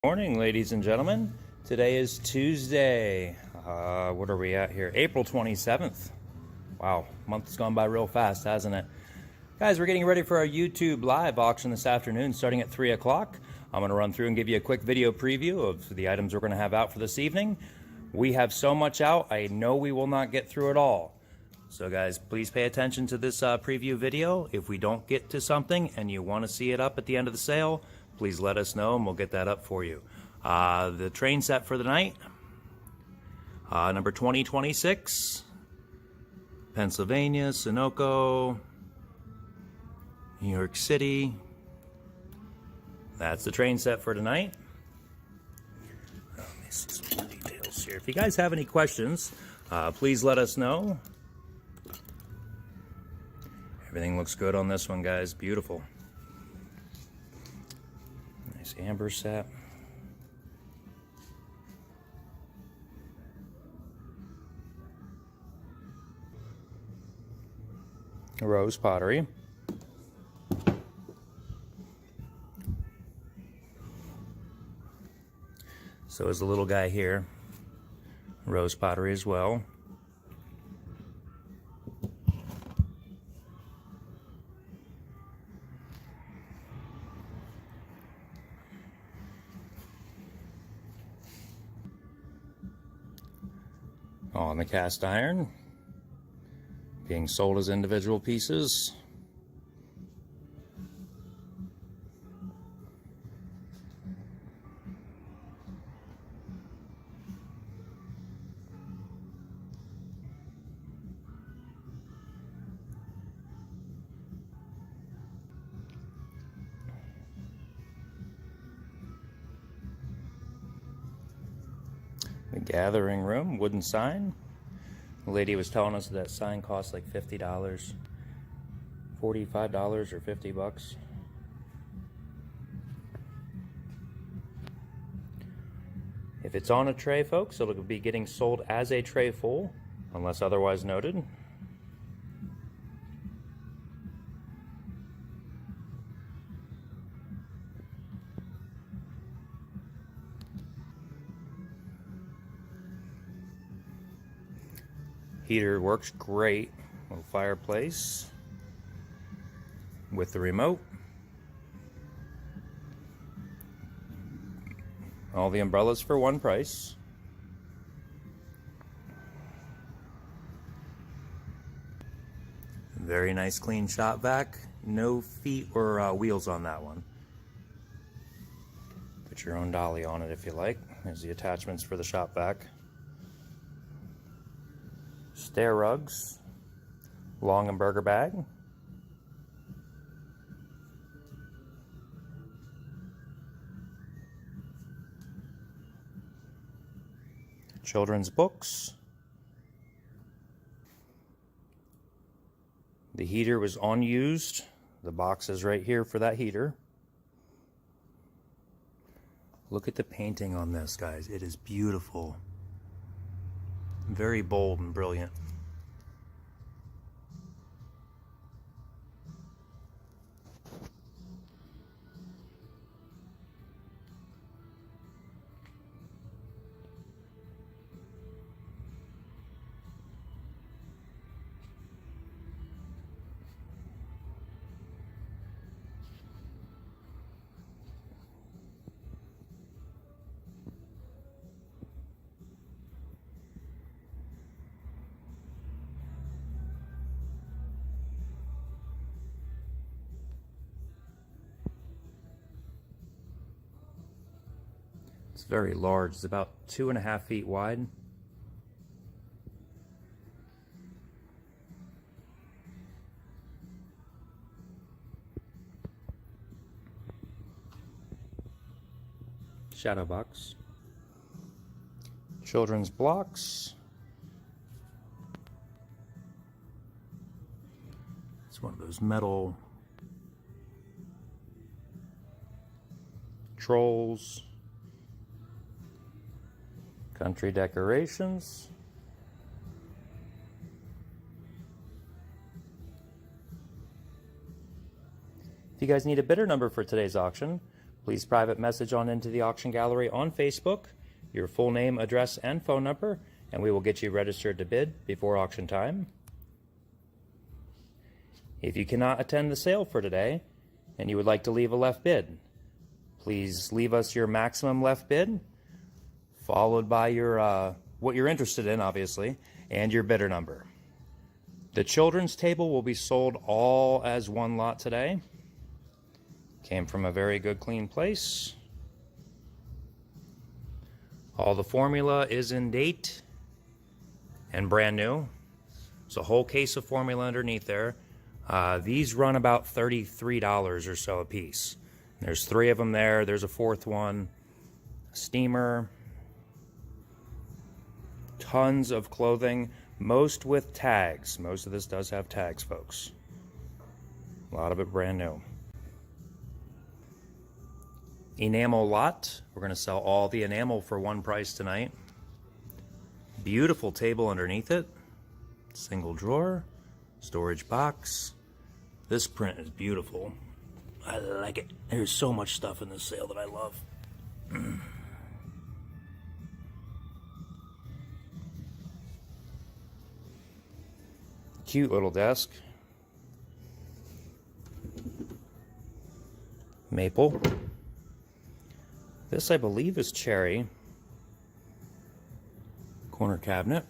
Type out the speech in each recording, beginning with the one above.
Morning, ladies and gentlemen. Today is Tuesday. What are we at here? April 27th. Wow, month's gone by real fast, hasn't it? Guys, we're getting ready for our YouTube live auction this afternoon starting at 3 o'clock. I'm going to run through and give you a quick video preview of the items we're going to have out for this evening. We have so much out, I know we will not get through it all. So guys, please pay attention to this preview video. If we don't get to something and you want to see it up at the end of the sale, please let us know and we'll get that up for you. The train set for the night, number 2026, Pennsylvania, Sunoco, New York City. That's the train set for tonight. Let me see some more details here. If you guys have any questions, please let us know. Everything looks good on this one, guys. Beautiful. Nice amber set. Rose pottery. So is the little guy here. Rose pottery as well. On the cast iron, being sold as individual pieces. The gathering room, wooden sign. The lady was telling us that sign costs like $50, $45 or 50 bucks. If it's on a tray, folks, it'll be getting sold as a tray full, unless otherwise noted. Heater works great. Little fireplace with the remote. All the umbrellas for one price. Very nice clean shop vac. No feet or wheels on that one. Put your own dolly on it if you like. There's the attachments for the shop vac. Stair rugs, long and burger bag, children's books. The heater was unused. The box is right here for that heater. Look at the painting on this, guys. It is beautiful. Very bold and brilliant. It's very large. It's about 2.5 feet wide. Shadow box. Children's blocks. It's one of those metal trolls. Country decorations. If you guys need a bidder number for today's auction, please private message on into the auction gallery on Facebook, your full name, address, and phone number, and we will get you registered to bid before auction time. If you cannot attend the sale for today and you would like to leave a left bid, please leave us your maximum left bid, followed by your what you're interested in, obviously, and your bidder number. The children's table will be sold all as one lot today. Came from a very good, clean place. All the formula is in date and brand new. It's a whole case of formula underneath there. These run about $33 or so a piece. There's 3 of them there. There's a 4th one. Steamer. Tons of clothing, most with tags. Most of this does have tags, folks. A lot of it brand new. Enamel lot. We're going to sell all the enamel for one price tonight. Beautiful table underneath it. Single drawer. Storage box. This print is beautiful. I like it. There's so much stuff in this sale that I love. Cute little desk. Maple. This, I believe, is cherry. Corner cabinet.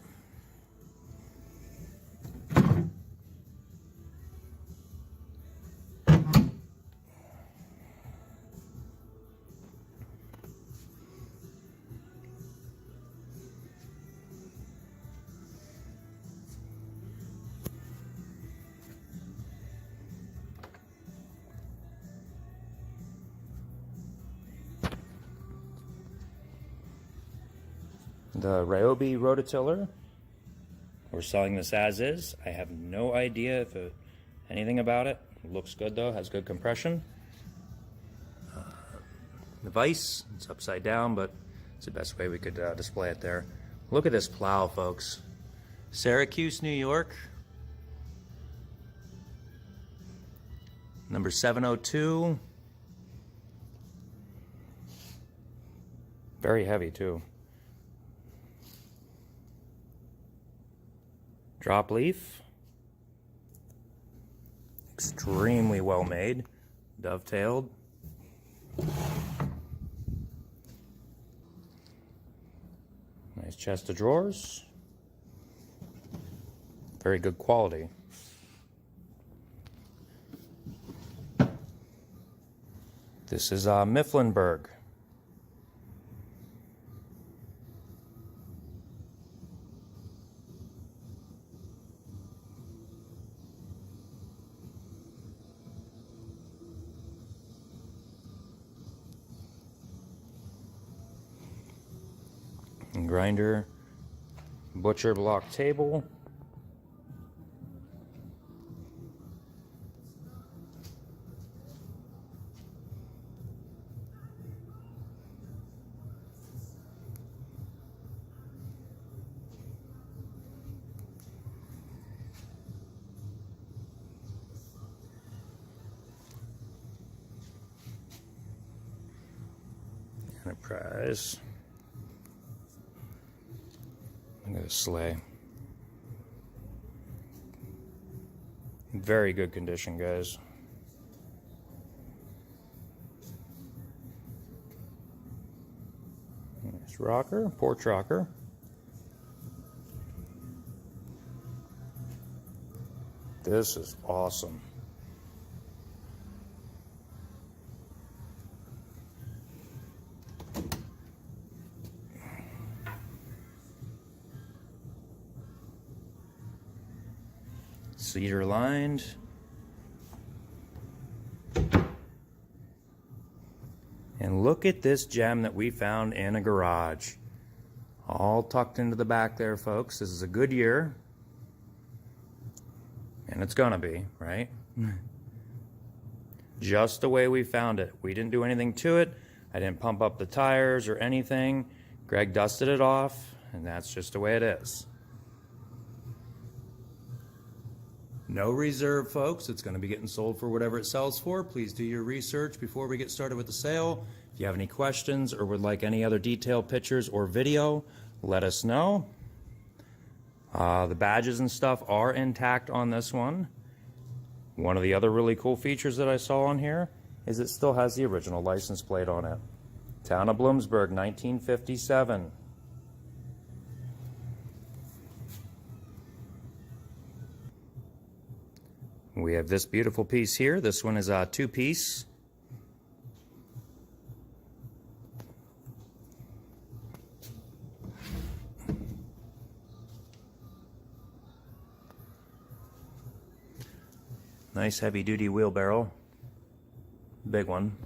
The Ryobi rototiller. We're selling this as is. I have no idea if anything about it. It looks good though, has good compression. The vise, it's upside down, but it's the best way we could display it there. Look at this plow, folks. Syracuse, New York. Number 702. Very heavy too. Drop leaf. Extremely well made. Dovetailed. Nice chest of drawers. Very good quality. This is Mifflinburg. Grinder, butcher block table. Enterprise. Look at this sleigh. Very good condition, guys. Nice rocker, porch rocker. This is awesome. Cedar lined. And look at this gem that we found in a garage. All tucked into the back there, folks. This is a good year. And it's gonna be, right? Just the way we found it. We didn't do anything to it. I didn't pump up the tires or anything. Greg dusted it off, and that's just the way it is. No reserve, folks. It's going to be getting sold for whatever it sells for. Please do your research before we get started with the sale. If you have any questions or would like any other detailed pictures or video, let us know. The badges and stuff are intact on this one. One of the other really cool features that I saw on here is it still has the original license plate on it. Town of Bloomsburg, 1957. We have this beautiful piece here. This one is a two-piece. Nice heavy-duty wheelbarrow. Big one.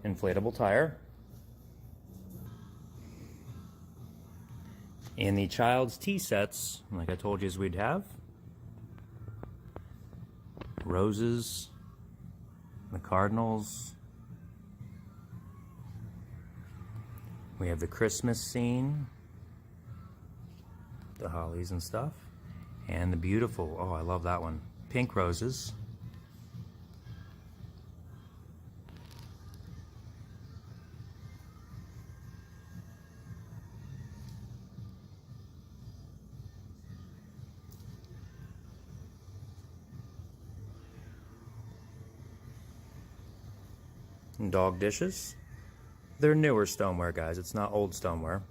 Inflatable tire. In the child's tea sets, like I told you we'd have, roses, the cardinals. We have the Christmas scene, the hollies and stuff, and the beautiful, oh, I love that one, pink roses. And dog dishes. They're newer stoneware, guys. It's not old stoneware.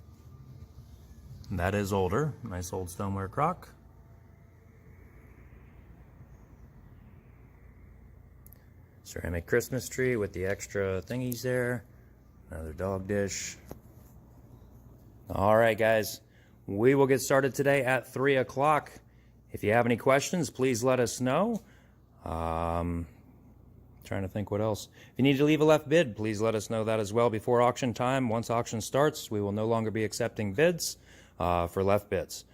That is older. Nice old stoneware crock. Ceramic Christmas tree with the extra thingies there. Another dog dish. All right, guys. We will get started today at 3 o'clock. If you have any questions, please let us know. Trying to think what else. If you need to leave a left bid, please let us know that as well before auction time. Once auction starts, we will no longer be accepting bids for left bids.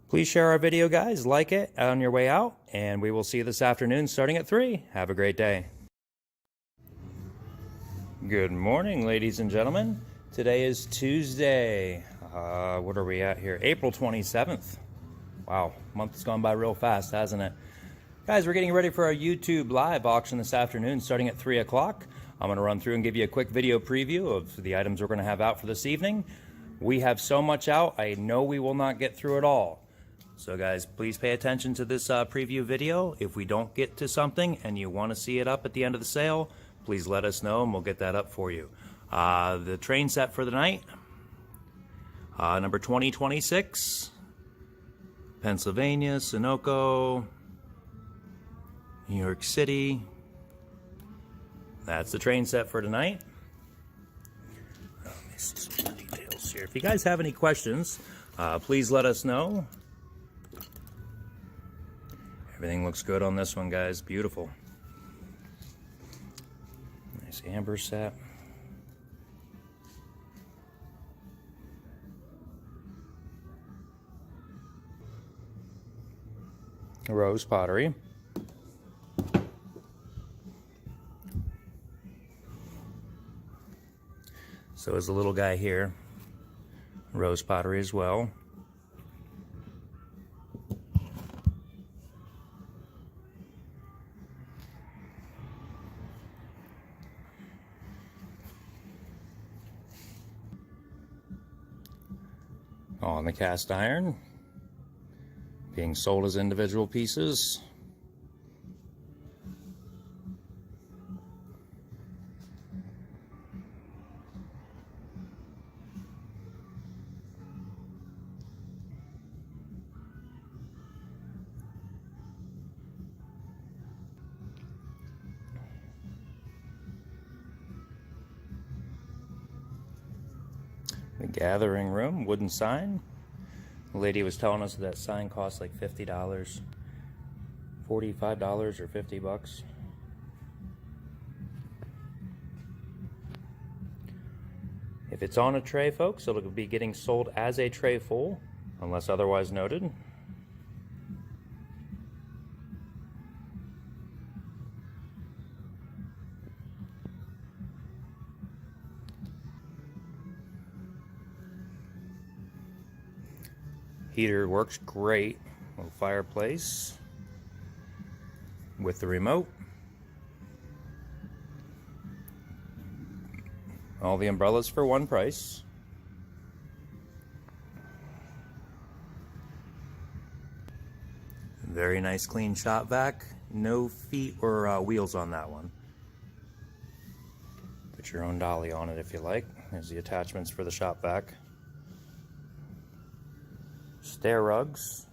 Please share our video, guys. Like it on your way out, and we will see you this afternoon starting at 3. Have a great day. Good morning, ladies and gentlemen. Today is Tuesday. What are we at here? April 27th. Wow, month's gone by real fast, hasn't it? Guys, we're getting ready for our YouTube live auction this afternoon starting at 3 o'clock. I'm going to run through and give you a quick video preview of the items we're going to have out for this evening. We have so much out, I know we will not get through it all. So guys, please pay attention to this preview video. If we don't get to something and you want to see it up at the end of the sale, please let us know and we'll get that up for you. The train set for the night, number 2026, Pennsylvania, Sunoco, New York City. That's the train set for tonight. Let me see some more details here. If you guys have any questions, please let us know. Everything looks good on this one, guys. Beautiful. Nice amber set. Rose pottery. So is the little guy here. Rose pottery as well. On the cast iron, being sold as individual pieces. The gathering room, wooden sign. The lady was telling us that sign costs like $50, $45 or $50. If it's on a tray, folks, it'll be getting sold as a tray full, unless otherwise noted. Heater works great. Little fireplace with the remote. All the umbrellas for one price. Very nice clean shop vac. No feet or wheels on that one. Put your own dolly on it if you like. There's the attachments for the shop vac. Stair rugs.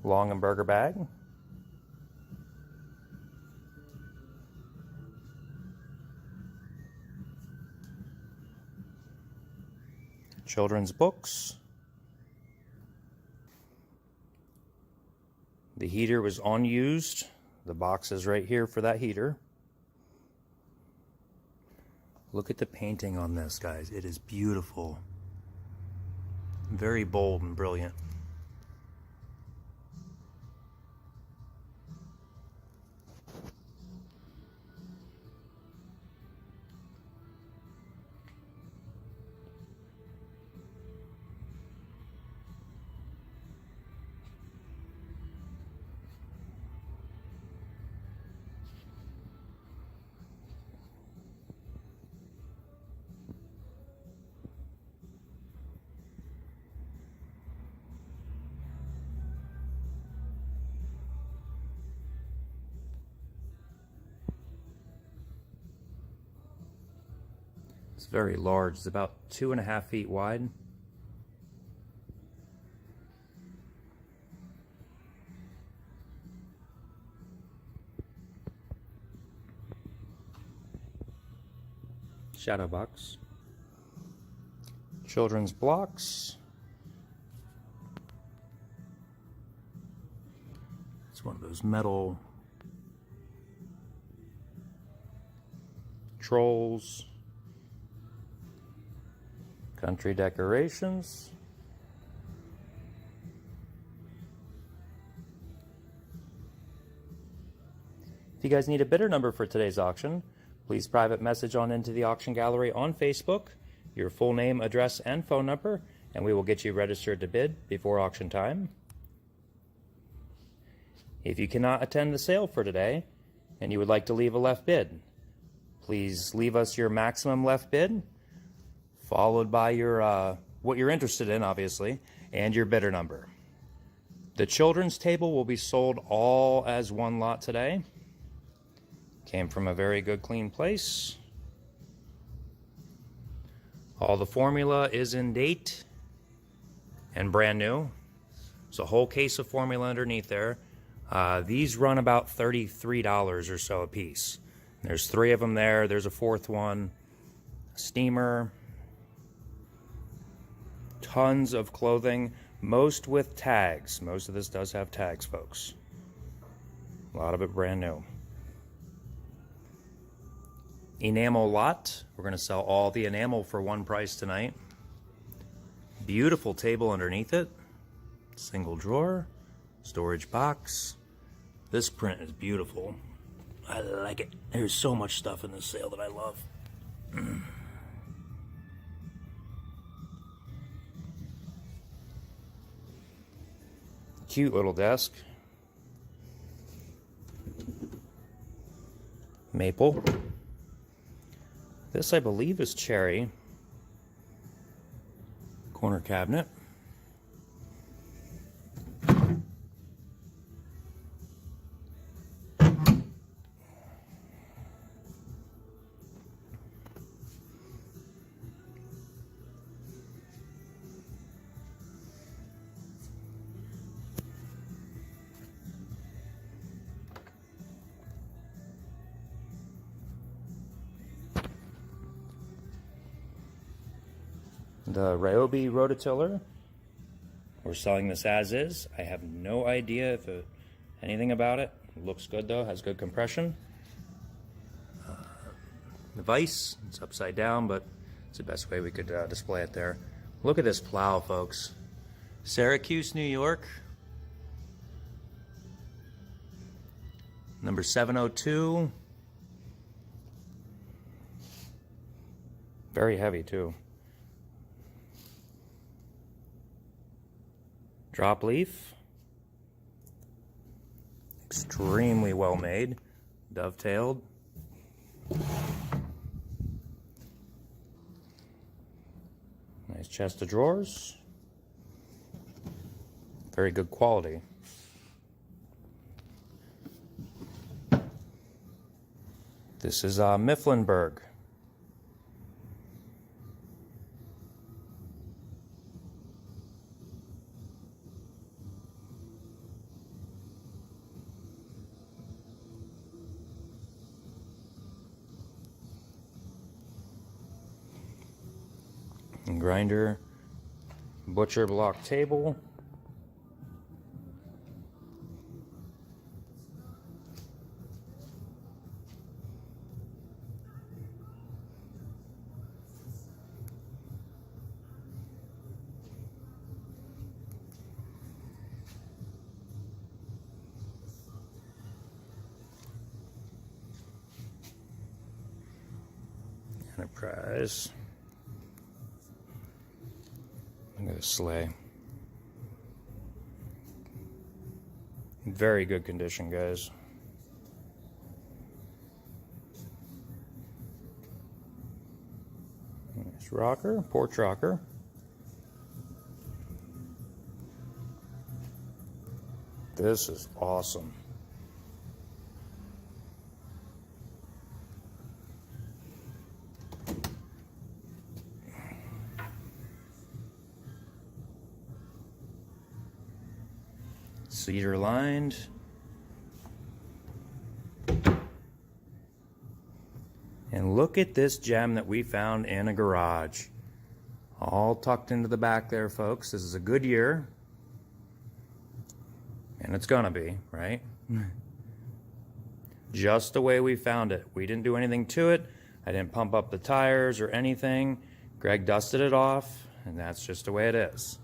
Long and burger bag. Children's books. The heater was unused. The box is right here for that heater. Look at the painting on this, guys. It is beautiful. Very bold and brilliant. It's very large. It's about 2.5 feet wide. Shadow box. Children's blocks. It's one of those metal trolls. Country decorations. If you guys need a bidder number for today's auction, please private message on into the auction gallery on Facebook, your full name, address, and phone number, and we will get you registered to bid before auction time. If you cannot attend the sale for today and you would like to leave a left bid, please leave us your maximum left bid, followed by your what you're interested in, obviously, and your bidder number. The children's table will be sold all as one lot today. Came from a very good, clean place. All the formula is in date and brand new. It's a whole case of formula underneath there. These run about $33 or so a piece. There's 3 of them there. There's a 4th one. Steamer. Tons of clothing, most with tags. Most of this does have tags, folks. A lot of it brand new. Enamel lot. We're going to sell all the enamel for one price tonight. Beautiful table underneath it. Single drawer. Storage box. This print is beautiful. I like it. There's so much stuff in this sale that I love. Cute little desk. Maple. This, I believe, is cherry. Corner cabinet. The Ryobi rototiller. We're selling this as is. I have no idea if anything about it. It looks good though, has good compression. The vise, it's upside down, but it's the best way we could display it there. Look at this plow, folks. Syracuse, New York. Number 702. Very heavy too. Drop leaf. extremely well made, dovetailed. Nice chest of drawers. Very good quality. This is Mifflinburg. And grinder, butcher block table. Enterprise. Look at the sleigh. Very good condition, guys. Nice rocker, porch rocker. This is awesome. Cedar lined. And look at this gem that we found in a garage. All tucked into the back there, folks. This is a good year. And it's gonna be, right? Just the way we found it. We didn't do anything to it. I didn't pump up the tires or anything. Greg dusted it off, and that's just the way it is.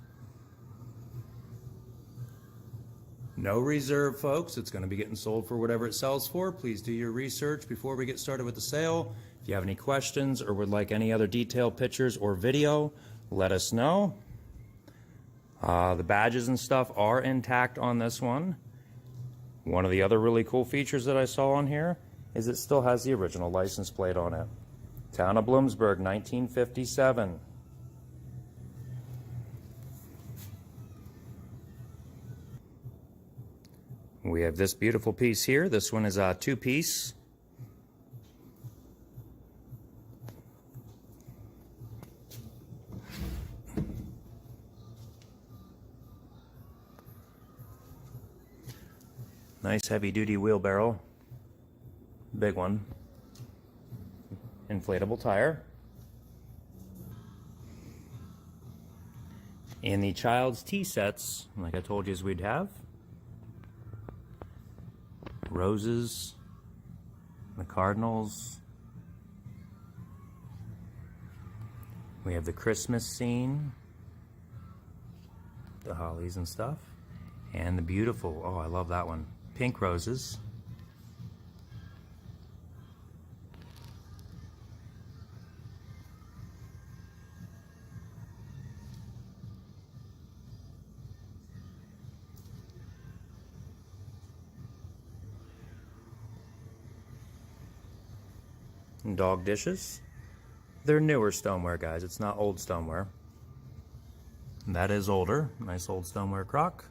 No reserve, folks. It's going to be getting sold for whatever it sells for. Please do your research before we get started with the sale. If you have any questions or would like any other detailed pictures or video, let us know. The badges and stuff are intact on this one. One of the other really cool features that I saw on here is it still has the original license plate on it. Town of Bloomsburg, 1957. We have this beautiful piece here. This one is a two-piece. Nice heavy-duty wheelbarrow. Big one. Inflatable tire. And the child's tea sets, like I told you we'd have. Roses, the cardinals. We have the Christmas scene, the hollies and stuff, and the beautiful, oh, I love that one, pink roses. And dog dishes. They're newer stoneware, guys. It's not old stoneware. And that is older. Nice old stoneware crock.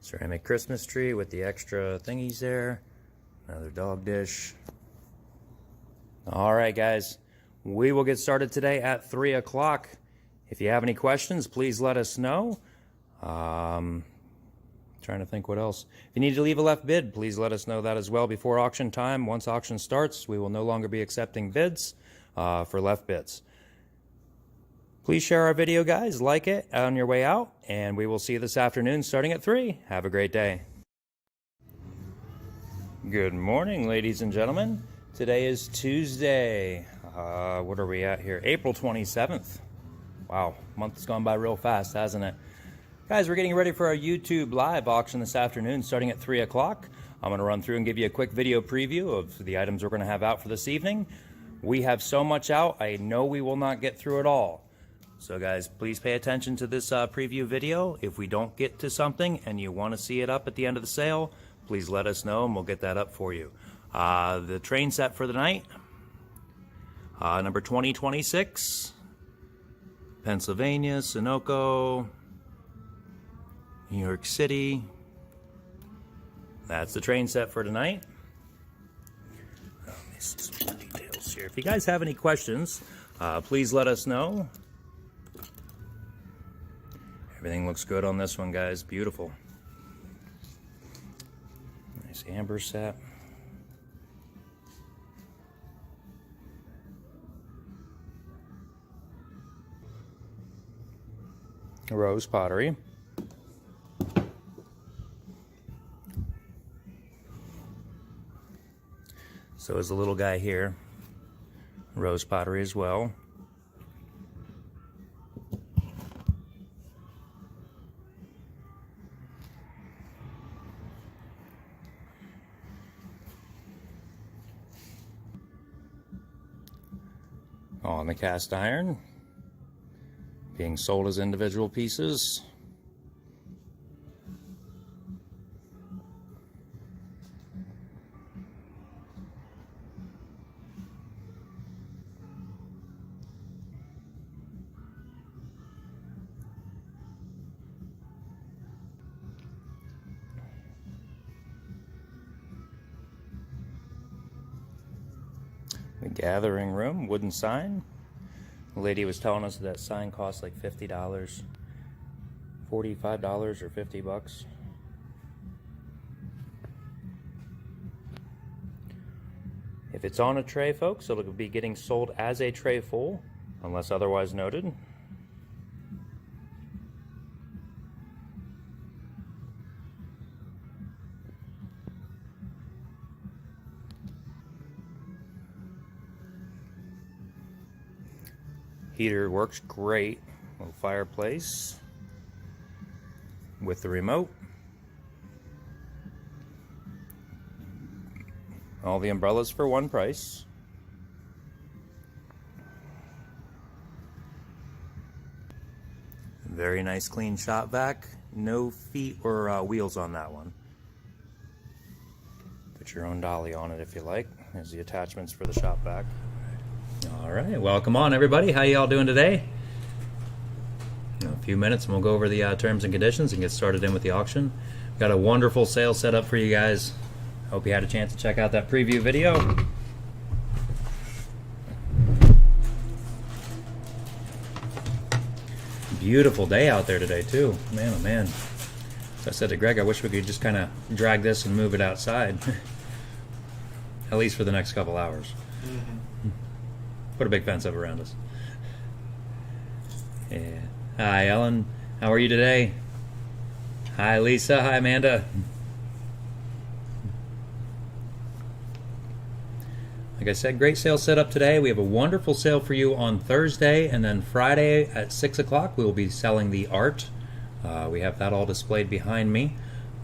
Ceramic Christmas tree with the extra thingies there. Another dog dish. All right, guys. We will get started today at 3 o'clock. If you have any questions, please let us know. Trying to think what else. If you need to leave a left bid, please let us know that as well before auction time. Once auction starts, we will no longer be accepting bids for left bids. Please share our video, guys. Like it on your way out, and we will see you this afternoon starting at 3. Have a great day. Good morning, ladies and gentlemen. Today is Tuesday. What are we at here? April 27th. Wow, month's gone by real fast, hasn't it? Guys, we're getting ready for our YouTube live auction this afternoon starting at 3 o'clock. I'm going to run through and give you a quick video preview of the items we're going to have out for this evening. We have so much out, I know we will not get through it all. So guys, please pay attention to this preview video. If we don't get to something and you want to see it up at the end of the sale, please let us know and we'll get that up for you. The train set for the night, number 2026, Pennsylvania, Sunoco, New York City. That's the train set for tonight. Let me see some more details here. If you guys have any questions, please let us know. Everything looks good on this one, guys. Beautiful. Nice amber set. Rose pottery. So is the little guy here. Rose pottery as well. On the cast iron, being sold as individual pieces. The gathering room, wooden sign. The lady was telling us that sign costs like $50, $45 or 50 bucks. If it's on a tray, folks, it'll be getting sold as a tray full, unless otherwise noted. Heater works great. Little fireplace with the remote. All the umbrellas for one price. Very nice clean shop vac. No feet or wheels on that one. Put your own dolly on it if you like. There's the attachments for the shop vac. All right, welcome on everybody. How y'all doing today? In a few minutes and we'll go over the terms and conditions and get started in with the auction. Got a wonderful sale set up for you guys. Hope you had a chance to check out that preview video. Beautiful day out there today too. Man, oh man. So I said to Greg, I wish we could just kind of drag this and move it outside. At least for the next couple hours. Put a big fence up around us. Yeah. Hi, Ellen. How are you today? Hi, Lisa. Hi, Amanda. Like I said, great sale set up today. We have a wonderful sale for you on Thursday, and then Friday at 6 o'clock we will be selling the art. We have that all displayed behind me.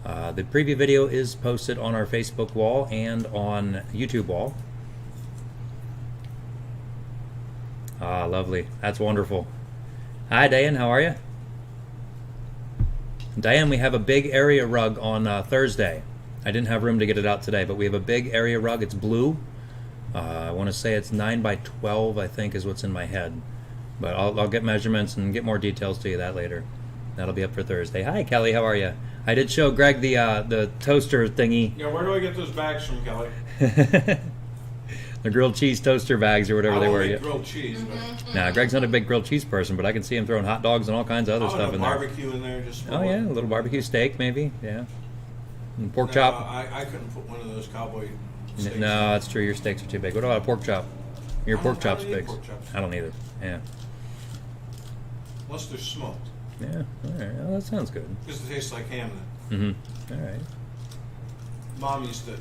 The preview video is posted on our Facebook wall and on YouTube wall. Ah, lovely. That's wonderful. Hi, Diane. How are you? Diane, we have a big area rug on Thursday. I didn't have room to get it out today, but we have a big area rug. It's blue. I want to say it's 9 by 12, I think, is what's in my head. But I'll get measurements and get more details to you that later. That'll be up for Thursday. Hi, Kelly. How are you? I did show Greg the toaster thingy. Yeah, where do I get those bags from, Kelly? The grilled cheese toaster bags or whatever they were. I grilled cheese. But... Nah, Greg's not a big grilled cheese person, but I can see him throwing hot dogs and all kinds of other stuff in there. Barbecue in there, just. Oh yeah, a little barbecue steak maybe. Yeah. And pork chop. I couldn't put one of those cowboy steaks. No, that's true. Your steaks are too big. What about a pork chop? Your pork chop's big. I don't either. Yeah. Unless they're smoked. Yeah. All right. Well, that sounds good. Because it tastes like ham then. All right. Mom used to.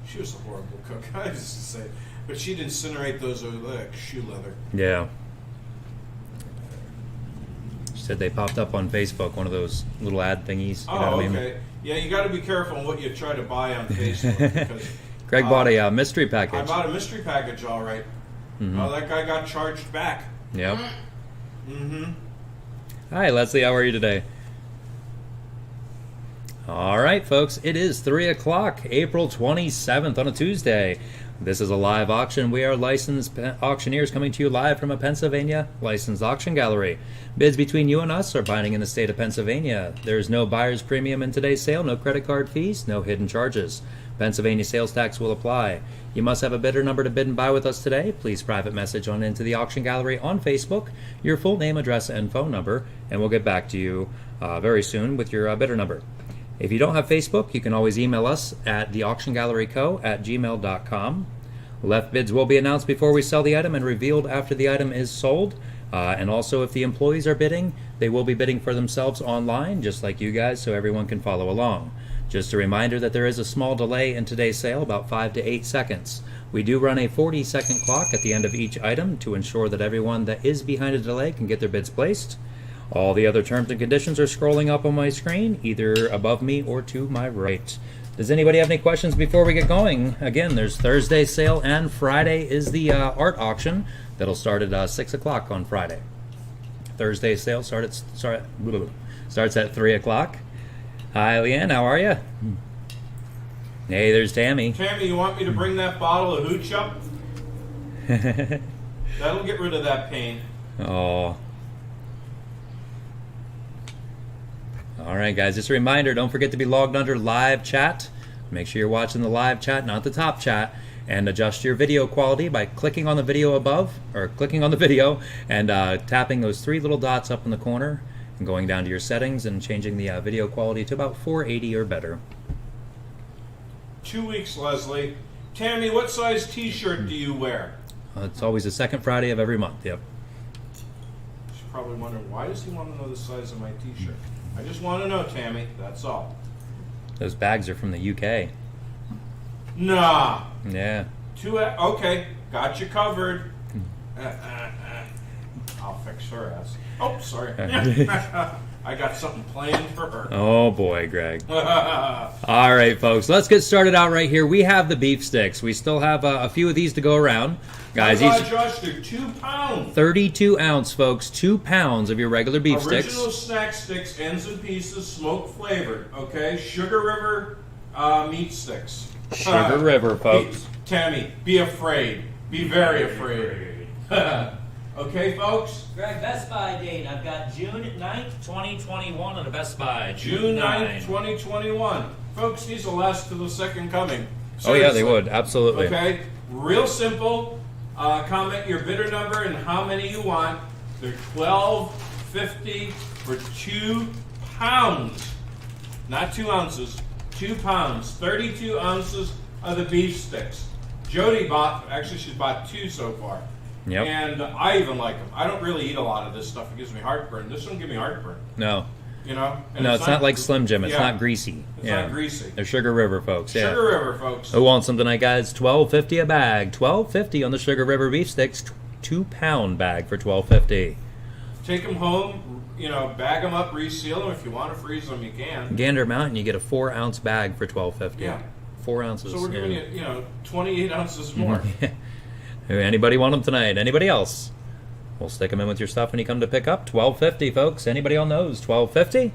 She was a horrible cook, I used to say. But she'd incinerate those like shoe leather. Yeah. She said they popped up on Facebook, one of those little ad thingies. Oh, okay. I mean? Yeah, you got to be careful what you try to buy on Facebook. Because, Greg bought a mystery package. I bought a mystery package, all right. That guy got charged back. Yep. Mm-hmm. Hi, Leslie. How are you today? All right, folks. It is 3 o'clock, April 27th on a Tuesday. This is a live auction. We are licensed auctioneers coming to you live from a Pennsylvania licensed auction gallery. Bids between you and us are binding in the state of Pennsylvania. There is no buyer's premium in today's sale, no credit card fees, no hidden charges. Pennsylvania sales tax will apply. You must have a bidder number to bid and buy with us today. Please private message on into the auction gallery on Facebook, your full name, address, and phone number, and we'll get back to you very soon with your bidder number. If you don't have Facebook, you can always email us at theauctiongalleryco@gmail.com. Left bids will be announced before we sell the item and revealed after the item is sold. And also, if the employees are bidding, they will be bidding for themselves online, just like you guys, so everyone can follow along. Just a reminder that there is a small delay in today's sale, about 5 to 8 seconds. We do run a 40-second clock at the end of each item to ensure that everyone that is behind a delay can get their bids placed. All the other terms and conditions are scrolling up on my screen, either above me or to my right. Does anybody have any questions before we get going? Again, there's Thursday's sale and Friday is the art auction that'll start at 6 o'clock on Friday. Thursday's sale starts at 3 o'clock. Hi, Leanne. How are you? Hey, there's Tammy. Tammy, you want me to bring that bottle of hooch up? That'll get rid of that pain. Oh. All right, guys, just a reminder, don't forget to be logged under live chat. Make sure you're watching the live chat, not the top chat, and adjust your video quality by clicking on the video above, or clicking on the video and tapping those 3 little dots up in the corner and going down to your settings and changing the video quality to about 480 or better. 2 weeks, Leslie. Tammy, what size t-shirt do you wear? It's always the second Friday of every month, yep. She's probably wondering, why does he want to know the size of my t-shirt? I just want to know, Tammy. That's all. Those bags are from the UK. Nah. Yeah. Okay. Got you covered. I'll fix her ass. Oh, sorry. I got something planned for her. Oh boy, Greg. All right, folks. Let's get started out right here. We have the beef sticks. We still have a few of these to go around. Guys, oh, Josh, they're 2 pounds. 32 ounce, folks. 2 pounds of your regular beef sticks. Original snack sticks, ends and pieces, smoke flavored. Okay, Sugar River meat sticks. Sugar River, folks. Tammy, be afraid. Be very afraid. Okay, folks? Greg, Best Buy date. I've got June 9th, 2021 on a Best Buy. June 9th, 2021. Folks, these will last to the second coming. Seriously. Oh, yeah, they would. Absolutely. Okay, real simple. Comment your bidder number and how many you want. They're $12.50 for 2 pounds. Not 2 ounces, 2 pounds. 32 ounces of the beef sticks. Jody she's bought 2 so far. Yep. And I even like them. I don't really eat a lot of this stuff. It gives me heartburn. This doesn't give me heartburn. No. You know? And no, it's not like Slim Jim. It's yeah, not greasy. It's not greasy. They're Sugar River, folks. Yeah. Sugar River, folks. Who wants them tonight, guys? $12.50 a bag. $12.50 on the Sugar River beef sticks. 2 pound bag for $12.50. Take them home, bag them up, reseal them. If you want to freeze them, you can. Gander Mountain, you get a 4 ounce bag for $12.50. Yeah. 4 ounces. So we're giving you, 28 ounces more. Anybody want them tonight? Anybody else? We'll stick them in with your stuff when you come to pick up. $12.50, folks. Anybody on those? $12.50?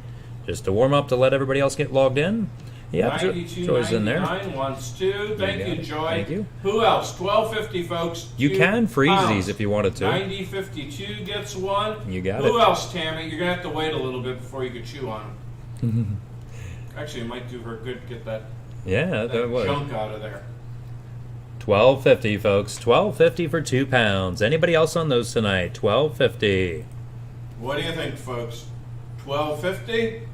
Just to warm up to let everybody else get logged in. Yeah, Joy's in there. Wants to. Thank you, Joy. Thank you. Who else? $12.50, folks. You can freeze these if you wanted to. $90.52 gets one. You got it. Who else, Tammy? You're gonna have to wait a little bit before you can chew on them. Actually, it might do her good to get that. Yeah, that would. Junk out of there. $12.50, folks. $12.50 for 2 pounds. Anybody else on those tonight? $12.50. What do you think, folks? $12.50?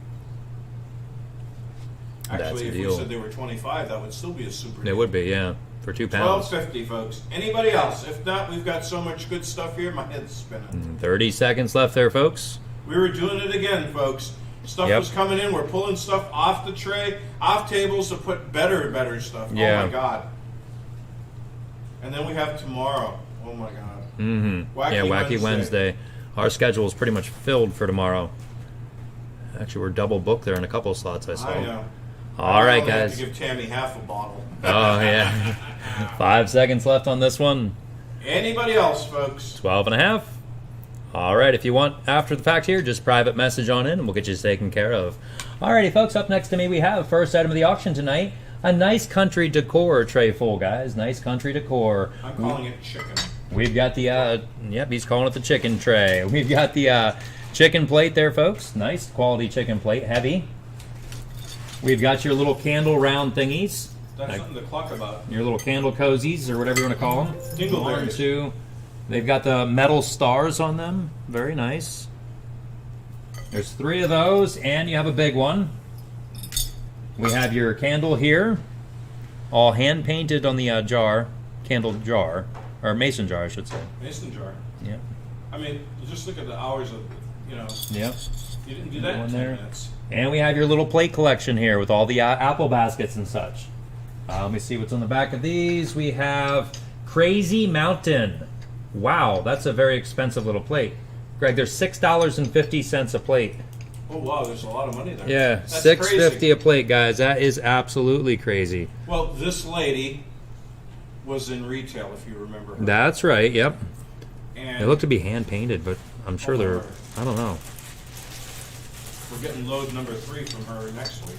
Actually, if we said they were 25, that would still be a super deal. It would be, yeah, for 2 pounds. $12.50, folks. Anybody else? If not, we've got so much good stuff here, my head's spinning. 30 seconds left there, folks. We were doing it again, folks. Stuff was coming in. We're pulling stuff off the tray, off tables to put better stuff. Yeah. Oh, my God. And then we have tomorrow. Oh, my God. Mm-hmm. Wacky Wednesday. Our schedule is pretty much filled for tomorrow. Actually, we're double booked there in a couple of slots, I saw. I know. All right, guys. I have to give Tammy half a bottle. Oh, yeah. 5 seconds left on this one. Anybody else, folks? 12 and a half. All right, if you want after the fact here, just private message on in and we'll get you taken care of. Alrighty, folks, up next to me we have first item of the auction tonight, a nice country decor tray full, guys. Nice country decor. I'm calling it chicken. We've got the, yep, he's calling it the chicken tray. We've got the chicken plate there, folks. Nice quality chicken plate, heavy. We've got your little candle round thingies. That's something to cluck about. Your little candle cozies, or whatever you want to call them. Dingleberries. 1, 2. They've got the metal stars on them. Very nice. There's 3 of those, and you have a big one. We have your candle here, all hand painted on the jar, candle jar, or mason jar, I should say. Mason jar. Yeah. I mean, just look at the hours of, Yep. You didn't do that in 10 minutes. And we have your little plate collection here with all the apple baskets and such. Let me see what's on the back of these. We have Crazy Mountain. Wow, that's a very expensive little plate. Greg, there's $6.50 a plate. Oh wow, there's a lot of money there. Yeah, That's $6.50 crazy. a plate, guys. That is absolutely crazy. Well, this lady was in retail, if you remember her. That's right. Yep. And They look to be hand painted, but I'm sure they're. I don't know. we're getting load number 3 from her next week.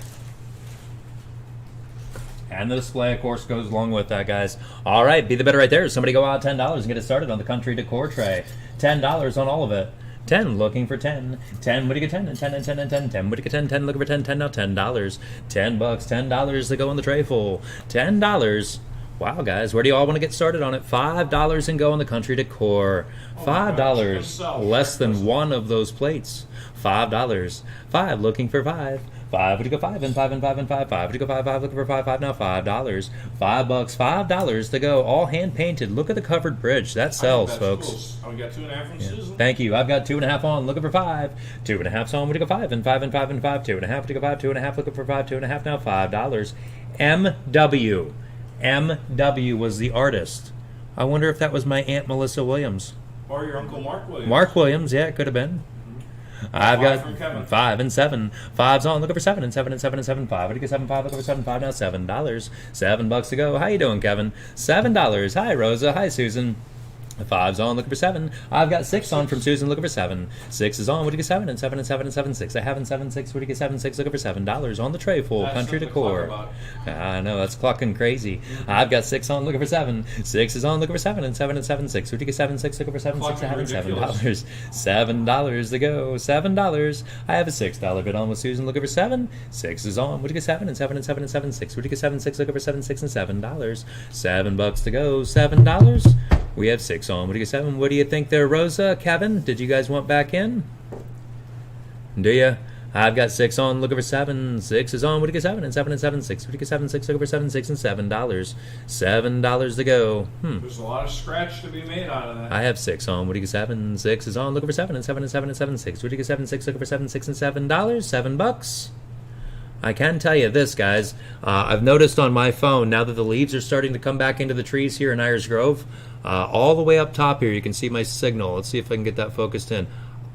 And the display, of course, goes along with that, guys. All right, be the better right there. Somebody go out $10 and get it started on the country decor tray. $10 on all of it. 10, looking for 10. 10, what do you get 10? And 10, and 10, and 10. 10, what do you get 10? 10, looking for 10. 10, now $10. $10, $10 to go on the tray full. $10. Wow, guys, where do you all want to get started on it? $5 and go on the country decor. $5, less than one of those plates. $5. 5, looking for 5. 5, would you go 5 and 5 and 5 and 5? 5, would you go 5, 5, looking for 5, 5 now $5. $5, $5 to go, all hand painted. Look at the covered bridge. That sells, folks. Oh, we got 2.5 from Susan? Thank you. I've got 2.5 on, looking for 5. 2.5's on, would you go 5 and 5 and 5 and 5? 2.5, would you go 5? 2.5, looking for 5. 2.5 now $5. MW. MW was the artist. I wonder if that was my Aunt Melissa Williams. Or your Uncle Mark Williams. Mark Williams, yeah, it could have been. I've Five from got Kevin. 5 and 7. 5's on, looking for 7 and 7 and 7 and 7. 5. What do you get 7? 5, looking for 7. 5 now $7. $7 to go. How you doing, Kevin? $7. Hi, Rosa. Hi, Susan. 5's on, looking for 7. I've got 6 on from Susan, looking for 7. 6 is on, what do you get 7? And 7 and 7 and 7. 6. I have in 7, 6. What do you get 7? 6, looking for $7 on the tray full. That's Country something to talk decor. about. I know, that's clucking crazy. I've got 6 on, looking for 7. 6 is on, looking for 7 and 7 and 7. 6. What do you get 7? 6, looking for 7. 6. I have in $7. $7 to go. $7. I have a $6 bid on with Susan, looking for 7. 6 is on. What do you get 7 and 7 and 7 and 7. 6. What do you get 7? 6, looking for 7. 6 and $7. $7 to go. $7. We have 6 on. What do you get 7? What do you think there, Rosa? Kevin, did you guys want back in? Do you? I've got 6 on, looking for 7. 6 is on. What do you get 7? And 7 and 7. 6. What do you get 7? 6, looking for 7. 6 and $7. $7 to go. There's a lot of scratch to be made out of that. I have 6 on. What do you get 7? 6 is on, looking for 7 and 7 and 7 and 7. 6. What do you get 7? 6, looking for 7. 6 and $7. $7. I can tell you this, guys. I've noticed on my phone, now that the leaves are starting to come back into the trees here in Ayers Grove, all the way up top here, you can see my signal. Let's see if I can get that focused in.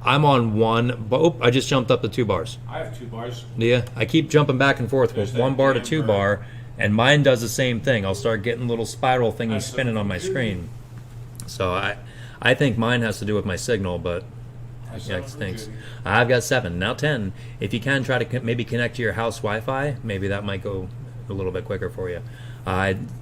I'm on 1. Oh, I just jumped up to 2 bars. I have 2 bars. Yeah, I keep jumping back and forth There's with that 1 bar to damn 2 bird. bar, and mine does the same thing. I'll start getting little spiral thingies That's spinning on my okay. screen. So I think mine has to do with my signal, but That's yeah, it not stinks. Judy. I've got 7. Now 10. If you can try to maybe connect to your house Wi-Fi, maybe that might go a little bit quicker for you.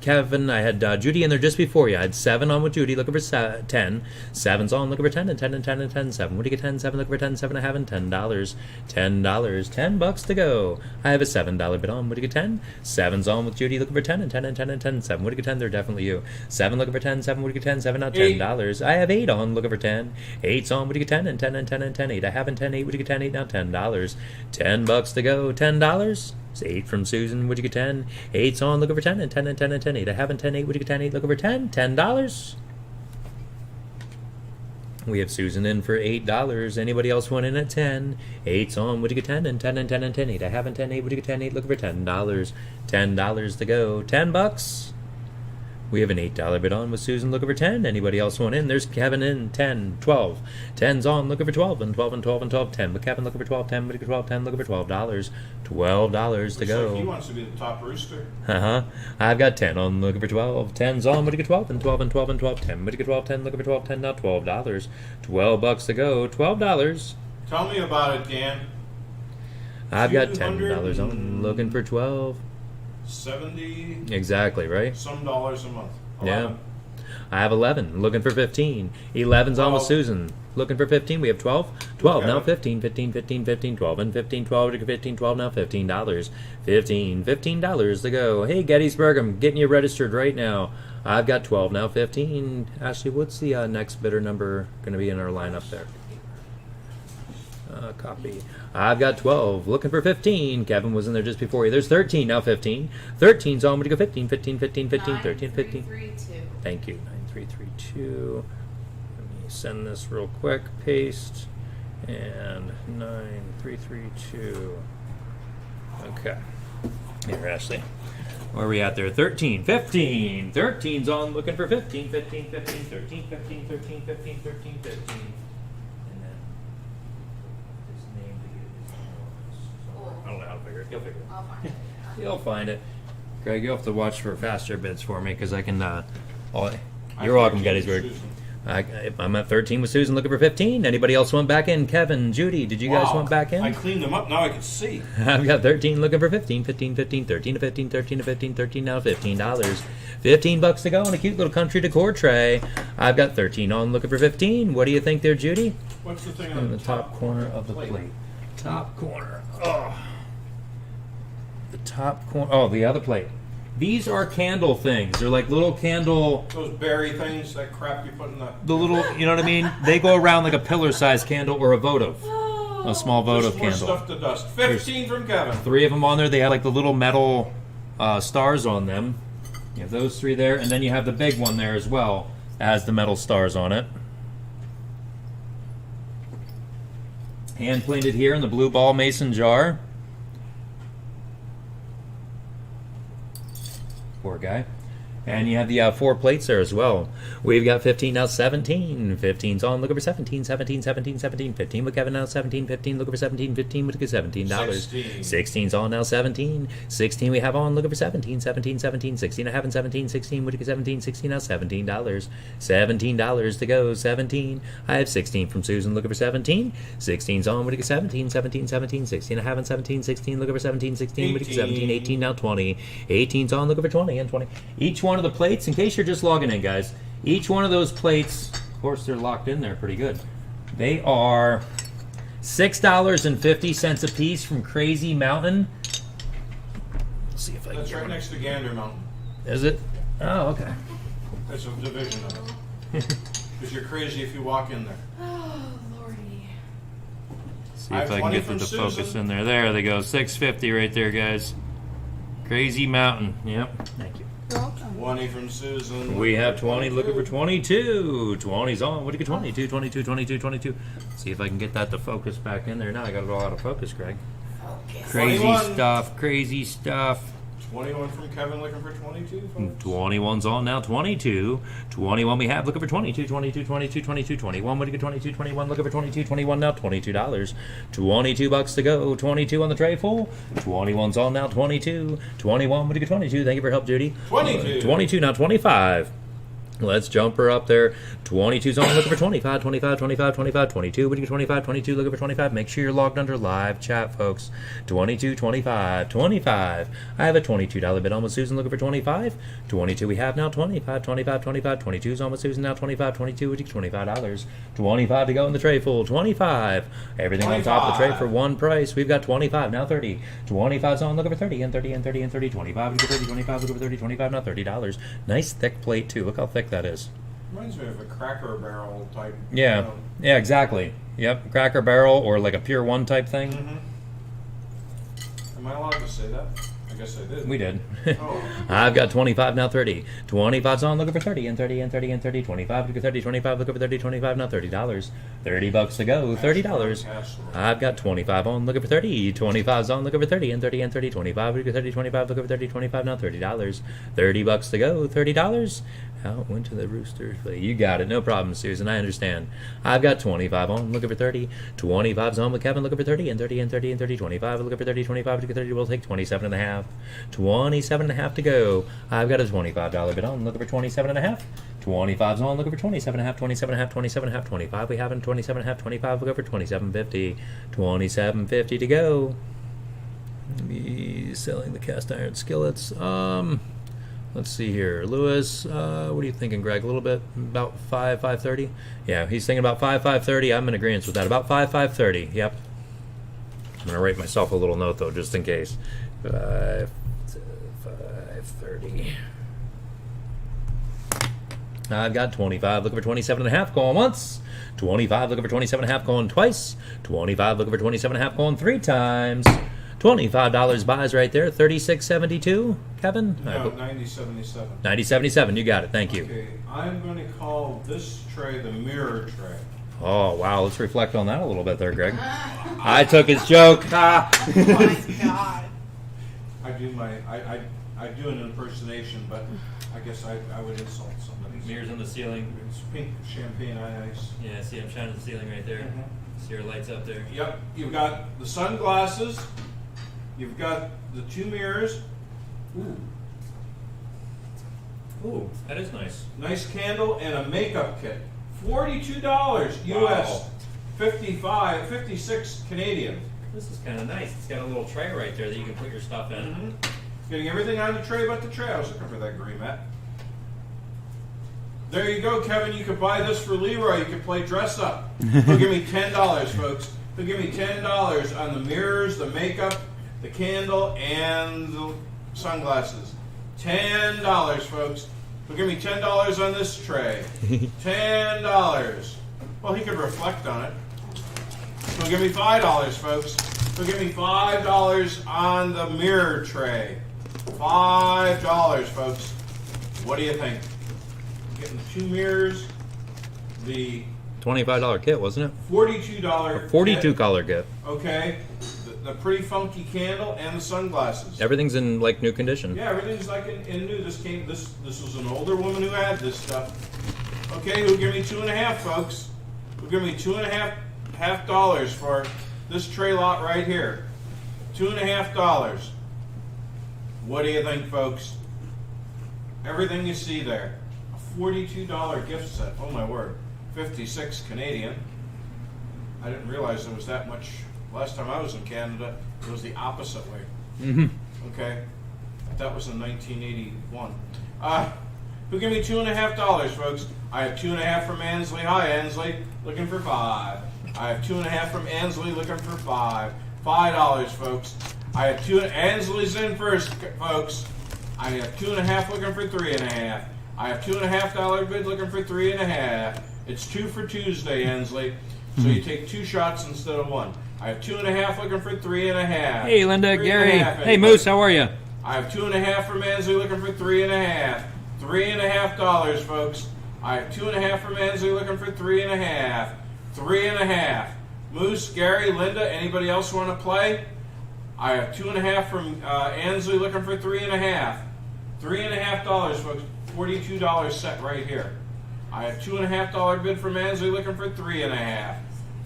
Kevin, I had Judy in there just before you. I had 7 on with Judy, looking for 10. 7's on, looking for 10, and 10 and 10 and 10. 7. What do you get 10? 7, looking for 10. 7 I have in $10. $10. $10 to go. I have a $7 bid on. What do you get 10? 7's on with Judy, looking for 10 and 10 and 10 and 10. 7. What do you get 10? They're definitely you. 7 looking for 10. 7. What do you get 10? 7 now $10. I have 8 on, looking for 10. 8's on. What do you get 10? And 10 and 10 and 10. 8. I have in 10. 8. What do you get 10? 8 now $10. $10 to go. $10. It's 8 from Susan. What'd you get 10? 8's on, looking for 10 and 10 and 10 and 10. 8. I have in 10. 8. What'd you get 10? 8. Looking for 10. $10. We have Susan in for $8. Anybody else want in at 10? 8's on. What'd you get 10? And 10 and 10 and 10. 8. I have in 10. 8. What'd you get 10? 8. Looking for $10. $10 to go. $10. We have an $8 bid on with Susan looking for 10. Anybody else want in? There's Kevin in 10, 12. 10's on looking for 12 and 12 and 12 and 12. 10 but Kevin looking for 12, 10 but 12, 10 looking for $12. $12 to go. Looks like he wants to be the top rooster. I've got 10 on looking for 12. 10's on but 12 and 12 and 12 and 12. 10 but 12, 10 looking for 12, 10 now $12. $12 to go. $12. Tell me about it, Dan. I've got $10 on looking for 12. 70 Exactly, right? some dollars a month. 11. Yeah. I have 11 looking for 15. 11's on with Susan looking for 15. We have 12. 12 now 15. 15, 15, 15, 12 and 15, 12 to 15, 12 now $15. $15 to go. Hey Gettysburg, I'm getting you registered right now. I've got 12 now 15. Ashley, what's the next bidder number going to be in our lineup there? Copy. I've got 12. Looking for 15. Kevin was in there just before you. There's 13. Now 15. 13's on. I'm going to go 15, 15, 15, 15, 13, 15. 9332. Thank you. 9332. Let me send this real quick. Paste. And 9332. Okay. Here, Ashley. Where are we at there? 13, 15. 13's on. Looking for 15, 15, 15, 13, 15, 13, 15, 13, 15. I don't know how to figure it. You'll figure it. I'll find it. You'll find it. Greg, you'll have to watch for faster bids for me because I can. You're welcome, Gettysburg. I'm at 13 with Susan looking for 15. Anybody else want back in? Kevin, Judy, did you guys want back in? I cleaned them up. Now I can see. I've got 13 looking for 15, 15, 15, 13 to 15, 13 to 15, 13 now $15. $15 to go on a cute little country decor tray. I've got 13 on looking for 15. What do you think there, Judy? What's the thing On the top corner of the plate. Top corner. Oh. The top corner. Oh, the other plate. These are candle things. They're like little candle. Those berry things, that crap you put in the little, you know what I mean? They go around like a pillar-sized candle or a votive. A small votive more candle. Stuff to dust. 15 from Kevin. 3 of them on there. They have like the little metal stars on them. You have those 3 there, and then you have the big one there as well. That has the metal stars on it. Hand planted here in the blue ball mason jar. Poor guy. And you have the 4 plates there as well. We've got 15 now 17. 15's on looking for 17. 17, 17, 17. 15 with Kevin now 17. 15 looking for 17. 15 with $17. 16's on now 17. 16 we have on looking for 17. 17, 17. 16 I have in 17. 16 with 17. 16 now $17. $17 to go. 17. I have 16 from Susan looking for 17. 16's on with 17. 17, 17. 16 I have in 17. 16 looking for 17. 16 with 17. 18 now 20. 18's on looking for 20 and 20. Each one of the plates, in case you're just logging in, guys, each one of those plates, of course they're locked in there pretty good, they are $6.50 a piece from Crazy Mountain. Let's see if I can That's right next to Gander Mountain. Is it? Oh, okay. That's a division of it. Because you're crazy if you walk in there. Oh, Lordy. See if I can get the focus in there. There they go. $6.50 right there, guys. Crazy Mountain. Yep. Thank you. 20 from Susan. We have 20 looking for 22. 20's on. What do you get? 22, 22, 22, 22. See if I can get that to focus back in there. Now I got it all out of focus, Greg. Focus. Crazy 21. stuff. Crazy stuff. 21 from Kevin looking for 22, folks. 21's on now. 22. 21 we have looking for 22. 22, 22, 22, 21. What do you get? 22, 21 looking for 22. 21 now. $22. $22 to go. 22 on the tray full. 21's on now. 22. 21. What do you get? 22. Thank you for your help, Judy. 22. 22 now. 25. Let's jump her up there. 22's on looking for 25, 25, 25, 25, 22. What do you get? 25, 22 looking for 25. Make sure you're logged under live chat, folks. 22, 25, 25. I have a $22 bid on with Susan looking for 25. 22 we have now. 25, 25, 25. 22's on with Susan now. 25, 22. What do you get? $25. 25 to go in the tray full. 25. Everything 25. On top of the tray for one price. We've got 25 now. 30. 25's on looking for 30 and 30 and 30 and 30. 25 looking for 30. 25 looking for 30. 25 now. $30. Nice thick plate too. Look how thick that is. Reminds me of a Cracker Barrel type. Yeah, You know. yeah, exactly. Yep, Cracker Barrel or like a Pure One type thing. Am I allowed to say that? I guess I did. We did. Oh. I've got 25 now 30. 25's on, looking for 30 and 30 and 30 and 30. 25 looking for 30, 25 looking for 30, 25 now $30. $30 to go, $30. I've got 25 on, looking for 30. 25's on, looking for 30 and 30 and 30. 25 looking for 30, 25 looking for 30, 25 now $30. $30 to go, $30. Out went to the roosters. You got it, no problem, Susan. I understand. I've got 25 on, looking for 30. 25's on with Kevin, looking for 30 and 30 and 30 and 30. 25 looking for 30, 25 looking for 30. We'll take 27 and a half. 27 and a half to go. I've got a $25 bid on, looking for 27 and a half. 25's on, looking for 27 and a half, 27 and a half, 27 and a half, 25. We have in 27 and a half, 25. We'll go for 27.50. 27.50 to go. Be selling the cast iron skillets. Let's see here, Lewis. What are you thinking, Greg? A little bit about 5:30. Yeah, he's thinking about 5:30. I'm in agreement with that. About 5:30. Yep. I'm gonna write myself a little note though, just in case. 5:30. I've got 25 looking for 27 and a half, going once. 25 looking for 27 and a half, going twice. 25 looking for 27 and a half, going 3 times. $25 buys right there. 36.72. Kevin? No, 90.77. 90.77. You got it. Thank you. Okay, I'm going to call this tray the mirror tray. Oh wow. Let's reflect on that a little bit there, Greg. I took his joke. Oh my God. I do an impersonation, but I guess I would insult somebody. Mirrors on the ceiling. It's pink champagne ice. Yeah, see, I'm shining the ceiling right there. See your lights up there. Yep, you've got the sunglasses. You've got the 2 mirrors. Ooh, that is nice. Nice candle and a makeup kit. $42 US. 56 Canadian. This is kind of nice. It's got a little tray right there that you can put your stuff in. Getting everything on the tray but the tray. I was looking for that green mat. There you go, Kevin. You could buy this for Leroy. You could play dress up. He'll give me $10, folks. He'll give me $10 on the mirrors, the makeup, the candle, and the sunglasses. $10, folks. He'll give me $10 on this tray. $10. Well, he could reflect on it. He'll give me $5, folks. He'll give me $5 on the mirror tray. $5, folks. What do you think? Getting 2 mirrors, the $25 kit, wasn't it? $42 $42 kit. Okay, the pretty funky candle and the sunglasses. Everything's in like new condition. Yeah, everything's like in new. This was an older woman who had this stuff. Okay, who'll give me 2.5, folks? Who'll give me $2.5 for this tray lot right here? $2.5. What do you think, folks? Everything you see there. A $42 gift set. Oh my word. 56 Canadian. I didn't realize there was that much. Last time I was in Canada, it was the opposite way. Okay? That was in 1981. Who give me $2.5, folks? I have 2.5 from Ansley. Hi, Ansley. Looking for 5. I have 2.5 from Ansley. Looking for 5. $5, folks. I have 2. Ansley's in first, folks. I have 2.5 looking for 3.5. I have $2.5 bid looking for 3.5. It's 2 for Tuesday, Ansley. So you take 2 shots instead of 1. I have 2.5 looking for 3.5. Hey, Linda, 3.5, Gary. Hey, anybody? Moose, how are you? I have 2.5 from Ansley looking for 3.5. $3.5, folks. I have 2.5 from Ansley looking for 3.5. 3.5. Moose, Gary, Linda, anybody else want to play? I have 2.5 from Ansley looking for 3.5. $3.5, folks. $42 set right here. I have $2.5 bid from Ansley looking for 3.5.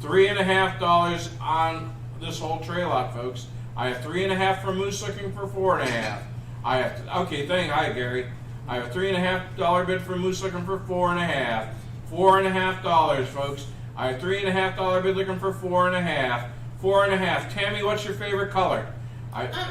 $3.5 on this whole tray lot, folks. I have 3.5 from Moose looking for 4.5. I have hi Gary. I have $3.5 bid from Moose looking for 4.5. $4.5, folks. I have $3.5 bid looking for 4.5. 4.5. Tammy, what's your favorite color?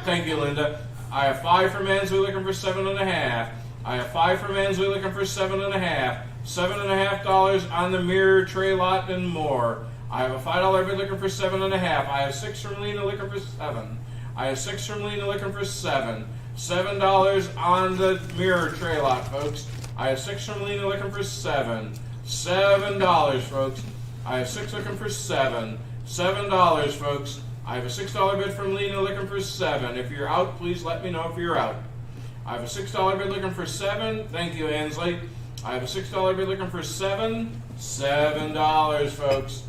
Thank you, Linda. I have 5 from Ansley looking for 7.5. I have 5 from Ansley looking for 7.5. $7.5 on the mirror tray lot and more. I have a $5 bid looking for 7.5. I have 6 from Lena looking for 7. I have 6 from Lena looking for 7. $7 on the mirror tray lot, folks. I have 6 from Lena looking for 7. $7, folks. I have 6 looking for 7. $7, folks. I have a $6 bid from Lena looking for 7. If you're out, please let me know if you're out. I have a $6 bid looking for 7. Thank you, Ansley. I have a $6 bid looking for 7. $7, folks.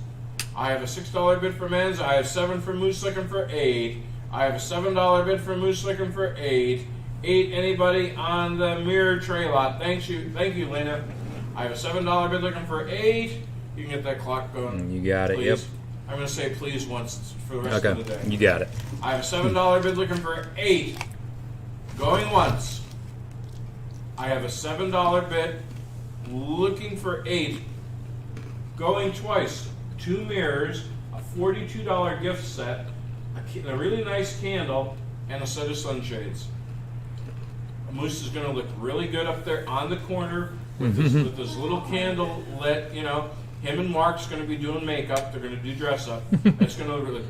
I have a $6 bid from Enz. I have 7 for Moose looking for 8. I have a $7 bid from Moose looking for 8. 8, anybody on the mirror tray lot? Thank you, Lena. I have a $7 bid looking for 8. You can get that clock going. You got it, please. yep. I'm going to say please once for the rest of the day. You got it. I have a $7 bid looking for 8. Going once. I have a $7 bid looking for 8. Going twice. 2 mirrors, a $42 gift set, a really nice candle, and a set of sunshades. Moose is going to look really good up there on the corner with this little candle lit. You know, him and Mark's going to be doing makeup. They're going to do dress up. It's going to look.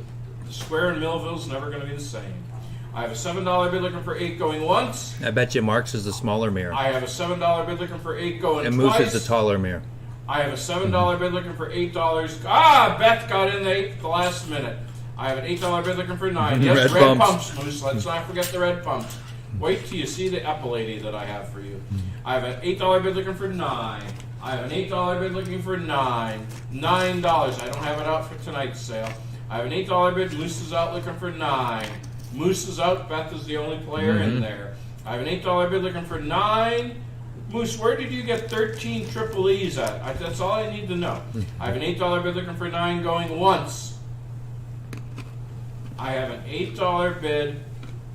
The square in Millville's never going to be the same. I have a $7 bid looking for 8 going once. I bet you Mark's is the smaller mirror. I have a $7 bid looking for 8 going and twice. Moose is the taller mirror. I have a $7 bid looking for $8. Ah, Beth got in the last minute. I have an $8 bid looking for 9. Yes, red pumps, Moose. Let's not forget the red pumps. Wait till you see the epilady that I have for you. I have an $8 bid looking for 9. I have an $8 bid looking for 9. $9. I don't have it out for tonight's sale. I have an $8 bid. Moose is out looking for 9. Moose is out. Beth is the only player in there. I have an $8 bid looking for 9. Moose, where did you get 13 triple E's at? That's all I need to know. I have an $8 bid looking for 9 going once. I have an $8 bid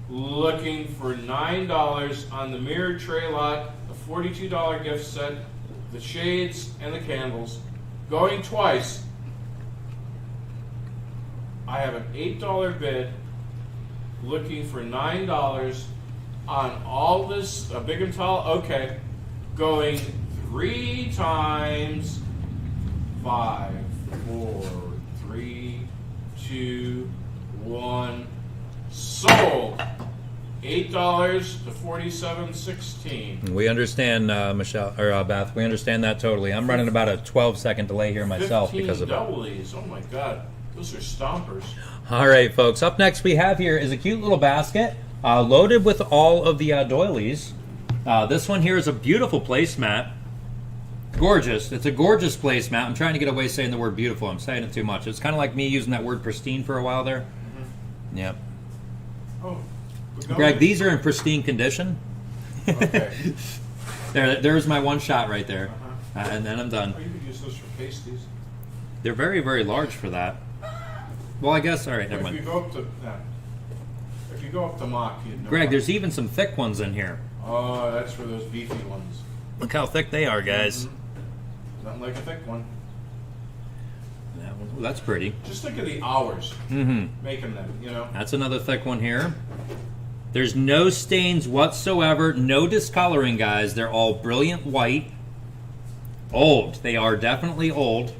looking for $9 on the mirror tray lot, the $42 gift set, the shades, and the candles. Going twice. I have an $8 bid looking for $9 on all this, big and tall, okay. Going 3 times. 5, 4, 3, 2, 1. Sold. $8 to $47.16. We understand, Michelle or Beth. We understand that totally. I'm running about a 12-second delay here myself because of it. double E's. Oh my God, those are stompers. All right, folks. Up next we have here is a cute little basket loaded with all of the doilies. This one here is a beautiful placemat. Gorgeous. It's a gorgeous placemat. I'm trying to get away saying the word beautiful. I'm saying it too much. It's kind of like me using that word pristine for a while there. Yep. Oh. Greg, these are in pristine condition. Okay. There's my one shot right there. And then I'm done. Oh, you could use those for pasties. They're very, very large for that. Well, I guess, all right, never mind. If you go up to mock, you'd know. Greg, there's even some thick ones in here. Oh, that's for those beefy ones. Look how thick they are, guys. Nothing like a thick one. That one, ooh, that's pretty. Just think of the hours making them, you know. That's another thick one here. There's no stains whatsoever, no discoloring, guys. They're all brilliant white. Old. They are definitely old.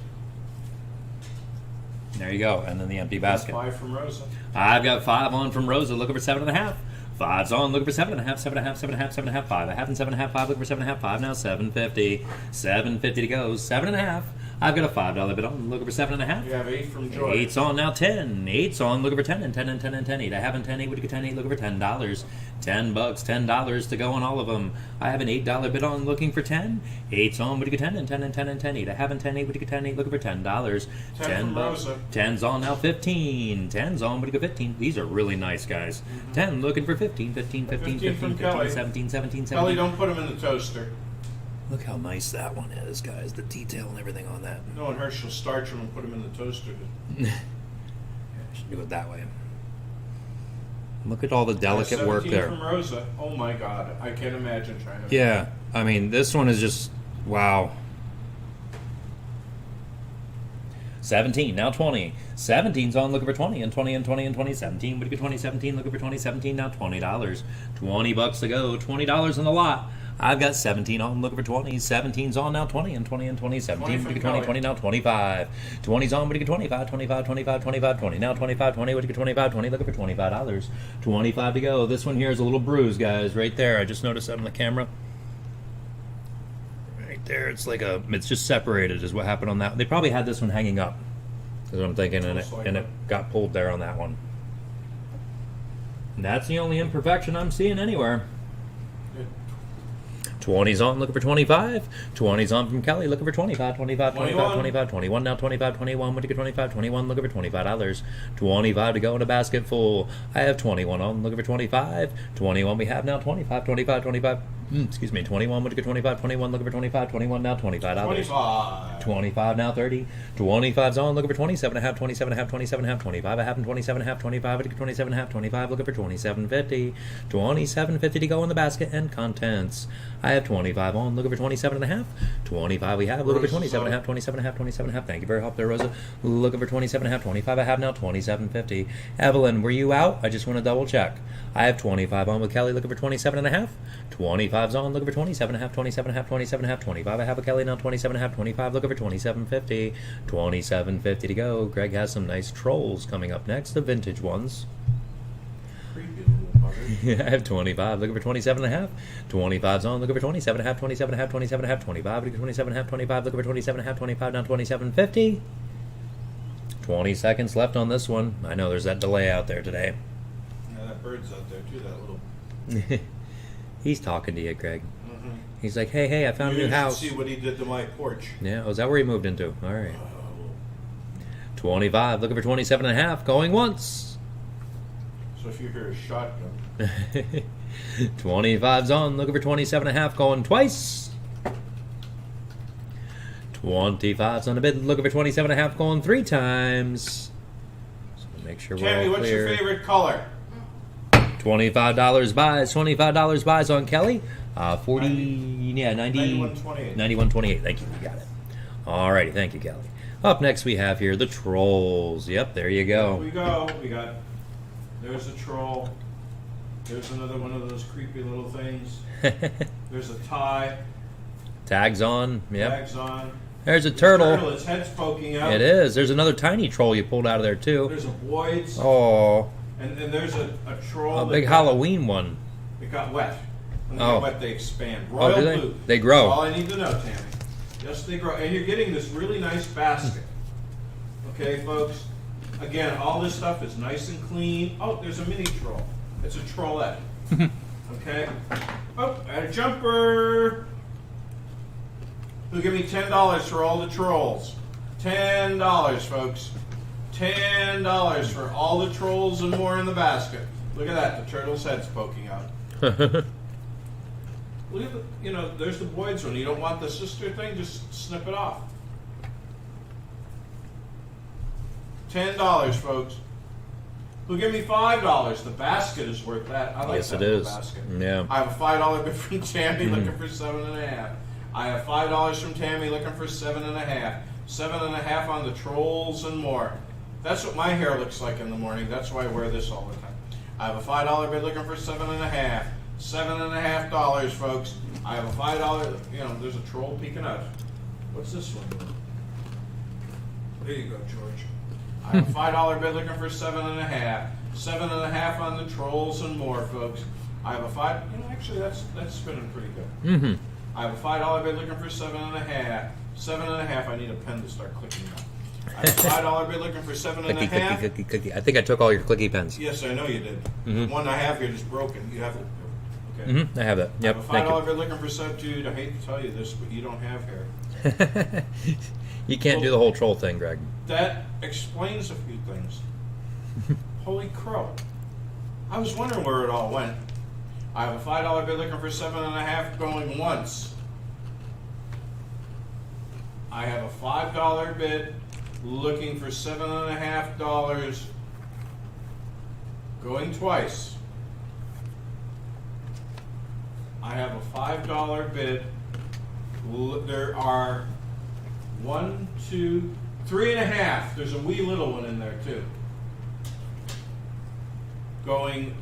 There you go. And then the empty basket. 5 from Rosa. I've got 5 on from Rosa. Looking for 7.5. 5's on. Looking for 7.5. 7.5. 7.5. 7.5. 5. I have in 7.5. 5. Looking for 7.5. 5 now. 7.50. 7.50 to go. 7.5. I've got a $5 bid on. Looking for 7.5. You have 8 from Joy. 8's on now. 10. 8's on. Looking for 10 and 10 and 10 and 10. 8. I have in 10. 8. Would you get 10? 8. Looking for $10. $10. $10 to go on all of them. I have an $8 bid on. Looking for 10. 8's on. Would you get 10 and 10 and 10 and 10? 8. I have in 10. 8. Would you get 10? 8. Looking for $10. $10. 10's on now. 15. 10's on. Would you get 15? These are really nice, guys. 10. Looking for 15. 15. 15. 15. 15. Kelly. 17. 17. 17. Kelly, don't put them in the toaster. Look how nice that one is, guys. The detail and everything on that. No, and her, she'll starch them and put them in the toaster. I should do it that way. Look at all the delicate work there. From Rosa. Oh my God, I can't imagine trying to. Yeah, I mean, this one is just wow. 17, now 20. 17's on, looking for 20, and 20, and 20, and 20. 17, would you get 20? 17, looking for 20. 17, now $20. $20 to go. $20 in the lot. I've got 17 on, looking for 20. 17's on now, 20, and 20, and 20. 17, would you get 20? 20, now 25. 20's on, would you get 25? 25, 25, 25, 20. Now 25, 20, would you get 25? 20, looking for $25. 25 to go. This one here is a little bruised, guys, right there. I just noticed that on the camera. Right there, it's like it's just separated is what happened on that. They probably had this one hanging up. That's what I'm thinking, and it got pulled there on that one. And that's the only imperfection I'm seeing anywhere. 20's on, looking for 25. 20's on from Kelly, looking for 25. 25, 25, 25, 21 now, 25, 21. What to get 25, 21, looking for $25. 25 to go in a basket full. I have 21 on, looking for 25. 21 we have now, 25, 25, 25. Excuse me, 21, what to get 25, 21, looking for 25, 21 now, $25. 25. 25 now, 30. 25's on, looking for 27 and a half, 27 and a half, 27 and a half, 25. I have them 27 and a half, 25, I get 27 and a half, 25, looking for 27.50. 27.50 to go in the basket and contents. I have 25 on, looking for 27 and a half. 25 we have, looking for 27 and a half, 27 and a half, 27 and a half. Thank you for your help there, Rosa. Looking for 27 and a half, 25 I have now, 27.50. Evelyn, were you out? I just want to double check. I have 25 on with Kelly, looking for 27 and a half. 25's on, looking for 27 and a half, 27 and a half, 27 and a half, 25. I have a Kelly now, 27 and a half, 25, looking for 27.50. 27.50 to go. Greg has some nice trolls coming up next, the vintage ones. Creepy little bugger. I have 25, looking for 27 and a half. 25's on, looking for 27 and a half, 27 and a half, 27 and a half, 25, looking for 27 and a half, 25, looking for 27 and a half, 25, now 27.50. 20 seconds left on this one. I know there's that delay out there today. Yeah, that bird's out there too, that little... He's talking to you, Greg. Mm-hmm. He's like, hey, I found a new house. See what he did to my porch. Yeah, is that where he moved into? All right. 25, looking for 27 and a half, going once. So if you hear a shotgun... 25's on, looking for 27 and a half, going twice. 25's on the bid, looking for 27 and a half, going 3 times. So make sure we're Tammy, all what's clear. your favorite color? $25 buys. $25 buys on Kelly. 40, 90, 91.28. 91.28. Thank you. You got it. Alrighty. Thank you, Kelly. Up next, we have here the trolls. Yep, there you There go. we go. We got... There's a troll. There's another one of those creepy little things. There's a tie. Tags on. Yep. Tags on. There's a turtle. Its head's poking out. It is. There's another tiny troll you pulled out of there, too. There's a Boyd's. Oh, And there's a troll. a that big Halloween one. It got wet. When they Oh. get wet, they expand. Oh, Royal do they? blue. They grow. That's all I need to know, Tammy. Yes, they grow. And you're getting this really nice basket. Okay, folks? Again, all this stuff is nice and clean. Oh, there's a mini troll. It's a trollette. Okay? Oh, I had a jumper. Who'll give me $10 for all the trolls? $10, folks. $10 for all the trolls and more in the basket. Look at that. The turtle's head's poking out. Look at the, there's the Boyd's one. You don't want the sister thing? Just snip it off. $10, folks. Who give me $5? The basket is worth that. I like Yes, that it little is. basket. Yeah. I have a $5 bid from Tammy looking for 7.5. I have $5 from Tammy looking for 7.5. 7.5 on the trolls and more. That's what my hair looks like in the morning. That's why I wear this all the time. I have a $5 bid looking for 7.5. $7.5, folks. I have a $5. There's a troll peeking out. What's this one? There you go, George. I have a $5 bid looking for 7.5. 7.5 on the trolls and more, folks. I have a $5. Actually, that's spinning pretty good. Mm-hmm. I have a $5 bid looking for 7.5. 7.5. I need a pen to start clicking now. I have a $5 bid looking for 7.5. Clicky. I think I took all your clicky pens. Yes, I know you did. Mhm. The one I have here is broken. You have it. Okay. Mm-hmm. I have that. Yep. I have a Thank $5 bid looking for 7. Dude, I hate to tell you this, but you don't have hair. you. You can't do the whole troll thing, Greg. That explains a few things. Holy crow. I was wondering where it all went. I have a $5 bid looking for 7.5 going once. I have a $5 bid looking for $7.5 going twice. I have a $5 bid. There are 1, 2, 3.5. There's a wee little one in there too. Going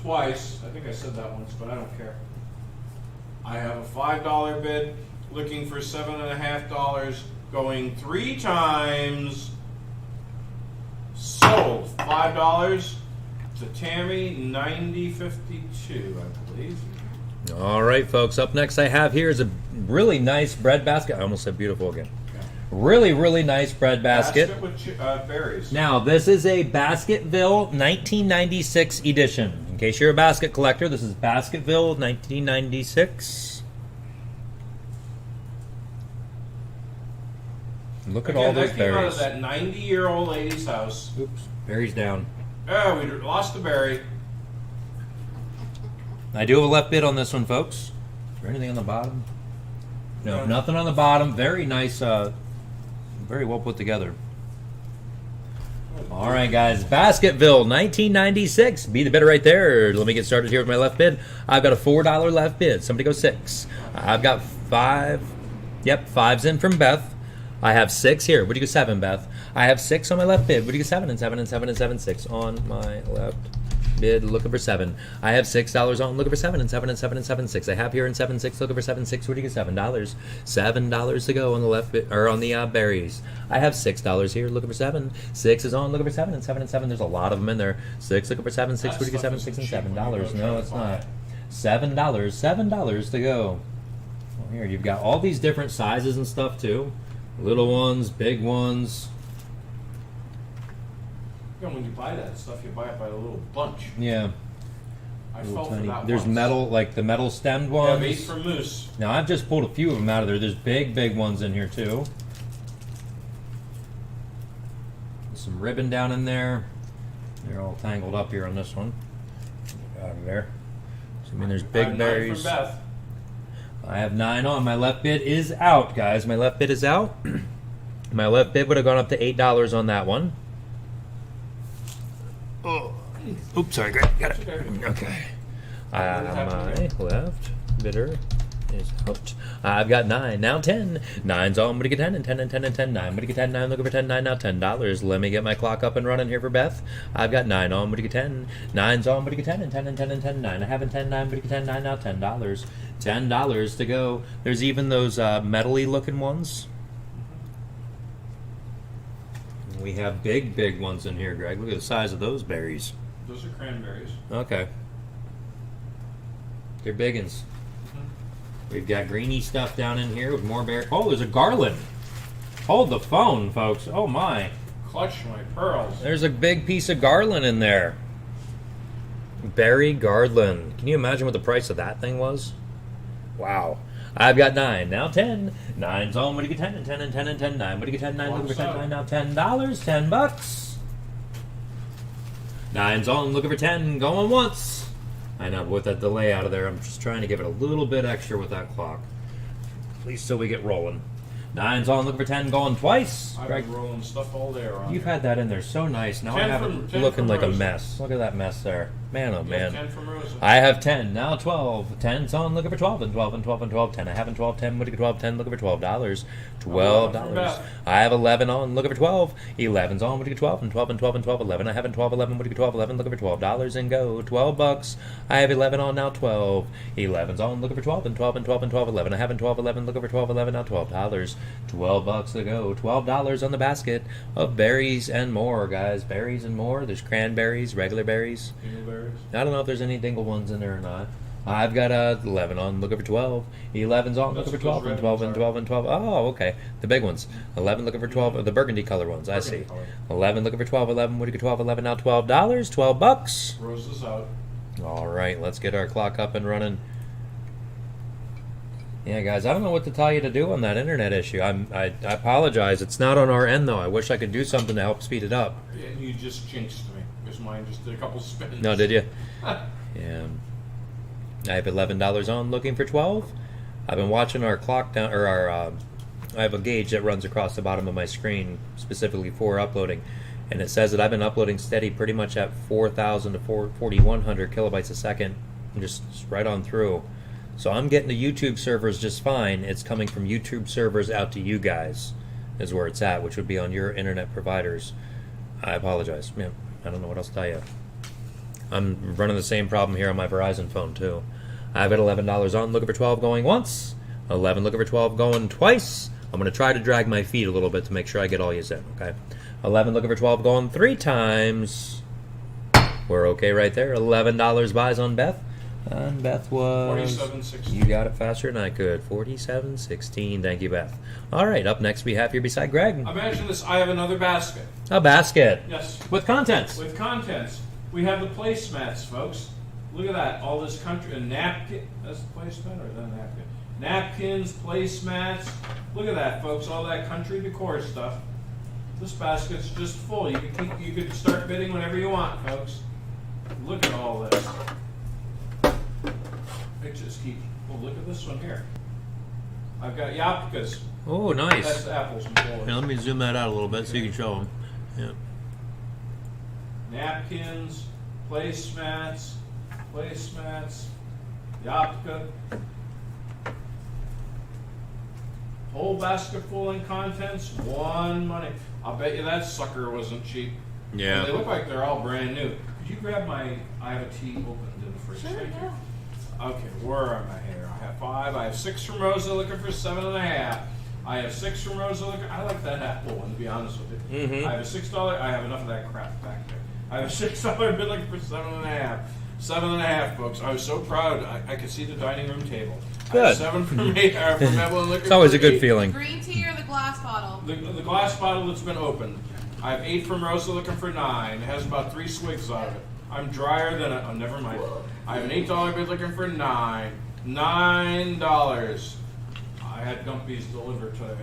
twice. I think I said that once, but I don't care. I have a $5 bid looking for $7.5 going 3 times. Sold. $5 to Tammy, 90.52, I believe. All right, folks. Up next I have here is a really nice bread basket. I almost said beautiful again. Really, really nice bread basket. with berries. Now, this is a Basketville 1996 edition. In case you're a basket collector, this is Basketville 1996. Look at all those that came out berries. of that 90-year-old lady's house. Oops, berries down. Oh, we lost the berry. I do have a left bid on this one, folks. Is there anything on the bottom? No, nothing on the bottom. Very nice, very well put together. All right, guys. Basketville, 1996. Be the bidder right there. Let me get started here with my left bid. I've got a $4 left bid. Somebody go 6. I've got 5. Yep, 5's in from Beth. I have 6 here. Would you go 7, Beth? I have 6 on my left bid. Would you go 7 and 7 and 7 and 7? 6 on my left bid. Looking for 7. I have $6 on. Looking for 7 and 7 and 7 and 7 6. I have here in 7 6. Looking for 7 6. Would you get $7? $7 to go on the left bid or on the berries. I have $6 here. Looking for 7. 6 is on. Looking for 7 and 7 and 7. There's a lot of them in there. 6. Looking for 7 6. Would you get 7 6 and $7? No, it's not. $7. $7 to go. Well, here you've got all these different sizes and stuff too. Little ones, big ones. You know, when you buy that stuff, you buy it by a little bunch. Yeah. I fell for that There's once. metal, like the metal stemmed Yeah, ones. made for moose. Now I've just pulled a few of them out of there. There's big ones in here too. There's some ribbon down in there. They're all tangled up here on this one. Out of there. So, I mean, there's big 9 berries. for Beth. I have 9 on. My left bid is out, guys. My left bid is out. My left bid would have gone up to $8 on that one. Oh, oops, sorry, Greg. Got it. Okay. My left bidder is out. I've got 9. Now 10. 9's on. I'm going to get 10 and 10 and 10 and 10. 9. I'm going to get 10. 9. Looking for 10. 9 now. $10. Let me get my clock up and running here for Beth. I've got 9 on. I'm going to get 10. 9's on. I'm going to get 10 and 10 and 10 and 10. 9. I haven't 10. 9. I'm going to get 10. 9 now. $10. $10 to go. There's even those metal-y looking ones. We have big ones in here, Greg. Look at the size of those berries. Those are cranberries. Okay. They're biggins. We've got greeny stuff down in here with more berries. Oh, there's a garland. Hold the phone, folks. Oh, my. Clutch my pearls. There's a big piece of garland in there. Berry garland. Can you imagine what the price of that thing was? Wow. I've got 9. Now 10. 9's on. What do you get 10 and 10 and 10 and 10? 9. What do you get 10? 9. Looking for 10. 9 now. $10. $10. 9's on. Looking for 10. Going once. I know, but with that delay out of there, I'm just trying to give it a little bit extra with that clock. At least till we get rolling. 9's on. Looking for 10. Going twice. I've Greg, been rolling stuff all day around. you've had that in there so nice. Now I 10 have from- it 10 looking from like a Rosa. mess. Look at that mess there. Man, oh man. 10 from Rosa. I have 10. Now 12. 10's on. Looking for 12 and 12 and 12 and 12. 10. I haven't 12. 10. What do you get 12? 10. Looking for $12. $12. I have 11 on. Looking for 12. 11's on. What do you get 12 and 12 and 12 and 12? 11. I haven't 12. 11. What do you get 12? 11. Looking for $12 and go. $12. I have 11 on. Now 12. 11's on. Looking for 12 and 12 and 12 and 12. 11. I haven't 12. 11. Looking for 12. 11. Now $12. $12 to go. $12 on the basket of berries and more, guys. Berries and more. There's cranberries, regular berries. Dingleberries. I don't know if there's any dingle ones in there or not. I've got 11 on, looking for 12. 11's on, looking for 12 and 12 and 12 and 12. Oh, okay. The big ones. 11 looking for 12, the burgundy color ones, I see. 11 looking for 12, 11, what do you get 12, 11, now $12, $12. Rosa's out. All right, let's get our clock up and running. Yeah, guys, I don't know what to tell you to do on that internet issue. I apologize. It's not on our end, though. I wish I could do something to help speed it up. Yeah, you just jinxed me because mine just did a couple spins. No, did you? Yeah. I have $11 on, looking for 12. I've been watching our clock down, or our. I have a gauge that runs across the bottom of my screen specifically for uploading, and it says that I've been uploading steady, pretty much at 4,000 to 4,100 kilobytes a second, just right on through. So I'm getting the YouTube servers just fine. It's coming from YouTube servers out to you guys, is where it's at, which would be on your internet providers. I apologize. Yeah, I don't know what else to tell you. I'm running the same problem here on my Verizon phone too. I've got $11 on, looking for 12 going once. 11 looking for 12 going twice. I'm going to try to drag my feet a little bit to make sure I get all you in, okay? 11 looking for 12 going 3 times. We're okay right there. $11 buys on Beth. And Beth was... 47.16. You got it faster than I could. 47.16. Thank you, Beth. All right, up next we have here beside Greg. Imagine this. I have another basket. A basket. Yes. With contents. With contents. We have the placemats, folks. Look at that. All this country. A napkin. That's the placemat or is that a napkin? Napkins, placemats. Look at that, folks. All that country decor stuff. This basket's just full. You could start bidding whenever you want, folks. Look at all this. It just keeps. Well, look at this one here. I've got yapkas. Oh, nice. That's apples and pears. Now, let me zoom that out a little bit so you can show them. Yeah. Napkins, placemats, yapka. Whole basket full in contents, one money. I'll bet you that sucker wasn't cheap. Yeah. And they look like they're all brand new. Could you grab my, I have a tea opened in the fridge. Sure, Thank you. yeah. Okay, where am I here? I have 5. I have 6 from Rosa looking for 7.5. I have 6 from Rosa looking. I like that apple one, to be honest with you. Mm-hmm. I have a $6. I have enough of that crap back there. I have a $6 bid looking for 7.5. 7.5, folks. I was so proud. I could see the dining room table. I Good. have 7 from Evelyn looking. It's always for a good 8. feeling. Green tea or the glass bottle? The glass bottle that's been opened. I have 8 from Rosa looking for 9. It has about 3 swigs out of it. I'm drier than a. Oh, never mind. I have an $8 bid looking for 9. $9. I had Gumpies delivered today.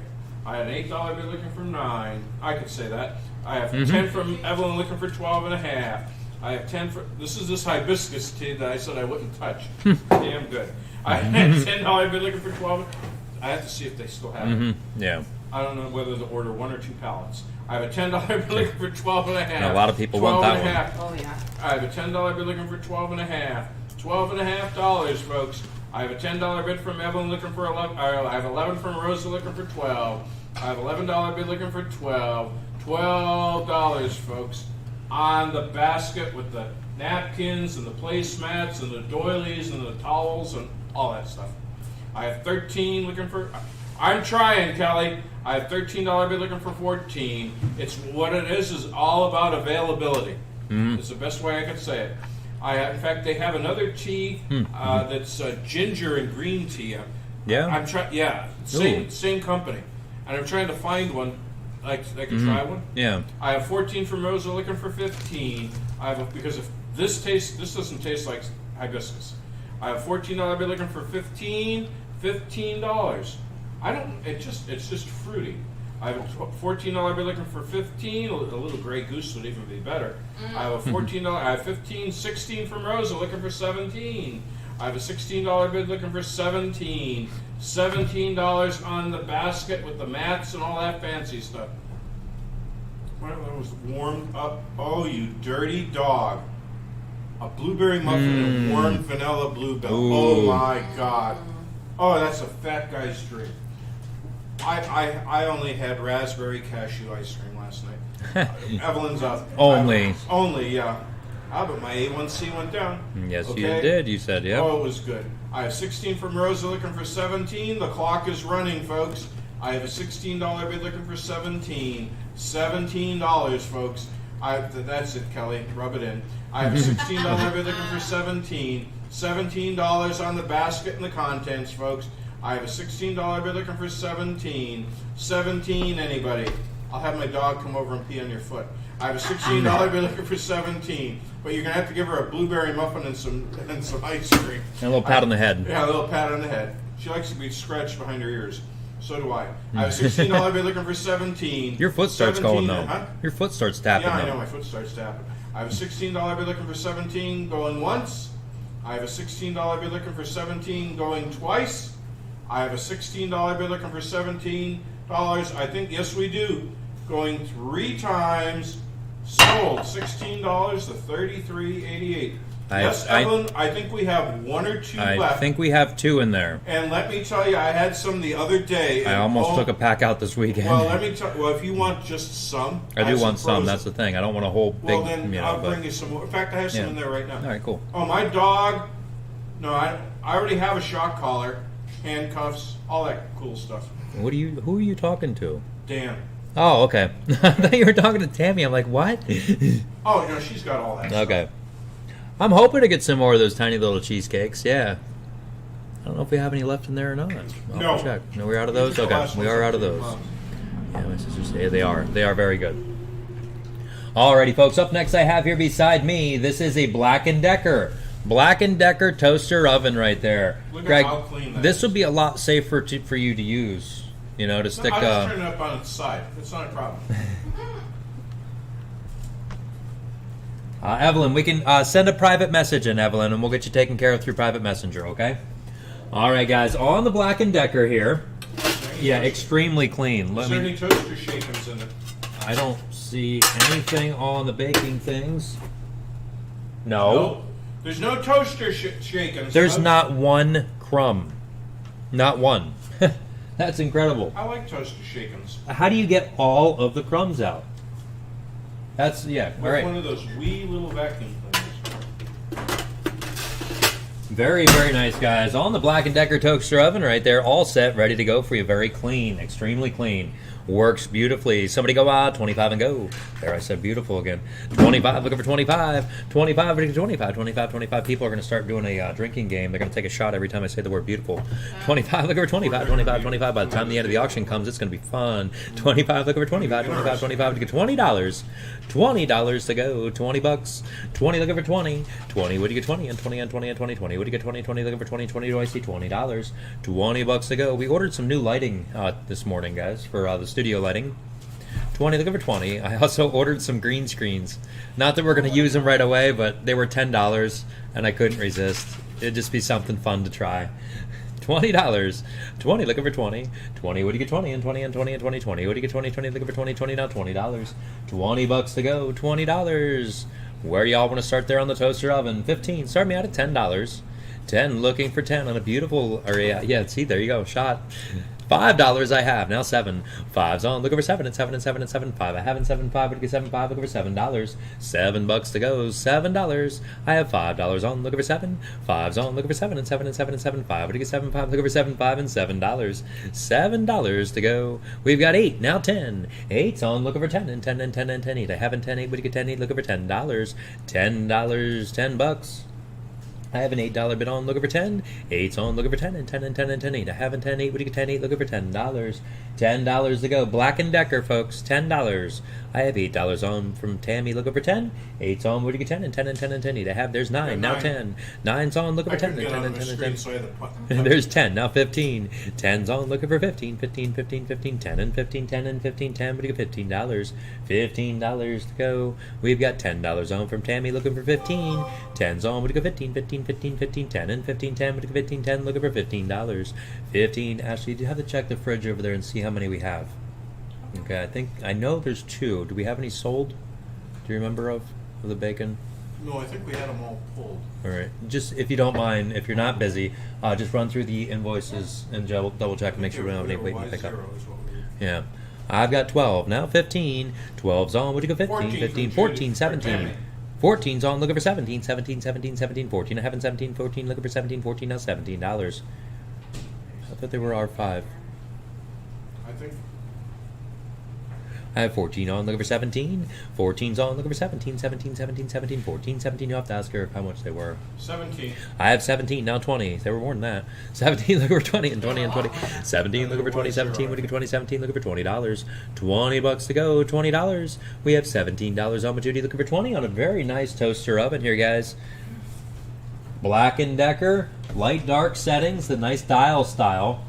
I had an $8 bid looking for 9. I could say that. I have 10 from Evelyn looking for 12.5. I have 10 for. This is this hibiscus tea that I said I wouldn't touch. Damn good. I had $10 bid looking for 12. I have to see if they still have it. Yeah. I don't know whether to order 1 or 2 pallets. I have a $10 bid looking for 12.5. And a lot of people want that one. Oh, yeah. I have a $10 bid looking for 12.5. $12.5, folks. I have a $10 bid from Evelyn looking for 11. I have 11 from Rosa looking for 12. I have $11 bid looking for 12. $12, folks, on the basket with the napkins and the placemats and the doilies and the towels and all that stuff. I have 13 looking for. I'm trying, Kelly. I have $13 bid looking for 14. It's what it is all about availability. It's the best way I could say it. In fact, they have another tea that's ginger and green tea. Yeah? I'm trying. Yeah, same company, and I'm trying to find one. I could try one. Yeah. I have 14 from Rosa looking for 15. Because if this doesn't taste like hibiscus. I have $14 bid looking for 15. $15. It's just fruity. I have a $14 bid looking for 15. A little Grey Goose would even be better. I have a $14. I have 15, 16 from Rosa looking for 17. I have a $16 bid looking for 17. $17 on the basket with the mats and all that fancy stuff. That was warmed up. Oh, you dirty dog. A blueberry muffin and warm vanilla bluebell. Ooh. Oh, my God. Oh, that's a fat guy's dream. I only had raspberry cashew ice cream last night. Evelyn's up. Only. Only, yeah. But my A1C went down. Yes, Okay? you did. You said, yeah. Oh, it was good. I have 16 from Rosa looking for 17. The clock is running, folks. I have a $16 bid looking for 17. $17, folks. That's it, Kelly. Rub it in. I have a $16 bid looking for 17. $17 on the basket and the contents, folks. I have a $16 bid looking for 17. 17, anybody? I'll have my dog come over and pee on your foot. I have a $16 bid looking for 17. But you're going to have to give her a blueberry muffin and some ice cream. And a little pat on the head. Yeah, a little pat on the head. She likes to be scratched behind her ears. So do I. I have a $16 bid looking for 17. Your foot starts 17, going, though. Huh? Your foot starts tapping, Yeah, I though. know. My foot starts tapping. I have a $16 bid looking for 17 going once. I have a $16 bid looking for 17 going twice. I have a $16 bid looking for $17. I think, yes, we do. Going 3 times. Sold. $16 to $33.88. Yes, Evelyn, I think we have 1 or 2 left. I think we have 2 in there. And let me tell you, I had some the other day. I almost took a pack out this weekend. Well, let me tell you. Well, if you want just some, I do want some. frozen. That's the thing. I don't want a whole big. Well, then I'll bring you some more. In fact, I have some in there right now. All right, cool. Oh, my dog. No, I already have a shock collar, handcuffs, all that cool stuff. Who are you talking to? Dan. Oh, okay. I thought you were talking to Tammy. I'm like, what? Oh, no, she's got all that stuff. Okay. I'm hoping to get some more of those tiny little cheesecakes. Yeah. I don't know if we have any left in there or not. I'll check. No, we're out of those? Okay, we are out of those. Yeah, my sisters say they are. They are very good. Alrighty, folks. Up next I have here beside me, this is a Black & Decker. Black & Decker toaster oven right there. Look Greg, at how clean that this is. would be a lot safer for you to use. You know, to stick... I'll just turn it up on its side. It's not a problem. Evelyn, we can send a private message in, Evelyn, and we'll get you taken care of through private messenger, okay? All right, guys, on the Black & Decker here. Yeah, extremely clean. Is there any toaster shakers in it? I don't see anything on the baking things. No. No. There's no toaster shakers. There's not one crumb. Not one. That's incredible. I like toaster shakers. How do you get all of the crumbs out? That's, yeah, all With right. one of those wee little vacuum cleaners. Very, very nice, guys. On the Black & Decker toaster oven right there, all set, ready to go for you. Very clean, extremely clean. Works beautifully. Somebody go out, 25 and go. There, I said beautiful again. 25, looking for 25. 25, looking for 25. 25, 25. People are going to start doing a drinking game. They're going to take a shot every time I say the word beautiful. 25, looking for 25. 25, 25. By the time the end of the auction comes, it's going to be fun. 25, looking for 25. 25, 25. To get $20. $20 to go. 20 bucks. 20, looking for 20. 20, what do you get 20? And 20 and 20 and 20. 20, what do you get 20? 20, looking for 20. 20, do I see $20? 20 bucks to go. We ordered some new lighting this morning, guys, for the studio lighting. 20, looking for 20. I also ordered some green screens. Not that we're going to use them right away, but they were $10, and I couldn't resist. It'd just be something fun to try. $20. 20, looking for 20. 20, what do you get 20? And 20 and 20 and 20. 20, what do you get 20? 20, looking for 20. 20, now $20. 20 bucks to go. $20. Where do y'all want to start there on the toaster oven? 15. Start me out at $10. 10, looking for 10 on a beautiful area. Yeah, see, there you go. Shot. $5 I have. Now 7. 5's on. Look over 7 and 7 and 7 and 7. 5. I haven't 7. 5. Would get 7. 5. Look over $7. 7 bucks to go. $7. I have $5 on. Look over 7. 5's on. Look over 7 and 7 and 7 and 7. 5. Would get 7. 5. Look over 7. 5 and $7. $7 to go. We've got 8. Now 10. 8's on. Look over 10 and 10 and 10 and 10. 8. I haven't 10. 8. Would get 10. 8. Look over $10. $10. 10 bucks. I have an $8 bid on, looking for 10. 8's on, looking for 10 and 10 and 10 and 10. 8. I have a 10. 8. What do you get 10? 8. Looking for $10. $10 to go. Black & Decker, folks. $10. I have $8 on from Tammy, looking for 10. 8's on, what do you get 10 and 10 and 10 and 10. 8. I have, there's 9. Now 10. 9's on, looking for 10 and 10 and 10 and 10. There's 10. Now 15. 10's on, looking for 15. 15, 15, 15. 10 and 15, 10 and 15. 10. What do you get? $15. $15 to go. We've got $10 on from Tammy, looking for 15. 10's on, what do you get? 15, 15. 15, 15, 10, and 15, 10, but 15, 10, looking for $15. 15, Ashley, you have to check the fridge over there and see how many we have. Okay, I know there's 2. Do we have any sold? Do you remember of the bacon? No, I think we had them all pulled. All right, just if you don't mind, if you're not busy, just run through the invoices and double check and make sure we don't have any waiting to pick up. Yeah. I've got 12. Now 15. 12's on. What do you go? 15, 15, 14, 17. 14's on, looking for 17, 17, 17, 17, 14. I haven't 17, 14, looking for 17, 14, now $17. I thought they were R5. I think. I have 14 on, looking for 17. 14's on, looking for 17, 17, 17, 17, 14, 17. You have to ask her how much they were. 17. I have 17, now 20. They were more than that. 17, looking for 20, and 20, and 20. 17, looking for 20, 17, what do you get 20, 17, looking for $20. 20 bucks to go, $20. We have $17 on Judy, looking for 20 on a very nice toaster oven here, guys. Black & Decker, light dark settings, the nice dial style.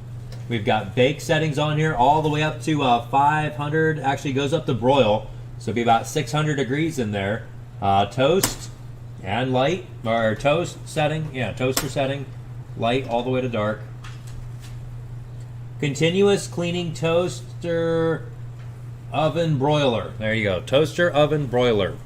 We've got bake settings on here all the way up to 500. Actually goes up to broil, so it'll be about 600 degrees in there. Toast and light, or toast setting, yeah, toaster setting, light all the way to dark. Continuous cleaning toaster oven broiler. There you go, toaster oven broiler.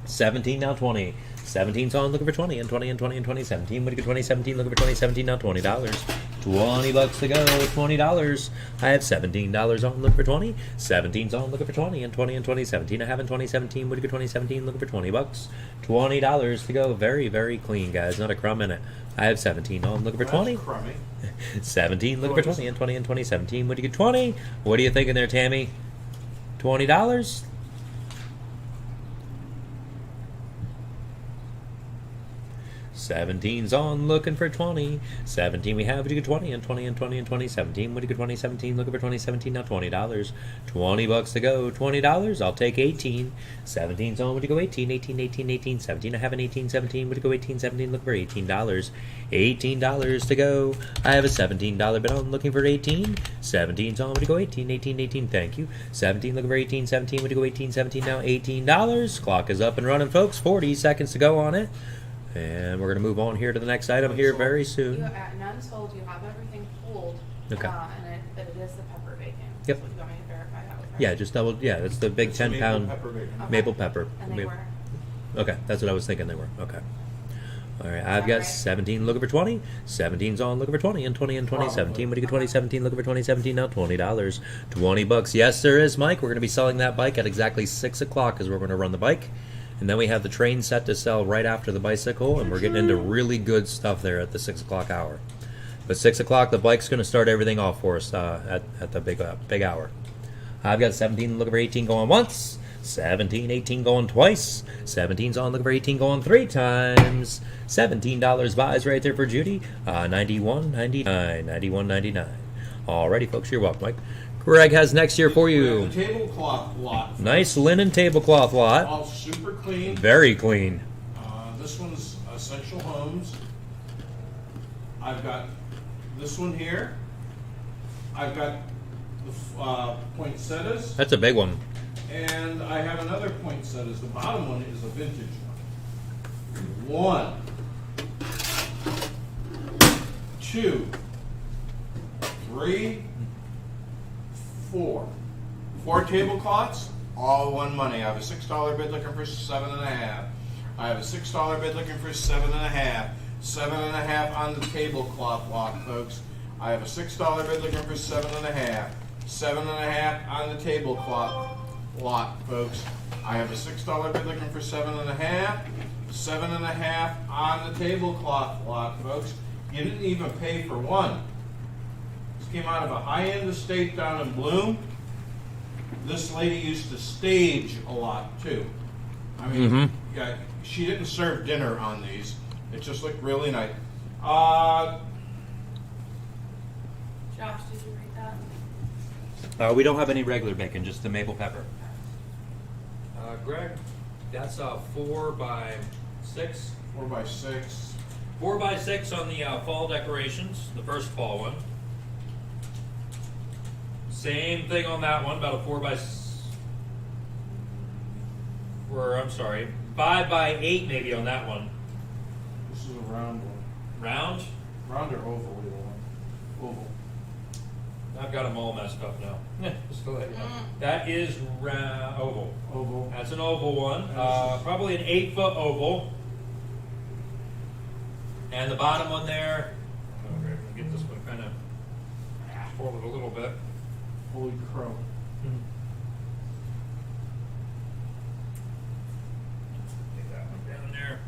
17, now 20. 17's on, looking for 20, and 20, and 20, and 20, 17. What do you get 20, 17, looking for 20, 17, now $20. 20 bucks to go, $20. I have $17 on, looking for 20. 17's on, looking for 20, and 20, and 20, 17. I haven't 20, 17. What do you get 20, 17, looking for 20 bucks. $20 to go. Very, very clean, guys. Not a crumb in it. I have 17 on, looking for 20. 17, looking for 20, and 20, and 20, 17. What do you get 20? What are you thinking there, Tammy? $20? 17's on, looking for 20. 17 we have, would you go 20 and 20 and 20 and 20. 17, would you go 20, 17, looking for 20, 17, now $20. 20 bucks to go, $20, I'll take 18. 17's on, would you go 18, 18, 18, 18. 17, I have an 18, 17, would you go 18, 17, looking for $18. $18 to go, I have a $17 bid on, looking for 18. 17's on, would you go 18, 18, 18, thank you. 17, looking for 18, 17, would you go 18, 17, now $18. Clock is up and running, folks, 40 seconds to go on it. And we're going to move on here to the next item here very soon. None sold. You have everything pulled. Okay. But it is the pepper bacon. Yep. So you want me to verify that with her? Yeah, just double. Yeah, that's the big It's 10 maple pound pepper bacon. Okay. maple pepper. And they were. Okay, that's what I was thinking they were. Okay. All right, I've that got right? 17 looking for 20. 17's on looking for 20 and 20 and 20. 17, what do you get 20? 17 looking for 20. 17 now $20. 20 bucks. Yes, there is, Mike. We're going to be selling that bike at exactly 6 o'clock as we're going to run the bike. And then we have the train set to sell right after the bicycle, and we're getting into really good stuff there at the 6 o'clock hour. But 6 o'clock, the bike's going to start everything off for us at the big hour. I've got 17 looking for 18 going once. 17, 18 going twice. 17's on looking for 18 going 3 times. $17 buys right there for Judy. 91.99. 91.99. Alrighty, folks, you're welcome, Mike. Greg has next year for We you. have the tablecloth lot. Nice linen tablecloth lot. All super clean. Very clean. This one's Essential Homes. I've got this one here. I've got the poinsettias. That's a big one. And I have another poinsettias. The bottom one is a vintage one. 1, 2, 3, 4. 4 tablecloths, all one money. I have a $6 bid looking for 7.5. I have a $6 bid looking for 7.5. 7.5 on the tablecloth lot, folks. I have a $6 bid looking for 7.5. 7.5 on the tablecloth lot, folks. I have a $6 bid looking for 7.5. 7.5 on the tablecloth lot, folks. You didn't even pay for one. This came out of a high-end estate down in Bloom. This lady used to stage a lot too. I mean, yeah, she didn't serve dinner on these. It just looked really nice. Josh, did you read that? We don't have any regular bacon, just the maple pepper. Greg, that's 4 by 6. 4 by 6. 4 by 6 on the fall decorations, the first fall one. Same thing on that one, about a 5 by 8 maybe on that one. This is a round one. Round? Round or oval, either one. Oval. I've got them all messed up now. Just to let you know. That is oval. Oval. That's an oval one. Probably an 8-foot oval. And the bottom one there, okay, I'm gonna get this one kind of forward a little bit. Holy crow. Take that one down there.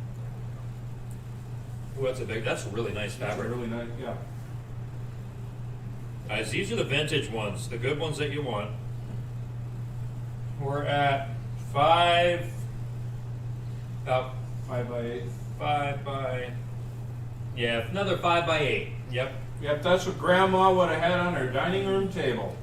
Oh, that's a really nice That's fabric. really nice, yeah. Guys, these are the vintage ones, the good ones that you want. We're at 5, about 5 by 8. 5 by, yeah, another 5 by 8. Yep. Yep, that's what Grandma would have had on her dining room table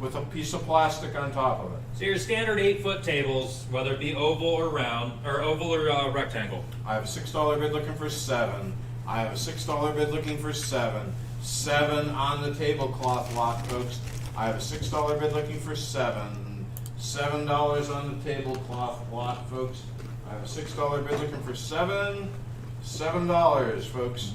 with a piece of plastic on top of it. So your standard 8-foot tables, whether it be oval or round, or oval or rectangle. I have a $6 bid looking for 7. I have a $6 bid looking for 7. 7 on the tablecloth lot, folks. I have a $6 bid looking for 7. $7 on the tablecloth lot, folks. I have a $6 bid looking for 7. $7, folks.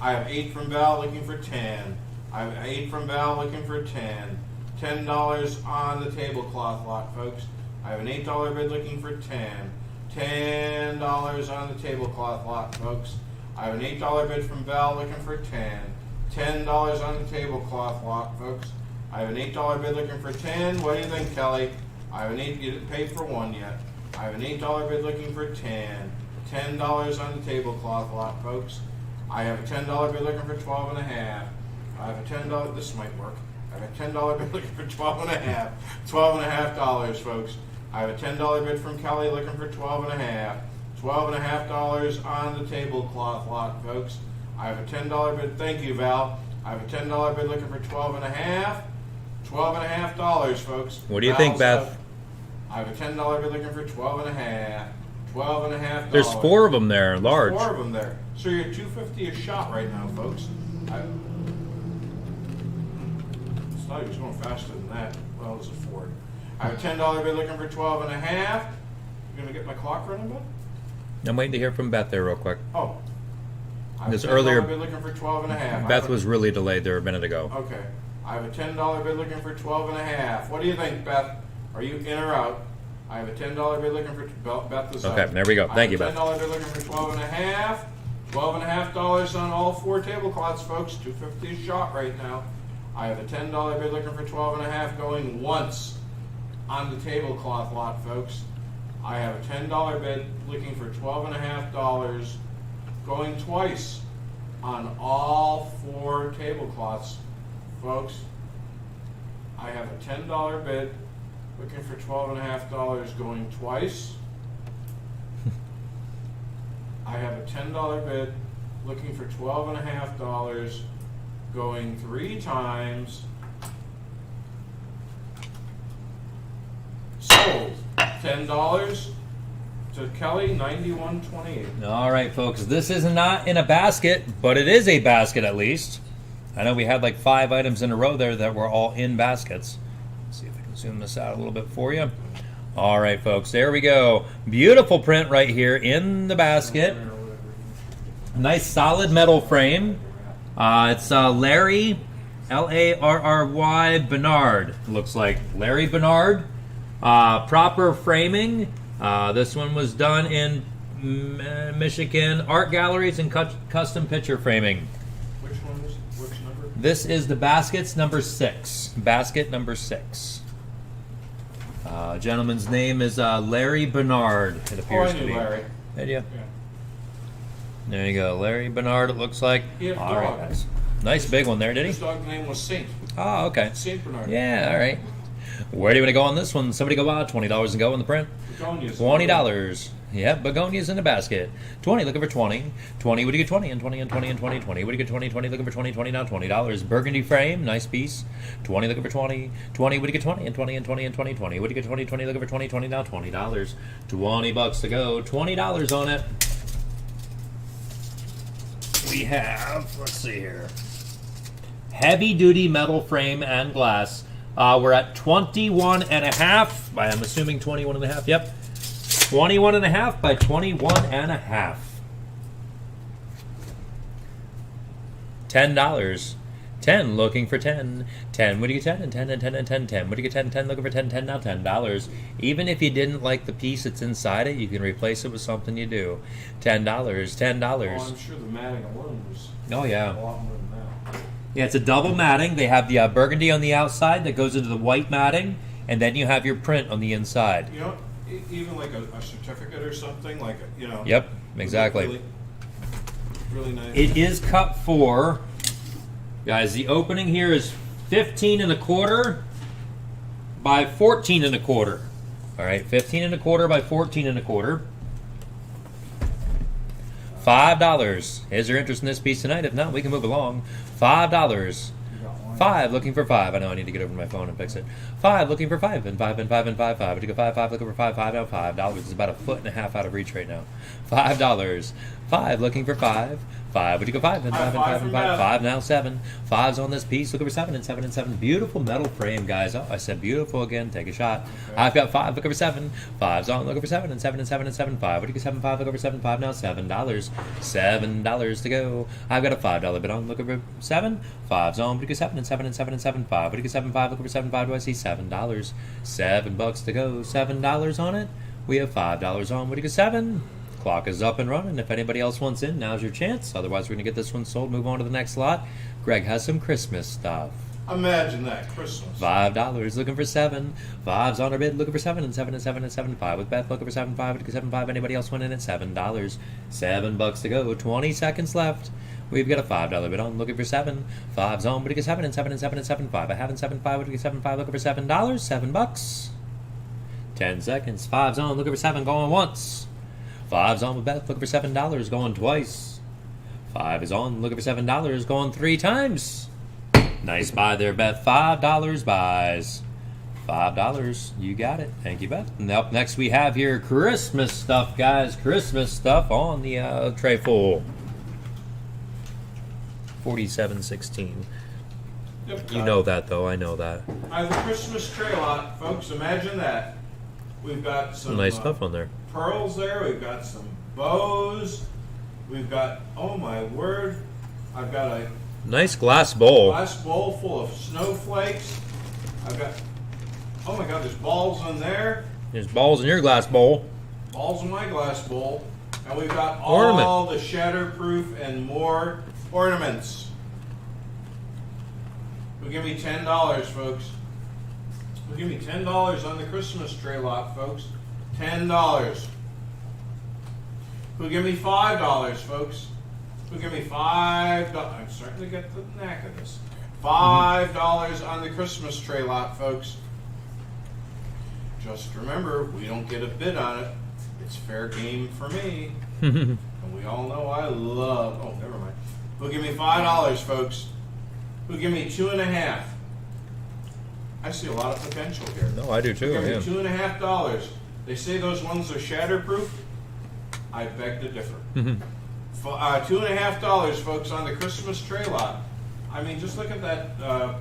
I have 8 from Val looking for 10. I have 8 from Val looking for 10. $10 on the tablecloth lot, folks. I have an $8 bid looking for 10. $10 on the tablecloth lot, folks. I have an $8 bid from Val looking for 10. $10 on the tablecloth lot, folks. I have an $8 bid looking for 10. What do you think, Kelly? I have an 8. You didn't pay for one yet. I have an $8 bid looking for 10. $10 on the tablecloth lot, folks. I have a $10 bid looking for 12.5. I have a $10. This might work. I have a $10 bid looking for 12.5. $12.5, folks. I have a $10 bid from Kelly looking for 12.5. $12.50 on the tablecloth lot, folks. I have a $10 bid. Thank you, Val. I have a $10 bid looking for $12.50. $12.50, folks. What do you think, Beth? I have a $10 bid looking for $12.50. $12.50. There's 4 of them there, large. 4 of them there. So you're $2.50 a shot right now, folks. It's not even going faster than that. Well, it's a Ford. I have a $10 bid looking for $12.50. You gonna get my clock running, bud? I'm waiting to hear from Beth there real quick. Oh. I have Because a $10 earlier, bid looking for $12.50. Beth was really delayed there a minute ago. Okay. I have a $10 bid looking for $12.50. What do you think, Beth? Are you in or out? I have a $10 bid looking for Beth is out. Okay, there we go. Thank you, Beth. $10 bid looking for $12.50. $12.50 on all 4 tablecloths, folks. $2.50 a shot right now. I have a $10 bid looking for $12.50 going once on the tablecloth lot, folks. I have a $10 bid looking for $12.50 going twice on all 4 tablecloths, folks. I have a $10 bid looking for $12.50 going twice. I have a $10 bid looking for $12.50 going 3 times. Sold. $10 to Kelly, 91.28. All right, folks. This is not in a basket, but it is a basket at least. I know we had like 5 items in a row there that were all in baskets. Let's see if I can zoom this out a little bit for you. All right, folks. There we go. Beautiful print right here in the basket. Nice solid metal frame. It's Larry, Larry Bernard. Looks like Larry Bernard. Proper framing. This one was done in Michigan Art Galleries and Custom Picture Framing. Which one is which number? This is the basket's number 6. Basket number 6. Gentleman's name is Larry Bernard. It appears to be. Larry. Did you? Yeah. There you go, Larry Bernard. It looks like. He had a All dog. right, guys. Nice big one there, did His he? dog's name was Saint. Oh, okay. Saint Bernard. Yeah, all right. Where do you want to go on this one? Somebody go out. $20 and go in the print. Begonias. $20. Yep, begonias in the basket. 20, looking for 20. 20, would you get 20? And 20, and 20, and 20, 20. Would you get 20, 20, looking for 20, 20, now $20. Burgundy frame, nice piece. 20, looking for 20. 20, would you get 20? And 20, and 20, and 20, 20. Would you get 20, 20, looking for 20, 20, now $20. $20 to go. $20 on it. We have, let's see here. Heavy duty metal frame and glass. We're at 21 and a half. I'm assuming 21 and a half. Yep. 21 and a half by 21 and a half. $10. 10, looking for 10. 10, what do you get 10? And 10, and 10, and 10, 10. What do you get 10? 10, looking for 10, 10, now $10. Even if you didn't like the piece that's inside it, you can replace it with something you do. $10, $10. Oh, I'm sure the matting alone was Oh, yeah. a lot more than that. Yeah, it's a double matting. They have the burgundy on the outside that goes into the white matting, and then you have your print on the inside. You know, even like a certificate or something, like, you know. Yep, exactly. Really, really nice. It is cut for, guys, the opening here is 15 and a quarter by 14 and a quarter. All right, 15 and a quarter by 14 and a quarter. $5. Is there interest in this piece tonight? If not, we can move along. $5. 5, looking for 5. I know I need to get over to my phone and fix it. 5, looking for 5, and 5, and 5, and 5, 5. Would you go 5, 5, looking for 5, 5, now $5. It's about a foot and a half out of reach right now. $5. 5, looking for 5. 5, would you go 5, and 5, and 5, and 5. 5, now 7. 5's on this piece, looking for 7, and 7, and 7. Beautiful metal frame, guys. Oh, I said beautiful again. Take a shot. Okay. I've got 5, looking for 7. 5's on, looking for 7, and 7, and 7, and 7. 5, would you go 7, 5, looking for 7, 5, now $7. $7 to go. I've got a $5 bid on, looking for 7. 5's on, would you go 7, and 7, and 7, and 7. 5, would you go 7, 5, looking for 7, 5, do I see $7. $7 to go. $7 on it. We have $5 on, would you go 7? Clock is up and running. If anybody else wants in, now's your chance. Otherwise, we're going to get this one sold, move on to the next lot. Greg has some Christmas stuff. Imagine that, Christmas. $5, looking for 7. 5's on our bid, looking for 7, and 7, and 7, and 7. 5 with Beth, looking for 7, 5, 7, 5. Anybody else want in at $7? $7 to go. 20 seconds left. We've got a $5 bid on, looking for 7. 5's on, but you get 7, and 7, and 7, and 7. 5. I haven't 7, 5, would you get 7, 5, looking for $7? $7. 10 seconds. 5's on, looking for 7, going once. 5's on with Beth, looking for $7, going twice. 5 is on, looking for $7, going 3 times. Nice buy there, Beth. $5 buys. $5. You got it. Thank you, Beth. And up next we have here Christmas stuff, guys. Christmas stuff on the tray full. 47.16. Yep, You know that, though. I know that. I have a Christmas tray lot, folks. Imagine that. We've got some Nice stuff on there. pearls there. We've got some bows. We've got, oh my word, I've got a Nice glass bowl. glass bowl full of snowflakes. I've got, oh my God, there's balls in there. There's balls in your glass bowl. Balls in my glass bowl. And we've got Ornament. all the shatterproof and more ornaments. Who give me $10, folks? Who give me $10 on the Christmas tray lot, folks? $10. Who give me $5, folks? Who give me $5? I'm starting to get the knack of this. $5 on the Christmas tray lot, folks. Just remember, we don't get a bid on it. It's fair game for me. And we all know I love. Oh, never mind. Who give me $5, folks? Who give me 2.5? I see a lot of potential here. No, I do too. Give me Yeah. $2.5. They say those ones are shatterproof. I beg to differ. $2.5, folks, on the Christmas tray lot. I mean, just look at that. I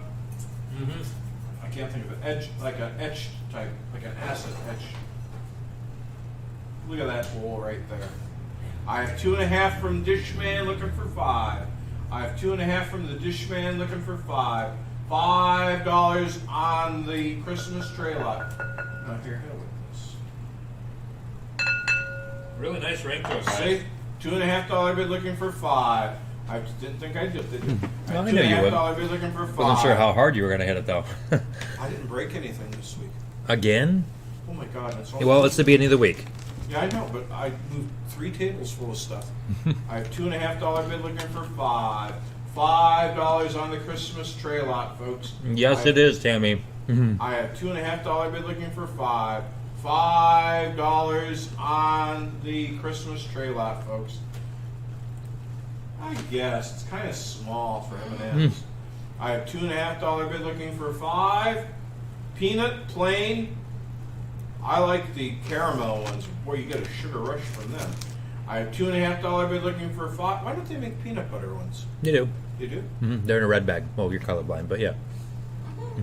can't think of it. Edge, like an etched type, like an acid etch. Look at that bowl right there. I have 2.5 from Dishman, looking for $5. I have 2.5 from the Dishman, looking for $5. $5 on the Christmas tray lot. Now here, hit with this. Really nice ring to us, See? guys. $2.5 bid looking for $5. I didn't think I did, did you? No, I know you would. $2.5 bid looking for $5. Wasn't sure how hard you were going to hit it, though. I didn't break anything this week. Again? Oh my God, that's all. Well, it's the beginning of the week. Yeah, I know, but I moved 3 tables full of stuff. I have $2.5 bid looking for $5. $5 on the Christmas tray lot, folks. Yes, it is, Tammy. I have $2.5 bid looking for $5. $5 on the Christmas tray lot, folks. I guess it's kind of small for M&Ms. I have $2.5 bid looking for $5. Peanut plain. I like the caramel ones. Boy, you get a sugar rush from them. I have $2.5 bid looking for $5. Why don't they make peanut butter ones? You do. You do? They're in a red bag. Well, you're colorblind, but yeah.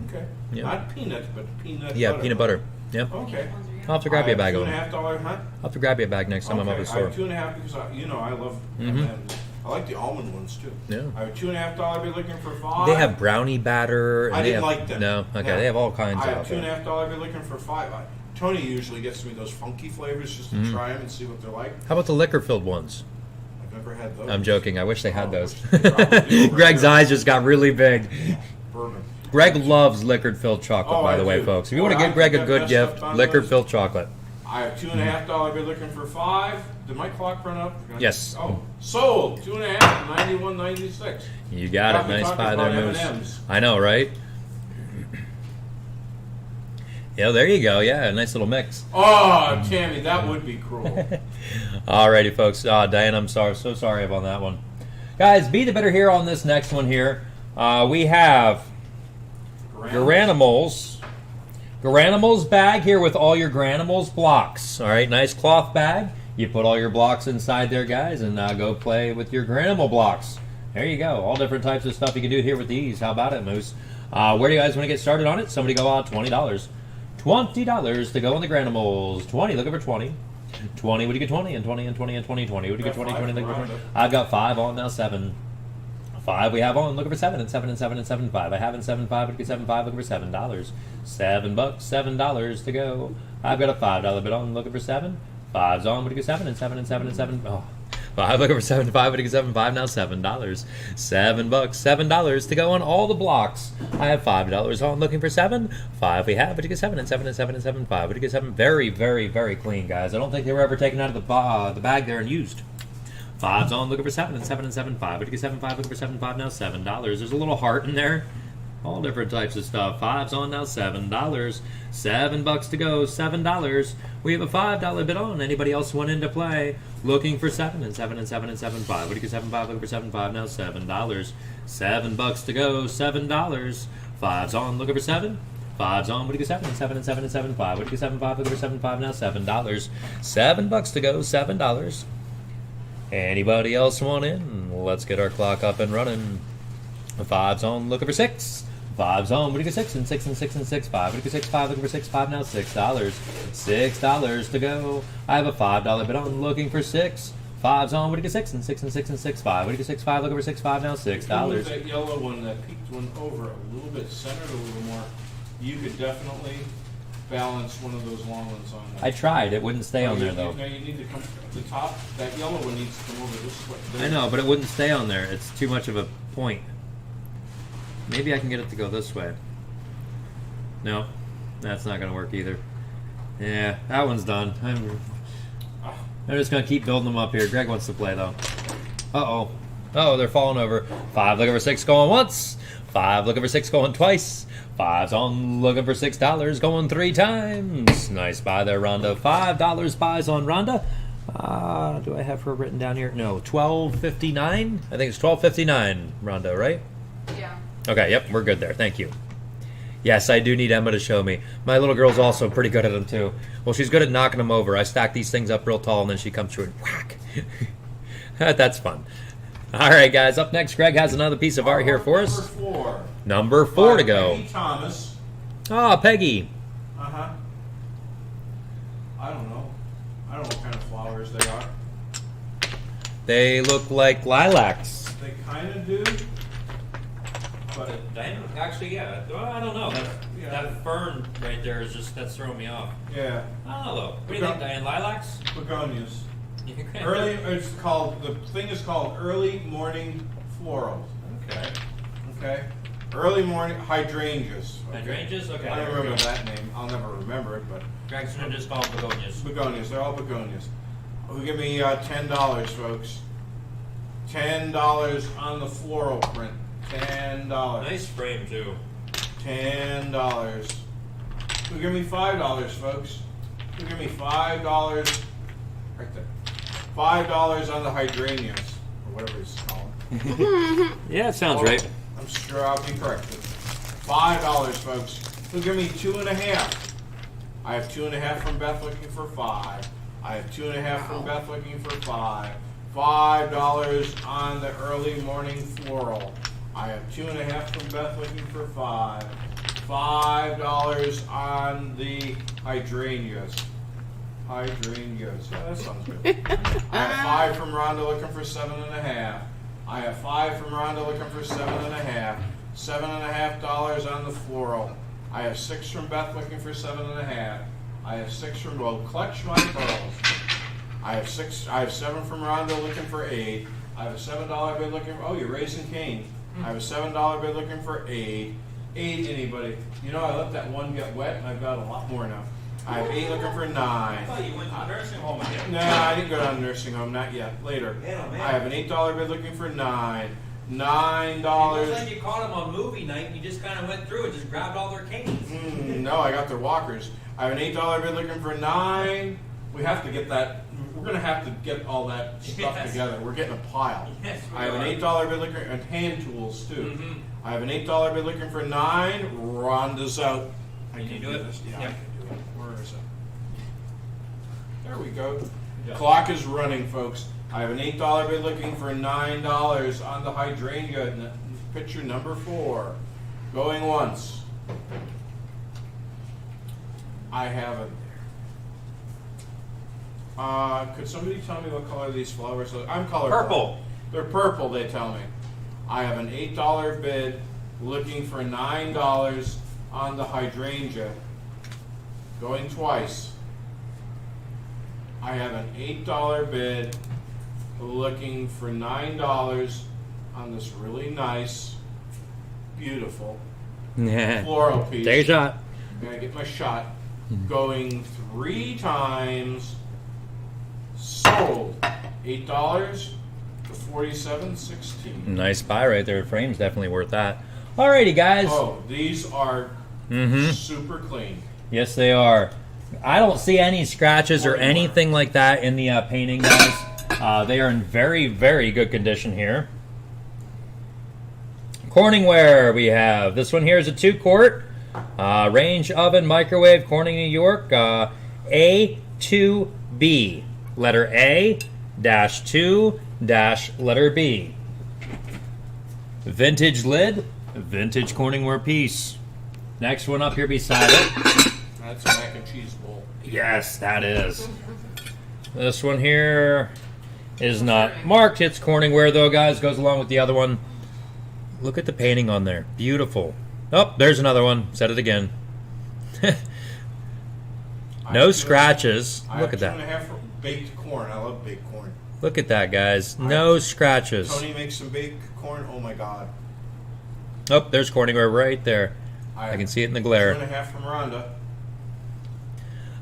Okay. Yeah. Not peanut, but peanut Yeah, butter. peanut butter. Yeah. Okay. I'll have to grab you a bag of them. $2.5, huh? I'll have to grab you a bag next time I'm up at the I have store. $2.5 because I love M&Ms. I like the almond ones too. Yeah. I have $2.5 bid looking for $5. They have brownie batter. And I they didn't have, like them. No? Okay, they have all kinds I have out there. $2.5 bid looking for $5. Tony usually gets me those funky flavors just to try them and see what they're like. How about the liquor-filled ones? I've never had those. I'm joking. I wish they had those. They probably do. Greg's eyes just got really big. Bourbon. Greg loves liquor-filled chocolate, Oh, by the I way, do. folks. If you want to Well, get Greg I a think good I gift, messed up on liquor-filled chocolate. I have $2.5 bid looking for $5. Did my clock run up? Yes. Oh, sold. 2.5. 91.96. You got Thought it. we Nice talked buy about there, Moose. M&Ms. I know, right? Yeah, there you go. Yeah, a nice little mix. Oh, Tammy, that would be cruel. Alrighty, folks. Diane, I'm sorry. So sorry about that one. Guys, be the better here on this next one here. We have Garanimals. Garanimals bag here with all your Garanimals blocks. All right, nice cloth bag. You put all your blocks inside there, guys, and go play with your Garanimal blocks. There you go. All different types of stuff you can do here with these. How about it, Moose? Where do you guys want to get started on it? Somebody go out $20. $20 to go on the Granimals. 20, looking for 20. 20, would you get 20? And 20, and 20, and 20, 20. Would you get 20, 20, looking for 20? I've got 5 on now, 7. 5 we have on, looking for 7, and 7, and 7, and 7, 5. I have in 7, 5, would you get 7, 5, looking for $7. $7, $7 to go. I've got a $5 bid on, looking for 7. 5's on, would you get 7, and 7, and 7, and 7. Oh. 5 looking for 7, 5, would you get 7, 5, now $7. $7, $7 to go on all the blocks. I have $5 on, looking for 7. 5 we have, would you get 7, and 7, and 7, and 7, 5. Would you get 7? Very, very, very clean, guys. I don't think they were ever taken out of the bag there and used. 5's on, looking for 7, and 7, and 7, 5. Would you get 7, 5, looking for 7, 5, now $7. There's a little heart in there. All different types of stuff. Fives on now, $7. $7 to go, $7. We have a $5 bid on. Anybody else want into play? Looking for 7 and 7 and 7 and 7 5. What do you get? 7 5. Looking for 7 5 now, $7. $7 to go, $7. Fives on. Looking for 7. Fives on. What do you get? 7 and 7 and 7 and 7 5. What do you get? 7 5. Looking for 7 5 now, $7. $7 to go, $7. Anybody else want in? Let's get our clock up and running. Fives on. Looking for 6. Fives on. What do you get? 6 and 6 and 6 and 6 5. What do you get? 6 5. Looking for 6 5 now, $6. $6 to go. I have a $5 bid on. Looking for 6. Fives on. What do you get? 6 and 6 and 6 and 6 5. What do you get? 6 5. Looking for 6 5 now, $6. Move that yellow one, that peaked one over a little bit, centered a little more. You could definitely balance one of those long ones on there. I tried. It wouldn't stay on there though. No, you need to come to the top. That yellow one needs to come over this way. I know, but it wouldn't stay on there. It's too much of a point. Maybe I can get it to go this way. No, that's not going to work either. Yeah, that one's done. I'm just going to keep building them up here. Greg wants to play, though. Uh-oh. Oh, they're falling over. 5 looking for 6 going once. 5 looking for 6 going twice. 5's on looking for $6 going 3 times. Nice buy there, Rhonda. $5 buys on Rhonda. Do I have her written down here? No, $12.59. I think it's $12.59, Rhonda, right? Yeah. Okay, yep, we're good there. Thank you. Yes, I do need Emma to show me. My little girl's also pretty good at them, too. Well, she's good at knocking them over. I stack these things up real tall, and then she comes through and whack. That's fun. All right, guys, up next, Greg has another piece of art here for us. Number 4. Number 4 to go. Peggy Thomas. Ah, Peggy. Uh-huh. I don't know. I don't know what kind of flowers they are. They look like lilacs. They kind of do. But Actually, yeah. Well, I don't know. That fern right there is that's throwing me off. yeah, I don't know, though. What do you think, Diane? Lilacs? begonias. The thing is called early morning florals. Okay. Okay? Early morning hydrangeas. Hydrangeas? Okay. I don't remember that name. I'll never remember it, but Greg's going to just call them begonias. begonias. They're all begonias. Who give me $10, folks? $10 on the floral print. $10. Nice frame, too. $10. Who give me $5, folks? Who give me $5? Right there. $5 on the hydrangeas, or whatever it's called. Yeah, it sounds right. I'm sure I'll be corrected. $5, folks. Who give me 2.5? I have 2.5 from Beth looking for 5. I have 2.5 from Beth looking for 5. $5 on the early morning floral. I have 2.5 from Beth looking for 5. $5 on the hydrangeas. Hydrangeas. Yeah, that sounds good. I have 5 from Rhonda looking for 7.5. I have 5 from Rhonda looking for 7.5. $7.50 on the floral. I have 6 from Beth looking for 7.5. I have 6 from, well, clutch my pearls. I have 7 from Rhonda looking for 8. I have a $7 bid looking for, oh, you're raising Cain. I have a $7 bid looking for 8. 8, anybody? You know, I let that one get wet, and I've got a lot more now. I have 8 looking for 9. I thought you went to the nursing home again. No, I didn't go to the nursing home, not yet. Later. Man, oh, man. I have an $8 bid looking for 9. $9. It looks like you caught them on movie night and you just kind of went through and just grabbed all their canes. No, I got their walkers. I have an $8 bid looking for 9. We have to get that. We're going to have to get all that stuff together. We're getting a pile. Yes, we I have an $8 bid looking, and hand tools too. Mm-hmm. I have an $8 bid looking for 9. Rhonda's out. Can you do it? this. Yeah, Yep. I can do it. Where is it? There we go. Yeah. Clock is running, folks. I have an $8 bid looking for $9 on the hydrangea. Picture number 4. Going once. I have it there. Could somebody tell me what color these flowers are? I'm colorblind. Purple. They're purple, they tell me. I have an $8 bid looking for $9 on the hydrangea. Going twice. I have an $8 bid looking for $9 on this really nice, beautiful floral piece. Take a shot. I'm gonna get my shot. Going 3 times. Sold. $8 to $47.16. Nice buy right there. Frame's definitely worth that. Alrighty, guys. Oh, these are super clean. Yes, they are. I don't see any scratches or anything like that in the painting, guys. They are in very, very good condition here. Corningware we have. This one here is a 2-quart. Range oven, microwave, Corning, New York. A2B. Letter A, -2, letter B. Vintage lid, vintage Corningware piece. Next one up here beside it. That's a mac and cheese bowl. Yes, that is. This one here is not marked. It's Corningware though, guys. Goes along with the other one. Look at the painting on there. Beautiful. Oh, there's another one. Said it again. No scratches. Look at that. 2.5 for baked corn. I love baked corn. Look at that, guys. No scratches. Tony makes some baked corn. Oh my God. Oh, there's Corningware right there. I can see it in the glare. 2.5 from Rhonda.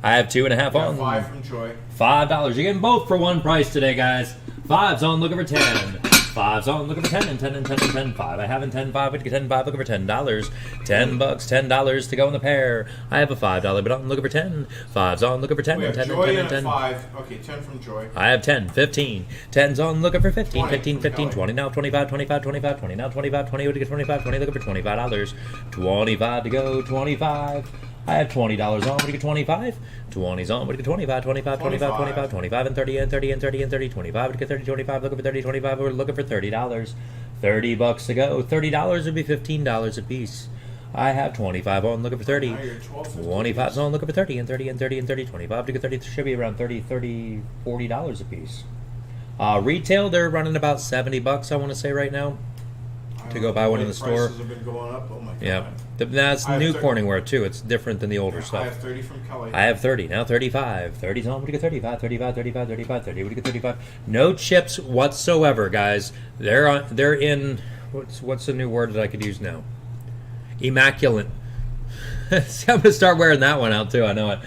I have 2.5 on. 5 from Joy. $5. You're getting both for one price today, guys. 5's on, looking for 10. 5's on, looking for 10 and 10 and 10 and 10. 5. I have in 10, 5. We get 10, 5, looking for $10. $10, $10 to go in the pair. I have a $5 but I'm looking for 10. 5's on, looking for 10 We and have 10 Joy and 10 and and 10. 5. Okay, 10 from Joy. I have 10, 15. 10's on, looking for 15. 20 15, from 15, Kelly. 20 now, 25, 25, 25, 20 now, 25, 20. We get 25, 20, looking for $25. 25 to go, 25. I have $20 on. What do you get? 25. 20's on. What do you get? 25, 25, 25, 25, 25, and 30, and 30, and 30, and 30, 25. What do you get? 30, 25. Looking for 30, 25. We're looking for $30. $30 to go. $30 would be $15 a piece. I have 25 on. Looking for 30. Now you're 12, 25's on. Looking for 30, and 30, and 30, and 30, 25. To get 30 should be around 30, $40 a piece. Retail, they're running about $70. I want to say right now. To go buy one in the store. Prices have been going up. Oh my God. Yeah, that's I have new 30. Corningware too. It's different than the older I stuff. have 30 from Kelly. I have 30 now. 35. 30's on. What do you get? 35. 35. 35. 35. 30. What do you get? 35. No chips whatsoever, guys. They're in. What's the new word that I could use now? Immaculate. See, I'm gonna start wearing that one out too. I know it.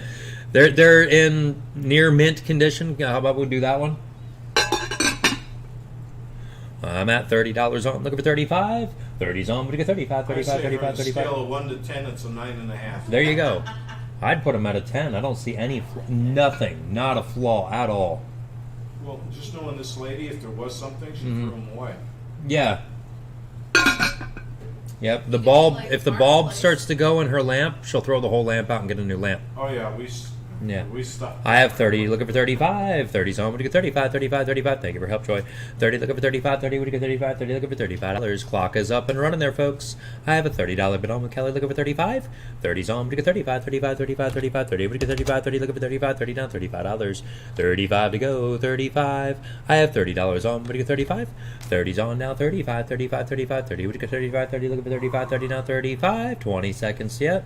They're in near mint condition. How about we do that one? I'm at $30 on. Looking for 35. 30's on. What do you get? 35, 35, 35, 35. Scale of 1 to 10, it's a 9.5. There you go. I'd put them at a 10. I don't see any, nothing, not a flaw at all. Well, just knowing this lady, if there was something, she'd throw them away. Yeah. Yep. The bulb. If the bulb starts to go in her lamp, she'll throw the whole lamp out and get a new lamp. Oh yeah, Yeah. we stopped. I have 30. Looking for 35. 30's on. What do you get? 35, 35, 35. Thank you for help, Joy. 30. Looking for 35. 30. What do you get? 35. 30. Looking for $35. Clock is up and running there, folks. I have a $30 bid on with Kelly. Looking for 35. 30's on. What do you get? 35. 35. 35. 35. 30. What do you get? 35. 30. Looking for 35. 30 down. $35. 35 to go. 35. I have $30 on. What do you get? 35. 30's on now. 35. 35. 35. 30. What do you get? 35. 30. Looking for 35. 30 now. 35. 20 seconds yet.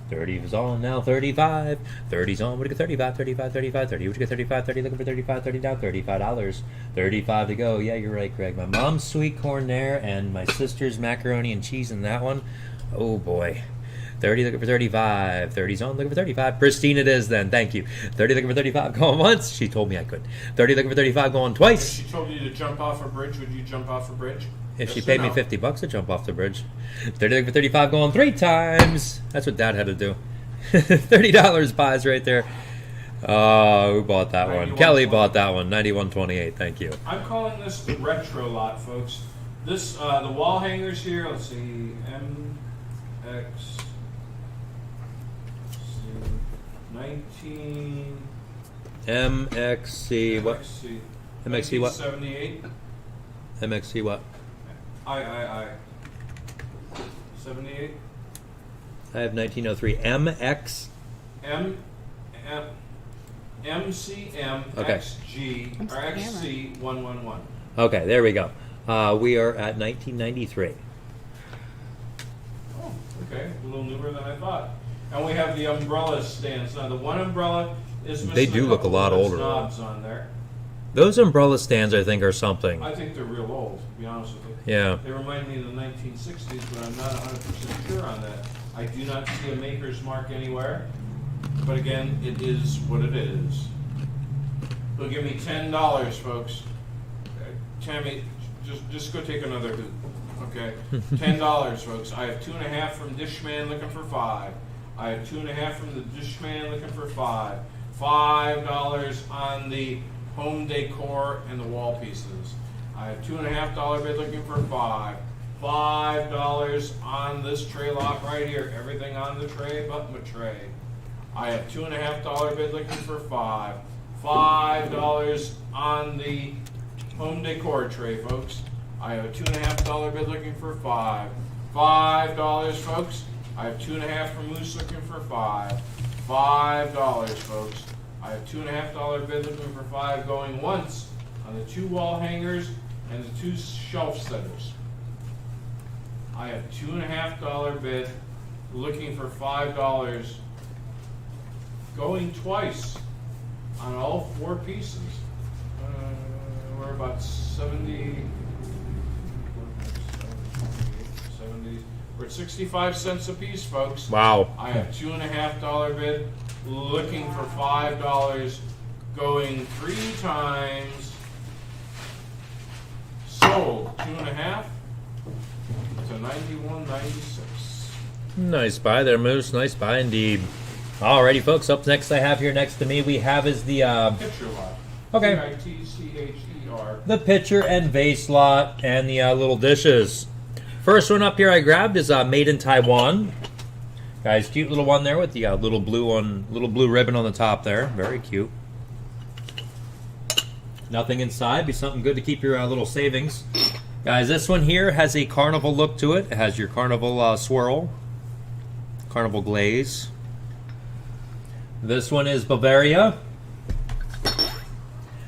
30 is on now, 35. 30's on, what do you get? 35, 35, 35, 30. What do you get? 35, 30, looking for 35, 30 down, $35. 35 to go. Yeah, you're right, Greg. My mom's sweet corn there, and my sister's macaroni and cheese in that one. Oh, boy. 30, looking for 35. 30's on, looking for 35. Pristine it is then, thank you. 30, looking for 35, going once. She told me I could. 30, looking for 35, going If twice. she told you to jump off a bridge, would you jump off a bridge? If she Yes or paid me no? $50 to jump off the bridge. 30 looking for 35 going 3 times. That's what Dad had to do. $30 buys right there. Oh, who bought that one? Kelly bought that one. 91.28. Thank you. I'm calling this the retro lot, folks. This the wall hangers here. Let's see, MX 19 MXC what? MXC what? 78. MXC what? I 78. I have 1903. MX. MCM Okay. XG or XC 111. Okay, there we go. We are at 1993. Oh, okay, a little newer than I thought. And we have the umbrella stands. Now the one umbrella is missing They do look a couple lot of older, knobs on there. Those umbrella stands, I think, are something. I think they're real old, to be honest with you. Yeah. They remind me of the 1960s, but I'm not 100% sure on that. I do not see a maker's mark anywhere. But again, it is what it is. They'll give me $10, folks. Tammy, just go take another hoot. Okay, $10, folks. I have 2.5 from Dishman looking for 5. I have 2.5 from the Dishman looking for 5. $5 on the home decor and the wall pieces. I have $2.5 bid looking for 5. $5 on this tray lot right here. Everything on the tray but my tray. I have $2.5 bid looking for 5. $5 on the home decor tray, folks. I have a $2.5 bid looking for 5. $5, folks. I have 2.5 from Moose looking for 5. $5, folks. I have $2.5 bid looking for 5 going once on the 2 wall hangers and the 2 shelf setters. I have $2.5 bid looking for $5 going twice on all 4 pieces. We're about 70. We're at 65 cents a piece, folks. Wow. I have $2.5 bid looking for $5 going 3 times. Sold 2.5 to 91.96. Nice buy there, Moose. Nice buy indeed. Alrighty, folks. Up next, I have here next to me, we have is the Pitcher lot. Okay. Pitcher. the pitcher and vase lot and the little dishes. First one up here I grabbed is made in Taiwan. Guys, cute little one there with the little blue ribbon on the top there. Very cute. Nothing inside. Be something good to keep your little savings. Guys, this one here has a carnival look to it. It has your carnival swirl, carnival glaze. This one is Bavaria.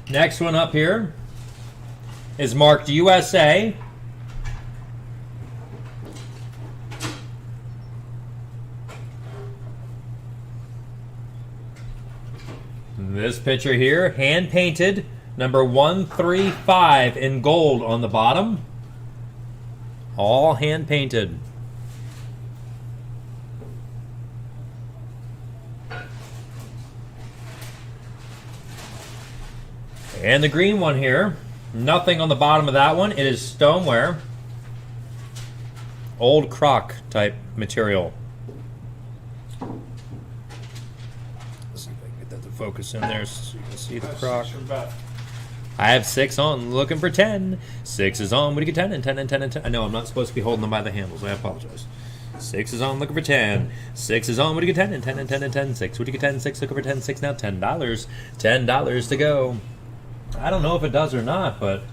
Next one up here is marked USA. This picture here, hand painted, number 135 in gold on the bottom. All hand painted. And the green one here, nothing on the bottom of that one. It is stoneware. Old crock type material. Let's see if I can get that to focus in there so you can see the crock. I have 6 on, looking for 10. 6 is on, what do you get 10 and 10 and 10 and 10? I know I'm not supposed to be holding them by the handles, I apologize. 6 is on, looking for 10. 6 is on, what do you get 10 and 10 and 10 and 10? 6, what do you get 10? 6, looking for 10. 6 now, $10. $10 to go. I don't know if it does or not, but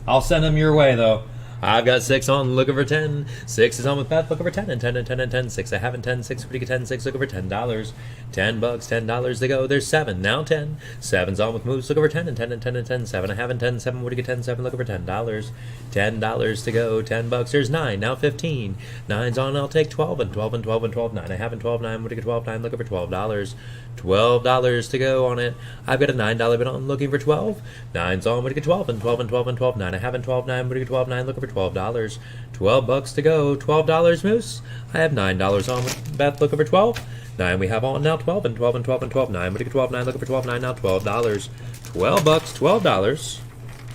I'll send them your way, though. I've got 6 on, looking for 10. 6 is on with Beth, looking for 10 and 10 and 10 and 10. 6, I haven't 10. 6, what do you get 10? 6, looking for $10. $10, $10 to go. There's 7, now 10. 7's on with Moose, looking for 10 and 10 and 10 and 10. 7, I haven't 10. 7, what do you get 10? 7, looking for $10. $10 to go. $10, there's 9, now 15. 9's on, I'll take 12 and 12 and 12 and 12. 9, I haven't 12. 9, what do you get 12? 9, looking for $12. $12 to go on it. I've got a $9 bid on, looking for 12. 9's on, what do you get 12 and 12 and 12 and 12. 9, I haven't 12. 9, what do you get 12? 9, looking for $12. $12 to go. $12, Moose. I have $9 on with Beth, looking for 12. 9 we have on now 12 and 12 and 12 and 12. 9, what do you get 12? 9, looking for 12. 9 now $12. $12, $12.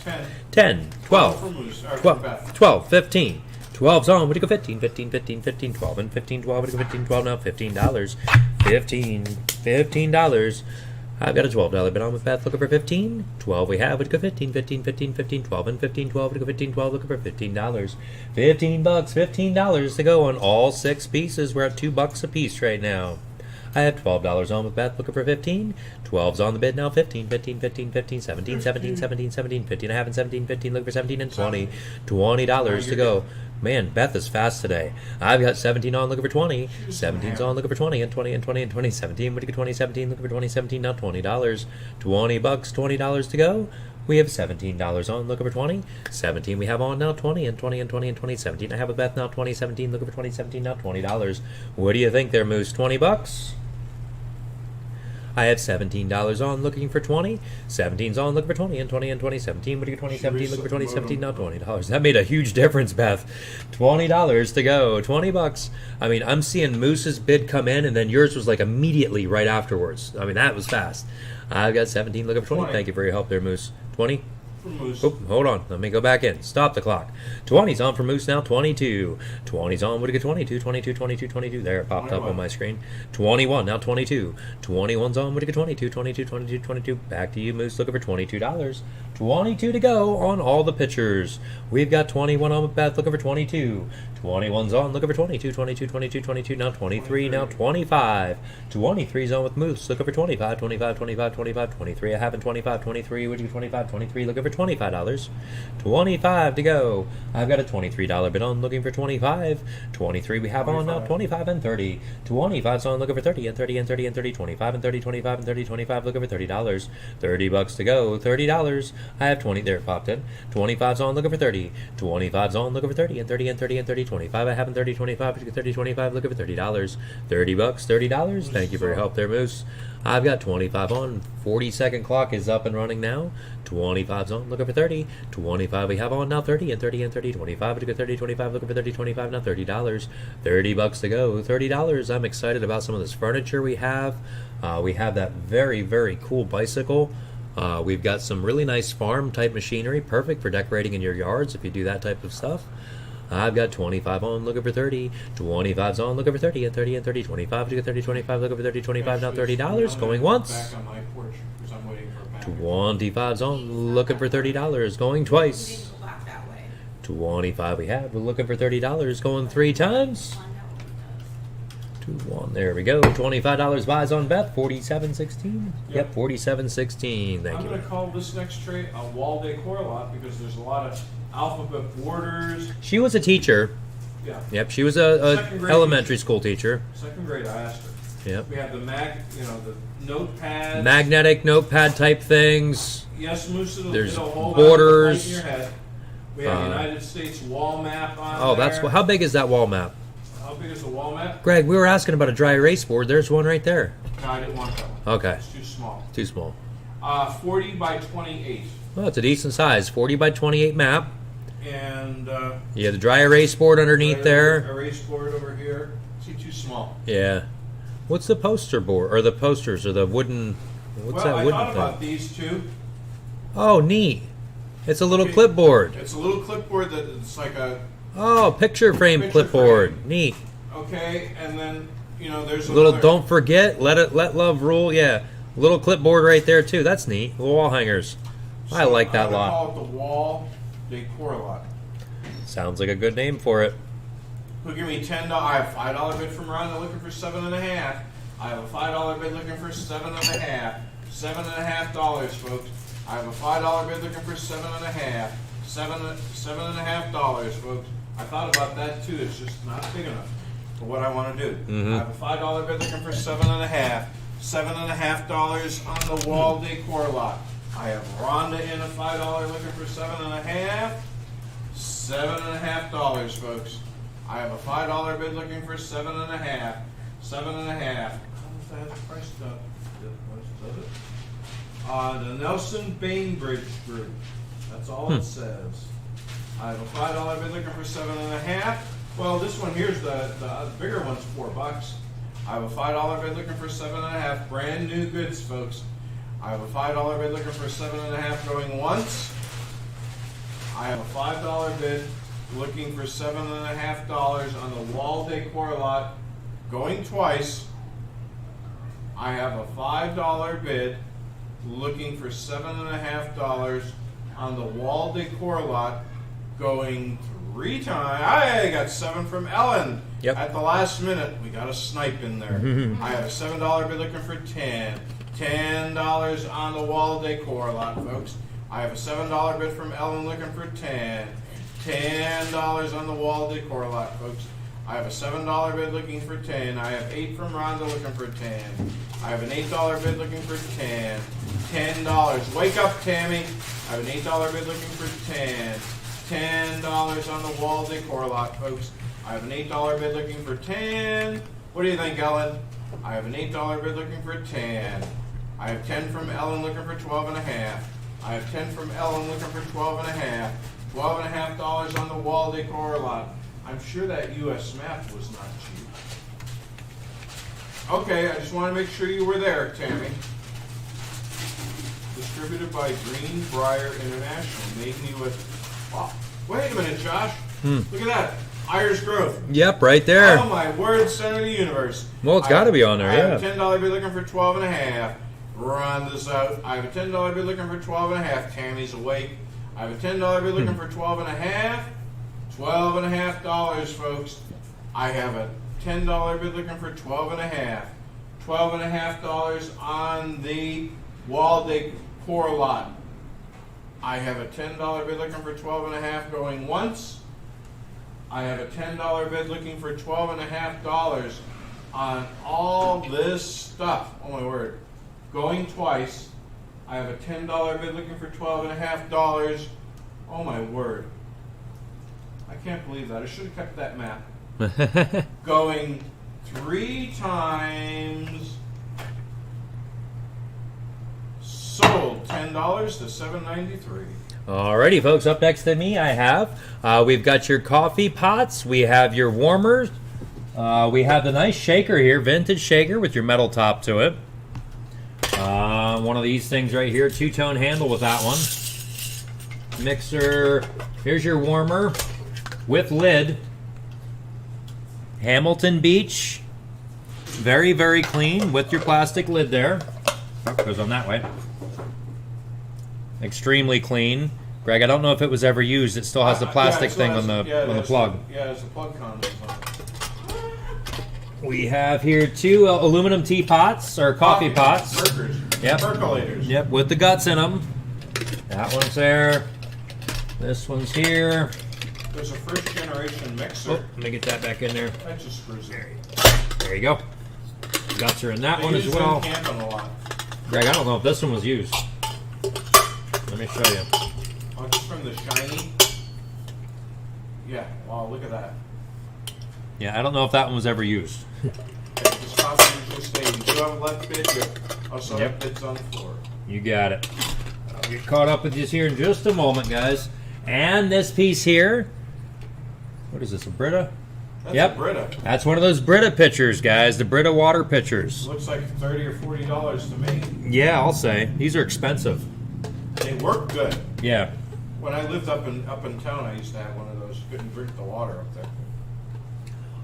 10. 10, 12, For Moose, or for 12, Beth. 12, 15. 12's on, what do you go 15, 15, 15, 15, 12, and 15, 12, what do you go 15, 12 now, $15, 15, $15. I've got a $12 bid on with Beth, looking for 15, 12 we have, what do you go 15, 15, 15, 15, 12, and 15, 12, what do you go 15, 12, looking for $15, $15, $15 to go on all 6 pieces. We're at $2 a piece right now. I have $12 on with Beth, looking for 15. 12's on the bid now, 15, 15, 15, 15, 17, 17, 17, 17, 15. I have 17, 15, looking for 17 and 20. $20 to go. Man, Beth is fast today. I've got 17 on, looking for 20. 17's on, looking for 20 and 20 and 20 and 20. 17, what do you get 20? 17, looking for 20. 17 now, $20. $20, $20 to go. We have $17 on, looking for 20. 17 we have on now, 20 and 20 and 20 and 20. 17 I have with Beth now, 20. 17 looking for 20. 17 now, $20. What do you think there, Moose? $20? I have $17 on, looking for 20. 17's on, looking for 20 and 20 and 20. 17, what do you get 20? 17, looking for 20. 17 now, $20. That made a huge difference, Beth. $20 to go. $20. I mean, I'm seeing Moose's bid come in, and then yours was like immediately right afterwards. I mean, that was fast. I've got 17, looking for 20. 20. Thank you for your help there, Moose. 20? for Moose. Oh, hold on. Let me go back in. Stop the clock. 20's on for Moose now. 22. 20's on. Would it get 22? 22, 22, 22. There, it popped up on my screen. 21. Now 22. 21's on. Would it get 22? 22, 22, 22. Back to you, Moose. Looking for $22. 22 to go on all the pitchers. We've got 21 on with Beth. Looking for 22. 21's on. Looking for 22, 22, 22, 22. Now 23. Now 25. 23's on with Moose. Looking for 25, 25, 25, 25, 23. I have in 25, 23. Would you 25, 23? Looking for $25. 25 to go. I've got a $23 bid on. Looking for 25. 23 we have 25. On now. 25 and 30. 25's on. Looking for 30 and 30 and 30 and 30. 25 and 30. 25 and 30. 25. Looking for $30. $30 to go. $30. I have 20. There, it popped in. 25's on. Looking for 30. 25's on. Looking for 30 and 30 and 30 and 30. 25. I have in 30. 25. 30. 25. Looking for $30. $30. $30. Thank you for your help there, Moose. I've got 25 on. 40-second clock is up and running now. 25's on. Looking for 30. 25 we have on now. 30 and 30 and 30. 25 to go. 30. 25 looking for 30. 25 now. $30. $30 to go. $30. I'm excited about some of this furniture we have. We have that very, very cool bicycle. We've got some really nice farm type machinery, perfect for decorating in your yards if you do that type of stuff. I've got 25 on, looking for 30. 25's on, looking for 30 and 30 and 30. 25 to get 30, 25, looking for 30, 25 now. $30 going once. Back on my porch because I'm waiting for a package. 25's on, looking for $30 going twice. You didn't go back that way. 25 we have, we're looking for $30 going 3 times. Find out what it does. 2, 1, there we go. $25 buys on Beth. 47.16. Yep, 47.16. Thank I'm you. going to call this next tray a wall decor lot because there's a lot of alphabet borders. She was a teacher. Yeah. Yep, she was a Second grade elementary teacher. school teacher. Second grade, I asked her. Yep. We have the the notepad. Magnetic notepad type things. Yes, Moose, There's it'll hold borders. on in your head. We have United States wall map on Oh, there. that's how big is that wall map? How big is the wall map? Greg, we were asking about a dry erase board. There's one right there. No, I didn't want that one. Okay. It's too small. Too small. 40 by 28. Well, it's a decent size. 40 by 28 map. And You have the dry erase board underneath there. erase board over here. See, too small. Yeah. What's the poster board? Or the posters? Or the wooden... What's Well, that I wooden thought thing? about these two. Oh, neat. It's a little Okay. clipboard. It's a little clipboard that it's like a Oh, picture frame Picture clipboard. frame. Neat. okay, and then there's Little another- don't forget, let love rule. Yeah. Little clipboard right there too. That's neat. Little wall hangers. I So like that I'm gonna lot. Call it the wall decor lot. Sounds like a good name for it. Who give me $10? I have $5 bid from Rhonda looking for 7.5. I have a $5 bid looking for 7.5. $7.5, folks. I have a $5 bid looking for 7.5. $7.5, folks. I thought about that too. It's just not big enough for what I want to do. Mhm. I have a $5 bid looking for 7.5. $7.5 on the wall decor lot. I have Rhonda in a $5 looking for 7.5. $7.5, folks. I have a $5 bid looking for 7.5. 7.5. How does that price up? Does it? The Nelson Bainbridge Group. That's all it says. I have a $5 bid looking for 7.5. Well, this one here's the bigger one's $4. I have a $5 bid looking for 7.5. Brand new goods, folks. I have a $5 bid looking for 7.5 going once. I have a $5 bid looking for $7.5 on the wall decor lot going twice. I have a $5 bid looking for $7.5 on the wall decor lot going 3 times. I got 7 from Ellen. Yep. At the last minute, we got a snipe in there. I have a $7 bid looking for 10. $10 on the wall decor lot, folks. I have a $7 bid from Ellen looking for 10. $10 on the wall decor lot, folks. I have a $7 bid looking for 10. I have 8 from Rhonda looking for 10. I have an $8 bid looking for 10. $10. Wake up, Tammy. I have an $8 bid looking for 10. $10 on the wall decor lot, folks. I have an $8 bid looking for 10. What do you think, Ellen? I have an $8 bid looking for 10. I have 10 from Ellen looking for 12.5. I have 10 from Ellen looking for 12.5. $12.5 on the wall decor lot. I'm sure that US map was not cheap. Okay, I just want to make sure you were there, Tammy. Distributed by Greenbrier International. Made me with. Oh, wait a minute, Josh. Look at that. Irish Growth. Yep, right there. Oh my word, center of the universe. Well, it's got to be on there, I have yeah. a $10 bid looking for 12 and a half. Run this out. I have a $10 bid looking for 12 and a half. Tammy's awake. I have a $10 bid looking for 12 and a half. $12 and a half dollars, folks. I have a $10 bid looking for 12 and a half. $12 and a half dollars on the wall decor lot. I have a $10 bid looking for 12 and a half going once. I have a $10 bid looking for 12 and a half dollars on all this stuff. Oh my word. Going twice. I have a $10 bid looking for 12 and a half dollars. Oh my word. I can't believe that. I should have kept that map. Going 3 times. Sold $10 to $7.93. Alrighty, folks. Up next to me, I have we've got your coffee pots. We have your warmers. We have the nice shaker here, vintage shaker with your metal top to it. One of these things right here, 2-tone handle with that one. Mixer. Here's your warmer with lid. Hamilton Beach. Very, very clean with your plastic lid there. Oh, goes on that way. Extremely clean. Greg, I don't know if it was ever used. It still has the plastic thing on the plug. It's a plug condom. We have here 2 aluminum teapots or coffee pots. Burgers. Yep. Percolators. Yep, with the guts in them. That one's there. This one's here. There's a first generation mixer. Oh, let me get that back in there. That just screws it. There you go. Guts are in that They one as use well. them camping a lot. Greg, I don't know if this one was used. Let me show you. Oh, just from the shiny. Yeah. Wow, look at that. Yeah, I don't know if that one was ever used. This coffee usually stays. You do have a left bid. You also have Yep. bids on the floor. You got it. I'll get caught up with this here in just a moment, guys. And this piece here. What is this, a Brita? That's Yep. a Brita. That's one of those Brita pitchers, guys. The Brita water pitchers. Looks like $30 or $40 to me. Yeah, I'll say. These are expensive. They work good. Yeah. When I lived up in town, I used to have one of those. Couldn't drink the water up there.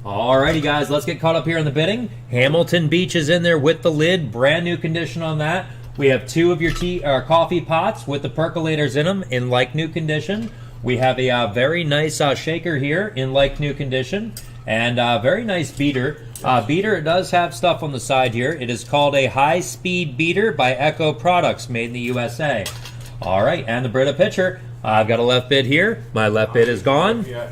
Alrighty, guys, let's get caught up here on the bidding. Hamilton Beach is in there with the lid, brand new condition on that. We have 2 of your coffee pots with the percolators in them in like new condition. We have a very nice shaker here in like new condition, and very nice beater. Beater, it does have stuff on the side here. It is called a high-speed beater by Echo Products, made in the USA. All right, and the Brita pitcher. I've got a left bid here. My left bid is gone. Yeah.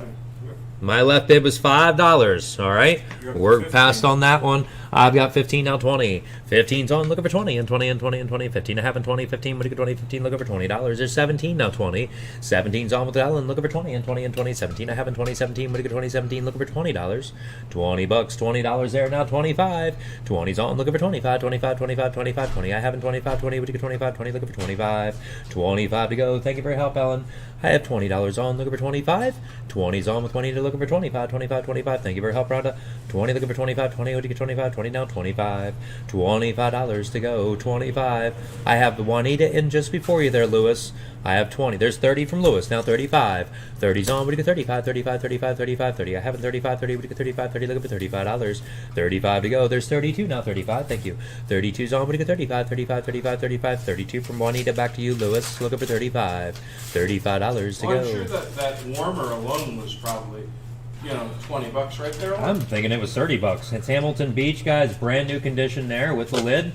My left bid was $5. All right, we're passed on that one. I've got 15 now, 20. 15's on, looking for 20, and 20, and 20, and 20. 15 and a half, and 20, 15, what do you get, 20, 15, looking for $20. There's 17 now, 20. 17's on with Ellen, looking for 20, and 20, and 20. 17 and a half, and 20, 17, what do you get, 20, 17, looking for $20. 20 bucks, $20 there, now 25. 20's on, looking for 25, 25, 25, 25, 20. I have 25, 20, what do you get, 25, 20, looking for 25. 25 to go, thank you for your help, Ellen. I have $20 on, looking for 25. 20's on with 20 to looking for 25, 25, 25. Thank you for your help, Rhonda. 20 looking for 25, 20, what do you get, 25, 20 now, 25. $25 to go, 25. I have the Juanita in just before you there, Lewis. I have 20. There's 30 from Lewis, now 35. 30's on, what do you get, 35, 35, 35, 35, 30. I have 35, 30, what do you get, 35, 30, looking for $35. 35 to go, there's 32 now, 35, thank you. 32's on, what do you get, 35, 35, 35, 35, 32 from Juanita, back to you, Lewis, looking for 35. $35 to Well, go. I'm sure that warmer alone was probably, $20 right there. I'm thinking it was $30. It's Hamilton Beach, guys. Brand new condition there with the lid.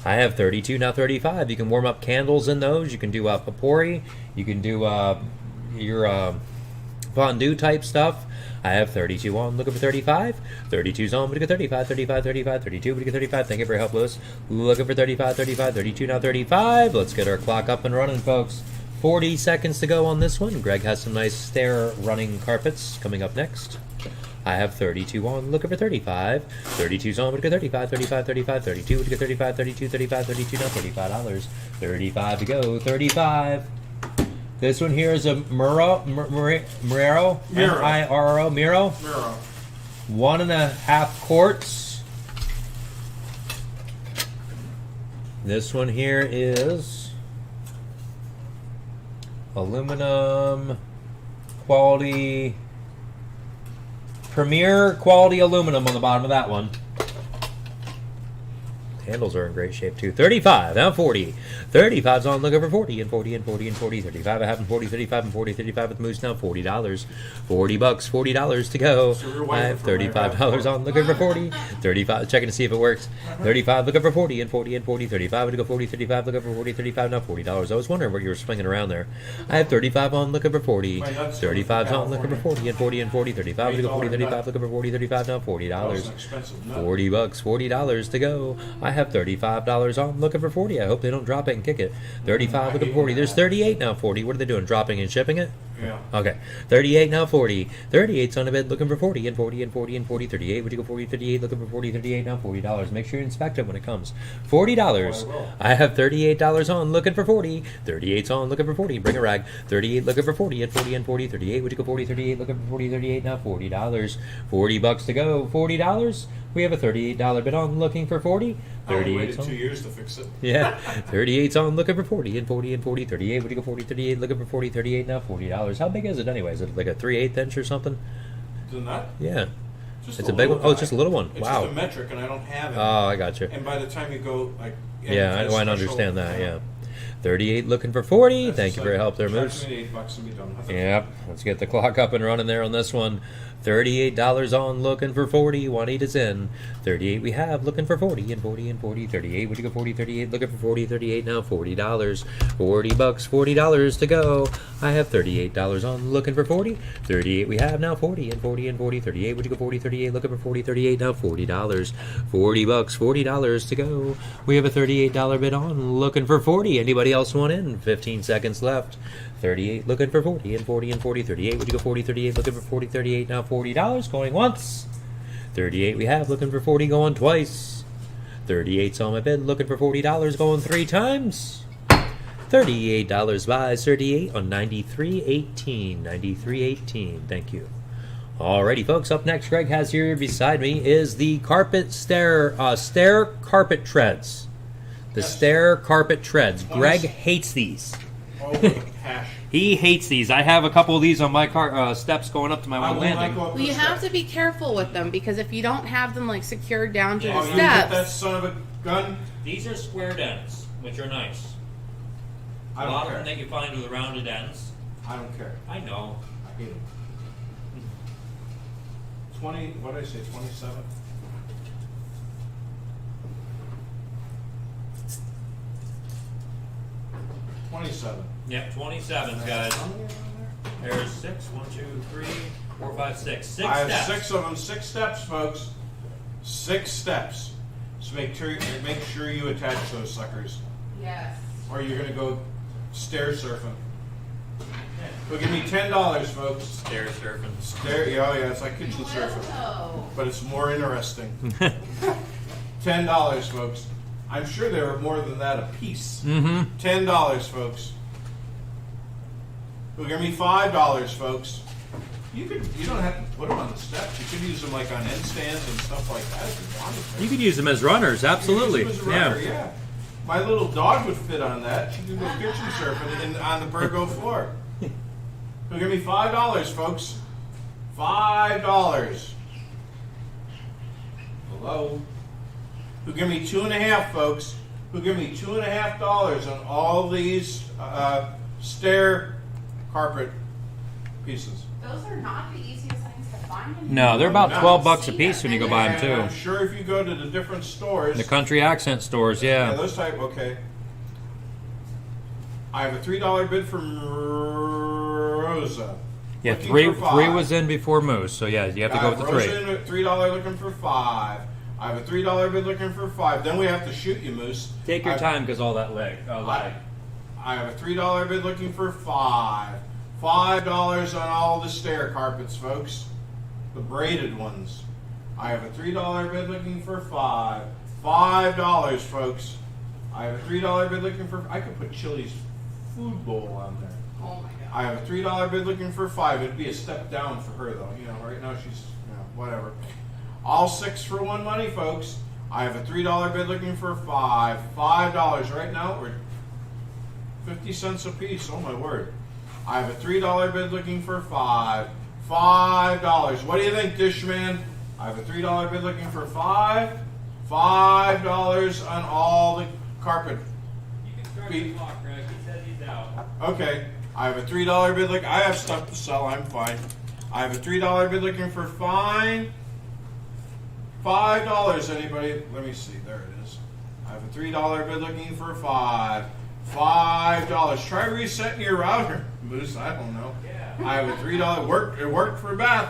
I have 32 now, 35. You can warm up candles in those. You can do papori. You can do your fondue type stuff. I have 32 on, looking for 35. 32's on, but you get 35, 35, 35, 32, but you get 35. Thank you for your help, Lewis. Looking for 35, 35, 32 now, 35. Let's get our clock up and running, folks. 40 seconds to go on this one. Greg has some nice stair running carpets coming up next. I have 32 on, looking for 35. 32's on, would get 35, 35, 35, 32, would get 35, 32, 35, 32, now $35. 35 to go, 35. This one here is a Miro, M-I-R-O, Miro. Miro. 1.5 quarts. This one here is Aluminum quality. Premier quality aluminum on the bottom of that one. Handles are in great shape too. 35 now 40. 35's on looking for 40 and 40 and 40 and 40. 35 I have and 40, 35 and 40, 35 with moose now $40. $40, $40 to go. I have $35 on looking for 40. 35 checking to see if it works. 35 looking for 40 and 40 and 40. 35 to go 40, 35 looking for 40, 35 now $40. I was wondering what you were swinging around there. I have 35 on looking for 40. 35's on looking for 40 and 40 and 40. 35 to go 40, 35 looking for 40, 35 now $40. $40, $40 to go. I have $35 on looking for 40. I hope they don't drop it and kick it. 35 looking for 40. There's 38 now 40. What are they doing? Dropping and shipping it? Yeah. Okay. 38 now 40. 38's on the bed looking for 40 and 40 and 40 and 40. 38. Would you go 40, 38 looking for 40, 38 now $40. Make sure you inspect it when it comes. $40. I have $38 on looking for 40. 38's on looking for 40. Bring a rag. 38 looking for 40 and 40 and 40. 38. Would you go 40, 38 looking for 40, 38 now $40. $40 to go. $40. We have a $38 bid on looking for 40. I 38 waited 2 years to fix it. Yeah, 38's on looking for 40 and 40 and 40. 38, would you go 40, 38, looking for 40, 38 now $40. How big is it anyway? Is it like a 3/8 inch or something? Isn't that? Yeah. Just It's a big one? Oh, it's just a little one. It's Wow. just a metric, and I don't have it. Oh, I got you. And by the time you go, like... Yeah, I understand that, yeah. 38 looking for 40. Thank you for your help there, Moose. $8 and be done with it. Yep, let's get the clock up and running there on this one. $38 on looking for 40. 18 is in. 38 we have looking for 40 and 40 and 40. 38 would you go 40, 38 looking for 40, 38 now $40. $40, $40 to go. I have $38 on looking for 40. 38 we have now 40 and 40 and 40. 38 would you go 40, 38 looking for 40, 38 now $40. $40, $40 to go. We have a $38 bid on looking for 40. Anybody else want in? 15 seconds left. 38 looking for 40 and 40 and 40. 38 would you go 40, 38 looking for 40, 38 now $40 going once. 38 we have looking for 40 going twice. 38's on my bid looking for $40 going 3 times. $38 buys 38 on 93.18. 93.18. Thank you. Alrighty, folks. Up next, Greg has here beside me is the stair carpet treads. The stair carpet treads. Greg hates these. Oh, hash. He hates these. I have a couple of these on my steps going up to my one landing. Well, you have to be careful with them because if you don't have them like secured down to Oh, the you get that steps, son of a gun? These are squared ends, which are nice. I A don't lot of care. them that you find with the rounded ends. I don't care. I know. I hate them. 20, what did I say, 27? $27. Yep, 27, guys. There's 6, 1, 2, 3, 4, 5, 6. 6 I have steps. 6 of them, 6 steps, folks. 6 steps. So make sure you attach those suckers, yes. or you're gonna go stair surfing. Well, give me $10, folks. Stair surfing. Yeah, it's like kitchen surfing, Oh. but it's more interesting. $10, folks. I'm sure they were more than that a piece. Mm-hmm. $10, folks. Well, give me $5, folks. You don't have to put them on the steps. You could use them like on end stands and stuff like that if you wanted to. You could use them as runners, absolutely. You could use them as a runner, yeah. My little dog would fit on that. She could go kitchen surfing on the Burgo floor. So give me $5, folks. $5. Hello. Who give me $2.50, folks? Who give me $2.50 on all these stair carpet pieces? Those are not the easiest things to find. No, they're about No. 12 bucks a piece when you go buy And them I'm too. sure if you go to the different stores, The country accent stores, yeah, yeah. those type. Okay. I have a $3 bid from Rosa. Yeah, Looking three for 5. three was in before Moose, so yeah, you have to go with the Rosa 3. in at $3 looking for 5. I have a $3 bid looking for 5. Then we have to shoot you, Moose. Take your I- time because all that lag. I have a $3 bid looking for 5. $5 on all the stair carpets, folks. The braided ones. I have a $3 bid looking for 5. $5, folks. I have a $3 bid looking for. I could put Chili's food bowl on there. Oh my god. I have a $3 bid looking for 5. It'd be a step down for her though. You know, right now she's, whatever. All 6 for 1 money, folks. I have a $3 bid looking for 5. $5 right now. We're 50 cents a piece. Oh my word. I have a $3 bid looking for $5. $5. What do you think, Dishman? I have a $3 bid looking for $5. $5 on all the carpet. You can start the clock, Greg. He said he's out. Okay. I have a $3 bid look. I have stuff to sell. I'm fine. I have a $3 bid looking for $5. Anybody? Let me see. There it is. I have a $3 bid looking for $5. $5. Try resetting your router, Moose. I don't know. Yeah. I have a $3. It worked for Beth.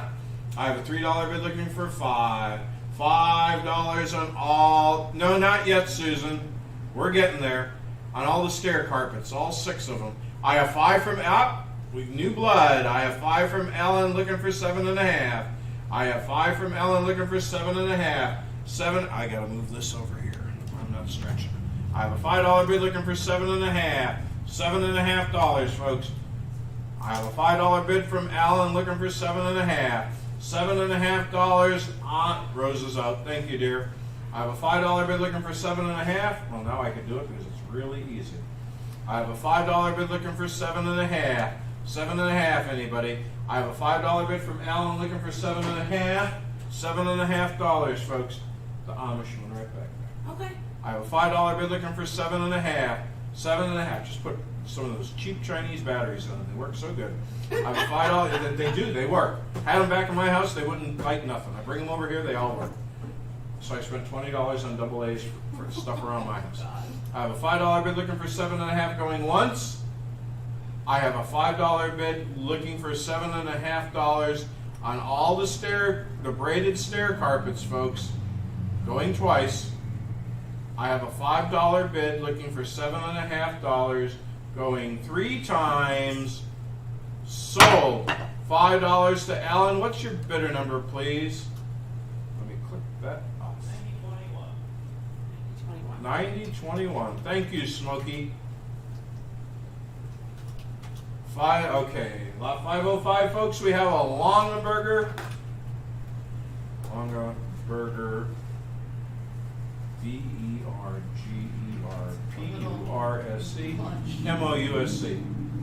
I have a $3 bid looking for $5. $5 on all. No, not yet, Susan. We're getting there. On all the stair carpets, all 6 of them. I have 5 from new blood. I have 5 from Ellen looking for 7.5. I have 5 from Ellen looking for 7.5. 7. I gotta move this over here. I'm not stretching. I have a $5 bid looking for 7.5. $7.50, folks. I have a $5 bid from Alan looking for 7.5. $7.50 on Rosa's out. Thank you, dear. I have a $5 bid looking for 7.5. Well, now I can do it because it's really easy. I have a $5 bid looking for 7.5. 7.5, anybody? I have a $5 bid from Alan looking for 7.5. $7.50, folks. The Amish one right back there. Okay. I have a $5 bid looking for 7.5. 7.5. Just put some of those cheap Chinese batteries on them. They work so good. I have a $5. They do. They work. Had them back in my house. They wouldn't bite nothing. I bring them over here. They all work. So I spent $20 on double A's for stuff around my house. I have a $5 bid looking for 7.5 going once. I have a $5 bid looking for $7.50 on all the braided stair carpets, folks, going twice. I have a $5 bid looking for $7.50 going 3 times. Sold. $5 to Alan. What's your bidder number, please? Let me click that off. 9021. Thank you, Smokey. Okay, lot 505, folks. We have a Longaberger. Bergerpursc MOUSC.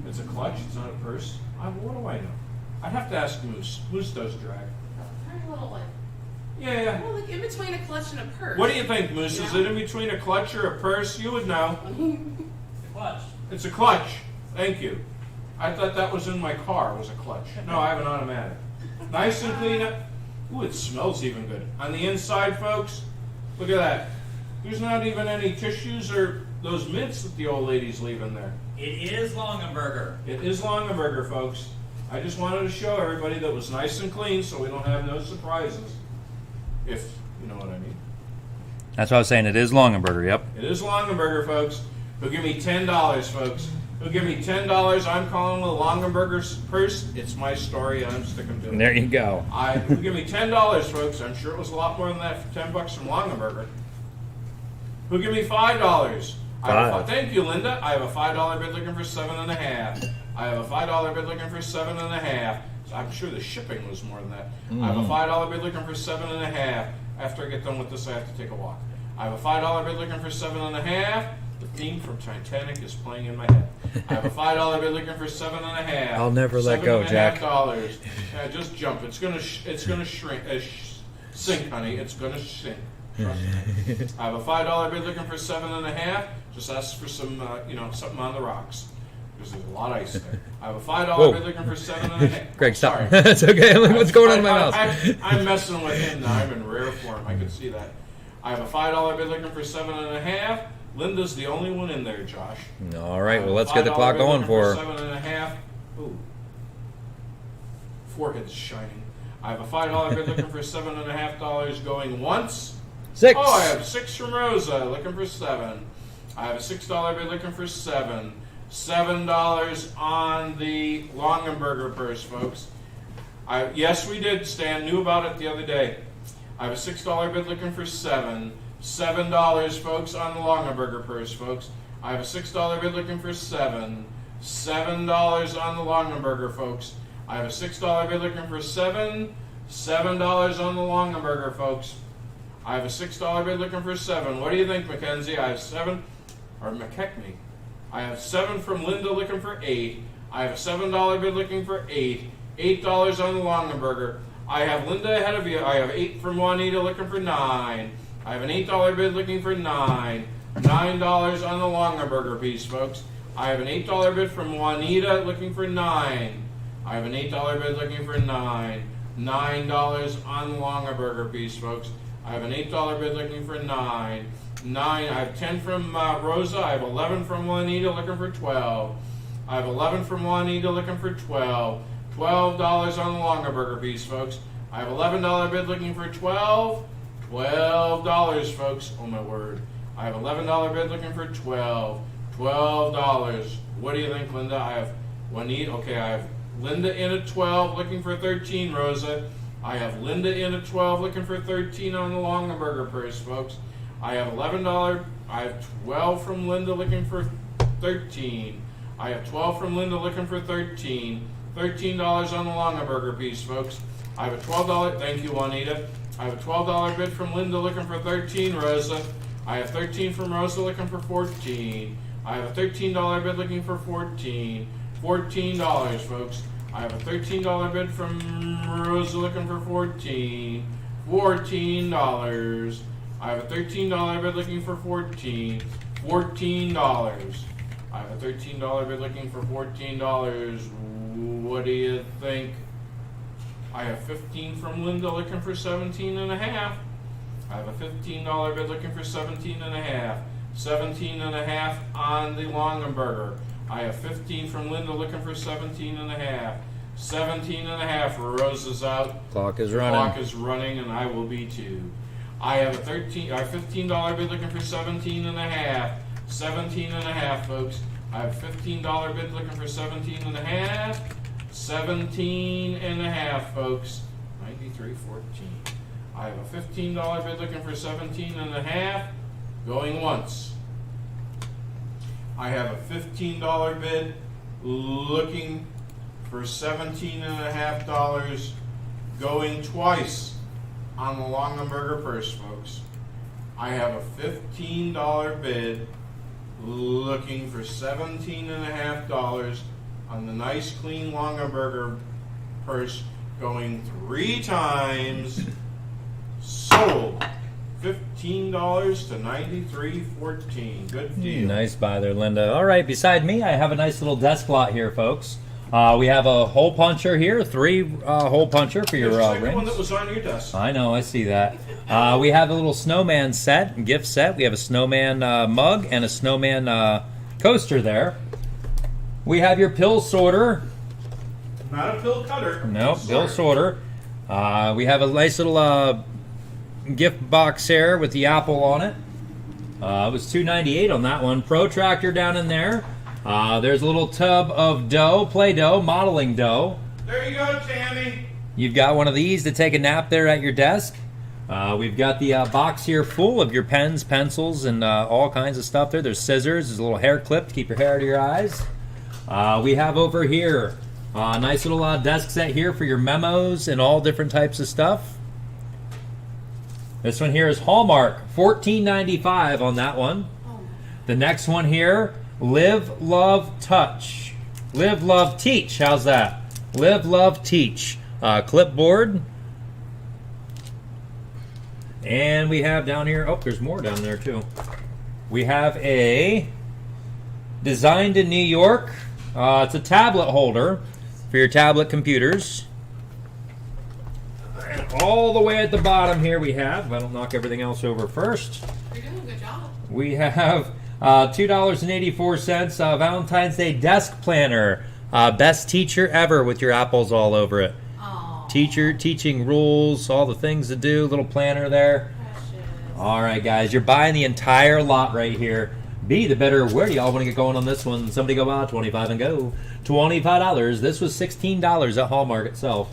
It's a clutch. It's not a purse. What do I know? I'd have to ask Moose. Moose does drag. Very little like. Yeah. Well, like in between a clutch and a purse. What do you think, Moose? Is it in between a clutch or a purse? You would know. The clutch. It's a clutch. Thank you. I thought that was in my car, was a clutch. No, I have an automatic. Nice and clean up. Ooh, it smells even good. On the inside, folks, look at that. There's not even any tissues or those mints that the old ladies leave in there. It is Longaberger. It is Longaberger, folks. I just wanted to show everybody that it was nice and clean so we don't have no surprises. If you know what I mean. That's what I was saying. It is Longaberger, yep. It is Longaberger, folks. Who'll give me $10, folks. Who'll give me $10. I'm calling the Longaberger's purse. It's my story, and I'm sticking to it. There you go. Who'll give me $10, folks. I'm sure it was a lot more than that for $10 from Longaberger. Who'll give me $5? Thank you, Linda. I have a $5 bid looking for $7.50. I have a $5 bid looking for $7.50. I'm sure the shipping was more than that. I have a $5 bid looking for $7.50. After I get done with this, I have to take a walk. I have a $5 bid looking for $7.50. The theme from Titanic is playing in my head. I have a $5 bid looking for $7.50. I'll never let go, Jack. $7.50. Yeah, just jump. It's gonna shrink. Sink, honey. It's gonna sink. Trust me. I have a $5 bid looking for $7.50. Just ask for some, something on the rocks. Because there's a lot of ice there. I have a $5 bid looking for $7.50. Greg, stop. Sorry. That's okay. What's going on in my mouth? I'm messing with him now. I'm in rare form. I can see that. I have a $5 bid looking for $7.50. Linda's the only one in there, Josh. All right. Well, let's get the clock going for her. $7.50. Ooh. Forehead's shining. I have a $5 bid looking for $7.50 going once. 6. Oh, I have 6 from Rosa looking for 7. I have a $6 bid looking for 7. $7 on the Longaberger purse, folks. Yes, we did. Stan knew about it the other day. I have a $6 bid looking for 7. $7, folks, on the Longaberger purse, folks. I have a $6 bid looking for 7. $7 on the Longaberger, folks. I have a $6 bid looking for 7. $7 on the Longaberger, folks. I have a $6 bid looking for 7. What do you think, Mackenzie? I have 7, or McKechnie. I have 7 from Linda looking for 8. I have a $7 bid looking for 8. $8 on the Longaberger. I have Linda ahead of you. I have 8 from Juanita looking for 9. I have an $8 bid looking for 9. $9 on the Longaberger piece, folks. I have an $8 bid from Juanita looking for 9. I have an $8 bid looking for 9. $9 on the Longaberger piece, folks. I have an $8 bid looking for 9. I have 10 from Rosa. I have 11 from Juanita looking for 12. I have 11 from Juanita looking for 12. $12 on the Longaberger piece, folks. I have $11 bid looking for 12. $12, folks. Oh my word. I have $11 bid looking for 12. $12. What do you think, Linda? I have Juanita. Okay, I have Linda in at 12 looking for 13, Rosa. I have Linda in at 12 looking for 13 on the Longaberger purse, folks. I have $11. I have 12 from Linda looking for 13. I have 12 from Linda looking for 13. $13 on the Longaberger piece, folks. I have a $12. Thank you, Juanita. I have a $12 bid from Linda looking for 13, Rosa. I have 13 from Rosa looking for 14. I have a $13 bid looking for 14. $14, folks. I have a $13 bid from Rosa looking for 14. $14. I have a $13 bid looking for 14. $14. I have a $13 bid looking for $14. What do you think? I have 15 from Linda looking for 17 and a half. I have a $15 bid looking for 17 and a half. 17 and a half on the Longaberger. I have 15 from Linda looking for 17 and a half. 17 and a half. Rosa's out. Clock is running. Clock is running, and I will be too. I have a $15 bid looking for 17 and a half. 17 and a half, folks. I have a $15 bid looking for 17 and a half. 17 and a half, folks. 93.14. I have a $15 bid looking for 17 and a half. Going once. I have a $15 bid looking for 17 and a half dollars. Going twice on the Longaberger purse, folks. I have a $15 bid looking for 17 and a half dollars on the nice clean Longaberger purse, going 3 times. Sold. $15 to $93.14. Good deal. Nice buy there, Linda. All right, beside me, I have a nice little desk lot here, folks. We have a hole puncher here, 3 hole puncher for your There's the second one rings. that was on your desk. I know, I see that. We have a little snowman set, gift set. We have a snowman mug and a snowman coaster there. We have your pill sorter. Not a pill cutter. No, pill sorter. We have a nice little gift box here with the apple on it. It was $2.98 on that one. Protractor down in there. There's a little tub of dough, Play-Doh, modeling dough. There you go, Tammy. You've got one of these to take a nap there at your desk. We've got the box here full of your pens, pencils, and all kinds of stuff there. There's scissors. There's a little hair clip to keep your hair out of your eyes. We have over here a nice little desk set here for your memos and all different types of stuff. This one here is Hallmark, $14.95 on that one. The next one here, Live, Love, Touch. Live, Love, Teach. How's that? Live, Love, Teach. Clipboard. And we have down here, oh, there's more down there too. We have a Designed in New York. It's a tablet holder for your tablet computers. And all the way at the bottom here we have, if I don't knock everything else over first, You're doing a good job. we have $2.84 Valentine's Day desk planner. Best teacher ever with your apples all over it. Aw. Teaching rules, all the things to do, little planner there. Precious. All right, guys, you're buying the entire lot right here. Be the better. Where do y'all want to get going on this one? Somebody go out, 25 and go. $25. This was $16 at Hallmark itself.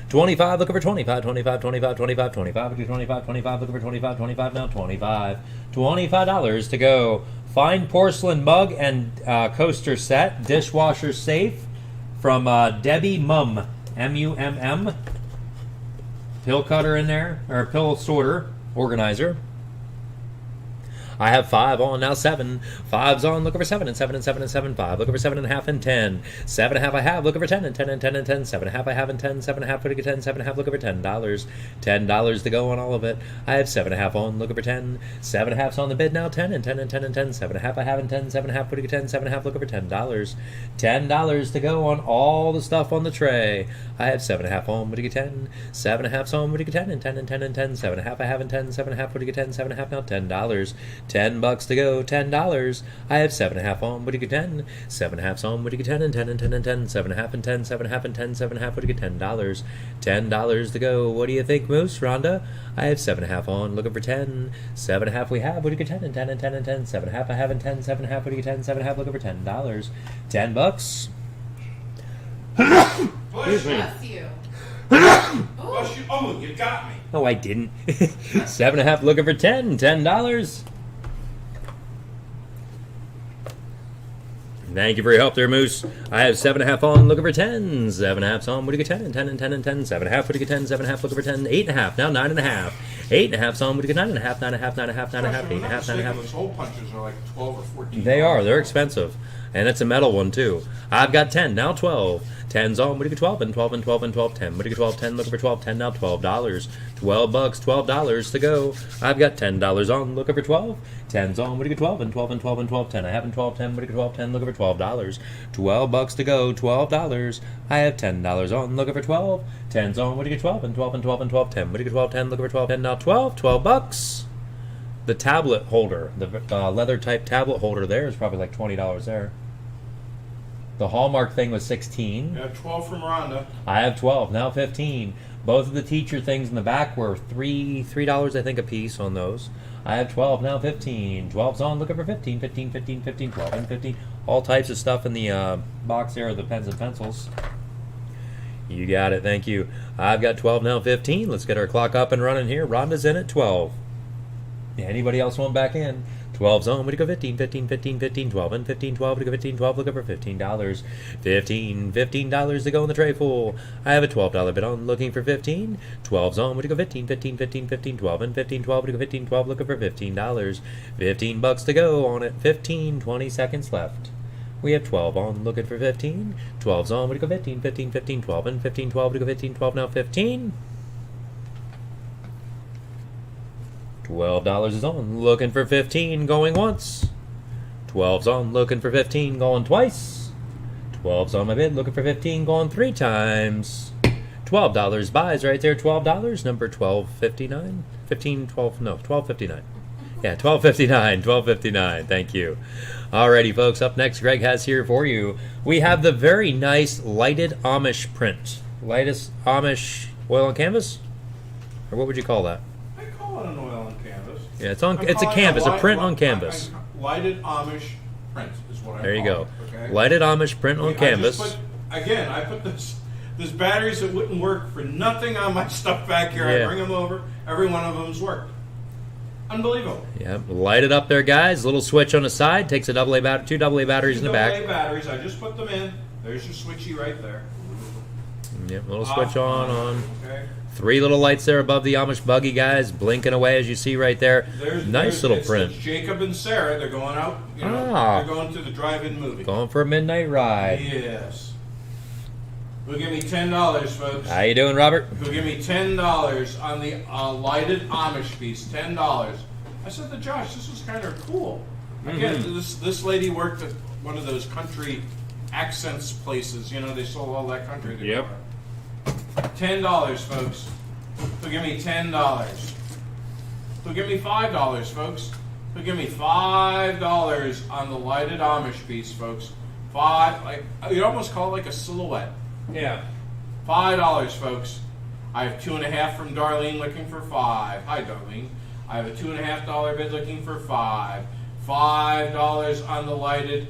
25, looking for 25, 25, 25, 25, 25, looking for 25, 25, looking for 25, 25, now 25. $25 to go. Fine porcelain mug and coaster set, dishwasher safe from Debbie Mumm, M-U-M-M. Pill cutter in there, or pill sorter, organizer. I have 5 on, now 7. 5's on, looking for 7 and 7 and 7 and 7, 5. Looking for 7.5 and 10. 7.5 I have, looking for 10 and 10 and 10 and 10. 7.5 I have and 10. 7.5 putting a 10. 7.5 looking for $10. $10 to go on all of it. I have 7.5 on, looking for 10. 7.5's on the bid now, 10 and 10 and 10 and 10. 7.5 I have and 10. 7.5 putting a 10. 7.5 looking for $10. $10 to go on all the stuff on the tray. I have 7.5 on, putting a 10. 7.5's on, putting a 10 and 10 and 10 and 10. 7.5 I have and 10. 7.5 putting a 10. 7.5 now $10. $10 to go. $10. I have 7.5 on, putting a 10. 7.5's on, putting a 10 and 10 and 10 and 10. 7.5 and 10. 7.5 and 10. 7.5 putting a $10. $10 to go. What do you think, Moose? Rhonda? I have 7.5 on, looking for 10. 7.5 we have, putting a 10 and 10 and 10 and 10. 7.5 I have and 10. 7.5 putting a 10. 7.5 looking for $10. $10. Bless you. Bless you. Bless you. Oh, you got me. No, I didn't. 7.5 looking for 10. $10. Thank you for your help there, Moose. I have 7.5 on, looking for 10. 7.5's on, putting a 10 and 10 and 10 and 10. 7.5 putting a 10. 7.5 looking for 10. 8.5 now 9.5. 8.5's on, putting a 9.5. 9.5. 9.5. 9.5. 8.5. 9.5. Those hole punches are like 12 or 14. They are. They're expensive. And it's a metal one, too. I've got 10, now 12. 10's on, what do you get 12? And 12 and 12 and 12, 10. What do you get 12? 10, looking for 12. 10 now, $12. $12, $12 to go. I've got $10 on, looking for 12. 10's on, what do you get 12? And 12 and 12 and 12, 10. I have 12, 10, what do you get 12? 10, looking for $12. $12 to go, $12. I have $10 on, looking for 12. 10's on, what do you get 12? And 12 and 12 and 12, 10. What do you get 12? 10, looking for 12. 10 now, 12. $12. The tablet holder, the leather type tablet holder there is probably like $20 there. The Hallmark thing was 16. You have 12 from Rhonda. I have 12, now 15. Both of the teacher things in the back were $3 I think a piece on those. I have 12, now 15. 12's on, looking for 15, 15, 15, 15, 12, and 15. All types of stuff in the box there, the pens and pencils. You got it, thank you. I've got 12, now 15. Let's get our clock up and running here. Rhonda's in at 12. Anybody else want back in? 12's on, we go 15, 15, 15, 15, 12, and 15, 12, we go 15, 12, looking for $15. $15 to go in the tray full. I have a $12 bid on, looking for 15. 12's on, we go 15, 15, 15, 15, 12, and 15, 12, we go 15, 12, looking for $15. $15 to go on it, 15, 20 seconds left. We have 12 on, looking for 15. 12's on, we go 15, 15, 15, 12, and 15, 12, we go 15, 12, now 15. $12 is on, looking for 15, going once. 12's on, looking for 15, going twice. 12's on my bid, looking for 15, going 3 times. $12 buys right there, $12, number 1259. 15, 12, no, 1259. Yeah, 1259, 1259, thank you. Alrighty, folks, up next, Greg has here for you. We have the very nice lighted Amish print. Lightest Amish oil on canvas? Or what would you call that? I call it an oil on canvas. Yeah, it's a canvas, a print on canvas. Lighted Amish print is what I call it. There you go. Okay? Lighted Amish print on canvas. I put this batteries that wouldn't work for nothing on my stuff back here. Yeah. I bring them over. Every one of them's worked. Unbelievable. Yeah, light it up there, guys. Little switch on the side. Takes a AA battery, 2 AA batteries in the back. 2 AA batteries. I just put them in. There's your switchy right there. Yep, little switch on. Okay. 3 little lights there above the Amish buggy, guys, blinking away as you see right there. Nice little print. It's Jacob and Sarah. They're going out. They're going to the drive-in movie. Going for a midnight ride. Yes. Who'll give me $10, folks? How you doing, Robert? Who'll give me $10 on the lighted Amish piece? $10. I said to Josh, this was kind of cool. Again, this lady worked at one of those country accents places. You know, they sold all that country. Yep. $10, folks. Who'll give me $10? Who'll give me $5, folks? Who'll give me $5 on the lighted Amish piece, folks? You almost call it like a silhouette. Yeah. $5, folks. I have 2.5 from Darlene looking for 5. Hi, Darlene. I have a $2.5 bid looking for 5. $5 on the lighted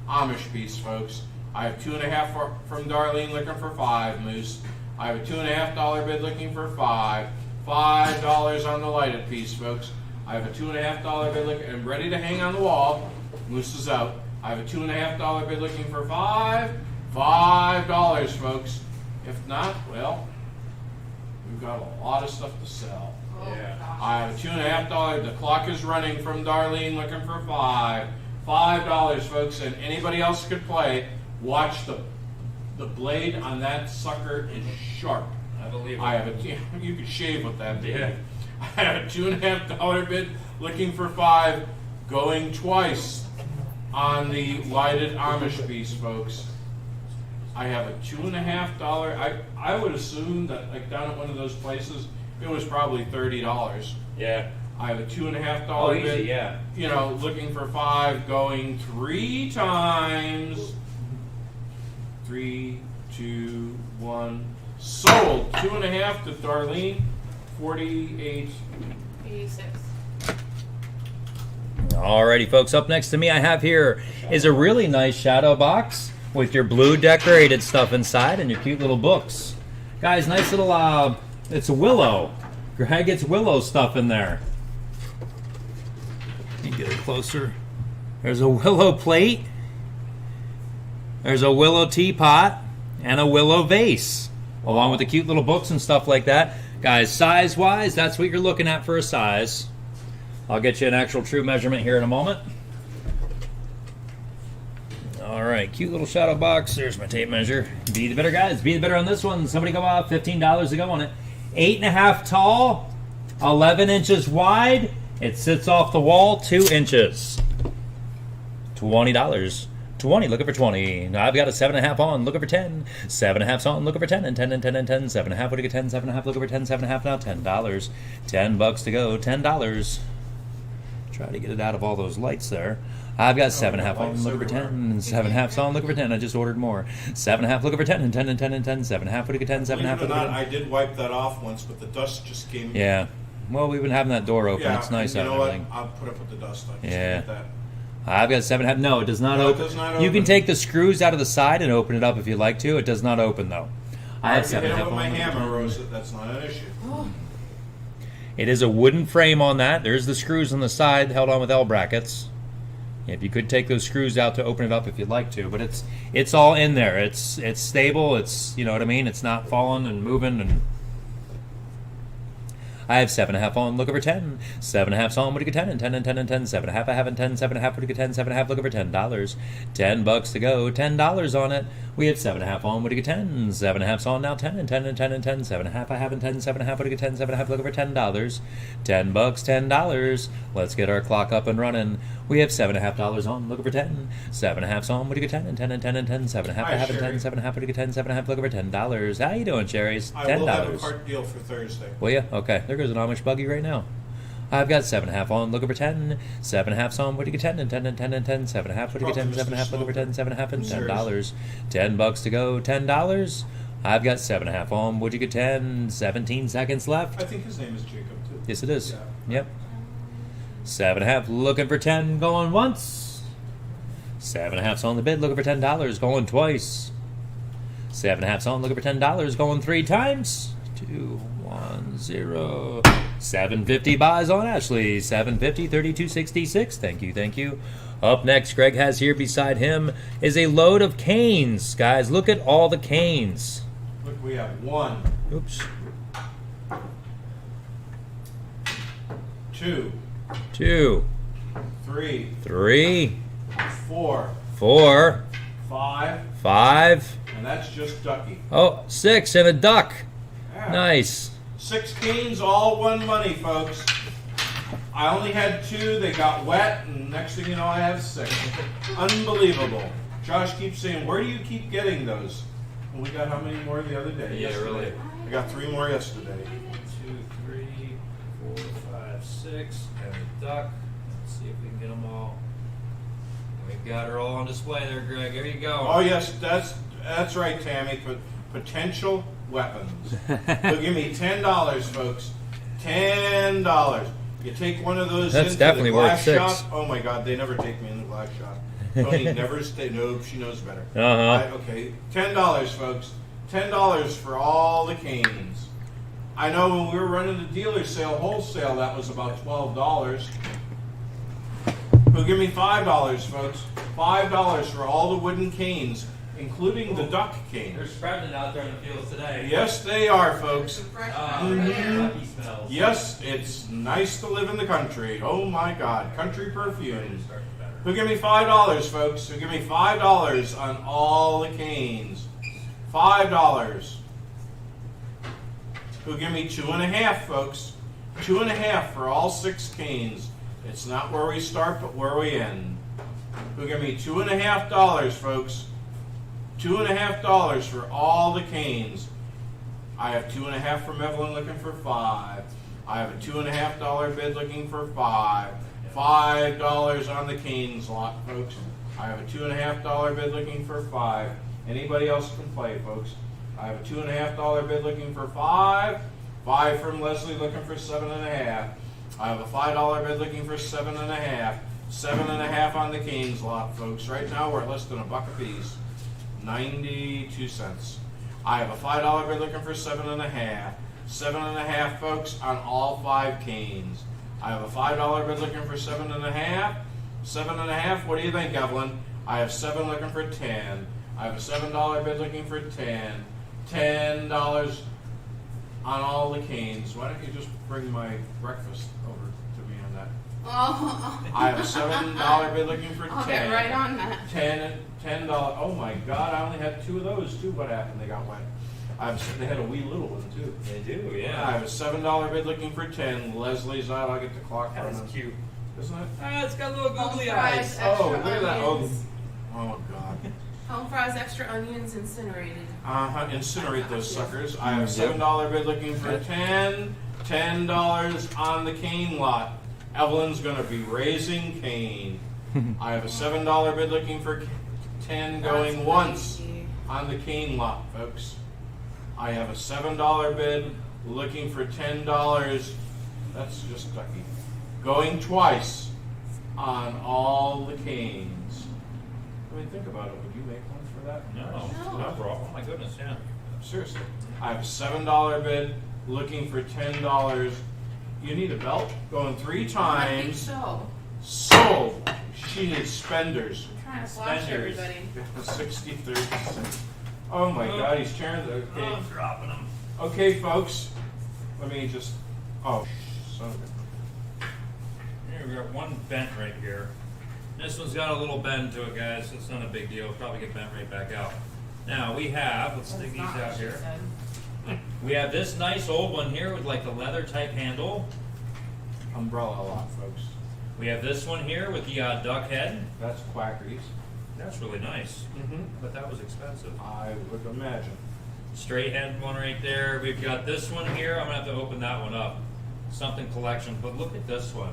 Amish piece, folks. I have 2.5 from Darlene looking for 5, Moose. I have a $2.5 bid looking for 5. $5 on the lighted piece, folks. I have a $2.5 bid looking and ready to hang on the wall. Moose is out. I have a $2.5 bid looking for 5. $5, folks. If not, well, we've got a lot of stuff to sell. I have a $2.50. The clock is running from Darlene looking for $5. $5, folks, and anybody else could play. Watch the blade on that sucker is sharp. I believe it. I have a you could shave with that bid. Yeah. I have a $2.50 bid looking for $5, going twice on the lighted Amish piece, folks. I have a $2.50. I would assume that like down at one of those places it was probably $30. Yeah. I have a $2.50 Oh, easy, bid. yeah. You know, looking for $5, going 3 times. 3, 2, 1. Sold. 2.5 to Darlene. 48. 86. Alrighty, folks, up next to me I have here is a really nice shadow box with your blue decorated stuff inside and your cute little books. Guys, nice little, it's a willow. Greg gets willow stuff in there. You get it closer. There's a willow plate. There's a willow teapot and a willow vase, along with the cute little books and stuff like that. Guys, size-wise, that's what you're looking at for a size. I'll get you an actual true measurement here in a moment. All right, cute little shadow box. There's my tape measure. Be the better, guys. Be the better on this one. Somebody go out. $15 to go on it. 8.5 tall, 11 inches wide. It sits off the wall 2 inches. $20. 20, looking for 20. Now I've got a 7.5 on, looking for 10. 7.5's on, looking for 10, and 10, and 10, and 10. 7.5, would you get 10? 7.5, looking for 10. 7.5 now, $10. $10 to go, $10. Try to get it out of all those lights there. I've got 7.5 on, looking for 10. And 7.5's on, looking for 10. I just ordered more. 7.5, looking for 10, and 10, and 10, and 10. 7.5, would you get 10? 7.5, Believe it or looking for not, 10. I did wipe that off once, but the dust just came. Yeah. Well, we've been having that door open. Yeah, It's nice you out know and what? everything. I'll put up with the dust. I just Yeah. did that. I've got 7.5. No, it does not No, it open. does not You can open. take the screws out of the side and open it up if you'd like to. It does not open, though. I have If you hit it 7.5 with my on. hammer, Rosa, that's not an issue. It is a wooden frame on that. There's the screws on the side held on with L brackets. If you could take those screws out to open it up if you'd like to, but it's all in there. It's stable. It's, you know what I mean. It's not falling and moving. And I have 7.5 on, looking for 10. 7.5's on, would you get 10? And 10, and 10, and 10. 7.5 I have in 10. 7.5 would you get 10? 7.5 looking for $10. $10 to go. $10 on it. We have 7.5 on, would you get 10? 7.5's on now, 10, and 10, and 10, and 10. 7.5 I have in 10. 7.5 would you get 10? 7.5 looking for $10. $10, $10. Let's get our clock up and running. We have $7.5 on, looking for 10. 7.5's on, would you get 10? And 10, and 10, and 10. 7.5 I Hi, have in 10. Sherry. 7.5 would you get 10? 7.5 looking for $10. How you doing, Cherries? I will have a $10. cart deal for Thursday. Will you? Okay. There goes an Amish buggy right now. I've got 7.5 on, looking for 10. 7.5's on, what do you get 10? And 10, and 10, and 10. 7.5, what do you get 10? 7.5, looking for 10. 7.5, and $10. $10 to go. $10. I've got 7.5 on, would you get 10? 17 seconds left. I think his name is Jacob, too. Yes, it is. Yeah. Yep. 7.5, looking for 10, going once. 7.5's on the bid, looking for $10, going twice. 7.5's on, looking for $10, going 3 times. 2, 1, 0. 750 buys on Ashley. 750, 3266. Thank you, thank you. Up next, Greg has here beside him is a load of canes. Guys, look at all the canes. Look, we have 1, Oops. 2, 2, 3, 3, 4, 4, 5, 5. and that's just ducky. Oh, 6 and a duck. Yeah. Nice. 6 canes, all won money, folks. I only had 2. They got wet, and next thing you know, I have 6. Unbelievable. Josh keeps saying, "Where do you keep getting those?" And we got how many more the other day? Yeah, Yesterday. really. I got 3 more yesterday. 1, 2, 3, 4, 5, 6, and a duck. Let's see if we can get them all. We've got her all on display there, Greg. There you go. Oh yes, that's right, Tammy. Potential weapons. They'll give me $10, folks. $10. You take one of those That's into definitely the worth glass 6. shop. Oh my God, they never take me in the glass shop. Tony never stay. No, she knows better. Uh-huh. Okay, $10, folks. $10 for all the canes. I know when we were running the dealer sale wholesale, that was about $12. Who'll give me $5, folks? $5 for all the wooden canes including the duck cane. They're spreading it out there in the fields today. Yes, they are, folks. Lucky smells. Yes, it's nice to live in the country. Oh my God, country perfume. Who give me $5, folks? Who give me $5 on all the canes? $5. Who give me 2.5, folks? 2.5 for all 6 canes. It's not where we start, but where we end. Who give me $2.5, folks? $2.5 for all the canes. I have 2.5 from Evelyn looking for 5. I have a $2.5 bid looking for 5. $5 on the canes lot, folks. I have a $2.5 bid looking for 5. Anybody else can play, folks. I have a $2.5 bid looking for 5. 5 from Leslie looking for 7.5. I have a $5 bid looking for 7.5. 7.5 on the canes lot, folks. Right now we're at less than $1 a piece. 92 cents. I have a $5 bid looking for 7.5. 7.5, folks, on all 5 canes. I have a $5 bid looking for 7.5. 7.5, what do you think, Evelyn? I have 7 looking for 10. I have a $7 bid looking for 10. $10 on all the canes. Why don't you just bring my breakfast over to me on that? Oh. I have a $7 bid looking for 10. I'll get right on that. $10. Oh my God! I only had 2 of those too. What happened? They got wet. They had a wee little one too. They do, yeah. I have a $7 bid looking for 10. Leslie's out. I'll get the clock That's running. cute. Isn't it? It's got little googly Fries, eyes. Oh, extra look at that! Oh, onions. oh God! Home fries, extra onions, incinerated. Incinerate those suckers. I have a $7 bid looking for 10. $10 on the cane lot. Evelyn's going to be raising cane. I have a $7 bid looking for 10 going That's once crazy. on the cane lot, folks. I have a $7 bid looking for $10. That's just ducky. Going twice on all the canes. I mean, think about it. Would you make one for that? No, bro. Oh my goodness, yeah. Seriously. I have a $7 bid looking for $10. You need a belt? Going 3 I think times. so. Sold. She needs spenders. I'm trying to flash Spenders. everybody. 63. Oh my God, he's tearing the. Oh, Okay. I'm dropping them. Okay, folks. Let me just. Oh, son of a. Here, we got one bent right here. This one's got a little bend to it, guys. It's not a big deal. It'll probably get bent right back out. Now we have, let's That's dig these not what out she here. said. We have this nice old one here with like the leather type handle. Umbrella a lot, folks. We have this one here with the duck head. That's Quackery's. That's really nice, but that was expensive. I would imagine. Straight head one right there. We've got this one here. I'm gonna have to open that one up. Something collection, but look at this one.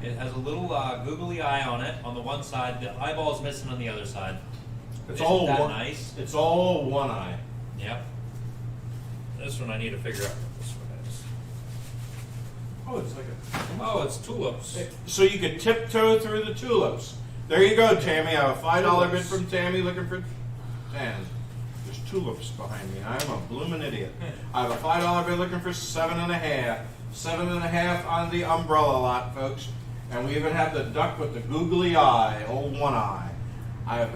It has a little googly eye on it on the one side. The eyeball's missing on the other side. It's Isn't all that one. nice? It's all one eye. Yep. This one I need to figure out what this one is. Oh, it's like a. Oh, it's tulips. So you could tiptoe through the tulips. There you go, Tammy. I have a $5 bid from Tammy looking for 10. There's tulips behind me. I'm a bloomin' idiot. I have a $5 bid looking for 7.5. 7.5 on the umbrella lot, folks. And we even have the duck with the googly eye, old one eye. I have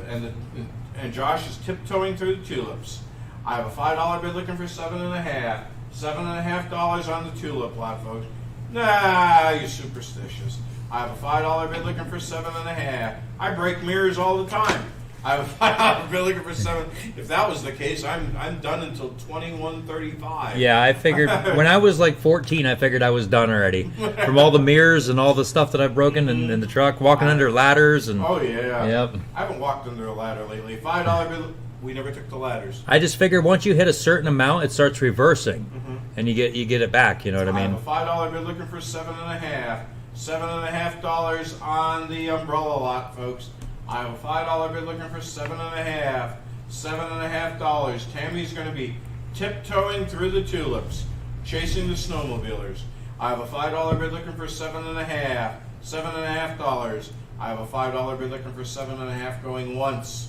and Josh is tiptoeing through the tulips. I have a $5 bid looking for 7.5. $7.5 on the tulip lot, folks. Nah, you superstitious. I have a $5 bid looking for 7.5. I break mirrors all the time. I have a $5 bid looking for 7. If that was the case, I'm done until 21:35. Yeah, I figured when I was like 14, I figured I was done already. From all the mirrors and all the stuff that I've broken in the truck, walking under ladders and. Oh yeah. Yep. I haven't walked under a ladder lately. $5 bid. We never took the ladders. I just figured once you hit a certain amount, it starts reversing, and you get it back. You know what I I mean? have a $5 bid looking for 7.5. $7.5 on the umbrella lot, folks. I have a $5 bid looking for 7.5. $7.5. Tammy's going to be tiptoeing through the tulips, chasing the snowmobilers. I have a $5 bid looking for 7.5. $7.5. I have a $5 bid looking for 7.5 going once.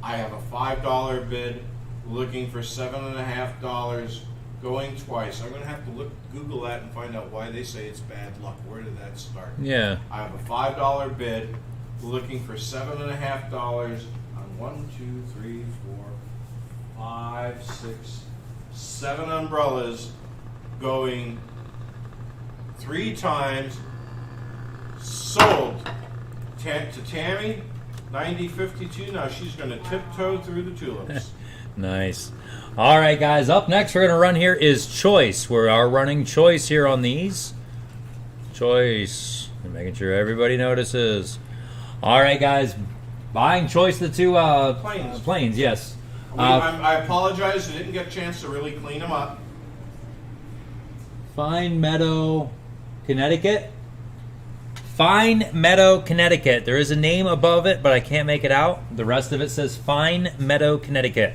I have a $5 bid looking for $7.5 going twice. I'm going to have to Google that and find out why they say it's bad luck. Where did that start? Yeah. I have a $5 bid looking for $7.5 on 1, 2, 3, 4, 5, 6, 7 umbrellas going 3 times. Sold to Tammy, 90.52. Now she's going to tiptoe through the tulips. Nice. All right, guys. Up next, we're going to run here is Choice. We are running Choice here on these. Choice. And making sure everybody notices. All right, guys. Buying Choice the 2 Planes. planes, yes. I apologize. I didn't get a chance to really clean them up. Fine Meadow, Connecticut. Fine Meadow, Connecticut. There is a name above it, but I can't make it out. The rest of it says Fine Meadow, Connecticut.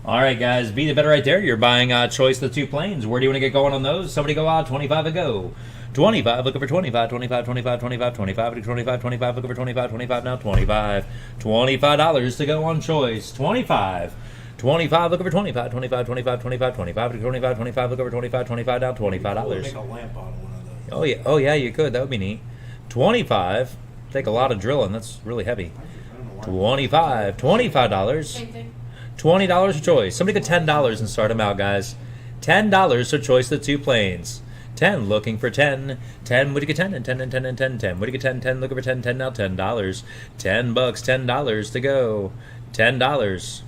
All right, guys, be the better right there. You're buying Choice the 2 planes. Where do you want to get going on those? Somebody go out, 25 a go. 25, looking for 25, 25, 25, 25, 25, 25, 25, looking for 25, 25 now, 25. $25 to go on Choice. 25. 25, looking for 25, 25, 25, 25, 25, 25, 25, looking for 25, 25 now, $25. Make a lamp out of one of those. Oh yeah, you could. That would be neat. 25. Take a lot of drilling. That's really heavy. I don't know why. 25. $25. Same thing. $20 for Choice. Somebody get $10 and start them out, guys. $10 for Choice the 2 planes. 10, looking for 10. 10, would you get 10? And 10 and 10 and 10. 10, would you get 10? 10, looking for 10. 10 now, $10. $10, $10 to go. $10.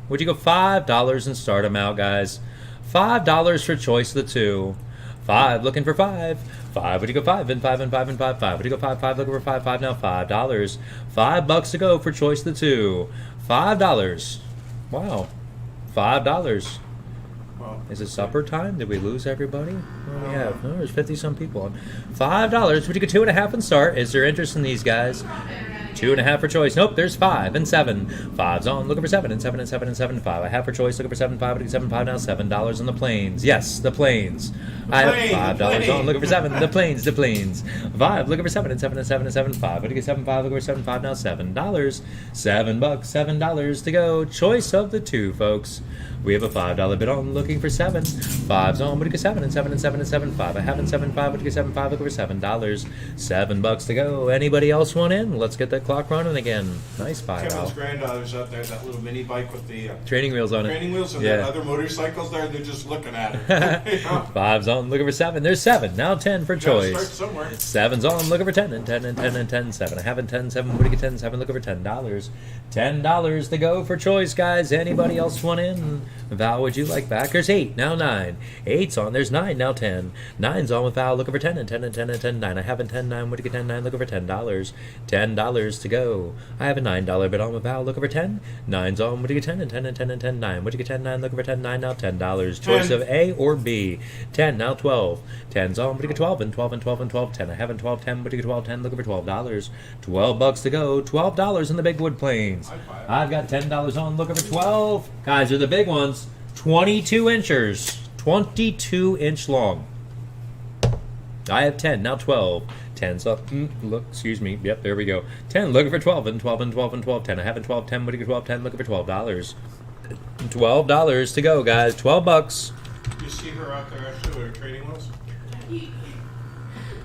Would you go $5 and start them out, guys? $5 for Choice the 2. 5, looking for 5. 5, would you go 5 and 5 and 5 and 5? 5, would you go 5? 5, looking for 5. 5 now, $5. $5 to go for Choice the 2. $5. Wow. $5. Well, Is it supper time? Did we lose everybody? What do we have? Oh, there's 50-some people on. $5. Would you go 2.5 and start? Is there interest in these guys? 2.5 for Choice. Nope, there's 5 and 7. 5's on, looking for 7 and 7 and 7 and 7 and 5. I have for Choice, looking for 7, 5, looking for 7, 5 now, $7 on the planes. Yes, the planes. I have $5 on, looking for 7. The planes, the planes. 5, looking for 7 and 7 and 7 and 7, 5. Would you get 7, 5, looking for 7, 5 now, $7. $7, $7 to go. Choice of the 2, folks. We have a $5 bid on, looking for 7. 5's on, would you get 7 and 7 and 7 and 7, 5. I have in 7, 5, would you get 7, 5, looking for $7. $7 to go. Anybody else want in? Let's get that clock running again. Nice buy, Kevin's Ralph. granddaughter's out there, that little mini bike with the Training wheels on it. training wheels, and Yeah. the other motorcycles there, they're just looking at it. You know? 5's on, looking for 7. There's 7. Now 10 for You gotta start Choice. somewhere. 7's on, looking for 10 and 10 and 10 and 10. 7. I have in 10, 7. Would you get 10, 7? Looking for $10. $10 to go for Choice, guys. Anybody else want in? Val, would you like back? There's 8. Now 9. 8's on. There's 9. Now 10. 9's on with Val, looking for 10 and 10 and 10 and 10. 9. I have in 10, 9. Would you get 10, 9? Looking for $10. $10 to go. I have a $9 bid on with Val, looking for 10. 9's on. Would you get 10 and 10 and 10 and 10? 9. Would you get 10, 9? Looking for 10, 9 now, $10. Choice 10. of A or B. 10 now, 12. 10's on. Would you get 12 and 12 and 12 and 12? 10. I have in 12, 10. Would you get 12, 10? Looking for $12. $12 to go. $12 in the big wood planes. I've got $10 on, looking for 12. Guys, are the big ones. 22 inchers. 22-inch long. I have 10, now 12. 10's up. Look, excuse me. Yep, there we go. 10, looking for 12 and 12 and 12 and 12. 10. I have in 12, 10. Would you get 12, 10? Looking for $12. $12 to go, guys. $12. You see her out there actually with her training wheels?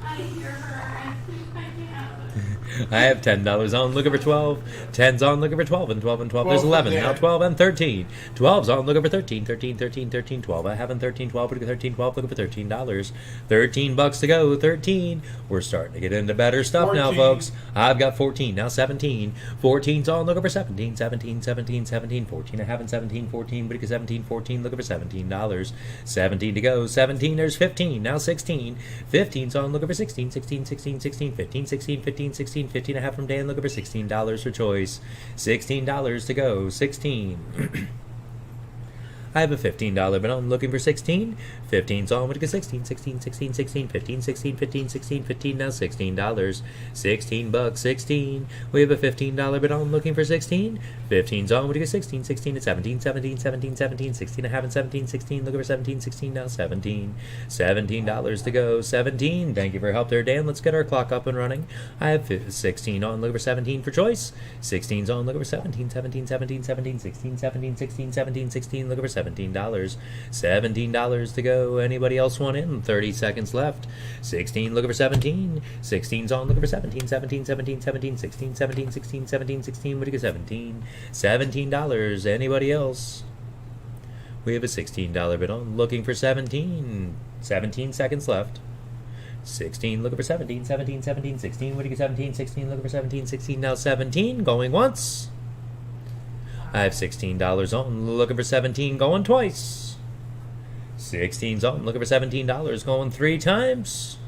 I hear her. I can't. I have $10 on, looking for 12. 10's on, looking for 12 and 12 and 12. There's 12 11. there. Now 12 and 13. 12's on, looking for 13. 13, 13, 13, 12. I have in 13, 12. Looking for 13, 12. Looking for $13. $13 to go. 13. We're starting to get into better stuff now, 14. folks. I've got 14. Now 17. 14's on, looking for 17. 17, 17, 17, 14. I have in 17, 14. But 17, 14. Looking for $17. 17 to go. 17. There's 15. Now 16. 15's on, looking for 16. 16, 16, 16, 15, 16, 15, 16, 15. I have from Dan, looking for $16 for Choice. $16 to go. 16. I have a $15 bid on, looking for 16. 15's on, would you get 16, 16, 16, 16, 15, 16, 15, 16, 15, now $16. $16, 16. We have a $15 bid on, looking for 16. 15's on, would you get 16, 16, and 17, 17, 17, 17, 16. I have in 17, 16, looking for 17, 16, now 17. $17 to go. 17. Thank you for your help there, Dan. Let's get our clock up and running. I have 16 on, looking for 17 for Choice. 16's on, looking for 17, 17, 17, 17, 16, 17, 16, 17, 16, looking for 17. $17. $17 to go. Anybody else want in? 30 seconds left. 16, looking for 17. 16's on, looking for 17. 17, 17, 17, 16, 17, 16, 17, 16. What do you get? 17. $17. Anybody else? We have a $16 bid on, looking for 17. 17 seconds left. 16, looking for 17, 17, 17, 16. What do you get? 17, 16, looking for 17, 16. Now 17, going once. I have $16 on, looking for 17, going twice. 16's on, looking for $17, going 3 times.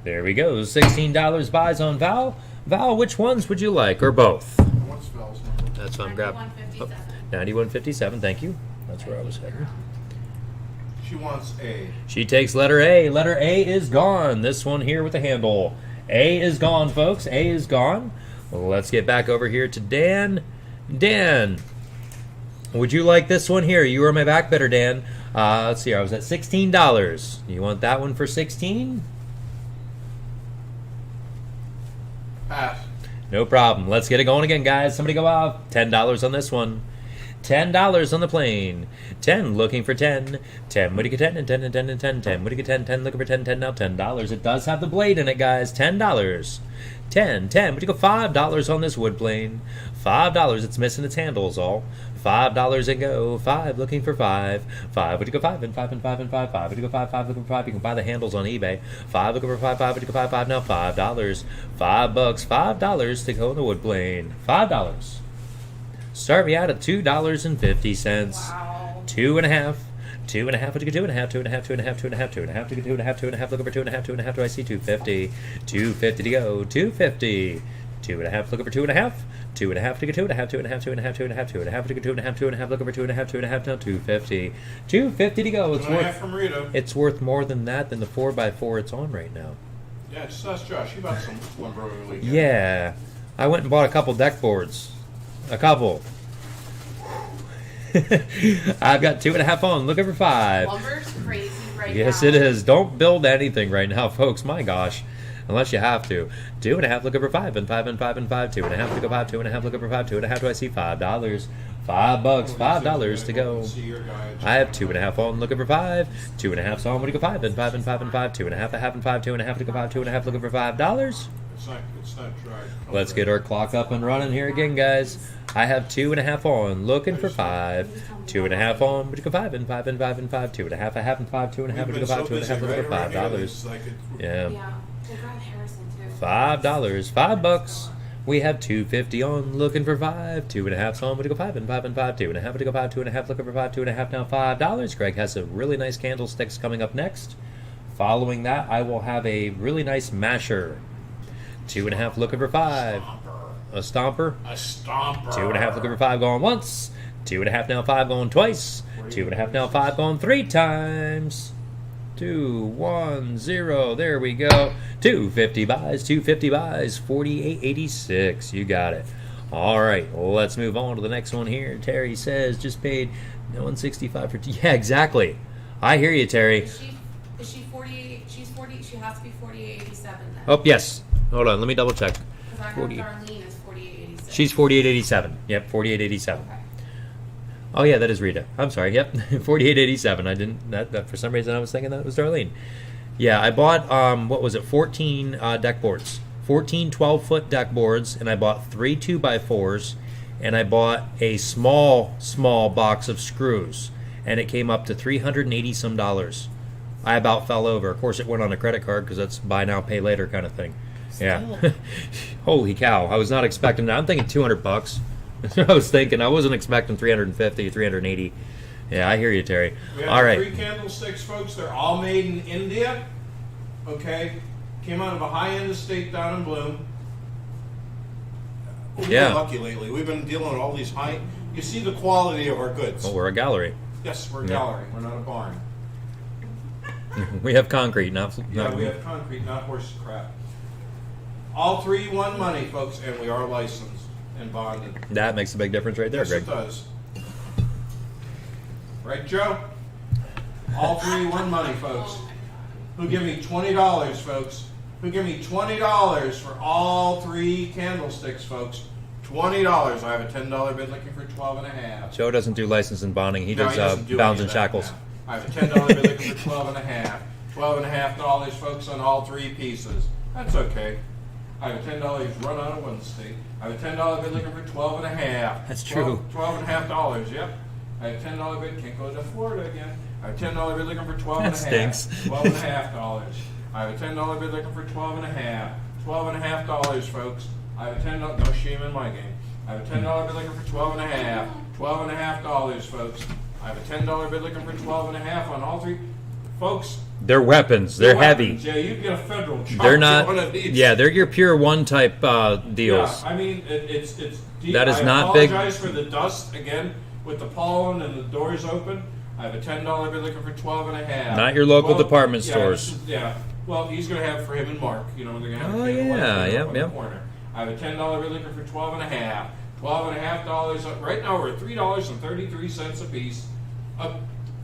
There we go. $16 buys on Val. Val, which ones would you like, or both? What's Val's number? That's what I'm grabbing. 9157. 9157, thank you. That's where I was heading. She wants A. She takes letter A. Letter A is gone. This one here with the handle. A is gone, folks. A is gone. Well, let's get back over here to Dan. Dan, would you like this one here? You are my back bidder, Dan. Let's see. I was at $16. You want that one for 16? Pass. No problem. Let's get it going again, guys. Somebody go out. $10 on this one. $10 on the plane. 10, looking for 10. 10, what do you get? 10 and 10 and 10 and 10. 10, what do you get? 10, 10, looking for 10, 10 now. $10. It does have the blade in it, guys. $10. 10, 10, what do you go? $5 on this wood plane. $5, it's missing its handles all. $5 and go. 5, looking for 5. 5, what do you go? 5 and 5 and 5 and 5. 5, what do you go? 5, 5, looking for 5. You can buy the handles on eBay. 5, looking for 5, 5, what do you go? 5, 5 now. $5. $5, $5 to go on the wood plane. $5. Start me out at $2.50. Wow. 2.5. 2.5. What do you get? 2.5. 2.5. 2.5. 2.5. 2.5. To get 2.5. 2.5. Looking for 2.5. 2.5. Do I see 250? 250 to go. 250. 2.5. Looking for 2.5. 2.5 to get 2.5. 2.5. 2.5. 2.5. 2.5 to get 2.5. 2.5. Looking for 2.5. 2.5 now. 250. 250 to go. From Rita. It's worth more than that than the 4x4 it's on right now. Yeah, just ask Josh. He bought some lumber over the weekend. Yeah, I went and bought a couple deck boards. A couple. I've got 2.5 on, looking for 5. Lumber's crazy right now. Yes, it is. Don't build anything right now, folks. My gosh. Unless you have to. 2.5, looking for 5, and 5, and 5, and 5. 2.5 to go 5, 2.5, looking for 5. 2.5, do I see $5? $5, $5 to go. I have 2.5 on, looking for 5. 2.5's on, what do you go? 5, and 5, and 5, and 5. 2.5, a half, and 5. 2.5 to go 5. 2.5, looking for $5. It's not dry. Let's get our clock up and running here again, guys. I have 2.5 on, looking for 5. 2.5 on, would you go 5 and 5 and 5 and 5. 2.5, a half and 5. 2.5, would you go 5. 2.5, looking for $5. Yeah. Yeah. We'll grab Harrison too. $5, $5. We have 250 on, looking for 5. 2.5's on, would you go 5 and 5 and 5. 2.5, would you go 5. 2.5, looking for 5. 2.5 now. $5. Greg has some really nice candlesticks coming up next. Following that, I will have a really nice masher. 2.5, looking for 5. A stomper. A stomper. 2.5, looking for 5, going once. 2.5 now, 5 going twice. 2.5 now, 5 going 3 times. 2, 1, 0. There we go. 250 buys. 250 buys. 48.86. You got it. All right. Well, let's move on to the next one here. Terry says just paid $165 for. Yeah, exactly. I hear you, Terry. Is she 48? She's 40. She has to be 48.87 then. Oh yes. Hold on. Let me double check. Because I have Darlene is 48.86. She's 48.87. Yep, 48.87. Okay. Oh yeah, that is Rita. I'm sorry. Yep, 48.87. I didn't. That for some reason I was thinking that was Darlene. Yeah, I bought what was it? 14 deck boards. 14 12-foot deck boards, and I bought 3 2x4s, and I bought a small box of screws, and it came up to $380 some. I about fell over. Of course, it went on a credit card because that's buy now, pay later kind of thing. Yeah. Holy cow! I was not expecting that. I'm thinking $200. I was thinking. I wasn't expecting 350, 380. Yeah, I hear you, Terry. We have All right. 3 candlesticks, folks. They're all made in India. Okay. Came out of a high-end estate down in Bloom. We've been lucky lately. We've been dealing with all these high. You see the quality of our goods. Well, we're a gallery. Yes, we're a gallery. We're not a barn. We have concrete, not. Yeah, we have concrete, not horse crap. All 3 won money, folks, and we are licensed and bonded. That makes a big difference right there, Yes, Greg. it does. Right, Joe? All 3 won money, folks. Who give me $20, folks? Who give me $20 for all 3 candlesticks, folks? $20. I have a $10 bid looking for 12 and a half. Joe doesn't do license and bonding. He does doesn't do bounds any and of that shackles. now. I have a $10 bid looking for 12 and a half. $12.50, folks, on all 3 pieces. That's okay. I have a $10 run out of Wednesday. I have a $10 bid looking for 12 and a half. That's true. $12.50, yep. I have a $10 bid, can't go to Florida again. I have a $10 bid looking for 12 and a half. That stinks. $12.50. I have a $10 bid looking for 12 and a half. $12.50, folks. I have a $10, no shame in my game. I have a $10 bid looking for 12 and a half. $12.50, folks. I have a $10 bid looking for 12 and a half on all 3. Folks, They're weapons. They're heavy. yeah, you get a federal charge. They're on not. one of these. Yeah, they're your pure one type deals. Yeah, I mean, it's deep. That is I not big. apologize for the dust again with the pollen and the doors open. I have a $10 bid looking for 12 and a half. Not your local department stores. Yeah. Well, he's going to have for him and Mark. You know, they're going to have. Oh, a yeah, yep, yep. The corner. I have a $10 bid looking for 12 and a half. $12.50. Right now we're at $3.33 a piece.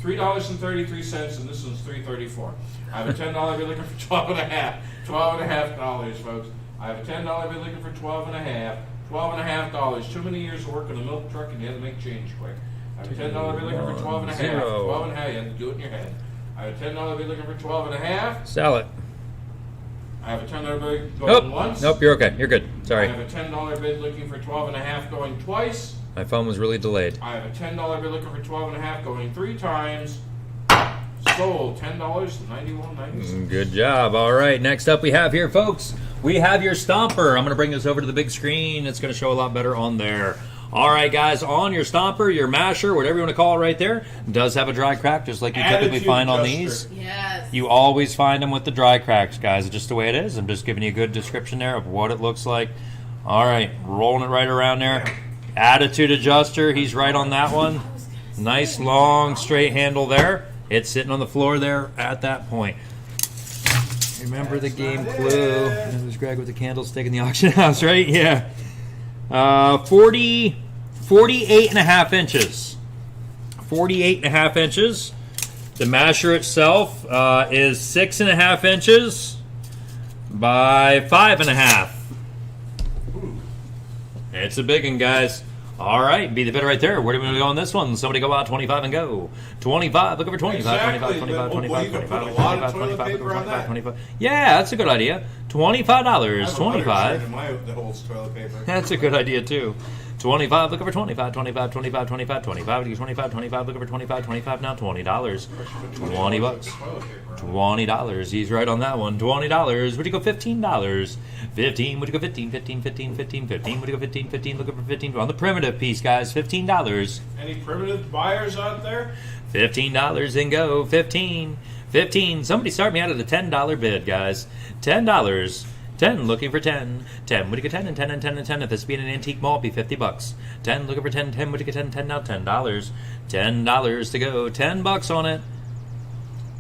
$3.33, and this one's $3.34. I have a $10 bid looking for 12 and a half. $12.50, folks. I have a $10 bid looking for 12 and a half. $12.50. Too many years of work in the milk truck, and you had to make change quick. I have a $10 bid looking for 12 and a half. 12 and a half. You had to do it in your head. I have a $10 bid looking for 12 and a half. Sell it. I have a $10 bid going once. Nope, you're okay. You're good. I Sorry. have a $10 bid looking for 12 and a half going twice. My phone was really delayed. I have a $10 bid looking for 12 and a half going 3 times. Sold $10.91.96. Good job. All right. Next up we have here, folks, we have your stomper. I'm going to bring this over to the big screen. It's going to show a lot better on there. All right, guys, on your stomper, your masher, whatever you want to call it right there, does have a dry crack, just like you typically find on these. Yes. You always find them with the dry cracks, guys. It's just the way it is. I'm just giving you a good description there of what it looks like. All right, rolling it right around there. Attitude adjuster, he's right on that one. Nice, long, straight handle there. It's sitting on the floor there at that point. Remember the game Clue. It was Greg with the candlestick in the auction house, right? Yeah. 48 and a half inches. 48 and a half inches. The masher itself is 6.5 inches by 5.5. It's a big one, guys. All right, be the bidder right there. Where do we want to go on this one? Somebody go out 25 and go. 25, look over 25, Exactly, 25, 25, but, well, 25, you can 25, put a lot of 25, toilet 25, paper on 25, that. 25. Yeah, that's a good idea. $25, 25. The whole toilet paper. That's a good idea, too. 25, look over 25, 25, 25, 25, 25, 25, 25, look over 25, 25, now $20. $20. $20. He's right on that one. $20. Would you go $15? 15. Would you go 15, 15, 15, 15, 15? Would you go 15, 15? Look over 15. On the primitive piece, guys, $15. Any primitive buyers out there? $15 and go. 15. 15. Somebody start me out of the $10 bid, guys. $10. 10, looking for 10. 10, would you get 10 and 10 and 10 and 10? If this being an antique mall, it'd be $50. 10, looking for 10. 10, would you get 10? 10 now, $10. $10 to go. $10 on it.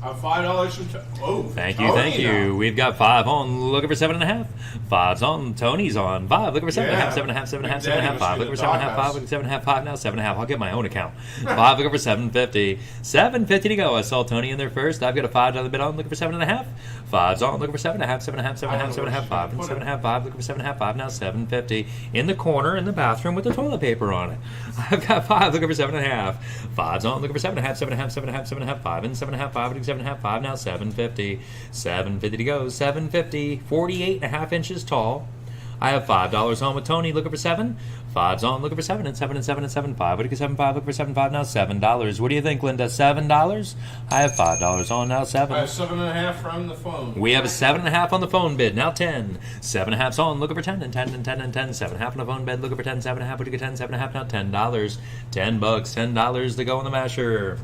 $5 from oh, Thank you, thank you. We've got 5 on. Looking for 7.5. 5's on. Tony's on. 5. Looking for 7.5. 7.5. 7.5. 7.5. 5. Looking for 7.5. 5. Looking for 7.5. 5 now. 7.5. I'll get my own account. 5. Looking for 7.50. 7.50 to go. I saw Tony in there first. I've got a $5 bid on. Looking for 7.5. 5's on. Looking for 7.5. 7.5. 7.5. 7.5. 5 and 7.5. 5. Looking for 7.5. 5 now. 7.50 in the corner in the bathroom with the toilet paper on it. I've got 5. Looking for 7.5. 5's on. Looking for 7.5. 7.5. 7.5. 7.5. 5 and 7.5. 5. Looking for 7.5. 5 now. 7.50. 7.50 to go. 7.50. 48.5 inches tall. I have $5 on with Tony. Looking for 7. 5's on. Looking for 7 and 7 and 7 and 7. 5. What do you get? 7.5. Looking for 7.5 now. $7. What do you think, Linda? $7. I have $5 on now. 7. I have 7.5 from the phone. We have a 7.5 on the phone bid. Now 10. 7.5's on. Looking for 10 and 10 and 10 and 10. 7.5 on the phone bid. Looking for 10. 7.5. What do you get? 10. 7.5 now. $10. $10. $10 to go on the masher.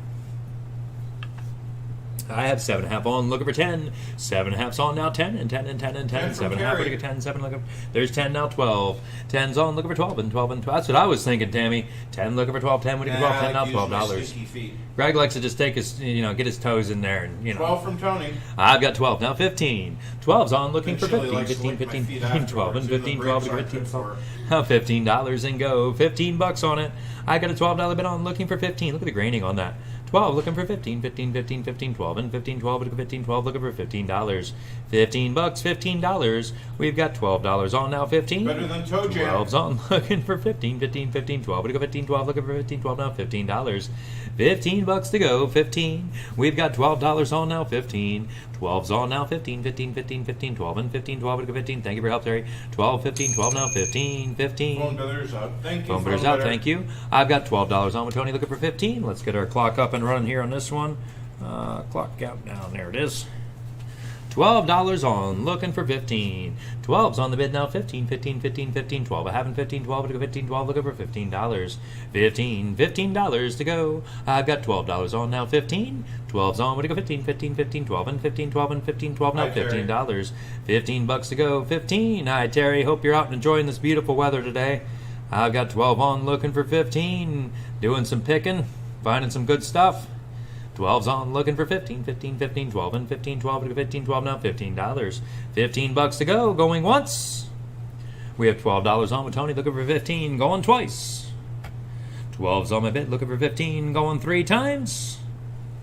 I have 7.5 on, looking for 10. 7.5's on now, 10 and 10 and 10 and 10. 7.5, what do you get? 10, 7, looking. There's 10 now, 12. 10's on, looking for 12 and 12 and 12. That's what I was thinking, Tammy. 10, looking for 12. 10, what do you get? 12, 10 now, $12. Greg likes to just take his, get his toes in there and 12 from Tony. I've got 12 now, 15. 12's on, looking for 15. 15, 15, 15, 12 and 15, 12, 15, 12. Now $15 and go. $15 on it. I got a $12 bid on, looking for 15. Look at the graining on that. 12 looking for 15, 15, 15, 15, 12, and 15, 12 looking for 15, 12 looking for $15. 15 bucks, $15. We've got $12 on now, 15. Better than Toe Jam. 12's on looking for 15, 15, 15, 12. Looking for 15, 12 looking for 15, 12 now, $15. 15 bucks to go, 15. We've got $12 on now, 15. 12's on now, 15, 15, 15, 15, 12, and 15, 12 looking for 15. Thank you for your help, Terry. 12, 15, 12 now, 15, 15. Phone bidder's out. Thank you. Phone bidder's out, thank you. I've got $12 on with Tony looking for 15. Let's get our clock up and running here on this one. Clock countdown, there it is. $12 on, looking for 15. 12's on the bid now, 15, 15, 15, 15, 12. I haven't 15, 12, looking for 15, 12, looking for $15. 15, $15 to go. I've got $12 on now, 15. 12's on, we go 15, 15, 15, 12, and 15, 12, and 15, 12 now, $15. 15 bucks to go, 15. Hi, Terry. Hope you're out and enjoying this beautiful weather today. I've got 12 on, looking for 15. Doing some picking, finding some good stuff. 12's on, looking for 15, 15, 15, 12, and 15, 12, 15, 12 now, $15. 15 bucks to go, going once. We have $12 on with Tony, looking for 15, going twice. 12's on my bid, looking for 15, going 3 times.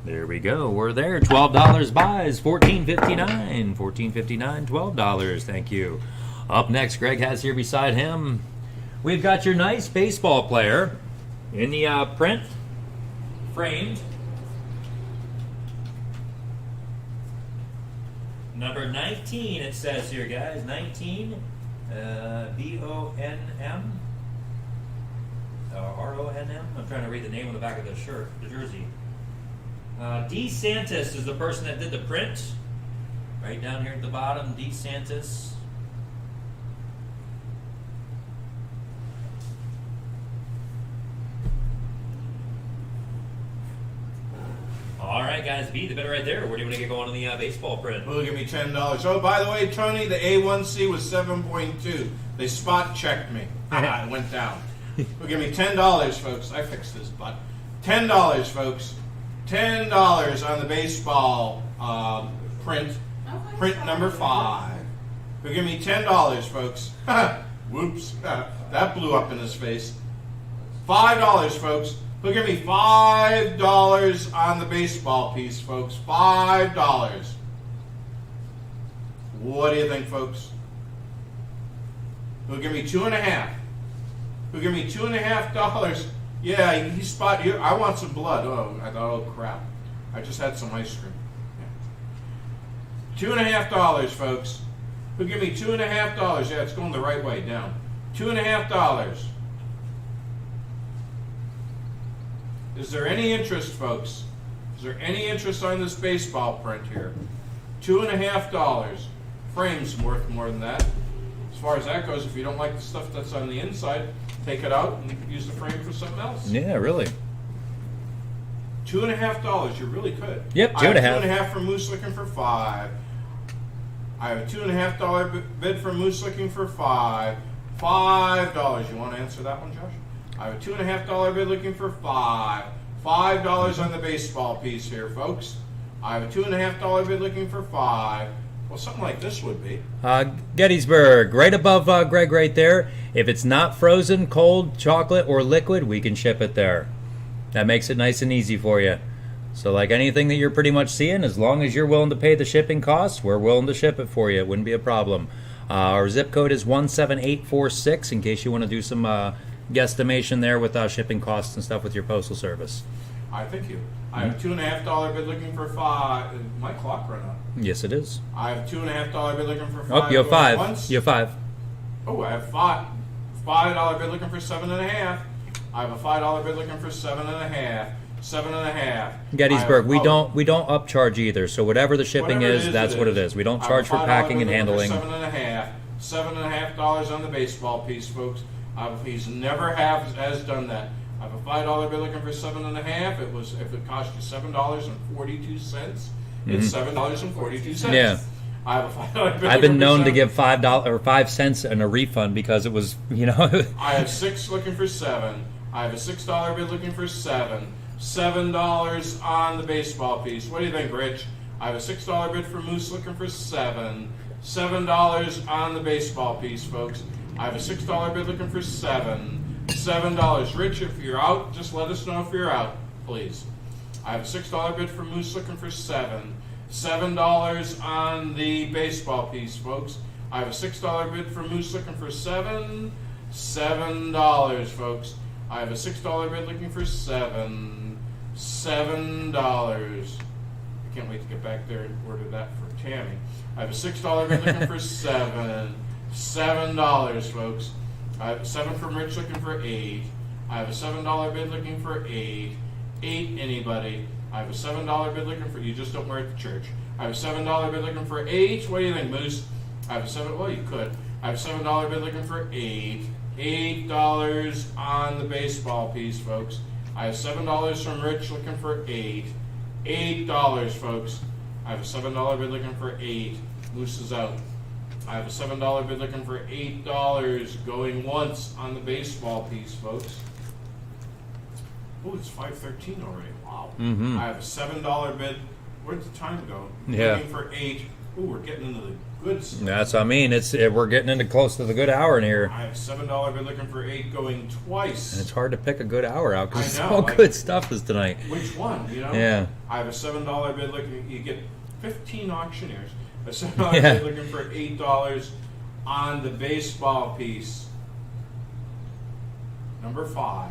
There we go, we're there. $12 buys, $14.59, $14.59, $12. Thank you. Up next, Greg has here beside him, we've got your nice baseball player in the print, framed. Number 19, it says here, guys. 19, B-O-N-M, R-O-N-M. I'm trying to read the name on the back of the shirt, the jersey. D. Santis is the person that did the print. Right down here at the bottom, D. Santis. All right, guys, B, the bidder right there. Where do you want to get going on the baseball print? Will give me $10. Oh, by the way, Tony, the A1C was 7.2. They spot checked me. It went down. Will give me $10, folks. I fixed this butt. $10, folks. $10 on the baseball print. Print number 5. Will give me $10, folks. Whoops. That blew up in his face. $5, folks. Look at me, $5 on the baseball piece, folks. $5. What do you think, folks? Who'll give me $2.50? Who'll give me $2.50? Yeah, he spot you. I want some blood. Oh, I thought, oh crap. I just had some ice cream. Yeah. $2.50, folks. Who'll give me $2.50? Yeah, it's going the right way, down. $2.50. Is there any interest, folks? Is there any interest on this baseball print here? $2.50. Frame's worth more than that. As far as that goes, if you don't like the stuff that's on the inside, take it out and use the frame for something else. Yeah, really. $2.50. You really could. Yep, $2.50. $2.50 for Moose looking for $5. I have a $2.50 bid for Moose looking for $5. $5. You want to answer that one, Josh? I have a $2.50 bid looking for $5. $5 on the baseball piece here, folks. I have a $2.50 bid looking for $5. Well, something like this would be. Gettysburg, right above Greg right there. If it's not frozen, cold, chocolate, or liquid, we can ship it there. That makes it nice and easy for you. So like anything that you're pretty much seeing, as long as you're willing to pay the shipping costs, we're willing to ship it for you. It wouldn't be a problem. Our zip code is 17846 in case you want to do some guesstimation there with shipping costs and stuff with your postal service. I thank you. I have a $2.50 bid looking for $5. My clock ran out. Yes, it is. I have a $2.50 bid looking for $5. Oh, you have $5. You have $5. Oh, I have $5 bid looking for $7.50. I have a $5 bid looking for $7.50. $7.50. Gettysburg, we don't upcharge either. So whatever the shipping is, that's what it is. We don't charge for packing and handling. $7.50. $7.50 on the baseball piece, folks. He's never has done that. I have a $5 bid looking for $7.50. If it cost you $7.42, it's $7.42. Yeah. I have a $5 bid. I've been known to give $5 or 5 cents in a refund because it was, I have $6 looking for $7. I have a $6 bid looking for $7. $7 on the baseball piece. What do you think, Rich? I have a $6 bid for Moose looking for $7. $7 on the baseball piece, folks. I have a $6 bid looking for $7. $7. Rich, if you're out, just let us know if you're out, please. I have a $6 bid for Moose looking for 7. $7 on the baseball piece, folks. I have a $6 bid for Moose looking for 7. $7, folks. I have a $6 bid looking for 7. $7. I can't wait to get back there and order that for Tammy. I have a $6 bid looking for 7. $7, folks. I have 7 from Rich looking for 8. I have a $7 bid looking for 8. 8, anybody. I have a $7 bid looking for, you just don't wear it to church. I have a $7 bid looking for 8. What do you think, Moose? I have a well, you could. I have a $7 bid looking for 8. $8 on the baseball piece, folks. I have $7 from Rich looking for 8. $8, folks. I have a $7 bid looking for 8. Moose is out. I have a $7 bid looking for $8 going once on the baseball piece, folks. Oh, it's 5:13 already. Wow. Mm-hmm. I have a $7 bid. Where'd the time go? Yeah. Looking for 8. Oh, we're getting into the good stuff. That's what I mean. We're getting into close to the good hour in here. I have a $7 bid looking for 8 going twice. And it's hard to pick a good hour out because I it's know, all like- good stuff this tonight. Which one, you know? Yeah. I have a $7 bid looking, you get 15 auctioneers. A $7 Yeah. bid looking for $8 on the baseball piece. Number 5.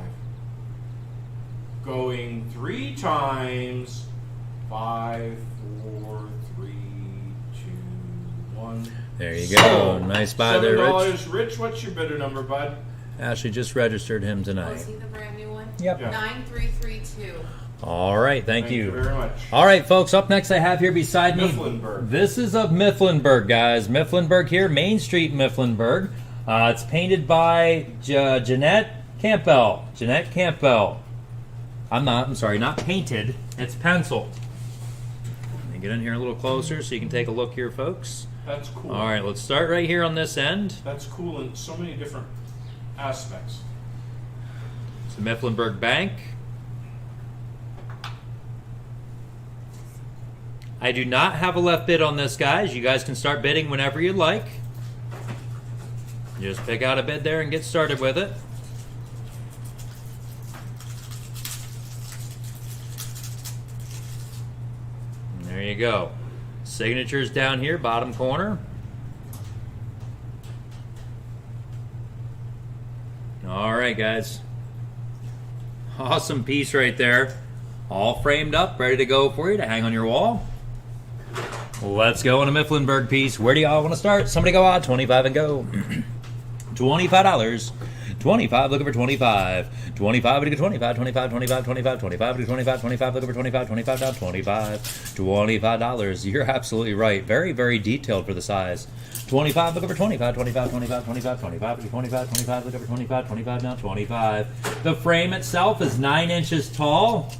Going 3 times. 5, 4, 3, 2, 1. There you go. Nice buy there, Rich. $7. Rich, what's your bidder number, bud? Ashley just registered him Oh, tonight. is he the brand new one? Yep. Yeah. 9332. All right. Thank you. very much. All right, folks. Up next, I have here beside me. Mifflinburg. This is of Mifflinburg, guys. Mifflinburg here, Main Street, Mifflinburg. It's painted by Jeanette Campbell. Jeanette Campbell. I'm sorry, not painted. It's penciled. Let me get in here a little closer so you can take a look here, folks. That's cool. All right, let's start right here on this end. That's cool in so many different aspects. It's the Mifflinburg Bank. I do not have a left bid on this, guys. You guys can start bidding whenever you like. Just pick out a bid there and get started with it. And there you go. Signatures down here, bottom corner. All right, guys. Awesome piece right there. All framed up, ready to go for you to hang on your wall. Let's go on a Mifflinburg piece. Where do y'all want to start? Somebody go out. 25 and go. $25. 25, looking for 25. 25, looking for 25, 25, 25, 25, 25, looking for 25, 25, looking for 25, 25, down 25. $25. You're absolutely right. Very, very detailed for the size. 25, looking for 25, 25, 25, 25, 25, 25, 25, looking for 25, 25, down 25. The frame itself is 9 inches tall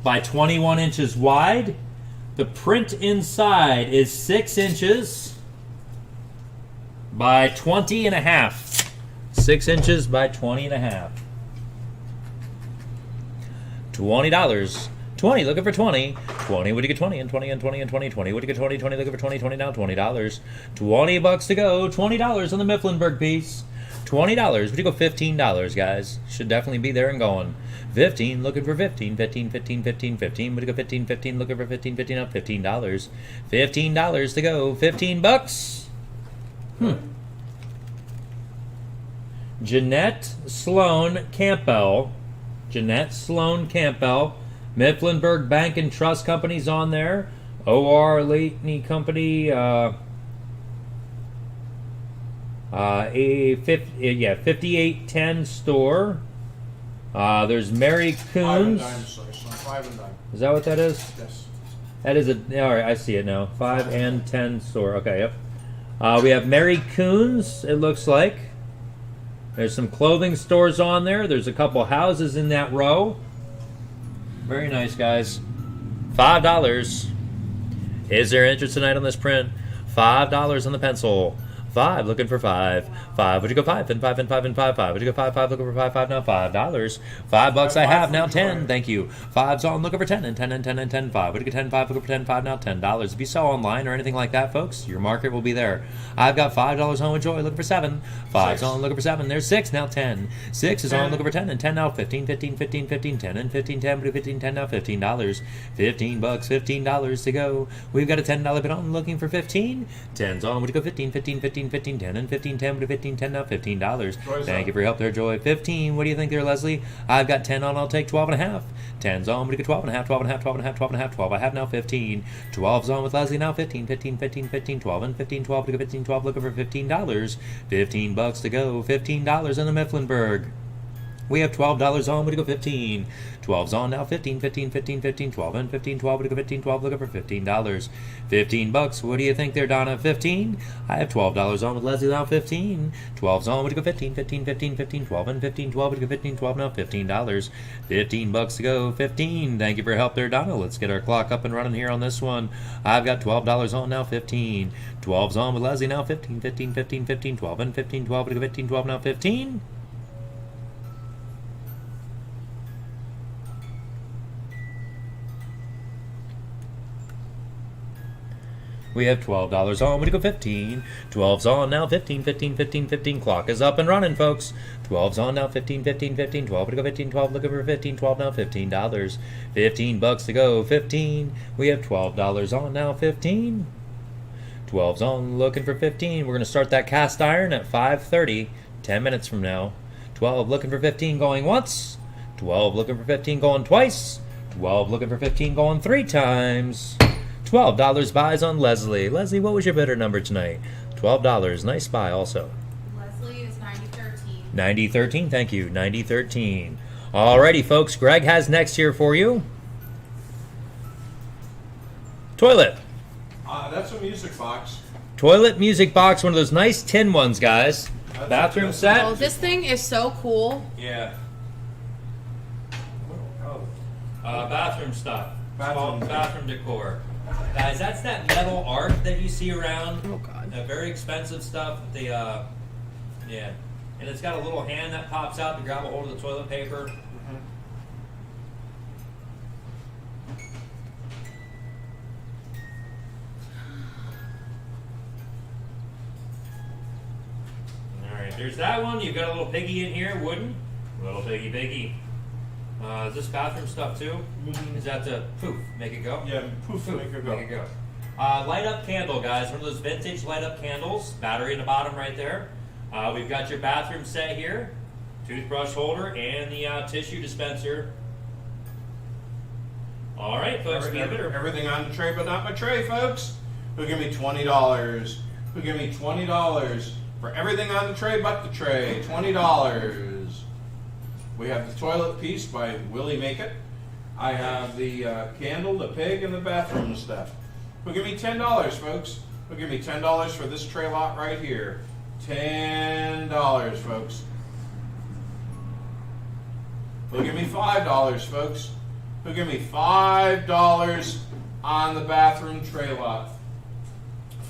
by 21 inches wide. The print inside is 6 inches by 20 and a half. 6 inches by 20 and a half. $20. 20, looking for 20. 20, would you get 20 and 20 and 20 and 20, 20, would you get 20, 20, looking for 20, 20 now, $20. 20 bucks to go, $20 on the Mifflinburg piece. $20, would you go $15, guys? Should definitely be there and going. 15, looking for 15, 15, 15, 15, 15, would you go 15, 15, looking for 15, 15 up, $15. $15 to go, 15 bucks. Jeanette Sloan Campbell. Jeanette Sloan Campbell. Mifflinburg Bank and Trust Company's on there. O.R. Leatney Company. 5810 store. There's Mary Coons. 5 and dime, sorry, son. 5 and dime. Is that what that is? Yes. That is a. All right, I see it now. 5 and 10 store. Okay, yep. We have Mary Coons. It looks like. There's some clothing stores on there. There's a couple houses in that row. Very nice, guys. $5. Is there interest tonight on this print? $5 on the pencil. $5 5, looking for 5. 5, would you go 5? And 5 and 5 and 5, 5. Would you go 5, 5, looking for 5, 5 now, $5. $5 I have now, 10. Thank you. 5's on, looking for 10 and 10 and 10 and 10, 5. Would you go 10, 5, looking for 10, 5 now, $10. If you sell online or anything like that, folks, your market will be there. I've got $5 on with Joy, looking for 7. 5's on, looking for 7. There's 6 now, 10. 6 is on, looking for 10 and 10 now, 15, 15, 15, 15, 10 and 15, 10, 15, 10 now, $15. 15 bucks, $15 to go. We've got a $10 bid on, looking for 15. 10's on, would you go 15, 15, 15, 15, 10 and 15, 10, 15, 10 now, $15. Thank you for your help there, Joy. 15, what do you think there, Leslie? I've got 10 on, I'll take 12 and a half. 10's on, would you go 12 and a half, 12 and a half, 12 and a half, 12 and a half, 12. I have now 15. 12's on with Leslie now, 15, 15, 15, 15, 12 and 15, 12, to go 15, 12, looking for $15. 15 bucks to go, $15 in the Mifflinburg. We have $12 on, would you go 15? 12's on now, 15, 15, 15, 15, 12 and 15, 12, would you go 15, 12, looking for $15. 15 bucks, what do you think there, Donna? 15? I have $12 on with Leslie now, 15. 12's on, would you go 15, 15, 15, 15, 12 and 15, 12, would you go 15, 12 now, $15. 15 bucks to go, 15. Thank you for your help there, Donna. Let's get our clock up and running here on this one. I've got $12 on now, 15. 12's on with Leslie now, 15, 15, 15, 15, 12 and 15, 12, would you go 15, 12 now, 15. We have $12 on, would you go 15? 12's on now, 15, 15, 15, 15. Clock is up and running, folks. 12's on now, 15, 15, 15, 12. Would you go 15, 12, looking for 15, 12 now, $15. 15 bucks to go, 15. We have $12 on now, 15. 12's on, looking for 15. We're going to start that cast iron at 5:30, 10 minutes from now. 12 looking for 15, going once. 12 looking for 15, going twice. 12 looking for 15, going 3 times. $12 buys on Leslie. Leslie, what was your bidder number tonight? $12. Nice buy also. Leslie is 9013. 9013, thank you. 9013. Alrighty, folks. Greg has next here for you. Toilet. That's a music box. Toilet music box, one of those nice tin ones, guys. Bathroom set. Oh, this thing is so cool. Yeah. Bathroom stuff. Bathroom decor. Guys, that's that metal arc that you see around. Oh, God. Very expensive stuff. They, yeah. And it's got a little hand that pops out to grab a hold of the toilet paper. Alright, there's that one. You've got a little piggy in here, wooden. Little piggy. Is this bathroom stuff too? Is that the poof, make it go? Yeah, poof, make it go. Make it go. Light up candle, guys. One of those vintage light up candles. Battery in the bottom right there. We've got your bathroom set here. Toothbrush holder and the tissue dispenser. All right, folks. Everything on the tray, but not my tray, folks. Who give me $20? Who give me $20 for everything on the tray but the tray? $20. We have the toilet piece by Willie Make It. I have the candle, the pig, and the bathroom stuff. Who give me $10, folks? Who give me $10 for this tray lot right here? $10, folks. Who give me $5, folks? Who give me $5 on the bathroom tray lot?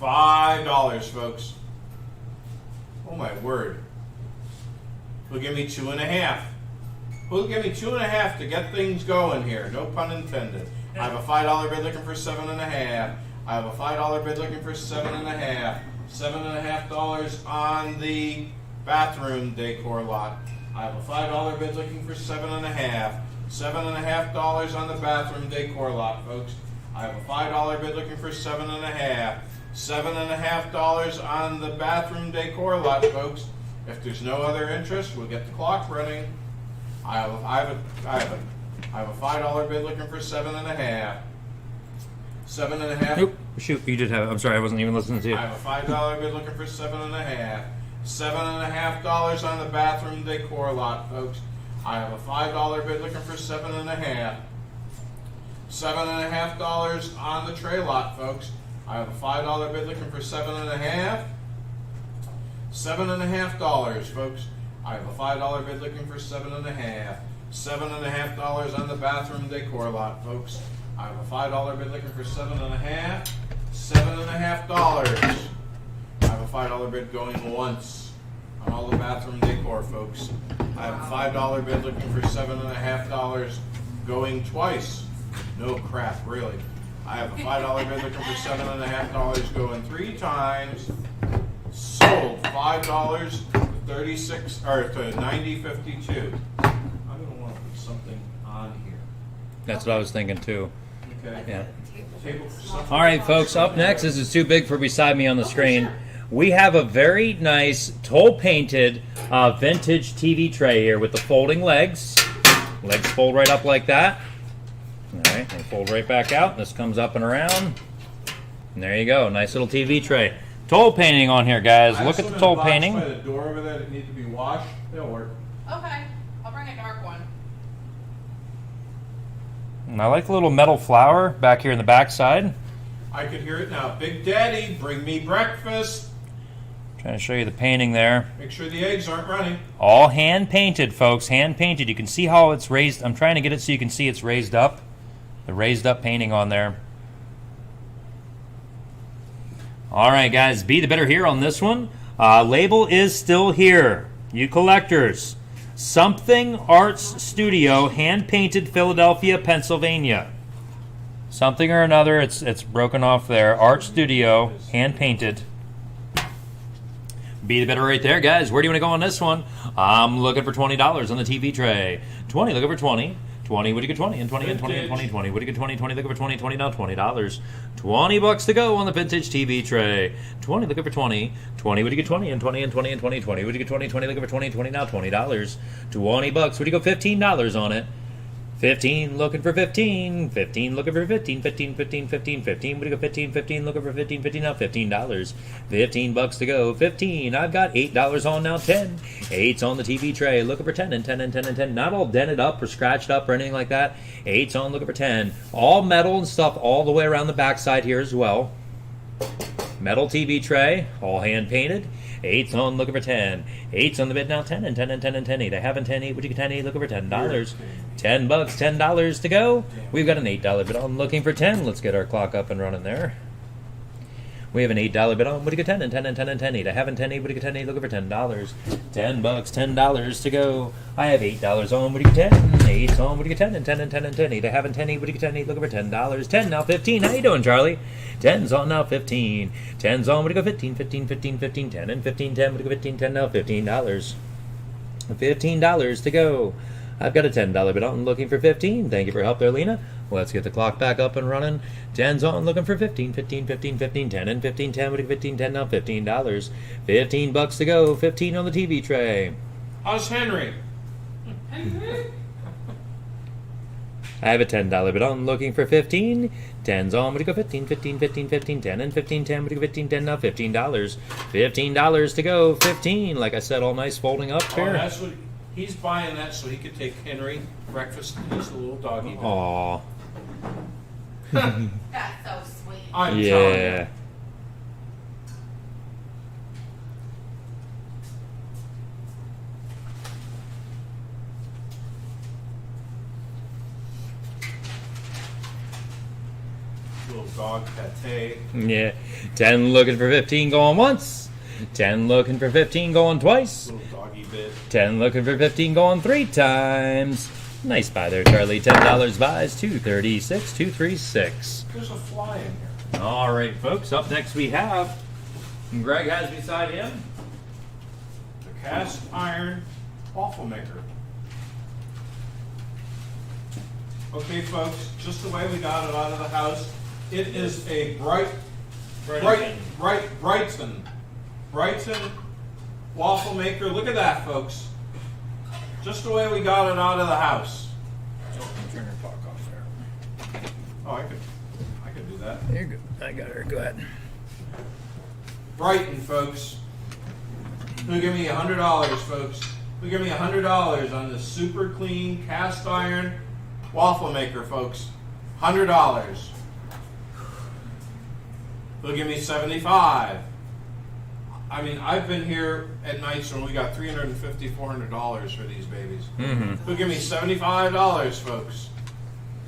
$5, folks. Oh my word. Who give me $2.50? Who'll give me $2.50 to get things going here? No pun intended. I have a $5 bid looking for $7.50. I have a $5 bid looking for $7.50. $7.50 on the bathroom decor lot. I have a $5 bid looking for $7.50. $7.50 on the bathroom decor lot, folks. I have a $5 bid looking for $7.50. $7.50 on the bathroom decor lot, folks. If there's no other interest, we'll get the clock running. I have a $5 bid looking for $7.50. $7.50. Nope. Shoot, you did have it. I'm sorry, I wasn't even listening to you. I have a $5 bid looking for $7.50. $7.50 on the bathroom decor lot, folks. I have a $5 bid looking for $7.50. $7.50 on the tray lot, folks. I have a $5 bid looking for $7.50. $7.50, folks. I have a $5 bid looking for $7.50. $7.50 on the bathroom decor lot, folks. I have a $5 bid looking for $7.50. $7.50. I have a $5 bid going once on all the bathroom decor, folks. I have a $5 bid looking for $7.50 going twice. No crap, really. I have a $5 bid looking for $7.50 going 3 times. Sold $5 to 36 or to 90.52. I'm gonna want to put something on here. That's what I was thinking too. Okay. Yeah. Table for something. All right, folks, up next, this is too big for beside me on the screen. We have a very nice toll-painted vintage TV tray here with the folding legs. Legs fold right up like that. All right, they fold right back out. This comes up and around. And there you go, nice little TV tray. Toll painting on here, guys. I have Look at some the in toll box painting. by the door over there that need to be washed. They'll work. Okay, I'll bring a dark one. And I like the little metal flower back here in the back side. I could hear it now. Big Daddy, bring me breakfast. Trying to show you the painting there. Make sure the eggs aren't running. All hand painted, folks. Hand painted. You can see how it's raised. I'm trying to get it so you can see it's raised up. The raised up painting on there. All right, guys. Be the better here on this one. Label is still here. You collectors. Something Arts Studio, hand painted, Philadelphia, Pennsylvania. Something or another. It's broken off there. Art Studio, hand painted. Be the better right there, guys. Where do you want to go on this one? I'm looking for $20 on the TV tray. 20, looking for 20. 20, what do you get 20? And 20, and 20, and 20, 20. What do you get 20, 20, looking for 20, 20, now $20. 20 bucks to go on the vintage TV tray. 20, looking for 20. 20, what do you get 20? And 20, and 20, and 20, 20. What do you get 20, 20, looking for 20, 20, now $20. 20 bucks, what do you go $15 on it? 15, looking for 15. 15, looking for 15. 15, 15, 15, 15. What do you go 15, 15, looking for 15, 15, now $15. 15 bucks to go. 15, I've got $8 on now. 10. 8's on the TV tray. Looking for 10 and 10 and 10 and 10. Not all dented up or scratched up or anything like that. 8's on, looking for 10. All metal and stuff all the way around the backside here as well. Metal TV tray, all hand painted. 8's on, looking for 10. 8's on the bid now. 10 and 10 and 10 and 10. 8. I haven't 10. 8. Would you get 10? 8. Looking for $10. 10 bucks. $10 to go. We've got an $8 bid on. Looking for 10. Let's get our clock up and running there. We have an $8 bid on. Would you get 10 and 10 and 10 and 10? 8. I haven't 10. 8. Would you get 10? 8. Looking for $10. 10 bucks. $10 to go. I have $8 on. Would you get 10? 8's on. Would you get 10 and 10 and 10 and 10? 8. I haven't 10. 8. Would you get 10? 8. Looking for $10. 10 now. 15. How you doing, Charlie? 10's on now. 15. 10's on. Would you go 15? 15. 15. 15. 10 and 15. 10. Would you go 15? 10 now. $15. $15 to go. I've got a $10 bid on, looking for 15. Thank you for your help there, Lena. Let's get the clock back up and running. 10's on, looking for 15. 15, 15, 15, 10 and 15, 10. Would you 15, 10 now? $15. 15 bucks to go. 15 on the TV tray. How's Henry? I have a $10 bid on, looking for 15. 10's on, would you go 15, 15, 15, 15, 10 and 15, 10. Would you go 15, 10 now? $15. $15 to go. 15. Like I said, all nice folding up Oh, here. that's what he's buying that so he could take Henry breakfast in his little doggy bed. Aw. That's so sweet. I'm telling Yeah. you. Little dog pate. Yeah. 10 looking for 15 going once. 10 looking for 15 going twice. Little doggy bed. 10 looking for 15 going 3 times. Nice buy there, Charlie. $10 buys. 236, 236. There's a fly in here. All right, folks. Up next we have, and Greg has beside him, The cast iron waffle maker. Okay, folks, just the way we got it out of the house. It is a Brighton waffle maker. Look at that, folks. Just the way we got it out of the house. turn your clock off there. Oh, I could do that. You're good. I got her. Go ahead. Brighton, folks. Who give me $100, folks? Who give me $100 on this super clean cast iron waffle maker, folks? $100. Who'll give me 75? I mean, I've been here at nights when we got $350, $400 for these babies. Mm-hmm. Who'll give me $75, folks?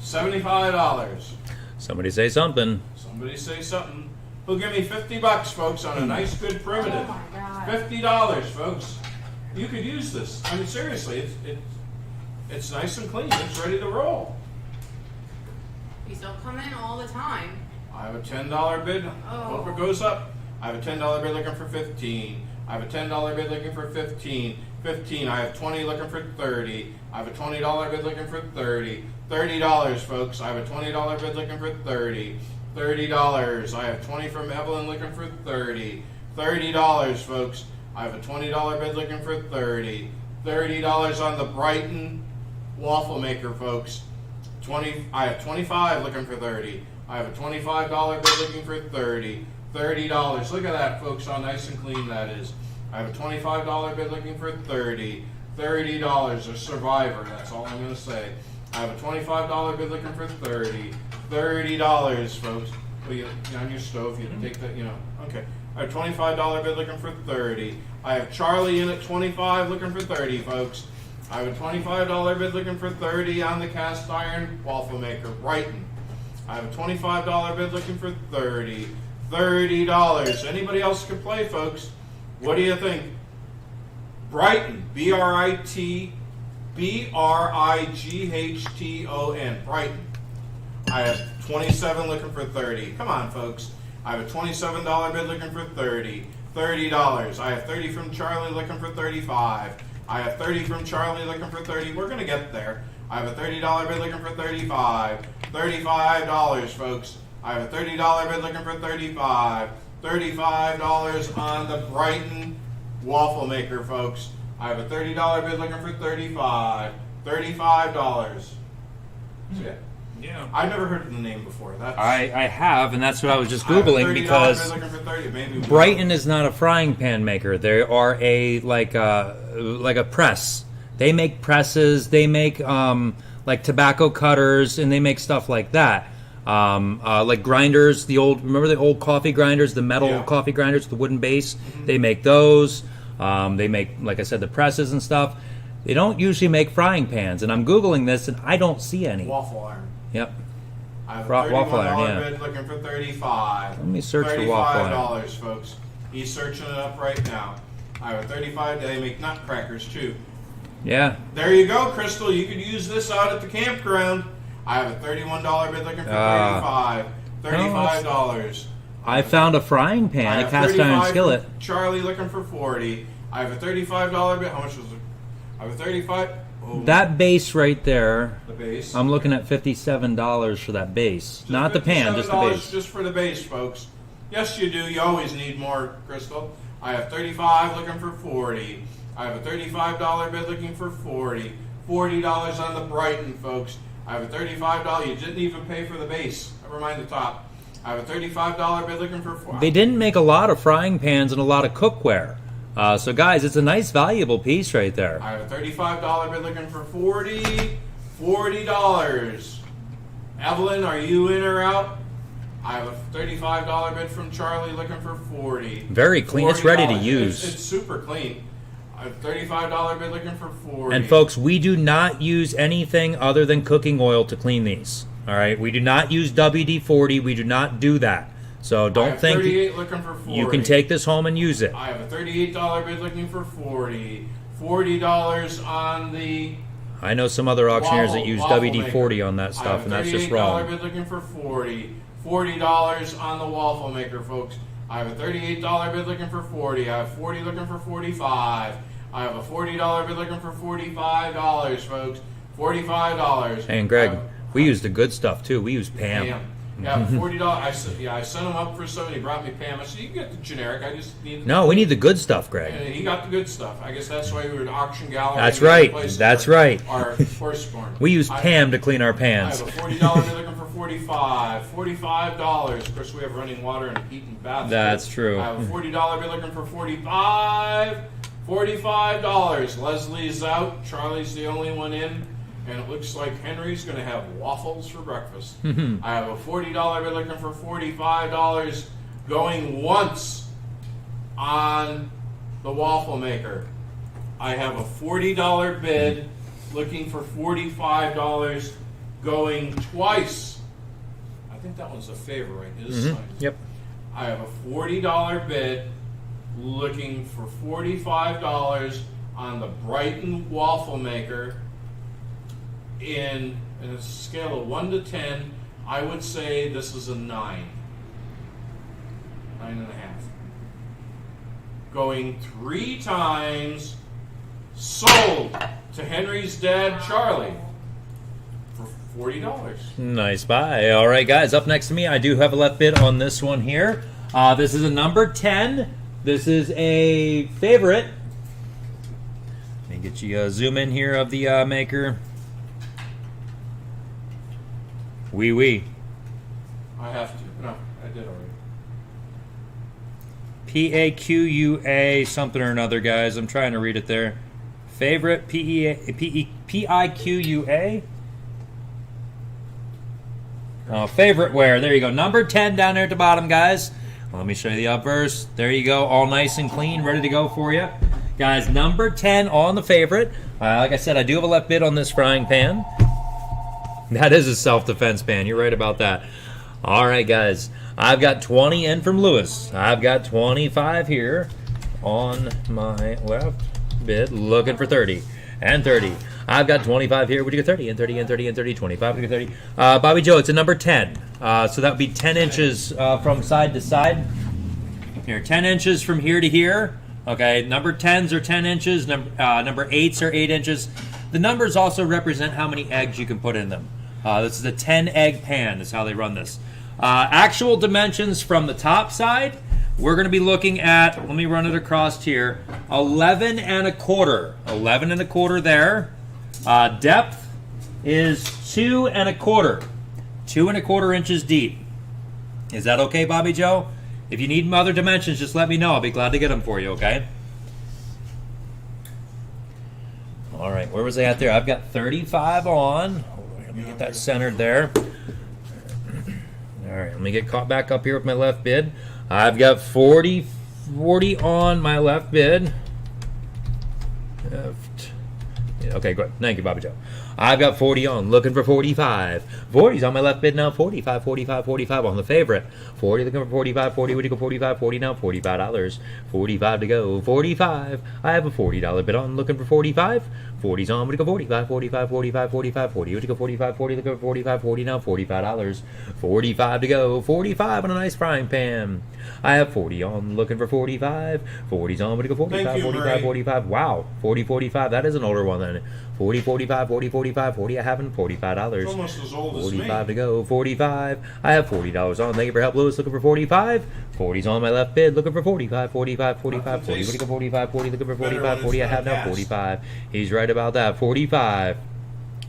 $75. Somebody say something. Somebody say something. who'll give me $50, folks, on a nice, good primitive. Oh my God. $50, folks. You could use this. I mean, seriously, it's nice and clean. It's ready to roll. These don't come in all the time. I have a $10 bid. Hope it goes up. I have a $10 bid looking for 15. I have a $10 bid looking for 15. 15. I have 20 looking for 30. I have a $20 bid looking for 30. $30, folks. I have a $20 bid looking for 30. $30. I have 20 from Evelyn looking for 30. $30, folks. I have a $20 bid looking for 30. $30 on the Brighton waffle maker, folks. I have 25 looking for 30. I have a $25 bid looking for 30. $30. Look at that, folks, how nice and clean that is. I have a $25 bid looking for 30. $30. A survivor. That's all I'm going to say. I have a $25 bid looking for 30. $30, folks. Well, on your stove, you take that, okay. I have a $25 bid looking for 30. I have Charlie in at 25 looking for 30, folks. I have a $25 bid looking for 30 on the cast iron waffle maker, Brighton. I have a $25 bid looking for 30. $30. Anybody else can play, folks. What do you think? Brighton, B-R-I-G-H-T-O-N, Brighton. I have 27 looking for 30. Come on, folks. I have a $27 bid looking for 30. $30. I have 30 from Charlie looking for 35. I have 30 from Charlie looking for 30. We're going to get there. I have a $30 bid looking for 35. $35, folks. I have a $30 bid looking for 35. $35 on the Brighton waffle maker, folks. I have a $30 bid looking for 35. $35. See it? Yeah. I've never heard of the name before. I have, and that's what I was just I have a Googling $30 because bid looking for 30. Maybe Brighton is not a frying pan maker. They are like a press. They make presses. They make like tobacco cutters, and they make stuff like that. Like grinders. Remember the old coffee grinders, the metal coffee grinders, the wooden base. Mm-hmm. They make those. They make, like I said, the presses and stuff. They don't usually make frying pans, and I'm Googling this, and I don't see any. Waffle iron. Yep. I have a $31 waffle iron, bid looking for 35. Let me search for waffle iron. $35, folks. He's searching it up right now. I have a 35. They make nutcrackers too. Yeah. There you go, Crystal. You could use this out at the campground. I have a $31 bid looking for 35. $35. I found a frying pan, a cast iron skillet. Charlie looking for 40. I have a $35 bid. How much was it? I have a 35. Oh, That base right there, the base. I'm looking at $57 for that base. Just Not the pan, just the $57 base. just for the base, folks. Yes, you do. You always need more, Crystal. I have 35 looking for 40. I have a $35 bid looking for 40. $40 on the Brighton, folks. I have a $35. You didn't even pay for the base. Never mind the top. I have a $35 bid looking for 40. They didn't make a lot of frying pans and a lot of cookware. So guys, it's a nice valuable piece right there. I have a $35 bid looking for 40. $40. Evelyn, are you in or out? I have a $35 bid from Charlie looking for 40. Very clean. It's ready to $40. use. It's super clean. I have a $35 bid looking for 40. And folks, we do not use anything other than cooking oil to clean these. All right, we do not use WD-40. We do not do that. So I don't have think 38 looking for 40. you can take this home and use it. I have a $38 bid looking for 40. $40 on the I know some other auctioneers that use waffle WD-40 maker. on that I stuff, have and a that's just $38 wrong. bid looking for 40. $40 on the waffle maker, folks. I have a $38 bid looking for 40. I have 40 looking for 45. I have a $40 bid looking for $45, folks. $45. Hey, and Greg, we use the good stuff too. We use Pam. Yeah, $40. I sent him up for somebody. He brought me Pam. I said, you can get the generic. I just need. No, we need the good stuff, Greg. And he got the good stuff. I guess that's why we were at Auction Gallery. That's right. That's right. Our horse barn. We use Pam to clean our I pans. have a $40 bid looking for 45. $45. Of course, we have running water and heat and bath. That's true. I have a $40 bid looking for 45. $45. Leslie's out. Charlie's the only one in. And it looks like Henry's going to have waffles for breakfast. I have a $40 bid looking for $45 going once on the waffle maker. I have a $40 bid looking for $45 going twice. I think that one's a favor, right? This side. Yep. I have a $40 bid looking for $45 on the Brighton waffle maker. In a scale of 1 to 10, I would say this is a 9. 9.5. Going 3 times, sold to Henry's dad, Charlie, for $40. Nice buy. All right, guys, up next to me, I do have a left bid on this one here. This is a number 10. This is a favorite. Let me get you a zoom in here of the maker. Wee. I have to. No, I did already. PAQUA something or another, guys. I'm trying to read it there. Favorite PIQUA. Oh, favorite wear. There you go. Number 10 down there at the bottom, guys. Let me show you the obverse. There you go. All nice and clean, ready to go for you. Guys, number 10 on the favorite. Like I said, I do have a left bid on this frying pan. That is a self-defense pan. You're right about that. All right, guys. I've got 20 in from Lewis. I've got 25 here on my left bid, looking for 30 and 30. I've got 25 here. Would you go 30 and 30 and 30 and 30? 25. Would you go 30? Bobby Joe, it's a number 10. So that would be 10 inches from side to side. Here, 10 inches from here to here. Okay, number 10s are 10 inches. Number 8s are 8 inches. The numbers also represent how many eggs you can put in them. This is a 10 egg pan. That's how they run this. Actual dimensions from the top side, we're going to be looking at, let me run it across here, 11 and a quarter. 11 and a quarter there. Depth is 2 and a quarter. 2 and a quarter inches deep. Is that okay, Bobby Joe? If you need other dimensions, just let me know. I'll be glad to get them for you, okay? All right, where was I at there? I've got 35 on. Let me get that centered there. All right, let me get caught back up here with my left bid. I've got 40 on my left bid. Okay, good. Thank you, Bobby Joe. I've got 40 on, looking for 45. 40's on my left bid now. 45, 45, 45 on the favorite. 40 looking for 45. 40, would you go 45? 40 now. $45. 45 to go. 45. I have a $40 bid on, looking for 45. 40's on, would you go 45? 45, 45, 45, 40. Would you go 45? 40 looking for 45. 40 now. $45. 45 to go. 45 on a nice frying pan. I have 40 on, looking for 45. 40's on, would you go 45? Thank you, 45, Murray. 45. Wow. 40, 45. That is an older one then. 40, 45, 40, 45, 40. I haven't $45. It's almost as old as me. 45 to go. 45. I have $40 on. Thank you for help, Lewis. Looking for 45. 40's on my left bid. Looking for 45. 45, 45, 40. Would you go 45? 40. Looking for 45. 40. I have now 45. He's right about that. 45.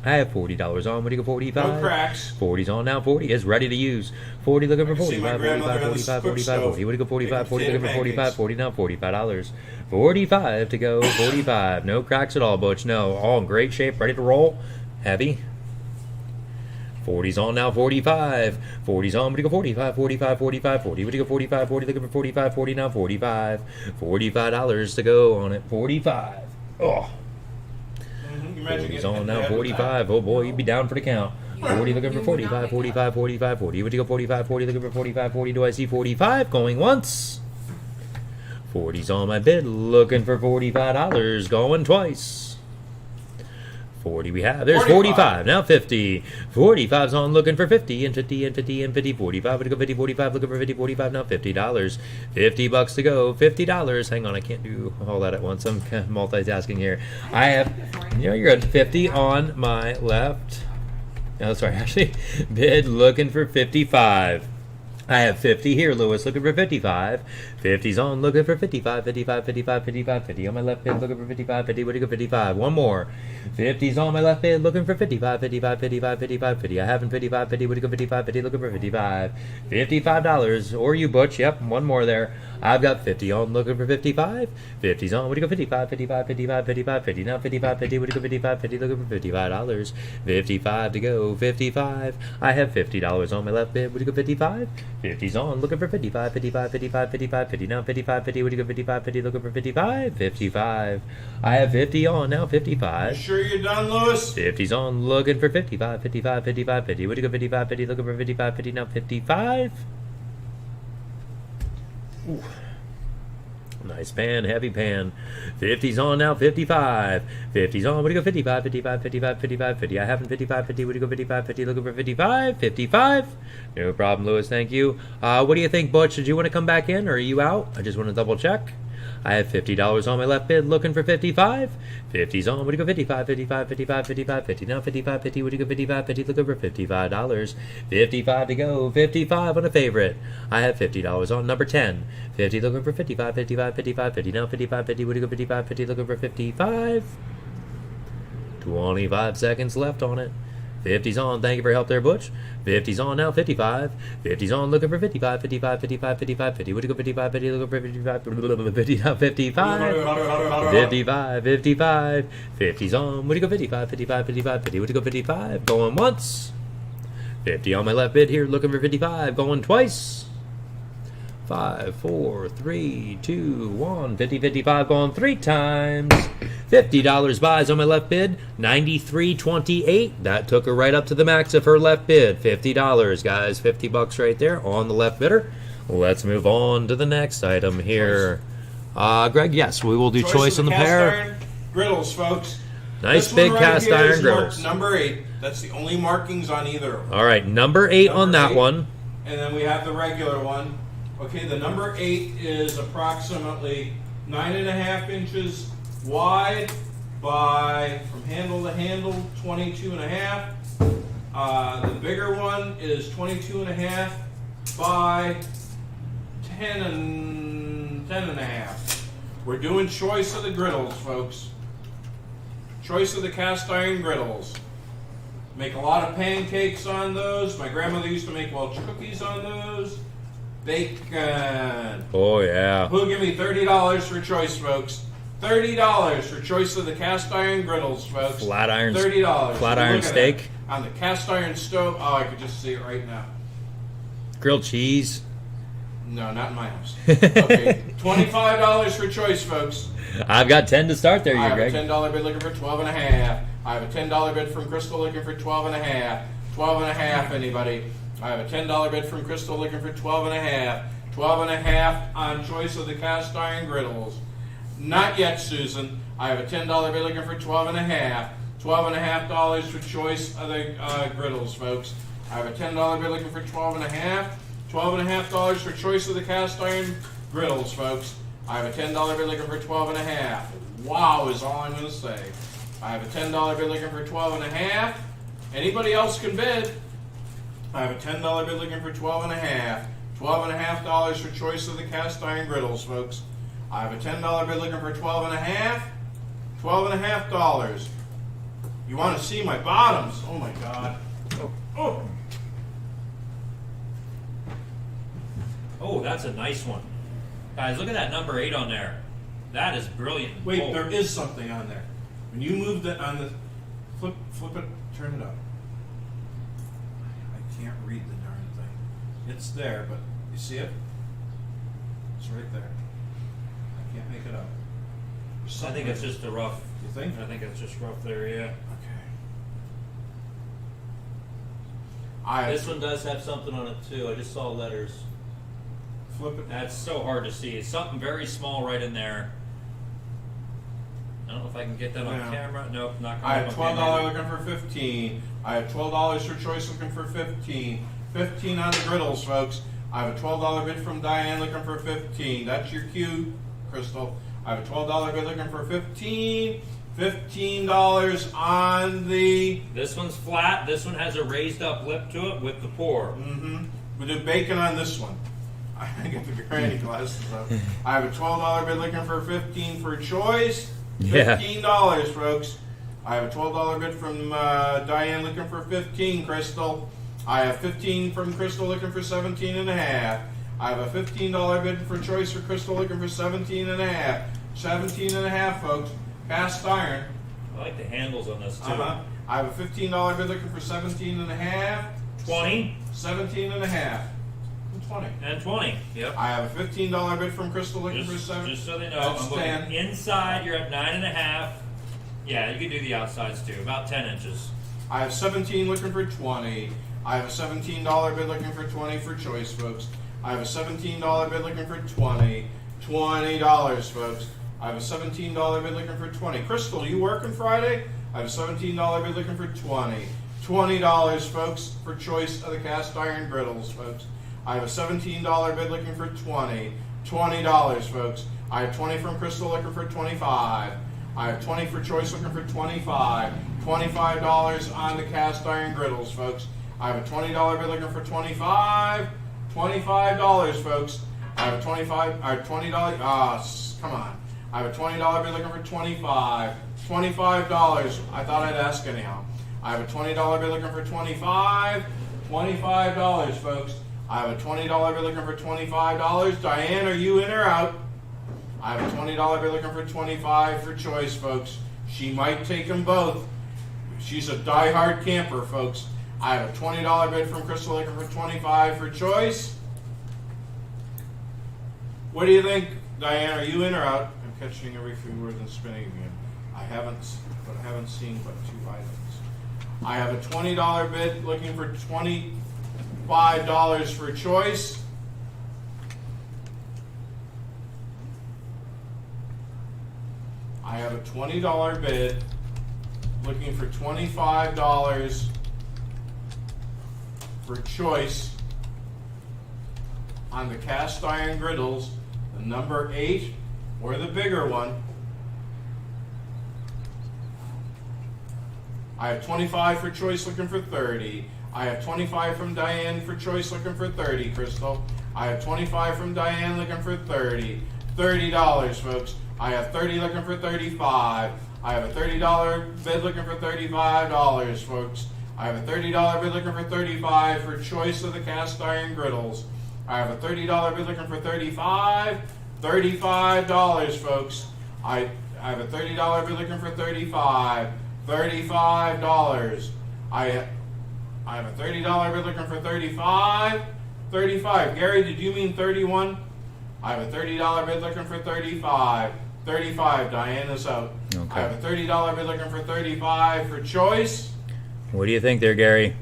I have $40 on. Would you go 45? No cracks. 40's on now. 40 is ready to use. 40 looking for I can see 45. my 45, grandmother on 45, the 45, stove 40. Would you go 45? making 40 looking for potato 45. pancakes. 40 now. $45. 45 to go. 45. No cracks at all, Butch. No. All in great shape. Ready to roll. Heavy. 40's on now. 45. 40's on. Would you go 45? 45, 45, 40. Would you go 45? 40 looking for 45. 40 now. 45. $45 to go on it. 45. Oh. 40's on now. 45. Oh boy, you'd be down for the count. 40 looking for 45. 45, 45, 40. Would you go 45? 40 looking for 45. 40. Do I see 45? Going once. 40's on my bid. Looking for $45. Going twice. 40 we have. There's 45. Now 50. 45's on, looking for 50 and 50 and 50 and 50. 45 would go 50, 45, looking for 50, 45. Now $50. $50 to go. $50. Hang on, I can't do all that at once. I'm kind of multitasking here. I have, you're at 50 on my left. No, sorry, actually, bid looking for 55. I have 50 here, Lewis, looking for 55. 50's on, looking for 55, 55, 55, 55, 50 on my left bid, looking for 55, 50, would you go 55? One more. 50's on my left bid, looking for 55, 55, 55, 55, 50. I haven't 55, 50, would you go 55, 50, looking for 55. $55, or you, Butch, yep, one more there. I've got 50 on, looking for 55. 50's on, would you go 55, 55, 55, 55, 50. Now 55, 50, would you go 55, 50, looking for $55. 55 to go, 55. I have $50 on my left bid, would you go 55? 50's on, looking for 55, 55, 55, 55, 50. Now 55, 50, would you go 55, 50, looking for 55? 55. I have 50 on, now 55. You sure you're done, Lewis? 50's on, looking for 55, 55, 55, 50. Would you go 55, 50, looking for 55, 50. Now 55. Nice pan, heavy pan. 50's on now, 55. 50's on, what do you go, 55, 55, 55, 55, 50. I have 55, 50, what do you go, 55, 50, looking for 55, 55. No problem, Lewis, thank you. What do you think, Butch? Did you want to come back in, or are you out? I just want to double check. I have $50 on my left bid, looking for 55. 50's on, what do you go, 55, 55, 55, 55, 50. Now 55, 50, what do you go, 55, 50, looking for $55. 55 to go, 55 on a favorite. I have $50 on number 10. 50 looking for 55, 55, 55, 50. Now 55, 50, what do you go, 55, 50, looking for 55. 25 seconds left on it. 50's on, thank you for your help there, Butch. 50's on now, 55. 50's on, looking for 55, 55, 55, 55, 50. What do you go, 55, 50, looking for 55, 50, now 55. 55, 55. 50's on, what do you go, 55, 55, 55, 50. What do you go, 55? Going once. 50 on my left bid here, looking for 55. Going twice. 5, 4, 3, 2, 1. 50, 55 going 3 times. $50 buys on my left bid. 93.28. That took her right up to the max of her left bid. $50, guys. $50 right there on the left bidder. Let's move on to the next item here. Greg, yes, we will do choice on the cast pair. iron griddles, folks. Nice This big one right cast here iron is marked griddles. number 8. That's the only markings on either of them. All right, number 8 on Number that 8. one. And then we have the regular one. Okay, the number 8 is approximately 9.5 inches wide by, from handle to handle, 22.5. The bigger one is 22.5 by 10.5. We're doing choice of the griddles, folks. Choice of the cast iron griddles. Make a lot of pancakes on those. My grandmother used to make Welch cookies on those. Bacon. Oh, yeah. Who'll give me $30 for choice, folks? $30 for choice of the cast iron griddles, folks. Flat iron. $30. Flat iron Look at steak. that. On the cast iron stove. Oh, I could just see it right now. Grilled cheese. No, not in my house. Okay, $25 for choice, folks. I've got 10 to start there, I you have Greg. a $10 bid looking for 12.5. I have a $10 bid from Crystal looking for 12.5. 12.5, anybody? I have a $10 bid from Crystal looking for 12.5. 12.5 on choice of the cast iron griddles. Not yet, Susan. I have a $10 bid looking for 12.5. $12.5 for choice of the griddles, folks. I have a $10 bid looking for 12.5. $12.5 for choice of the cast iron griddles, folks. I have a $10 bid looking for 12.5. Wow is all I'm going to say. I have a $10 bid looking for 12.5. Anybody else can bid. I have a $10 bid looking for 12.5. $12.5 for choice of the cast iron griddles, folks. I have a $10 bid looking for 12.5. $12.5. You want to see my bottoms? Oh my God. Oh. Oh, that's a nice one. Guys, look at that number 8 on there. That is brilliant. Wait, Oh. there is something on there. When you move it on the flip it, turn it up. I can't read the darn thing. It's there, but you see it? It's right there. I can't make it up. I think it's just a rough. You think? I think it's just rough there, yeah. Okay. This one does have something on it too. I just saw letters. Flip it. That's so hard to see. It's something very small right in there. I don't know if I can get that on Yeah. camera. Nope, not I going have to $12 looking for 15. I have $12 for choice looking for 15. 15 on the griddles, folks. I have a $12 bid from Diane looking for 15. That's your cue, Crystal. I have a $12 bid looking for 15. $15 on the. This one's flat. This one has a raised up lip to it with the pour. We do bacon on this one. I get the granny glasses up. I have a $12 bid looking for 15 for choice. Yeah. $15, folks. I have a $12 bid from Diane looking for 15, Crystal. I have 15 from Crystal looking for 17.5. I have a $15 bid for choice for Crystal looking for 17.5. 17.5, folks. Cast iron. I like the handles on this too. I have a $15 bid looking for 17.5. 20 17.5. 20. and 20. Yep. I have a $15 bid from Crystal looking for 7. Just so they know, That's I'm looking 10. inside. You're at 9.5. Yeah, you can do the outsides too. About 10 inches. I have 17 looking for 20. I have a $17 bid looking for 20 for choice, folks. I have a $17 bid looking for 20. $20, folks. I have a $17 bid looking for 20. Crystal, you working Friday? I have a $17 bid looking for 20. $20, folks, for choice of the cast iron griddles, folks. I have a $17 bid looking for 20. $20, folks. I have 20 from Crystal looking for 25. I have 20 for choice looking for 25. $25 on the cast iron griddles, folks. I have a $20 bid looking for 25. $25, folks. I have a $20. Come on. I have a $20 bid looking for 25. $25. I thought I'd ask anyhow. I have a $20 bid looking for 25. $25, folks. I have a $20 bid looking for $25. Diane, are you in or out? I have a $20 bid looking for 25 for choice, folks. She might take them both. She's a die-hard camper, folks. I have a $20 bid from Crystal looking for 25 for choice. What do you think, Diane? Are you in or out? I'm catching every few words and spinning again. I haven't seen but 2 items. I have a $20 bid looking for $25 for choice. I have a $20 bid looking for $25 for choice on the cast iron griddles, the number 8 or the bigger one. I have 25 for choice looking for 30. I have 25 from Diane for choice looking for 30, Crystal. I have 25 from Diane looking for 30. $30, folks. I have 30 looking for 35. I have a $30 bid looking for $35, folks. I have a $30 bid looking for 35 for choice of the cast iron griddles. I have a $30 bid looking for 35. $35, folks. I have a $30 bid looking for 35. $35. I have a $30 bid looking for 35. 35. Gary, did you mean 31? I have a $30 bid looking for 35. 35. Diane is out. Okay. I have a $30 bid looking for 35 for choice. What do you think there, Gary?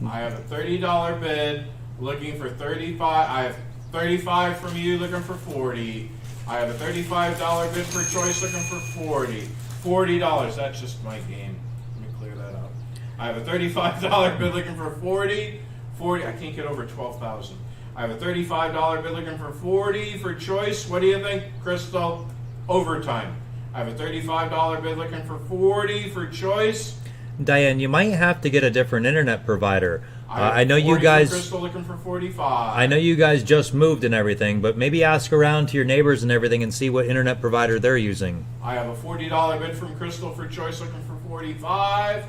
I have a $30 bid looking for 35. I have 35 from you looking for 40. I have a $35 bid for choice looking for 40. $40. That's just my game. Let me clear that out. I have a $35 bid looking for 40. 40. I can't get over 12,000. I have a $35 bid looking for 40 for choice. What do you think, Crystal? Overtime. I have a $35 bid looking for 40 for choice. Diane, you might have to get a different internet provider. I know you 40 guys. for Crystal looking for 45. I know you guys just moved and everything, but maybe ask around to your neighbors and everything and see what internet provider they're using. I have a $40 bid from Crystal for choice looking for 45.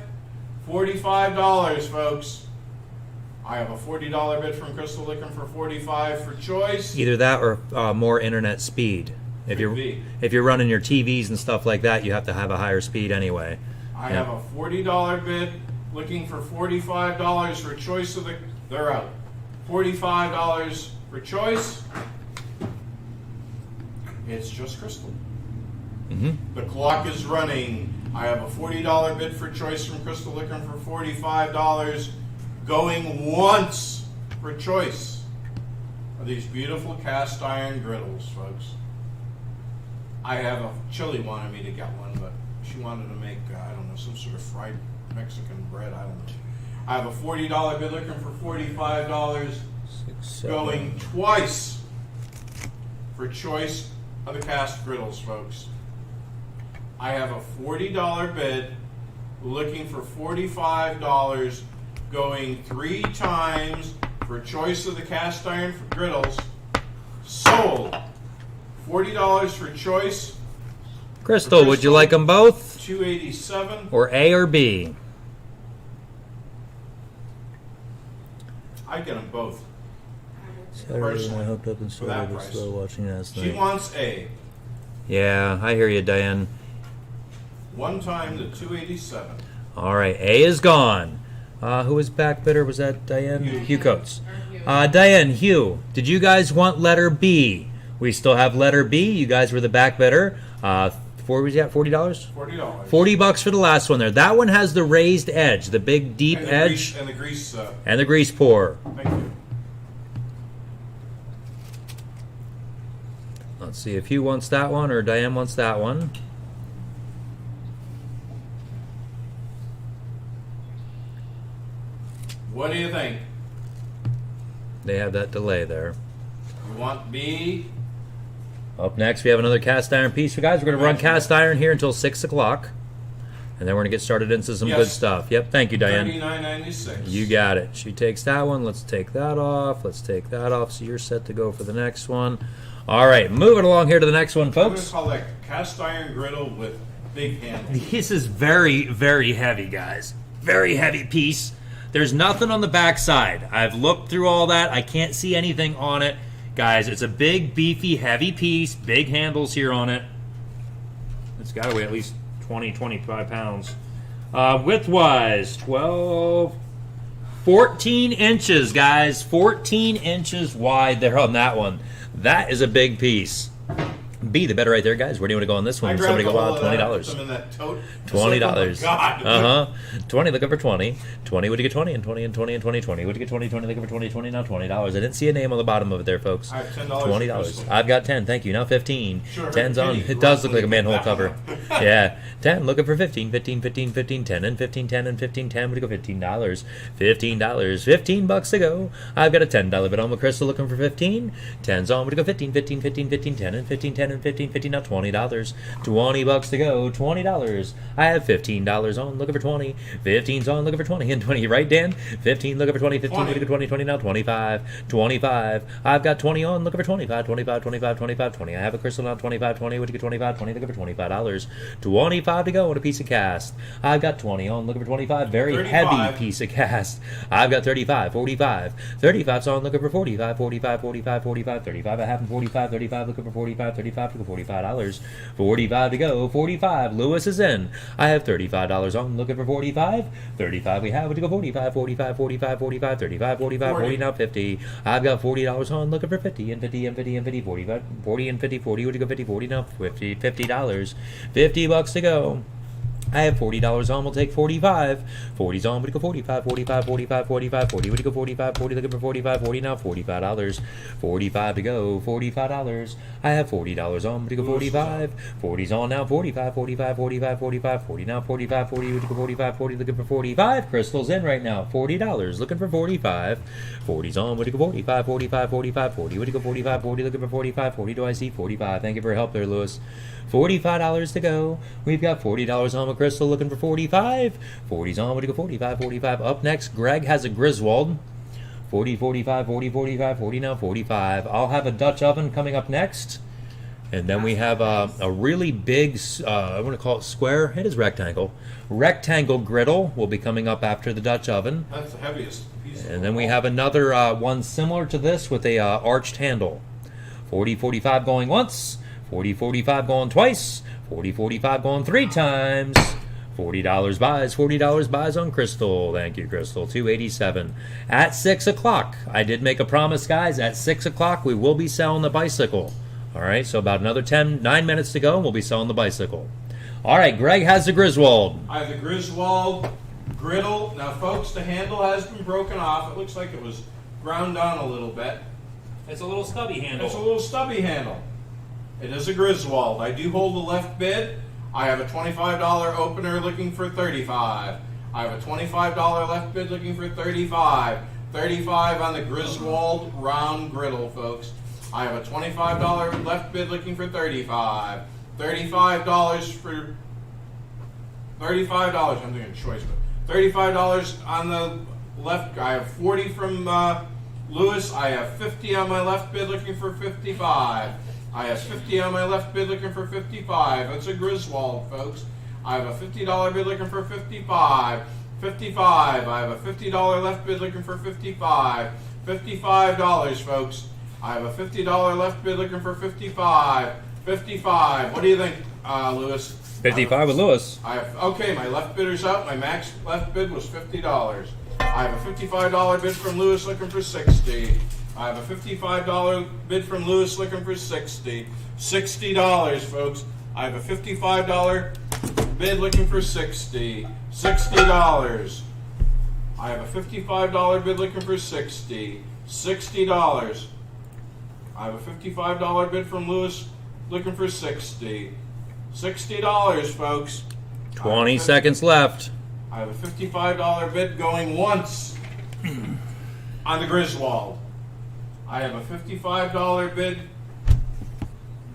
$45, folks. I have a $40 bid from Crystal looking for 45 for choice. Either that or more internet speed. If Could be. you're running your TVs and stuff like that, you have to have a higher speed anyway. I have a $40 bid looking for $45 for choice of the. They're out. $45 for choice. It's just Crystal. Mm-hmm. The clock is running. I have a $40 bid for choice from Crystal looking for $45. Going once for choice of these beautiful cast iron griddles, folks. I have a Chili wanted me to get one, but she wanted to make, I don't know, some sort of fried Mexican bread. I don't know. I have a $40 bid looking for $45. 6, 7. Going twice for choice of the cast griddles, folks. I have a $40 bid looking for $45. Going 3 times for choice of the cast iron griddles. Sold. $40 for choice. Crystal, would you like them both? $287. Or A or B? I get them both. Saturday, Personally, I hooked up and for that started price. slow watching last She night. wants A. Yeah, I hear you, Diane. One time to $287. All right, A is gone. Who was back bidder? Was that Diane? Hugh Coates. Diane, Hugh, did you guys want letter B? We still have letter B. You guys were the back bidder. What was that? $40? $40. $40 for the last one there. That one has the raised edge, the big deep And the edge, grease, and the grease. and the grease pour. Thank you. see if Hugh wants that one or Diane wants that one. What do you think? They have that delay there. You want B? Up next, we have another cast iron piece. So guys, we're going to run cast iron here until 6 o'clock. And then we're going to get started into some good stuff. Yep, thank you, Diane. $39.96. You got it. She takes that one. Let's take that off. Let's take that off. So you're set to go for the next one. All right, moving along here to the next one, I'm going folks. to call that cast iron griddle with big handles. This is very, very heavy, guys. Very heavy piece. There's nothing on the back side. I've looked through all that. I can't see anything on it. Guys, it's a big, beefy, heavy piece. Big handles here on it. It's got to weigh at least 20, 25 pounds. Width-wise, 14 inches, guys. 14 inches wide there on that one. That is a big piece. B, the better right there, guys. Where do you want to go on this one? Somebody go out $20. $20. 20, looking for 20. 20, would you get 20? And 20, and 20, and 20, 20. Would you get 20, 20, looking for 20, 20, now $20. I didn't see a name on the bottom of it there, folks. I have $10. $20. I've got 10, thank you. Now 15. Sure, 10's on. It does look like a manhole cover. Yeah. 10, looking for 15, 15, 15, 15, 10, and 15, 10, and 15, 10. Would you go $15? $15. $15 to go. I've got a $10 bid on with Crystal looking for 15. 10's on. Would you go 15, 15, 15, 15, 10, and 15, 10, and 15, 15, now $20. $20 to go. $20. I have $15 on, looking for 20. 15's on, looking for 20, and 20. Right, Dan? 15, looking for 20. 15, looking for 20, 20, now 25. 25. I've got 20 on, looking for 25. 25, 25, 25, 20. I have a Crystal now 25, 20. Would you get 25, 20, looking for $25. 25 to go on a piece of cast. I've got 20 on, looking for 25. Very 35. heavy piece of cast. I've got 35, 45. 35's on, looking for 45, 45, 45, 45, 35. I have 45, 35, looking for 45, 35 to go $45. 45 to go. 45. Lewis is in. I have $35 on, looking for 45. 35 we have. Would you go 45, 45, 45, 45, 35, 45, 40, now 50. I've got $40 on, looking for 50, and 50, and 50, and 50, 45, 40, and 50, 40. Would you go 50, 40, now 50, $50. $50 to go. I have $40 on, we'll take 45. 40's on, would you go 45, 45, 45, 45, 40, would you go 45, 40, looking for 45, 40, now $45. 45 to go, $45. I have $40 on, would you go 45. 40's on now, 45, 45, 45, 45, 40, now 45, 40, would you go 45, 40, looking for 45. Crystal's in right now, $40, looking for 45. 40's on, would you go 45, 45, 45, 40, would you go 45, 40, looking for 45, 40, do I see 45? Thank you for your help there, Lewis. $45 to go. We've got $40 on with Crystal looking for 45. 40's on. Would you go 45, 45? Up next, Greg has a Griswold. 40, 45, 40, 45, 40 now 45. I'll have a Dutch oven coming up next. And then we have a really big, I want to call it square. It is rectangle. Rectangle griddle will be coming up after the Dutch oven. That's the heaviest piece. And then we have another one similar to this with a arched handle. 40, 45 going once. 40, 45 going twice. 40, 45 going 3 times. $40 buys. $40 buys on Crystal. Thank you, Crystal. $287. At 6 o'clock, I did make a promise, guys. At 6 o'clock, we will be selling the bicycle. All right, so about another 9 minutes to go, and we'll be selling the bicycle. All right, Greg has the Griswold. I have the Griswold griddle. Now, folks, the handle has been broken off. It looks like it was ground down a little bit. It's a little stubby handle. It's a little stubby handle. It is a Griswold. I do hold the left bid. I have a $25 opener looking for $35. I have a $25 left bid looking for $35. $35 on the Griswold round griddle, folks. I have a $25 left bid looking for $35. $35 for $35. I'm doing a choice, but $35 on the left. I have 40 from Lewis. I have 50 on my left bid looking for 55. I have 50 on my left bid looking for 55. That's a Griswold, folks. I have a $50 bid looking for 55. 55. I have a $50 left bid looking for 55. $55, folks. I have a $50 left bid looking for 55. 55. What do you think, Lewis? 55 with Lewis. Okay, my left bidder's up. My max left bid was $50. I have a $55 bid from Lewis looking for 60. I have a $55 bid from Lewis looking for 60. $60, folks. I have a $55 bid looking for 60. $60. I have a $55 bid looking for 60. $60. I have a $55 bid from Lewis looking for 60. $60, folks. 20 seconds left. I have a $55 bid going once on the Griswold. I have a $55 bid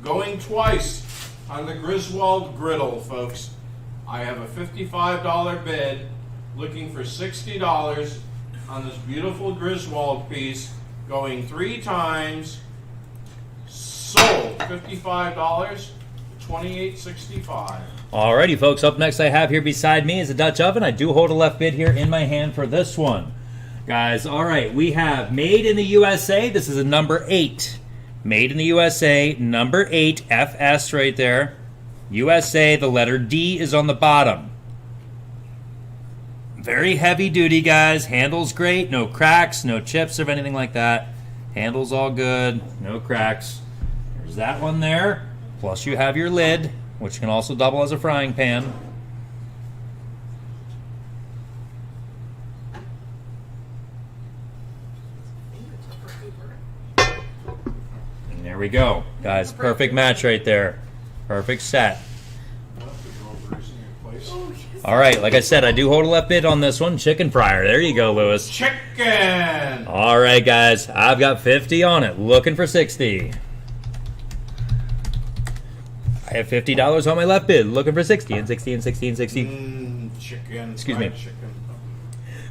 going twice on the Griswold griddle, folks. I have a $55 bid looking for $60 on this beautiful Griswold piece going 3 times. Sold. $55, $28.65. Alrighty, folks, up next I have here beside me is a Dutch oven. I do hold a left bid here in my hand for this one. Guys, alright, we have Made in the USA. This is a number 8. Made in the USA, number 8, FS right there. USA, the letter D is on the bottom. Very heavy duty, guys. Handle's great. No cracks, no chips or anything like that. Handle's all good. No cracks. There's that one there. Plus you have your lid, which can also double as a frying pan. And there we go. Guys, perfect match right there. Perfect set. All right, like I said, I do hold a left bid on this one. Chicken fryer. There you go, Lewis. Chicken! All right, guys. I've got 50 on it. Looking for 60. I have $50 on my left bid. Looking for 60 and 60 and 60 and 60. Chicken. Excuse me. Chicken.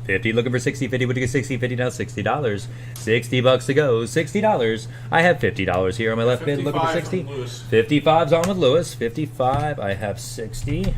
50 looking for 60. 50 would get 60. 50 now $60. $60 to go. $60. I have $50 here on my left bid. Looking for 60. 55's on with Lewis. 55. I have 60.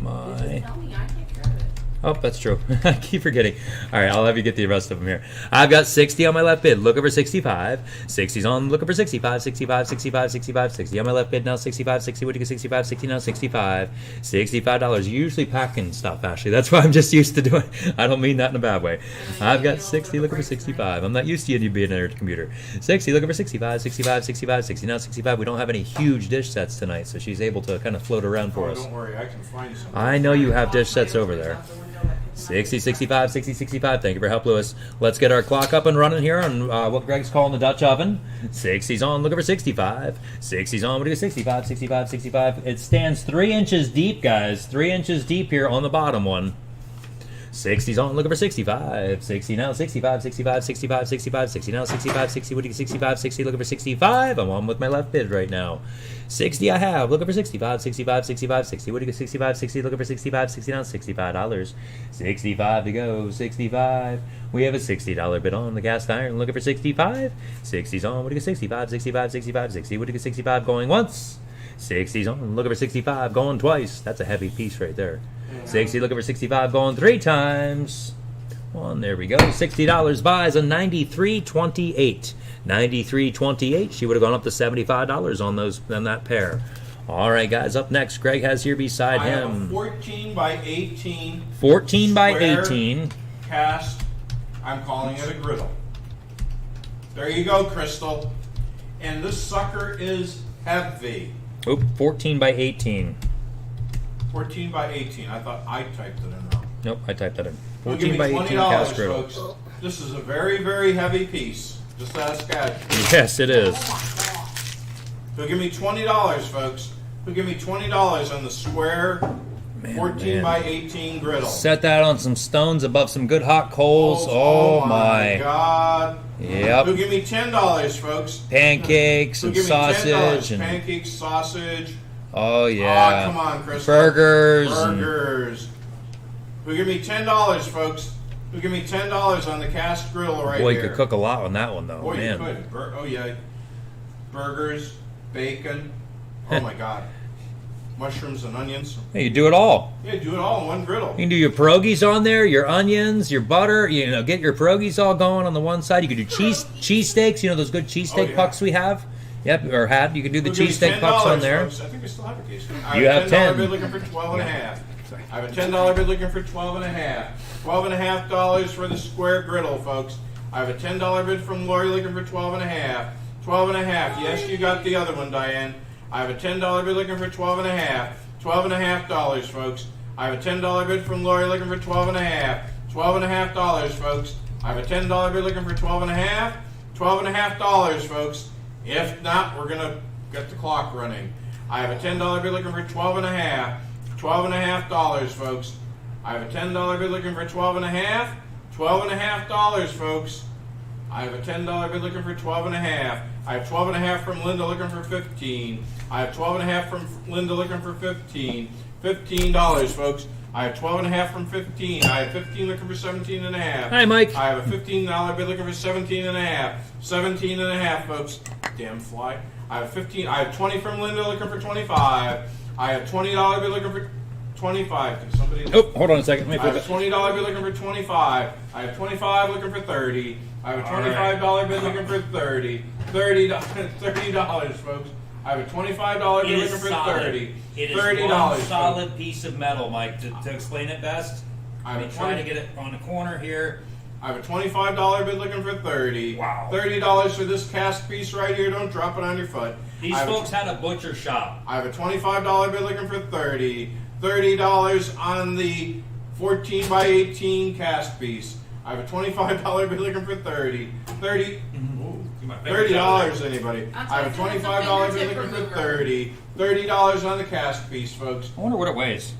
My. Tell me, I take care of it. Oh, that's true. I keep forgetting. All right, I'll have you get the rest of them here. I've got 60 on my left bid. Looking for 65. 60's on. Looking for 65. 65, 65, 65, 60 on my left bid now. 65, 60. Would you get 65? 60 now. 65. $65. Usually packing stuff, Ashley. That's why I'm just used to doing. I don't mean that in a bad way. I've got 60. Looking for 65. I'm not used to you being at a computer. 60. Looking for 65. 65, 65, 60 now. 65. We don't have any huge dish sets tonight, so she's able to kind of float around for us. Don't worry, I can find some. I know you have dish sets over there. 60, 65, 60, 65. Thank you for help, Lewis. Let's get our clock up and running here on what Greg's calling the Dutch oven. 60's on, looking for 65. 60's on, what do you get? 65, 65, 65. It stands 3 inches deep, guys. 3 inches deep here on the bottom one. 60's on, looking for 65. 60 now, 65, 65, 65, 65, 60 now, 65, 60, what do you get? 65, 60, looking for 65. I'm on with my left bid right now. 60 I have, looking for 65, 65, 65, 60, what do you get? 65, 60, looking for 65, 60 now, $65. 65 to go, 65. We have a $60 bid on the cast iron, looking for 65. 60's on, what do you get? 65, 65, 65, 60, what do you get? 65 going once. 60's on, looking for 65, going twice. That's a heavy piece right there. 60 looking for 65, going 3 times. One, there we go. $60 buys a 93.28. 93.28. She would have gone up to $75 on that pair. All right, guys. Up next, Greg has here beside I him. have a 14 by 18. 14 by square 18. Cast. I'm calling it a griddle. There you go, Crystal. And this sucker is heavy. Oop, 14 by 18. 14 by 18. I thought I typed it in wrong. Nope, I typed that in. Well, 14 give by me 18 $20, cast griddle. folks. This is a very, very heavy piece. Just ask Ashley. Yes, it is. So give me $20, folks. Who give me $20 on the square 14 by 18 griddle? Set that on some stones above some good hot coals. Oh my God. Yep. Who give me $10, folks? Pancakes Who and give me sausage $10? and Pancakes, sausage. oh yeah. Oh, come on, Crystal. Burgers. Burgers. Who give me $10, folks? Who give me $10 on the cast griddle right Boy, here? you could cook a lot on that one though. Boy, man. you could. Oh yeah. Burgers, bacon. Oh my God. Mushrooms and onions. Hey, you do it all. Yeah, do it all in one griddle. You can do your pierogies on there, your onions, your butter. You know, get your pierogies all going on the one side. You can do cheesesteaks. You know those good cheesesteak yeah. pucks we have. Yep, or had. You can do the Who give me cheesesteak pucks on there. Folks. I think I still have a case. You have 10. $10 bid looking for 12 and a half. I have a $10 bid looking for 12 and a half. $12.50 for the square griddle, folks. I have a $10 bid from Lori looking for 12 and a half. 12 and a half. Yes, you got the other one, Diane. I have a $10 bid looking for 12 and a half. $12.50, folks. I have a $10 bid from Lori looking for 12 and a half. $12.50, folks. I have a $10 bid looking for 12 and a half. $12.50, folks. If not, we're gonna Get the clock running. I have a $10 bid looking for $12.50. $12.50, folks. I have a $10 bid looking for $12.50. $12.50, folks. I have a $10 bid looking for $12.50. I have $12.50 from Linda looking for $15. I have $12.50 from Linda looking for $15. $15, folks. I have $12.50 from $15. I have $15 looking for $17.50. Hi, Mike. I have a $15 bid looking for $17.50. $17.50, folks. Damn fly. I have 15. I have 20 from Linda looking for 25. I have $20 bid looking for 25. Can somebody? Oh, hold on a second. Let me I have flip a $20 bid looking for 25. I have 25 looking for 30. I have a $25 bid looking for 30. $30, folks. I have a $25 bid looking for 30. It is $30, one folks. solid piece of metal, Mike. To explain it best, I have let me a try 20 to get it on the corner here. I have a $25 bid looking for 30. Wow. $30 for this cast piece right here. Don't drop it on your foot. These I have folks had a butcher shop. I have a $25 bid looking for 30. $30 on the 14 by 18 cast piece. I have a $25 bid looking for 30. $30, anybody. I have a $25 bid looking for 30. $30 on the cast piece, folks. I wonder what it weighs.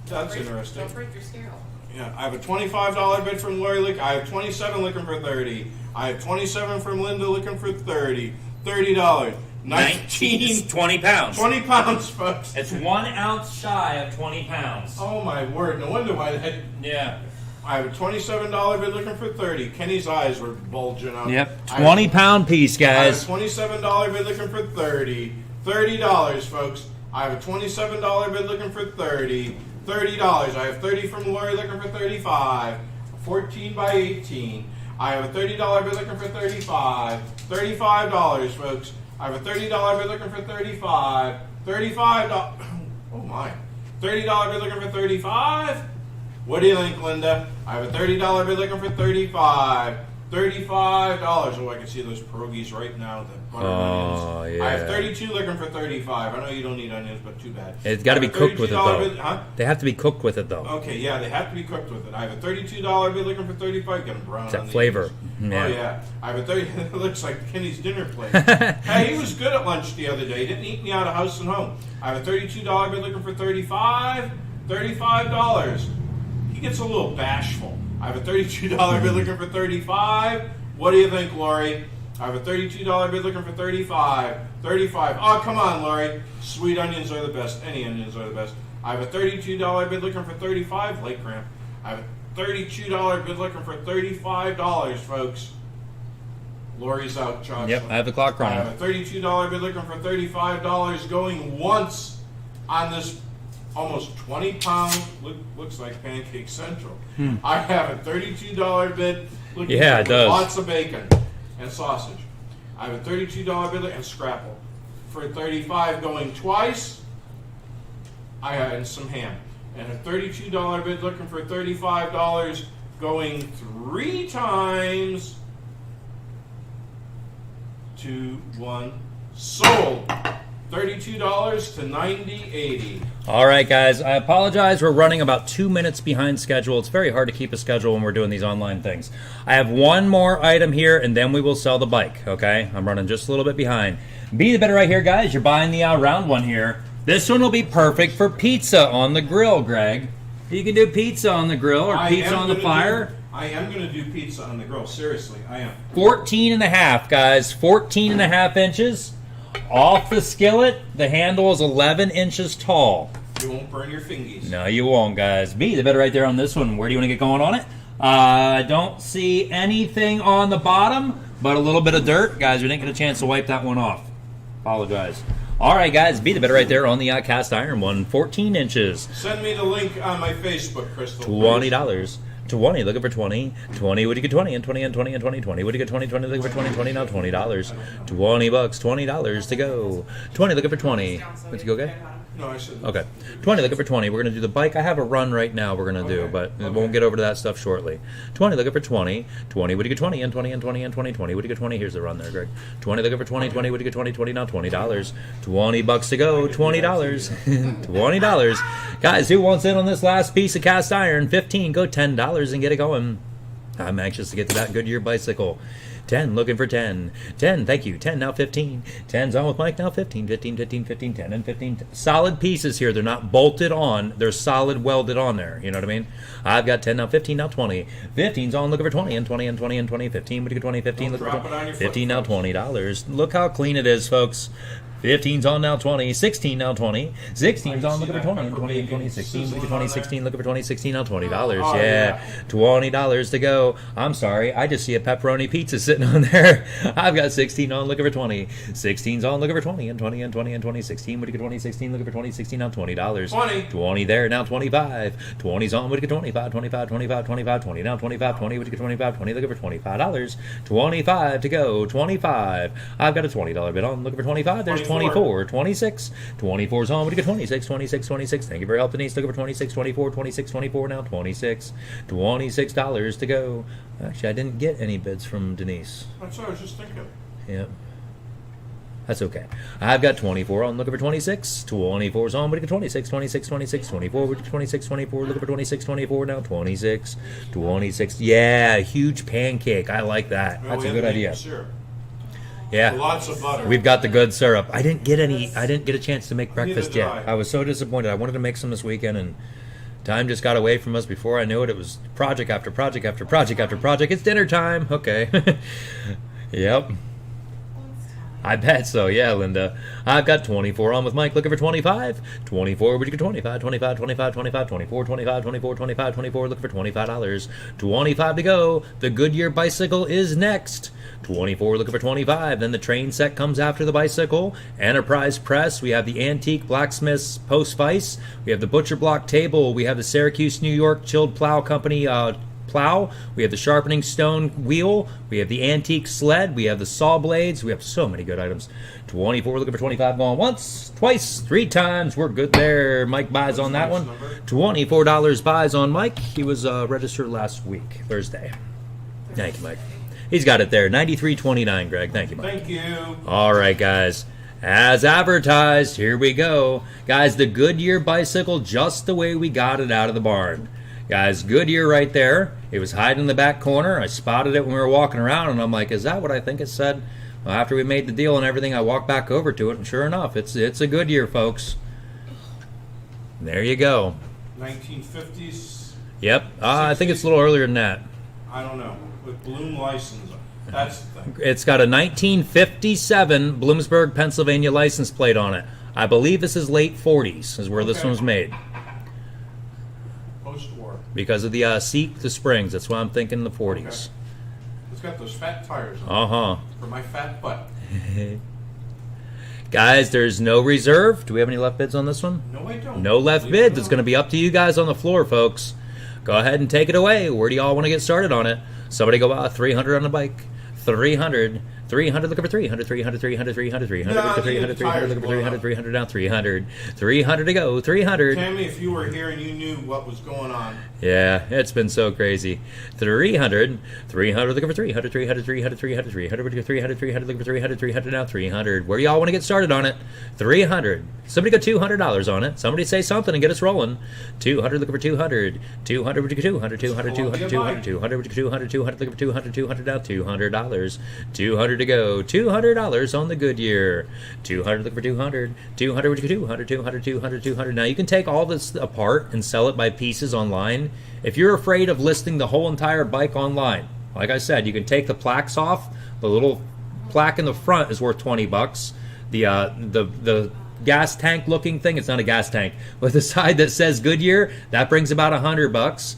That's interesting. Don't break your scale. Yeah, I have a $25 bid from Lori Lick. I have 27 looking for 30. I have 27 from Linda looking for 30. $30. 19. 20 pounds. 20 pounds, folks. It's 1 ounce shy of 20 pounds. Oh my word! No wonder why that. Yeah. I have a $27 bid looking for 30. Kenny's eyes were bulging out. Yep, I have- 20-pound piece, I have guys. a $27 bid looking for 30. $30, folks. I have a $27 bid looking for 30. $30. I have 30 from Lori looking for 35. 14 by 18. I have a $30 bid looking for 35. $35, folks. I have a $30 bid looking for 35. $35. Oh my. $30 bid looking for 35. What do you think, Linda? I have a $30 bid looking for 35. $35. Oh, I can see those pierogies right now. The butter onions. yeah. I have 32 looking for 35. I know you don't need onions, but too bad. It's got to I be have a cooked with it, $32 though. bid- huh? They have to be cooked with it, though. Okay, yeah, they have to be cooked with it. I have a $32 bid looking for 35. Get them brown. It's on that the flavor. edges. Yeah. Oh yeah. I have a 30. It looks like Kenny's dinner plate. Hey, he was good at lunch the other day. He didn't eat me out of house and home. I have a $32 bid looking for 35. $35. He gets a little bashful. I have a $32 bid looking for 35. What do you think, Lori? I have a $32 bid looking for 35. 35. Oh, come on, Lori. Sweet onions are the best. Any onions are the best. I have a $32 bid looking for 35. Late cramp. I have a $32 bid looking for $35, folks. Lori's out, Josh. Yep, I have the clock I running. have a $32 bid looking for $35 going once on this almost 20-pound, looks like Pancake Central. I have a $32 bid looking Yeah, it for does. lots of bacon and sausage. I have a $32 bid and scrapple. For 35 going twice, I had and some ham. And a $32 bid looking for $35 going 3 times. 2, 1, sold. $32 to $90.80. All right, guys. I apologize. We're running about 2 minutes behind schedule. It's very hard to keep a schedule when we're doing these online things. I have one more item here, and then we will sell the bike, okay? I'm running just a little bit behind. Be the better right here, guys. You're buying the round one here. This one will be perfect for pizza on the grill, Greg. You can do pizza on the grill or pizza on the fire. I am going to do pizza on the grill. Seriously, I am. 14 and a half, guys. 14 and a half inches. Off the skillet, the handle is 11 inches tall. You won't burn your fingies. No, you won't, guys. Be the better right there on this one. Where do you want to get going on it? I don't see anything on the bottom, but a little bit of dirt. Guys, we didn't get a chance to wipe that one off. Apologize. All right, guys. Be the better right there on the cast iron one. 14 inches. Send me the link on my Facebook, Crystal. $20. 20, looking for 20. 20, would you get 20 and 20 and 20 and 20, 20, would you get 20, 20, looking for 20, 20, now $20. $20, $20 to go. 20, looking for 20. Would you go, okay? No, I said. Okay. 20, looking for 20. We're going to do the bike. I have a run right now we're going to do, Okay. but Okay. we'll get over to that stuff shortly. 20, looking for 20. 20, would you get 20 and 20 and 20 and 20, 20, would you get 20? Here's the run there, Greg. 20, looking for 20, 20, would you get 20, 20, now $20. $20 to go, $20. $20. Guys, who wants in on this last piece of cast iron? 15, go $10 and get it going. I'm anxious to get to that Goodyear bicycle. 10, looking for 10. 10, thank you. 10, now 15. 10's on with Mike, now 15. 15, 15, 15, 10, and 15. Solid pieces here. They're not bolted on. They're solid welded on there. You know what I mean? I've got 10, now 15, now 20. 15's on, looking for 20, and 20, and 20, and 20. 15, would you get 20, 15, Don't looking drop for it on your 20. foot, 15, now folks. $20. Look how clean it is, folks. 15's on now 20, 16 now 20, 16's on looking for 20, and 20 and 20, 16, look at 20, 16, looking for 20, 16 now $20. Oh, Yeah, $20 to go. I'm sorry, I just see a pepperoni pizza sitting on there. I've got 16 on looking for 20, 16's on looking for 20, and 20 and 20 and 20, 16, would you get 20, 16, looking for 20, 16 now $20. 20 there, now 25, 20's on, would you get 25, 25, 25, 25, 20 now 25, 20, would you get 25, 20, looking for $25, 25 to go, 25. I've got a $20 bid on, looking for 25, there's 24, 26, 24's on, would you get 26, 26, 26, thank you for your help, Denise, looking for 26, 24, 26, 24, now 26, $26 to go. Actually, I didn't get any bids from Denise. That's what I was just thinking. Yep. That's okay. I've got 24 on, looking for 26. 24's on, would you get 26, 26, 26, 24, would you get 26, 24, looking for 26, 24, now 26, 26. Yeah, huge pancake. I like that. Well, That's we a have good maple idea. syrup. Yeah. Lots of butter. We've got the good syrup. I didn't get a chance to make breakfast did yet. I. I was so disappointed. I wanted to make some this weekend, and time just got away from us. Before I knew it, it was project after project after project after project. It's dinner time. Okay. Yep. I bet so, yeah, Linda. I've got 24 on with Mike, looking for 25. 24, would you get 25, 25, 25, 25, 24, 25, 24, 25, 24, looking for $25. 25 to go. The Goodyear bicycle is next. 24, looking for 25. Then the train set comes after the bicycle. Enterprise Press. We have the Antique Blacksmith's Post Vice. We have the Butcher Block Table. We have the Syracuse, New York Chilled Plow Company plow. We have the sharpening stone wheel. We have the antique sled. We have the saw blades. We have so many good items. 24, looking for 25, going once, twice, 3 times. We're good there. Mike buys on that one. $24 buys on Mike. He was registered last week, Thursday. Thank you, Mike. He's got it there. 93.29, Greg. Thank you, Mike. Thank you. All right, guys. As advertised, here we go. Guys, the Goodyear bicycle, just the way we got it out of the barn. Guys, Goodyear right there. It was hiding in the back corner. I spotted it when we were walking around, and I'm like, is that what I think it said? Well, after we made the deal and everything, I walked back over to it, and sure enough, it's a Goodyear, folks. There you go. 1950s. Yep. I think it's a little earlier than that. I don't know. With Bloom license. That's the thing. It's got a 1957 Bloomsburg, Pennsylvania license plate on it. I believe this is late 40s is where this Okay. one was made. Post-war. Because of the seat to springs. That's why I'm thinking the 40s. Okay. It's got those fat tires on it Uh-huh. for my fat butt. Guys, there's no reserve. Do we have any left bids on this one? No, I don't. No left Believe it bids. or It's going to not. be up to you guys on the floor, folks. Go ahead and take it away. Where do y'all want to get started on it? Somebody go out 300 on the bike. 300. 300, looking for 300, 300, 300, 300, 300, No, looking for the 300, 300, tires looking for blown 300, up. 300, down 300. 300 to go, 300. Tammy, if you were here and you knew what was going on, Yeah, it's been so crazy. 300, 300, looking for 300, 300, 300, 300, 300, looking for 300, 300, looking for 300, 300, now 300. Where do y'all want to get started on it? 300. Somebody go $200 on it. Somebody say something and get us rolling. 200, looking for 200. 200, would you get 200, 200, 200, 200, 200, would you get 200, 200, looking for 200, 200, now $200. 200 to go. $200 on the Goodyear. 200, looking for 200. 200, would you get 200, 200, 200, 200. Now you can take all this apart and sell it by pieces online. If you're afraid of listing the whole entire bike online, like I said, you can take the plaques off. The little plaque in the front is worth $20. The gas tank looking thing, it's not a gas tank, but the side that says Goodyear, that brings about $100.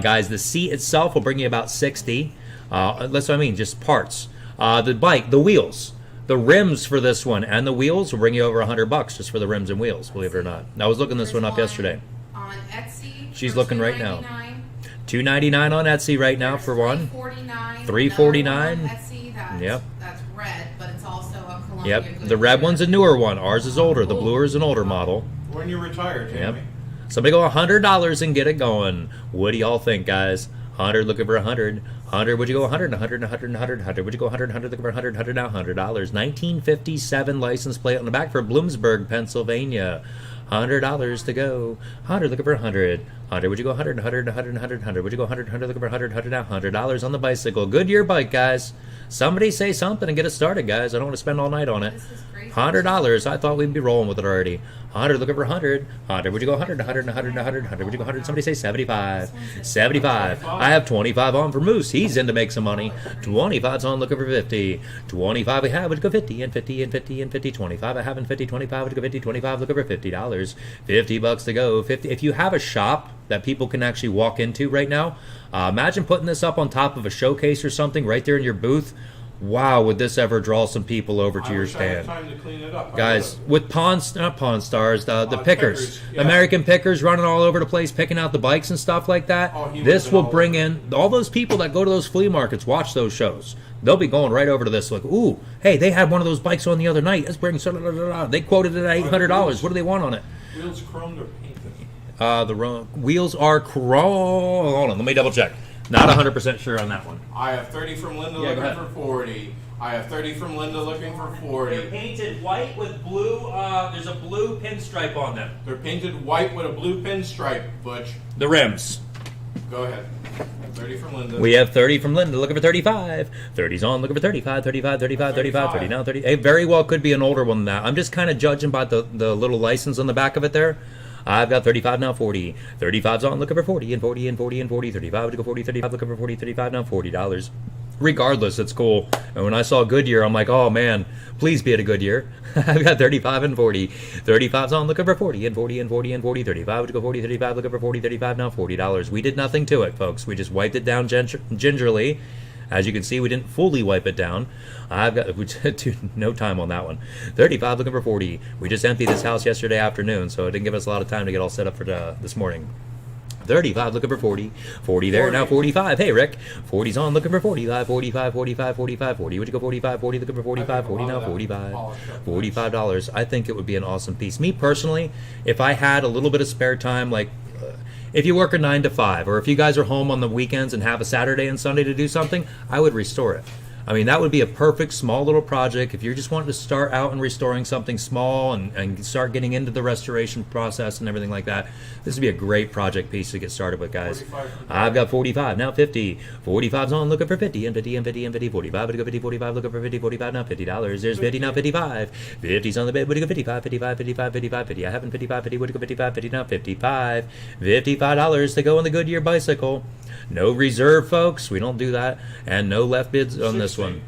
Guys, the seat itself will bring you about 60. That's what I mean, just parts. The bike, the wheels, the rims for this one and the wheels will bring you over $100 just for the rims and wheels, believe it or not. I was looking this one up yesterday. On Etsy. She's for looking right now. $2.99. $2.99 on Etsy right now for one. $3.49. $3.49. Another one on Etsy that's, Yep. that's red, but it's also a Columbia. Yep, the red one's a newer one. Ours is older. The bluer is an older model. when you retire, Tammy. Yep. Somebody go $100 and get it going. What do y'all think, guys? 100, looking for 100. 100, would you go 100, 100, 100, 100, 100? Would you go 100, 100, looking for 100, 100 now, $100. 1957 license plate on the back for Bloomsburg, Pennsylvania. $100 to go. 100, looking for 100. 100, would you go 100, 100, 100, 100, 100? Would you go 100, 100, looking for 100, 100 now, $100 on the bicycle. Goodyear bike, guys. Somebody say something and get us started, guys. I don't want to spend all night on it. This is crazy. $100. I thought we'd be rolling with it already. 100, looking for 100. 100, would you go 100, 100, 100, 100, 100, would you go 100? Somebody say 75. 75. I have 25 on for Moose. He's in to make some money. 25's on, looking for 50. 25 we have, would you go 50 and 50 and 50 and 50. 25 I have in 50, 25, would you go 50, 25, looking for $50. 50 bucks to go. 50. If you have a shop that people can actually walk into right now, imagine putting this up on top of a showcase or something right there in your booth. Wow, would this ever draw some people over to your stand? I had time to clean it up. Guys, with not Pawn Stars, the pickers, yeah. American pickers running all over the place, picking out the bikes and stuff like that. Oh, he This would've will been all bring over in all those people that go to those flea markets, watch those shows. They'll be going right over to this like, ooh, hey, they had one of those bikes on the other night. Let's bring they quoted it at $800. What do they want on it? Wheels chromed or painted? The wheels are chrome. Hold on, let me double check. Not 100% sure on that one. I have 30 from Linda Yeah, go looking ahead. for 40. I have 30 from Linda looking for 40. They're painted white with blue. There's a blue pinstripe on them. They're painted white with a blue pinstripe, Butch. The rims. Go ahead. 30 from Linda. We have 30 from Linda, looking for 35. 30's on, looking for 35, 35, 35, 35, 30 now, 30. It very well could be an older one than that. I'm just kind of judging by the little license on the back of it there. I've got 35 now, 40. 35's on, looking for 40 and 40 and 40 and 40. 35 to go 40, 35, looking for 40, 35 now, $40. Regardless, it's cool. And when I saw Goodyear, I'm like, oh man, please be at a Goodyear. I've got 35 and 40. 35's on, looking for 40 and 40 and 40 and 40. 35 to go 40, 35, looking for 40, 35 now, $40. We did nothing to it, folks. We just wiped it down gingerly. As you can see, we didn't fully wipe it down. I've got no time on that one. 35 looking for 40. We just emptied this house yesterday afternoon, so it didn't give us a lot of time to get all set up for this morning. 35 looking for 40. 40 there, 40. Now 45. Hey, Rick. 40's on, looking for 45. 45, 45, 45, 40. Would you go 45, 40, looking for 45, 40 now, 45. $45. I think it would be an awesome piece. Me personally, if I had a little bit of spare time, like if you work a 9 to 5, or if you guys are home on the weekends and have a Saturday and Sunday to do something, I would restore it. I mean, that would be a perfect small little project. If you're just wanting to start out and restoring something small and start getting into the restoration process and everything like that, this would be a great project piece to get started with, guys. I've got 45, now 50. 45's on, looking for 50, and 50, and 50, and 50. 45, would you go 50, 45, looking for 50, 45, now $50. There's 50, now 55. 50's on the bid, would you go 55, 55, 55, 55, 50. I haven't 55, 50, would you go 55, 50, now 55. $55 to go on the Goodyear bicycle. No reserve, folks. We don't do that. And no left bids on this one.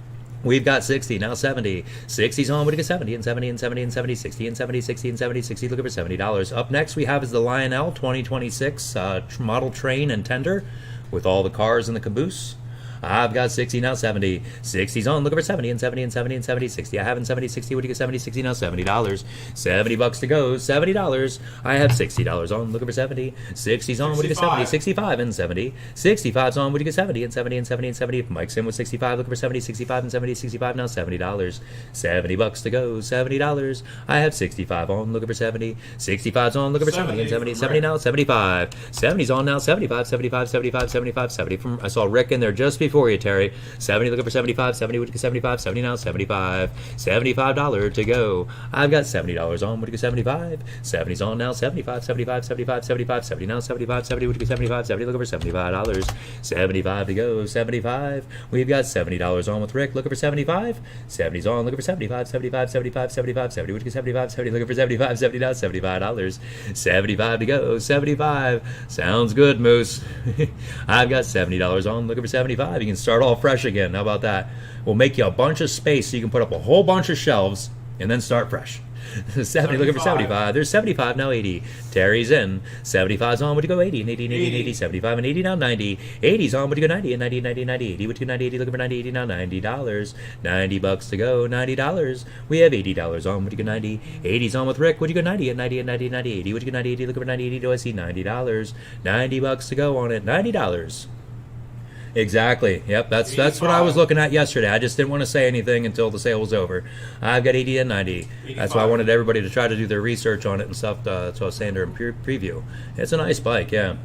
We've got 60, now 70. 60's on, what do you get 70 and 70 and 70 and 70, 60 and 70, 60 and 70, 60, looking for $70. Up next we have is the Lionel 2026 model train and tender with all the cars in the caboose. I've got 60, now 70. 60's on, looking for 70 and 70 and 70 and 70, 60. I have in 70, 60, what do you get 70, 60, now $70. $70 to go, $70. I have $60 on, looking for 70. 60's on, what do you get 70, 65 and 70. 65's on, what do you get 70 and 70 and 70 and 70. Mike's in with 65, looking for 70, 65 and 70, 65, now $70. $70 to go, $70. I have 65 on, looking for 70. 65's on, looking for 70 and 70, 70 now, 75. 70's on now, 75, 75, 75, 75, 70. I saw Rick in there just before you, Terry. 70 looking for 75, 70 would get 75, 70 now, 75. $75 to go. I've got $70 on, would you get 75? 70's on now, 75, 75, 75, 75, 70 now, 75, 70 would you get 75, 70 looking for $75. 75 to go, 75. We've got $70 on with Rick, looking for 75. 70's on, looking for 75, 75, 75, 75, 70 would you get 75, 70 looking for 75, 70 now, $75. 75 to go, 75. Sounds good, Moose. I've got $70 on, looking for 75. You can start all fresh again. How about that? We'll make you a bunch of space so you can put up a whole bunch of shelves and then start fresh. 70 looking for 75. There's 75 now, 80. Terry's in. 75's on, would you go 80 and 80 and 80 and 80. 75 and 80 now, 90. 80's on, would you go 90 and 90 and 90 and 90. 80 would you go 90, 80 looking for 90, 80 now, $90. $90 to go, $90. We have $80 on, would you go 90. 80's on with Rick, would you go 90 and 90 and 90 and 90. 80 would you go 90, 80 looking for 90, 80. Do I see $90? $90 to go on it, $90. Exactly. Yep, that's what I was looking at yesterday. I just didn't want to say anything until the sale was over. I've got 80 and 90. 85. That's why I wanted everybody to try to do their research on it and stuff. So I was saying during preview. It's a nice bike, yeah.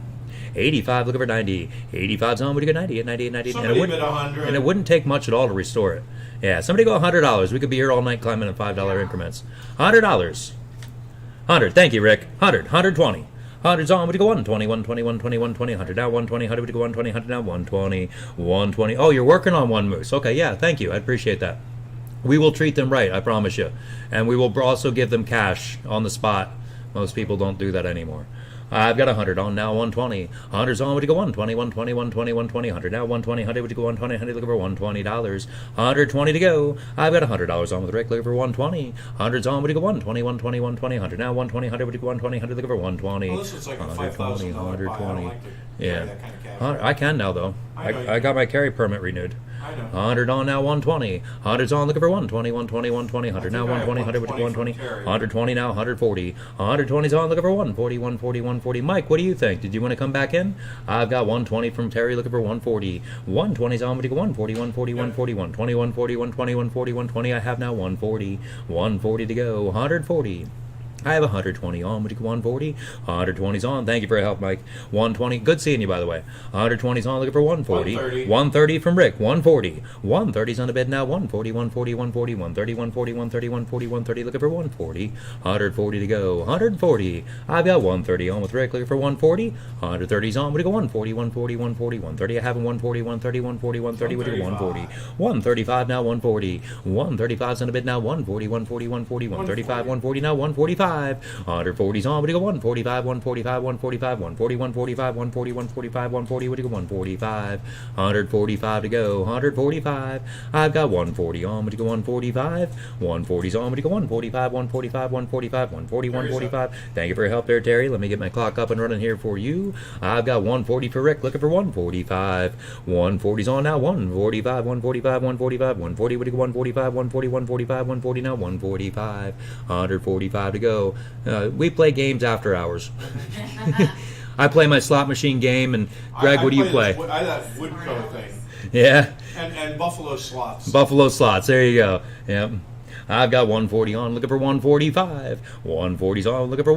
85, looking for 90. 85's on, would you go 90 and 90 and 90? And it wouldn't take much at all to restore it. Yeah, somebody go $100. We could be here all night climbing in $5 increments. $100. 100. Thank you, Rick. 100. 120. 100's on, would you go 120, 120, 120, 120, 100 now, 120, 100, would you go 120, 100 now, 120, 120. Oh, you're working on one moose. Okay, yeah, thank you. I appreciate that. We will treat them right, I promise you. And we will also give them cash on the spot. Most people don't do that anymore. I've got 100 on now, 120. 100's on, would you go 120, 120, 120, 120, 100 now, 120, 100, would you go 120, 100, looking for $120. 120 to go. I've got $100 on with Rick, looking for 120. 100's on, would you go 120, 120, 120, 100 now, 120, 100, would you go 120, 100, looking for 120. Well, this looks like a $5,000 buy. I don't like to Yeah. carry that kind of cash. I can now, though. I got my carry permit renewed. I know. 100 on now, 120. 100's on, looking for 120, 120, 120, 100 now, I think I have 120, 100, 120, 120 from 120 now, 140. 120's on, looking for 140, 140, 140. Mike, what do you think? Did you want to come back in? I've got 120 from Terry, looking for 140. 120's on, would you go 140, 140, 140, 120, 140, 120, 140, 120. I have now 140. 140 to go. 140. I have 120 on. Would you go 140? 120's on. Thank you for your help, Mike. 120. Good seeing you, by the way. 120's on. Looking for 140. 130. 130 from Rick. 140. 130's on the bid now. 140, 140, 140, 130, 140, 130, 140, 130. Looking for 140. 140 to go. 140. I've got 130 on with Rick. Looking for 140. 130's on. Would you go 140, 140, 140, 130? I have a 140, 130, 140, 130. Would you go 140? 135 now. 140. 135's on the bid now. 140, 140, 140, 135, 140 now. 145. 140's on, would you go 145, 145, 145, 140, 145, 140, 145, 140, would you go 145, 145 to go, 145, I've got 140 on, would you go 145, 140's on, would you go 145, 145, 145, 140, 145, thank you for your help there, Terry, let me get my clock up and running here for you, I've got 140 for Rick, looking for 145, 140's on now, 145, 145, 145, 140, would you go 145, 140, 145, 140 now, 145, 145 to go. We play games after hours. I play my slot machine game, and Greg, what do you play? I that Woodco thing. Yeah. And Buffalo slots. Buffalo slots. There you go. Yep. I've got 140 on, looking for 145. 140's on, looking for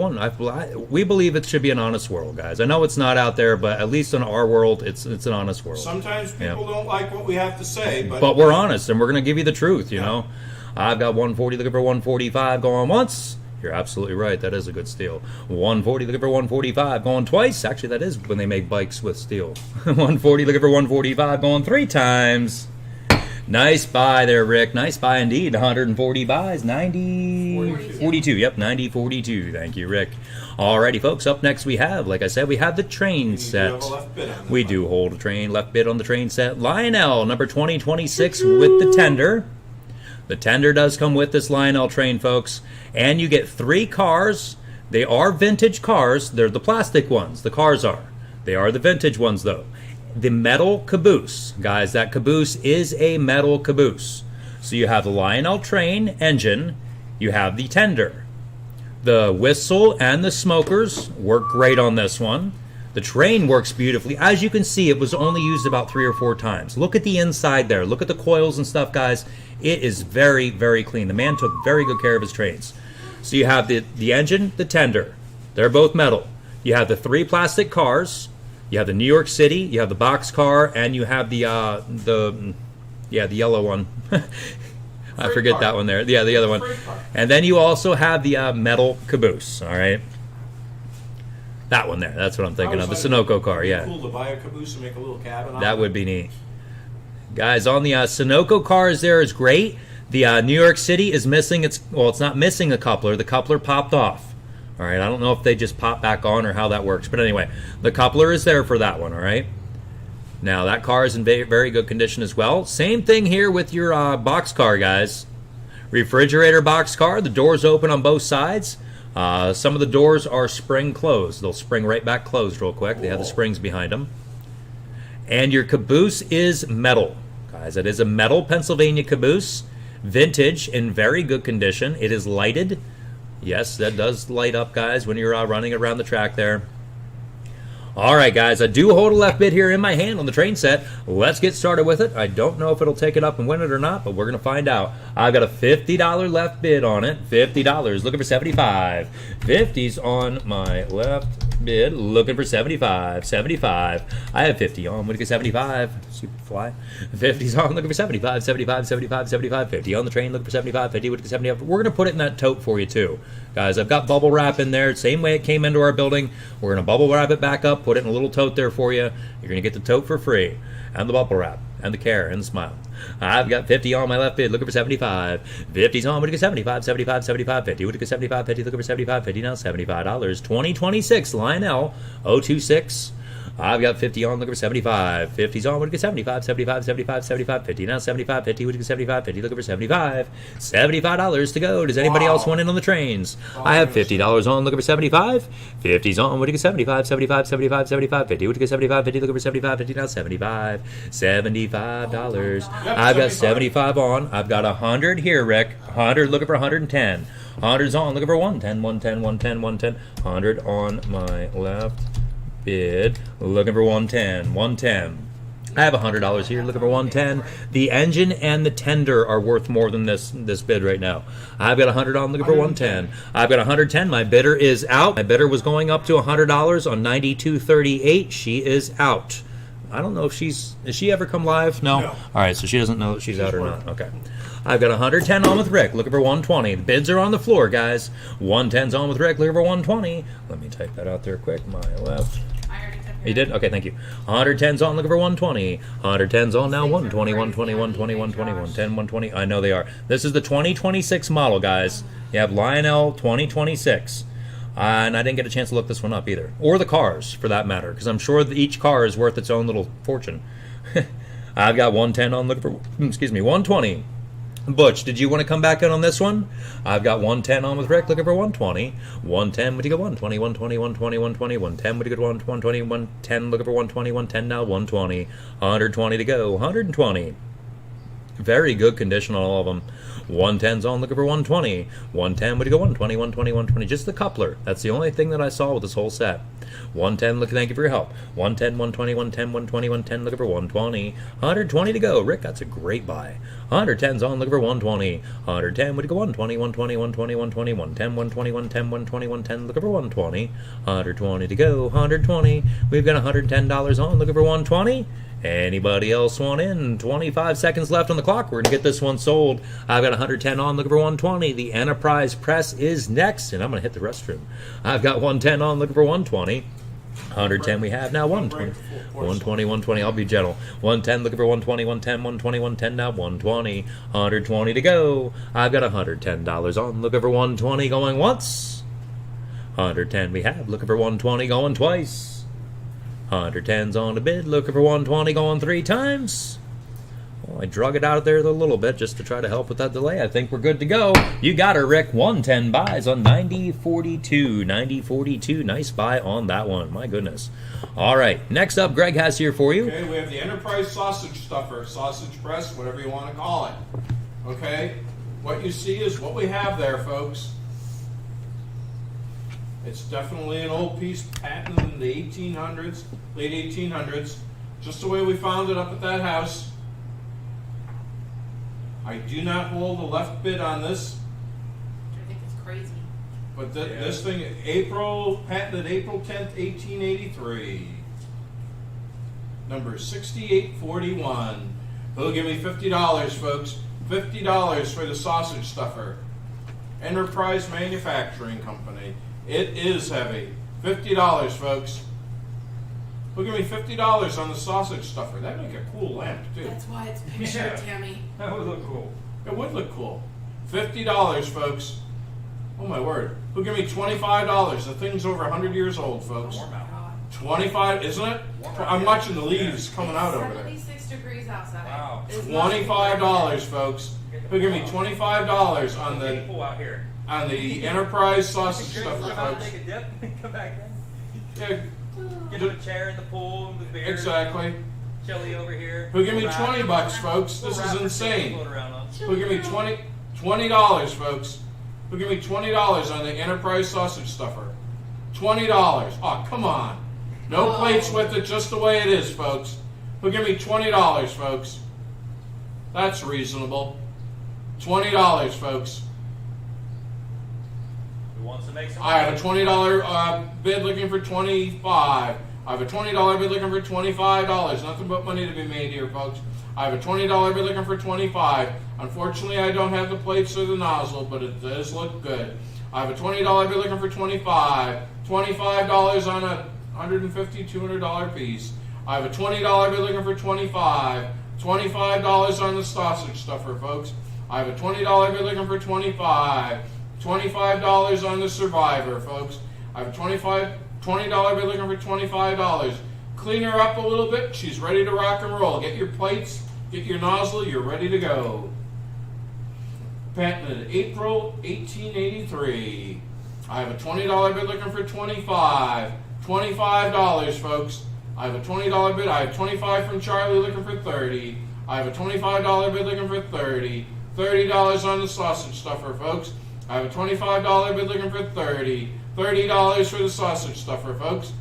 we believe it should be an honest world, guys. I know it's not out there, but at least in our world, it's an honest world. Sometimes people don't like what we have to say, but we're honest, and we're going to give you the truth, you know. I've got 140, looking for 145, going once. You're absolutely right. That is a good steal. 140, looking for 145, going twice. Actually, that is when they make bikes with steel. 140, looking for 145, going 3 times. Nice buy there, Rick. Nice buy indeed. 140 buys. 90... 42. Yep, 90, 42. Thank you, Rick. Alrighty, folks. Up next we have, like I said, we have the train set. We do hold a train. Left bid on the train set. Lionel, number 2026 with the tender. The tender does come with this Lionel train, folks. And you get 3 cars. They are vintage cars. They're the plastic ones. The cars are. They are the vintage ones, though. The metal caboose. Guys, that caboose is a metal caboose. So you have the Lionel train engine. You have the tender. The whistle and the smokers work great on this one. The train works beautifully. As you can see, it was only used about 3 or 4 times. Look at the inside there. Look at the coils and stuff, guys. It is very, very clean. The man took very good care of his trains. So you have the engine, the tender. They're both metal. You have the 3 plastic cars. You have the New York City. You have the box car, and you have the yellow one. I forget that one there. Yeah, the other one. And then you also have the metal caboose. All right. That one there. That's what I'm thinking of. The Sunoco car. Yeah. Cool to buy a caboose and make a little cabin. That would be neat. Guys, on the Sunoco cars there is great. The New York City is missing it's not missing a coupler. The coupler popped off. All right, I don't know if they just pop back on or how that works. But anyway, the coupler is there for that one, all right? Now, that car is in very good condition as well. Same thing here with your box car, guys. Refrigerator box car. The doors open on both sides. Some of the doors are spring closed. They'll spring right back closed real quick. They have the springs behind them. And your caboose is metal. Guys, it is a metal Pennsylvania caboose. Vintage, in very good condition. It is lighted. Yes, that does light up, guys, when you're running around the track there. All right, guys, I do hold a left bid here in my hand on the train set. Let's get started with it. I don't know if it'll take it up and win it or not, but we're going to find out. I've got a $50 left bid on it. $50. Looking for 75. 50's on my left bid, looking for 75. 75. I have 50 on. What do you get? 75. Super fly. 50's on. Looking for 75. 75. 75. 75. 50 on the train. Looking for 75. 50. What do you get? 75. We're gonna put it in that tote for you too, guys. I've got bubble wrap in there, same way it came into our building. We're gonna bubble wrap it back up, put it in a little tote there for you. You're gonna get the tote for free, and the bubble wrap, and the care, and the smile. I've got 50 on my left bid, looking for 75. 50's on, what do you get? 75, 75, 75, 50. What do you get? 75, 50, looking for 75, 50 now, $75. 2026, Lionel, 026. I've got 50 on, looking for 75. 50's on, what do you get? 75, 75, 75, 75, 50 now, 75, 50. What do you get? 75, 50, looking for 75. $75 to go. Does anybody else want in on the trains? I have $50 on, looking for 75. 50's on, what do you get? 75, 75, 75, 75, 50. What do you get? 75, 50, looking for 75, 50 now, 75. $75. I've got 75 on. I've got 100 here, Rick. 100 looking for 110. 100's on, looking for 110, 110, 110, 110. 100 on my left bid, looking for 110, 110. I have $100 here, looking for 110. The engine and the tender are worth more than this bid right now. I've got 100 on, looking for 110. I've got 110. My bidder is out. My bidder was going up to $100 on 9238. She is out. I don't know if is she ever come live? No. All right, so she doesn't know that she's out or not. Okay. I've got 110 on with Rick, looking for 120. The bids are on the floor, guys. 110's on with Rick, looking for 120. Let me type that out there quick. My left. You did? Okay, thank you. 110's on, looking for 120. 110's on now, 120, 120, 120, 120, 110, 120. I know they are. This is the 2026 model, guys. You have Lionel 2026. And I didn't get a chance to look this one up either. Or the cars, for that matter, because I'm sure that each car is worth its own little fortune. I've got 110 on, looking for, 120. Butch, did you want to come back in on this one? I've got 110 on with Rick, looking for 120. 110, what do you get? 120, 120, 120, 120, 110, what do you get? 120, 110, looking for 120, 110 now, 120. 120 to go, 120. Very good condition on all of them. 110's on, looking for 120. 110, what do you go? 120, 120, 120. Just the coupler. That's the only thing that I saw with this whole set. 110, thank you for your help. 110, 120, 110, 120, 110, looking for 120. 120 to go. Rick, that's a great buy. 110's on, looking for 120. 110, what do you go? 120, 120, 120, 120, 110, 120, 110, 120, 110, looking for 120. 120 to go. 120. We've got $110 on, looking for 120. Anybody else want in? 25 seconds left on the clock. We're going to get this one sold. I've got 110 on, looking for 120. The Enterprise Press is next, and I'm going to hit the restroom. I've got 110 on, looking for 120. 110 we have now, 120. 120, 120, I'll be gentle. 110 looking for 120, 110, 120, 110 now, 120. 120 to go. I've got $110 on, looking for 120, going once. 110 we have, looking for 120, going twice. 110's on the bid, looking for 120, going 3 times. Well, I drug it out there a little bit just to try to help with that delay. I think we're good to go. You got her, Rick. 110 buys on 9042. 9042. Nice buy on that one. My goodness. All right. Next up, Greg has here for you. Okay, we have the Enterprise Sausage Stuffer, Sausage Press, whatever you want to call it. Okay? What you see is what we have there, folks. It's definitely an old piece, patented in the 1800s, late 1800s, just the way we found it up at that house. I do not hold a left bid on this. I think it's crazy. But this thing, patented April 10th, 1883. Number 6841. He'll give me $50, folks. $50 for the sausage stuffer. Enterprise Manufacturing Company. It is heavy. $50, folks. He'll give me $50 on the sausage stuffer. That'd make a cool lamp, too. That's why it's pictured, Yeah. Tammy. That would look cool. It would look cool. $50, folks. Oh, my word. He'll give me $25. The thing's over 100 years old, folks. Warm out. 25, isn't it? I'm watching the leaves coming out over there. 76 degrees outside. Wow. It's not $25, folks. He'll give me $25 on the Pull out here. Enterprise Sausage Stuffer, folks. Take a dip and come back in. Yeah, Get a chair in the pool with beer. exactly. Chili over here. He'll give me $20, folks. This is insane. Float around on. He'll give me $20, folks. He'll give me $20 on the Enterprise Sausage Stuffer. $20. Oh, come on. No plates with it, just the way it is, folks. He'll give me $20, folks. That's reasonable. $20, folks. wants to make some I have a money. $20 bid looking for $25. I have a $20 bid looking for $25. Nothing but money to be made here, folks. I have a $20 bid looking for $25. Unfortunately, I don't have the plates or the nozzle, but it does look good. I have a $20 bid looking for $25. $25 on a $150, $200 piece. I have a $20 bid looking for $25. $25 on the sausage stuffer, folks. I have a $20 bid looking for $25. $25 on the Survivor, folks. I have a $20 bid looking for $25. Clean her up a little bit. She's ready to rock and roll. Get your plates, get your nozzle. You're ready to go. Patented April 1883. I have a $20 bid looking for $25. $25, folks. I have a $20 bid. I have $25 from Charlie looking for $30. I have a $25 bid looking for $30. $30 on the sausage stuffer, folks. I have a $25 bid looking for $30. $30 for the sausage stuffer, folks.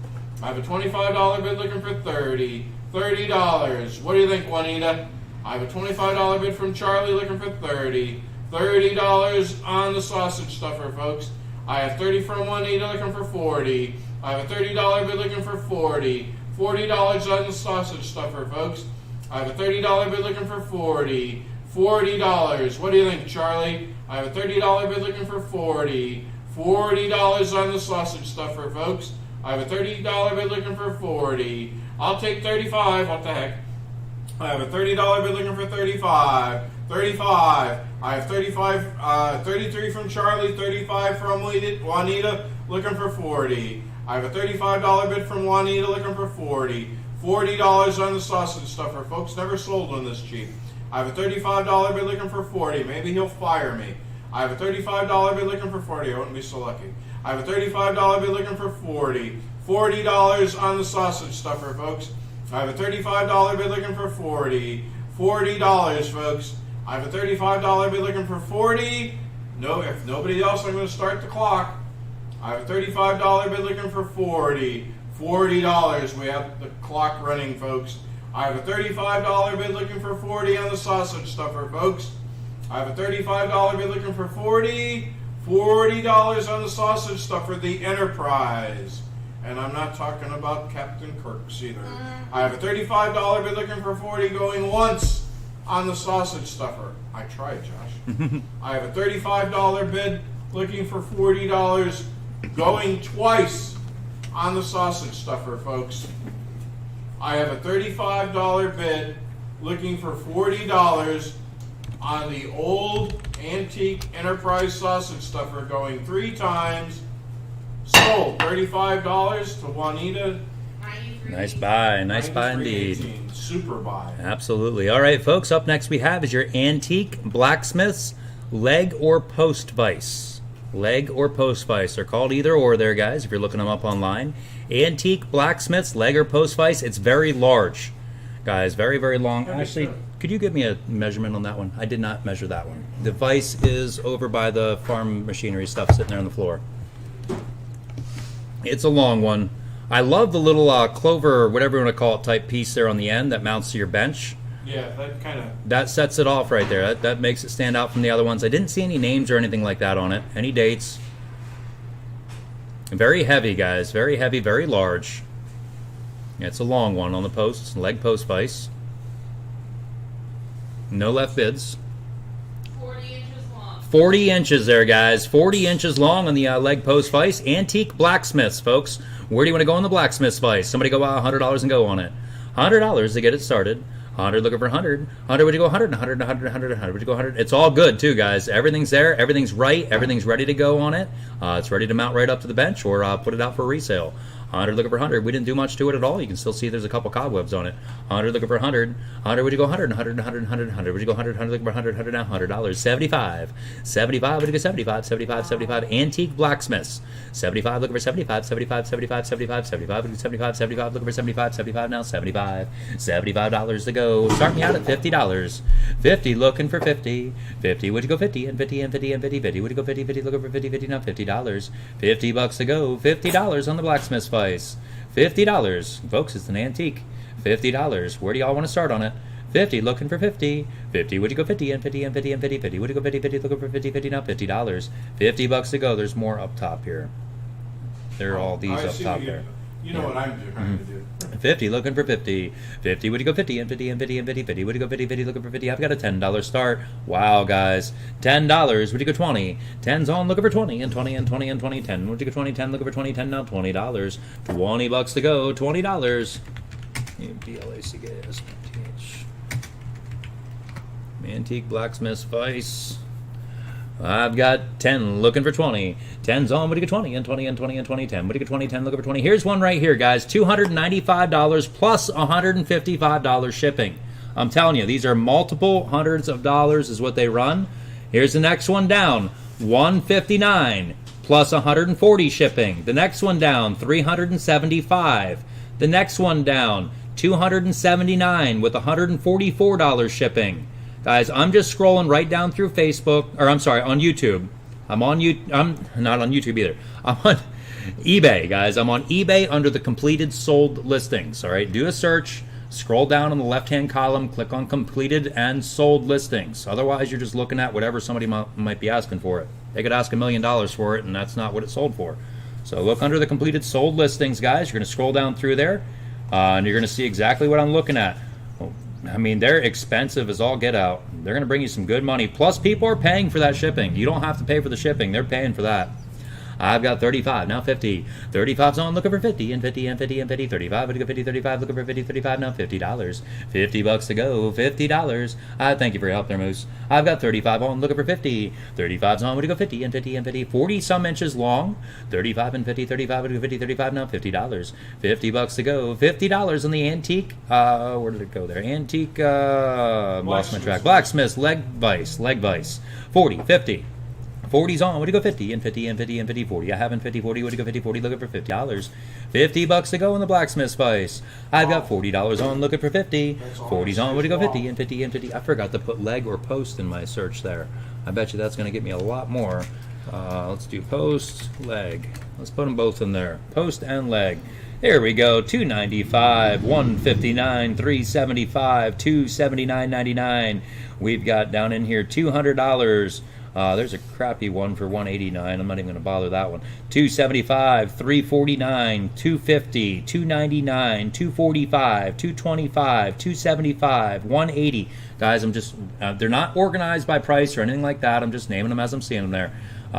I have a $25 bid looking for $30. $30. What do you think, Juanita? I have a $25 bid from Charlie looking for $30. $30 on the sausage stuffer, folks. I have $30 from Juanita looking for $40. I have a $30 bid looking for $40. $40 on the sausage stuffer, folks. I have a $30 bid looking for $40. $40. What do you think, Charlie? I have a $30 bid looking for $40. $40 on the sausage stuffer, folks. I have a $30 bid looking for $40. I'll take $35. What the heck? I have a $30 bid looking for $35. $35. I have $33 from Charlie, $35 from Juanita, looking for $40. I have a $35 bid from Juanita, looking for $40. $40 on the sausage stuffer, folks. Never sold one this cheap. I have a $35 bid looking for $40. Maybe he'll fire me. I have a $35 bid looking for $40. I wouldn't be so lucky. I have a $35 bid looking for $40. $40 on the sausage stuffer, folks. I have a $35 bid looking for $40. $40, folks. I have a $35 bid looking for $40. No, if nobody else, I'm going to start the clock. I have a $35 bid looking for $40. $40. We have the clock running, folks. I have a $35 bid looking for $40 on the sausage stuffer, folks. I have a $35 bid looking for $40. $40 on the sausage stuffer, the Enterprise. And I'm not talking about Captain Kirk's either. I have a $35 bid looking for $40 going once on the sausage stuffer. I tried, Josh. I have a $35 bid looking for $40 going twice on the sausage stuffer, folks. I have a $35 bid looking for $40 on the old antique Enterprise sausage stuffer going 3 times. Sold. $35 to Juanita. Nice buy. Nice buy indeed. 93.18. Super buy. Absolutely. All right, folks, up next we have is your antique blacksmith's leg or post vise. Leg or post vise. They're called either or there, guys, if you're looking them up online. Antique blacksmith's leg or post vise. It's very large, guys. Very, very long. Actually, could you give me a measurement on that one? I did not measure that one. The vise is over by the farm machinery stuff sitting there on the floor. It's a long one. I love the little clover, or whatever you want to call it, type piece there on the end that mounts to your bench. Yeah, that kind of... That sets it off right there. That makes it stand out from the other ones. I didn't see any names or anything like that on it. Any dates. Very heavy, guys. Very heavy, very large. Yeah, it's a long one on the posts. Leg post vise. No left bids. 40 inches long. 40 inches there, guys. 40 inches long on the leg post vise. Antique blacksmiths, folks. Where do you want to go on the blacksmith's vise? Somebody go $100 and go on it. $100 to get it started. 100 looking for 100. 100 would you go 100? 100, 100, 100, 100 would you go 100? It's all good too, guys. Everything's there. Everything's right. Everything's ready to go on it. It's ready to mount right up to the bench or put it out for resale. 100 looking for 100. We didn't do much to it at all. You can still see there's a couple cobwebs on it. 100 looking for 100. 100 would you go 100? 100, 100, 100, 100 would you go 100? 100 looking for 100. 100 now. $100. 75. 75 would you go 75? 75, 75. Antique blacksmiths. 75 looking for 75. 75, 75, 75, 75 would you go 75. 75 looking for 75. 75 now. 75. $75 to go. Start me out at $50. 50 looking for 50. 50 would you go 50 and 50 and 50 and 50. 50 would you go 50. 50 looking for 50. 50 now. $50. $50 to go. $50 on the blacksmith's vise. $50. Folks, it's an antique. $50. Where do y'all want to start on it? 50, looking for 50. 50, would you go 50 and 50 and 50 and 50, 50, would you go 50, 50, looking for 50, 50, now $50. $50 to go. There's more up top here. There are all these I up see top what there. You know what I'm trying to do. 50, looking for 50. 50, would you go 50 and 50 and 50 and 50, 50, would you go 50, 50, looking for 50. I've got a $10 start. Wow, guys. $10, would you go 20? 10's on, looking for 20 and 20 and 20 and 20, 10. Would you go 20, 10, looking for 20, 10 now $20. $20 to go, $20. BLACKS. Antique blacksmith vice. I've got 10, looking for 20. 10's on, would you get 20 and 20 and 20 and 20, 10. Would you get 20, 10, looking for 20. Here's one right here, guys. $295 plus $155 shipping. I'm telling you, these are multiple hundreds of dollars is what they run. Here's the next one down. $159 plus $140 shipping. The next one down, $375. The next one down, $279 with $144 shipping. Guys, I'm just scrolling right down through Facebook, or I'm sorry, on YouTube. I'm not on YouTube either. I'm on eBay, guys. I'm on eBay under the completed sold listings. All right, do a search, scroll down on the left-hand column, click on completed and sold listings. Otherwise, you're just looking at whatever somebody might be asking for it. They could ask $1 million for it, and that's not what it sold for. So look under the completed sold listings, guys. You're going to scroll down through there, and you're going to see exactly what I'm looking at. I mean, they're expensive as all get out. They're going to bring you some good money. Plus, people are paying for that shipping. You don't have to pay for the shipping. They're paying for that. I've got 35, now 50. 35's on, looking for 50, and 50, and 50, and 50. 35, would you go 50, 35, looking for 50, 35, now $50. $50 to go, $50. Thank you for your help there, Moose. I've got 35 on, looking for 50. 35's on, would you go 50, and 50, and 50. 40 some inches long. 35 and 50, 35, would you go 50, 35, now $50. $50 to go, $50 on the antique, where did it go there? Antique, lost my track. Blacksmith's leg vise. 40, 50. 40's on, would you go 50 and 50 and 50 and 50, 40. I haven't 50, 40, would you go 50, 40, looking for $50. $50 to go in the blacksmith's vice. I've got $40 on, looking for 50. 40's on, would you go 50 and 50 and 50. I forgot to put leg or post in my search there. I bet you that's going to get me a lot more. Let's do post, leg. Let's put them both in there. Post and leg. Here we go. $295, $159, $375, $279.99. We've got down in here $200. There's a crappy one for $189. I'm not even going to bother that one. $275, $349, $250, $299, $245, $225, $275, $180. Guys, I'm just they're not organized by price or anything like that. I'm just naming them as I'm seeing them there.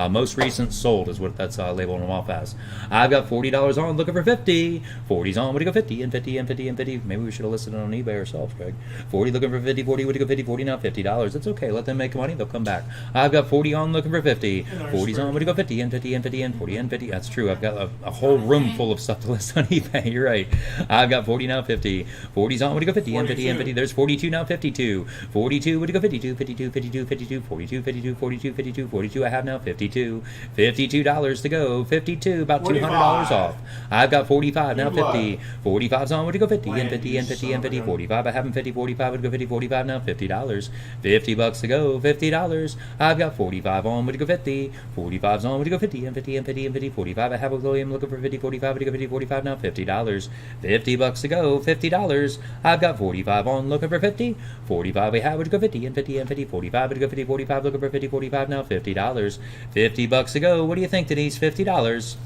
Most recent sold is what that's labeling them off as. I've got $40 on, looking for 50. 40's on, would you go 50 and 50 and 50 and 50? Maybe we should have listed it on eBay ourselves, Greg. 40 looking for 50, 40, would you go 50, 40 now $50. It's okay, let them make money, they'll come back. I've got 40 on, looking for 50. 40's on, would you go 50 and 50 and 50 and 40 and 50? That's true, I've got a whole room full of stuff to list on eBay, you're right. I've got 40 now 50. 40's on, would you go 50 and 50 and 50? There's 42 now 52. 42, would you go 52, 52, 52, 52, 42, 52, 42, 52, 42, I have now 52. $52 to go. 52, about $200 off. I've got 45, now 50. 45's on, would you go 50 and 50 and 50 and 50? 45, I haven't 50, 45, would you go 50, 45 now $50. $50 to go, $50. I've got 45 on, would you go 50? 45's on, would you go 50 and 50 and 50 and 50? 45, I have a William looking for 50, 45, would you go 50, 45 now $50. $50 to go, $50. I've got 45 on, looking for 50. 45 we have, would you go 50 and 50 and 50? 45, would you go 50, 45, looking for 50, 45 now $50. $50 to go. What do you think, Denise? $50.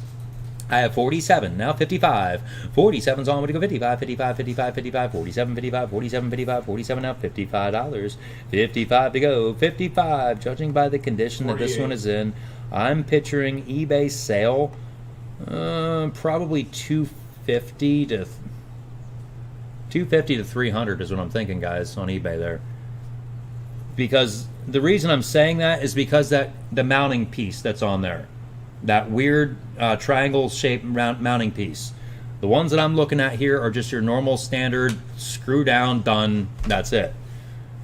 I have 47, now 55. 47's on, would you go 55, 55, 55, 55, 47, 55, 47, 55, 47, now $55. 55 to go, 55. Judging by the condition that this one is in, I'm picturing eBay sale, probably 250 to 300 is what I'm thinking, guys, on eBay there. Because the reason I'm saying that is because that the mounting piece that's on there, that weird triangle shaped mounting piece. The ones that I'm looking at here are just your normal standard screw down, done, that's it.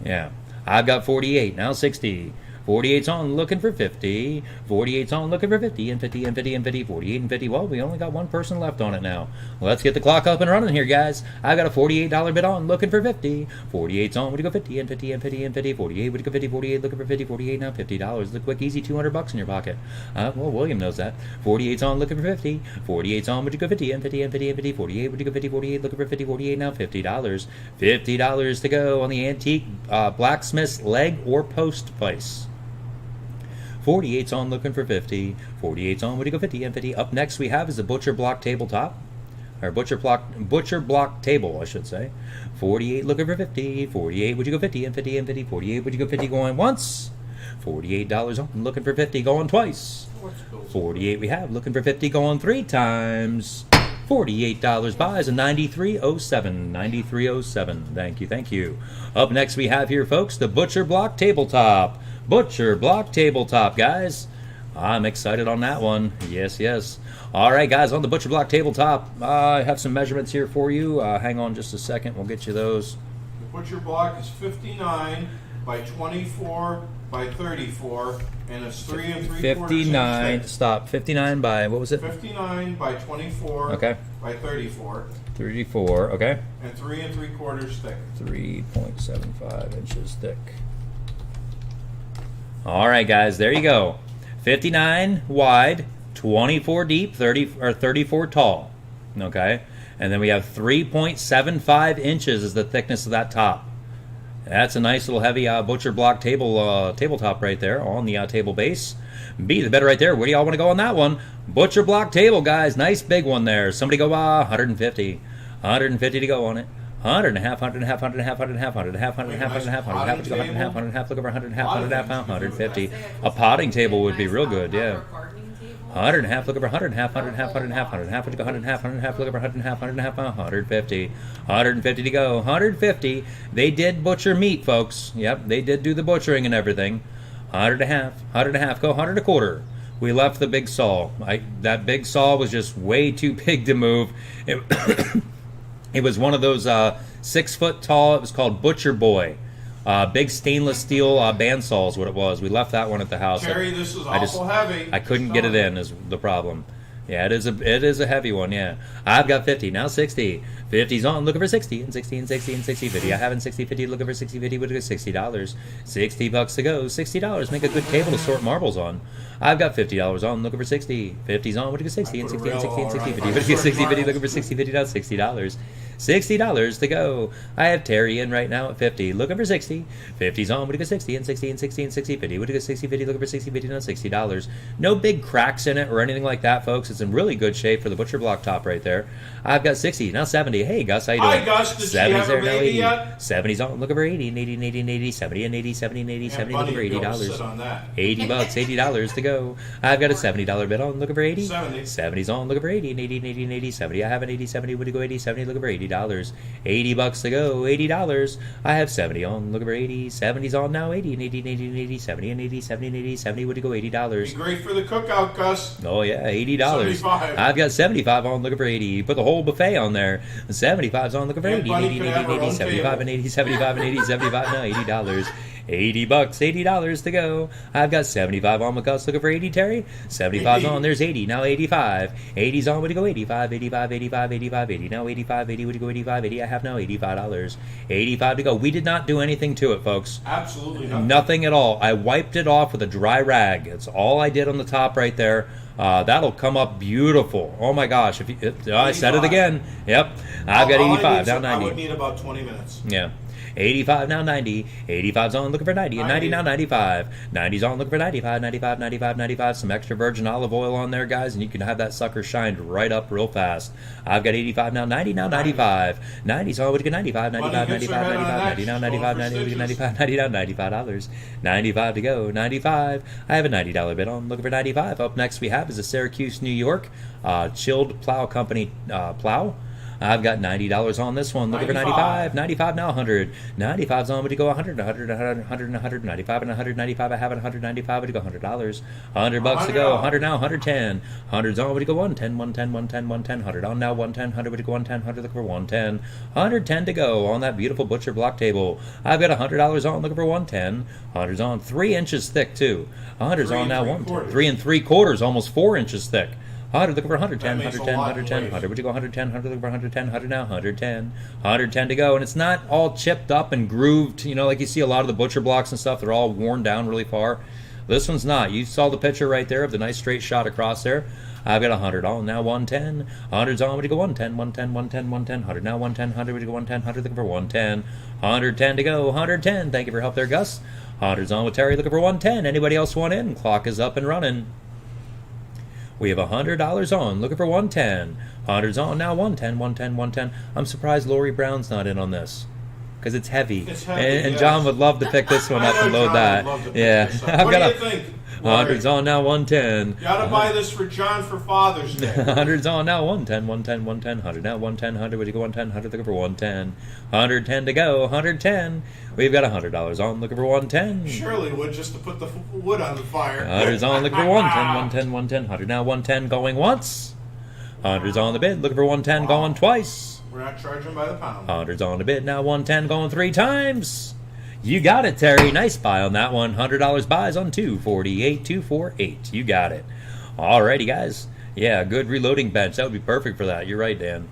Yeah. I've got 48, now 60. 48's on, looking for 50. 48's on, looking for 50, and 50, and 50, and 50, 48, and 50. Well, we only got one person left on it now. Let's get the clock up and running here, guys. I got a $48 bid on, looking for 50. 48's on, would you go 50, and 50, and 50, and 50, 48, would you go 50, 48, looking for 50, 48, now $50. Look quick, easy, $200 in your pocket. Well, William knows that. 48's on, looking for 50. 48's on, would you go 50, and 50, and 50, and 50, 48, would you go 50, 48, looking for 50, 48, now $50. $50 to go on the antique blacksmith's leg or post place. 48's on, looking for 50. 48's on, would you go 50, and 50. Up next we have is the butcher block tabletop. Or butcher block table, I should say. 48 looking for 50. 48, would you go 50, and 50, and 50. 48, would you go 50, going once. $48 on, looking for 50, going twice. 48 we have, looking for 50, going 3 times. $48 buys a 9307. 9307. Thank you, thank you. Up next we have here, folks, the butcher block tabletop. Butcher block tabletop, guys. I'm excited on that one. Yes, yes. All right, guys, on the butcher block tabletop, I have some measurements here for you. Hang on just a second. We'll get you those. The butcher block is 59 by 24 by 34, and it's 3 3/4 59. inch thick. Stop. 59 by, what was it? 59 by 24 Okay. by 34, 34. Okay. and 3 3/4 thick. 3.75 inches thick. All right, guys, there you go. 59 wide, 24 deep, 34 tall. Okay, and then we have 3.75 inches is the thickness of that top. That's a nice little heavy butcher block tabletop right there on the table base. B, the bed right there. Where do y'all want to go on that one? Butcher block table, guys. Nice big one there. Somebody go 150. 150 to go on it. 100 and a half, 100 and a half, 100 and a half, 100 and a half, 100 and a half, 100 and a half, 100 and a half, 100 and a half, 100 and a half, 100 and a half, look over 100 and a half, 100 and a half, 150. A potting table would be real good, yeah. 100 and a half, look over 100 and a half, 100 and a half, 100 and a half, 100 and a half, would you go 100 and a half, 100 and a half, look over 100 and a half, 100 and a half, 150. 150 to go, 150. They did butcher meat, folks. Yep, they did do the butchering and everything. 100 and a half, 100 and a half, go 100 and a quarter. We left the big saw. That big saw was just way too big to move. It was one of those 6 foot tall. It was called Butcher Boy. Big stainless steel bandsaw is what it was. We left that one at the house. Terry, this is awful heavy. I couldn't get it in is the problem. Yeah, it is a heavy one, yeah. I've got 50, now 60. 50's on, looking for 60, and 60, and 60, and 60, 50. I have in 60, 50, looking for 60, 50, would go $60. $60 to go, $60. Make a good table to sort marbles on. I've got $50 on, looking for 60. 50's on, would go 60, and 60, and 60, and 60, 50. Would go 60, 50, looking for 60, 50, now $60. $60 to go. I have Terry in right now at 50, looking for 60. 50's on, would go 60, and 60, and 60, and 60, 50. Would go 60, 50, looking for 60, 50, now $60. No big cracks in it or anything like that, folks. It's in really good shape for the butcher block top right there. I've got 60, now 70. Hey, Gus, how you doing? Hi, Gus. Did she have a baby yet? 70's on, looking for 80, and 80, and 80, and 80, 70, and 80, 70, and 80, 70, looking for $80. $80, $80 to go. I've got a $70 bid on, looking for 80. 70's on, looking for 80, and 80, and 80, and 80, 70. I have an 80, 70, would you go 80, 70, looking for $80. $80 to go, $80. I have 70 on, looking for 80. 70's on now, 80, and 80, and 80, and 80, 70, and 80, 70, and 80, 70, would you go $80. Be great for the cookout, Gus. Oh, yeah, $80. 75. I've got 75 on, looking for 80. You put the whole buffet on there. 75's on, looking for 80, 80, 80, 80, 75, and 80, 75, and 80, 75, now $80. $80, $80 to go. I've got 75 on, McCuss, looking for 80, Terry. 75's on, there's 80, now 85. 80's on, would you go 85, 85, 85, 85, 80, now 85, 80, would you go 85, 80, I have now $85. 85 to go. We did not do anything to it, folks. Absolutely nothing. Nothing at all. I wiped it off with a dry rag. That's all I did on the top right there. That'll come up beautiful. Oh my gosh. I said it again. Yep. I've got 85, now 90. I would need about 20 minutes. Yeah. 85 now 90. 85's on, looking for 90. And 90 now 95. 90's on, looking for 95. 95, 95, 95. Some extra virgin olive oil on there, guys, and you can have that sucker shined right up real fast. I've got 85 now 90. Now 95. 90's on, would you get 95. 95, 95, 95, 90 now 95. 90, would you get 95. 90 now $95. 95 to go. 95. I have a $90 bid on, looking for 95. Up next we have is a Syracuse, New York chilled plow company plow. I've got $90 on this one. Looking for 95. 95 now, 100. 95's on, but you go 100, 100, 100, 100, 100, 95 and 195. I have it 195, but you go $100. $100 to go. 100 now, 110. 100's on, but you go 110, 110, 110, 110. 100 on now, 110. 100, but you go 110. 100, looking for 110. 110 to go on that beautiful butcher block table. I've got $100 on, looking for 110. 100's on, 3 inches thick too. 100's on now, 110. 3 3/4, almost 4 inches thick. 100, looking for 110, 110, 110, 100. Would you go 110, 100, looking for 110, 100 now, 110. 110 to go. And it's not all chipped up and grooved, you know, like you see a lot of the butcher blocks and stuff. They're all worn down really far. This one's not. You saw the picture right there of the nice straight shot across there. I've got 100 on now, 110. 100's on, would you go 110, 110, 110, 110. 100 now, 110, 100, would you go 110, 100, looking for 110. 110 to go, 110. Thank you for your help there, Gus. 100's on with Terry, looking for 110. Anybody else want in? Clock is up and running. We have $100 on, looking for 110. 100's on now, 110, 110, 110. I'm surprised Lori Brown's not in on this, because it's heavy. It's heavy, and yes. John would love to pick this one up and load John that. would love to pick Yeah, this up. I've What got do you think? 100's on now, 110. You gotta buy this for John for Father's Day. 100's on now, 110, 110, 110, 100 now, 110, 100, would you go 110, 100, looking for 110. 110 to go, 110. We've got $100 on, looking for 110. Shirley would, just to put the wood on the fire. 100's on, looking for 110, 110, 110, 100 now, 110, going once. 100's on the bid, looking for 110, going twice. We're not charging by the pound. 100's on the bid now, 110, going 3 times. You got it, Terry. Nice buy on that one. $100 buys on 248, 248. You got it. Alrighty, guys. Yeah, good reloading bench. That would be perfect for that. You're right, Dan.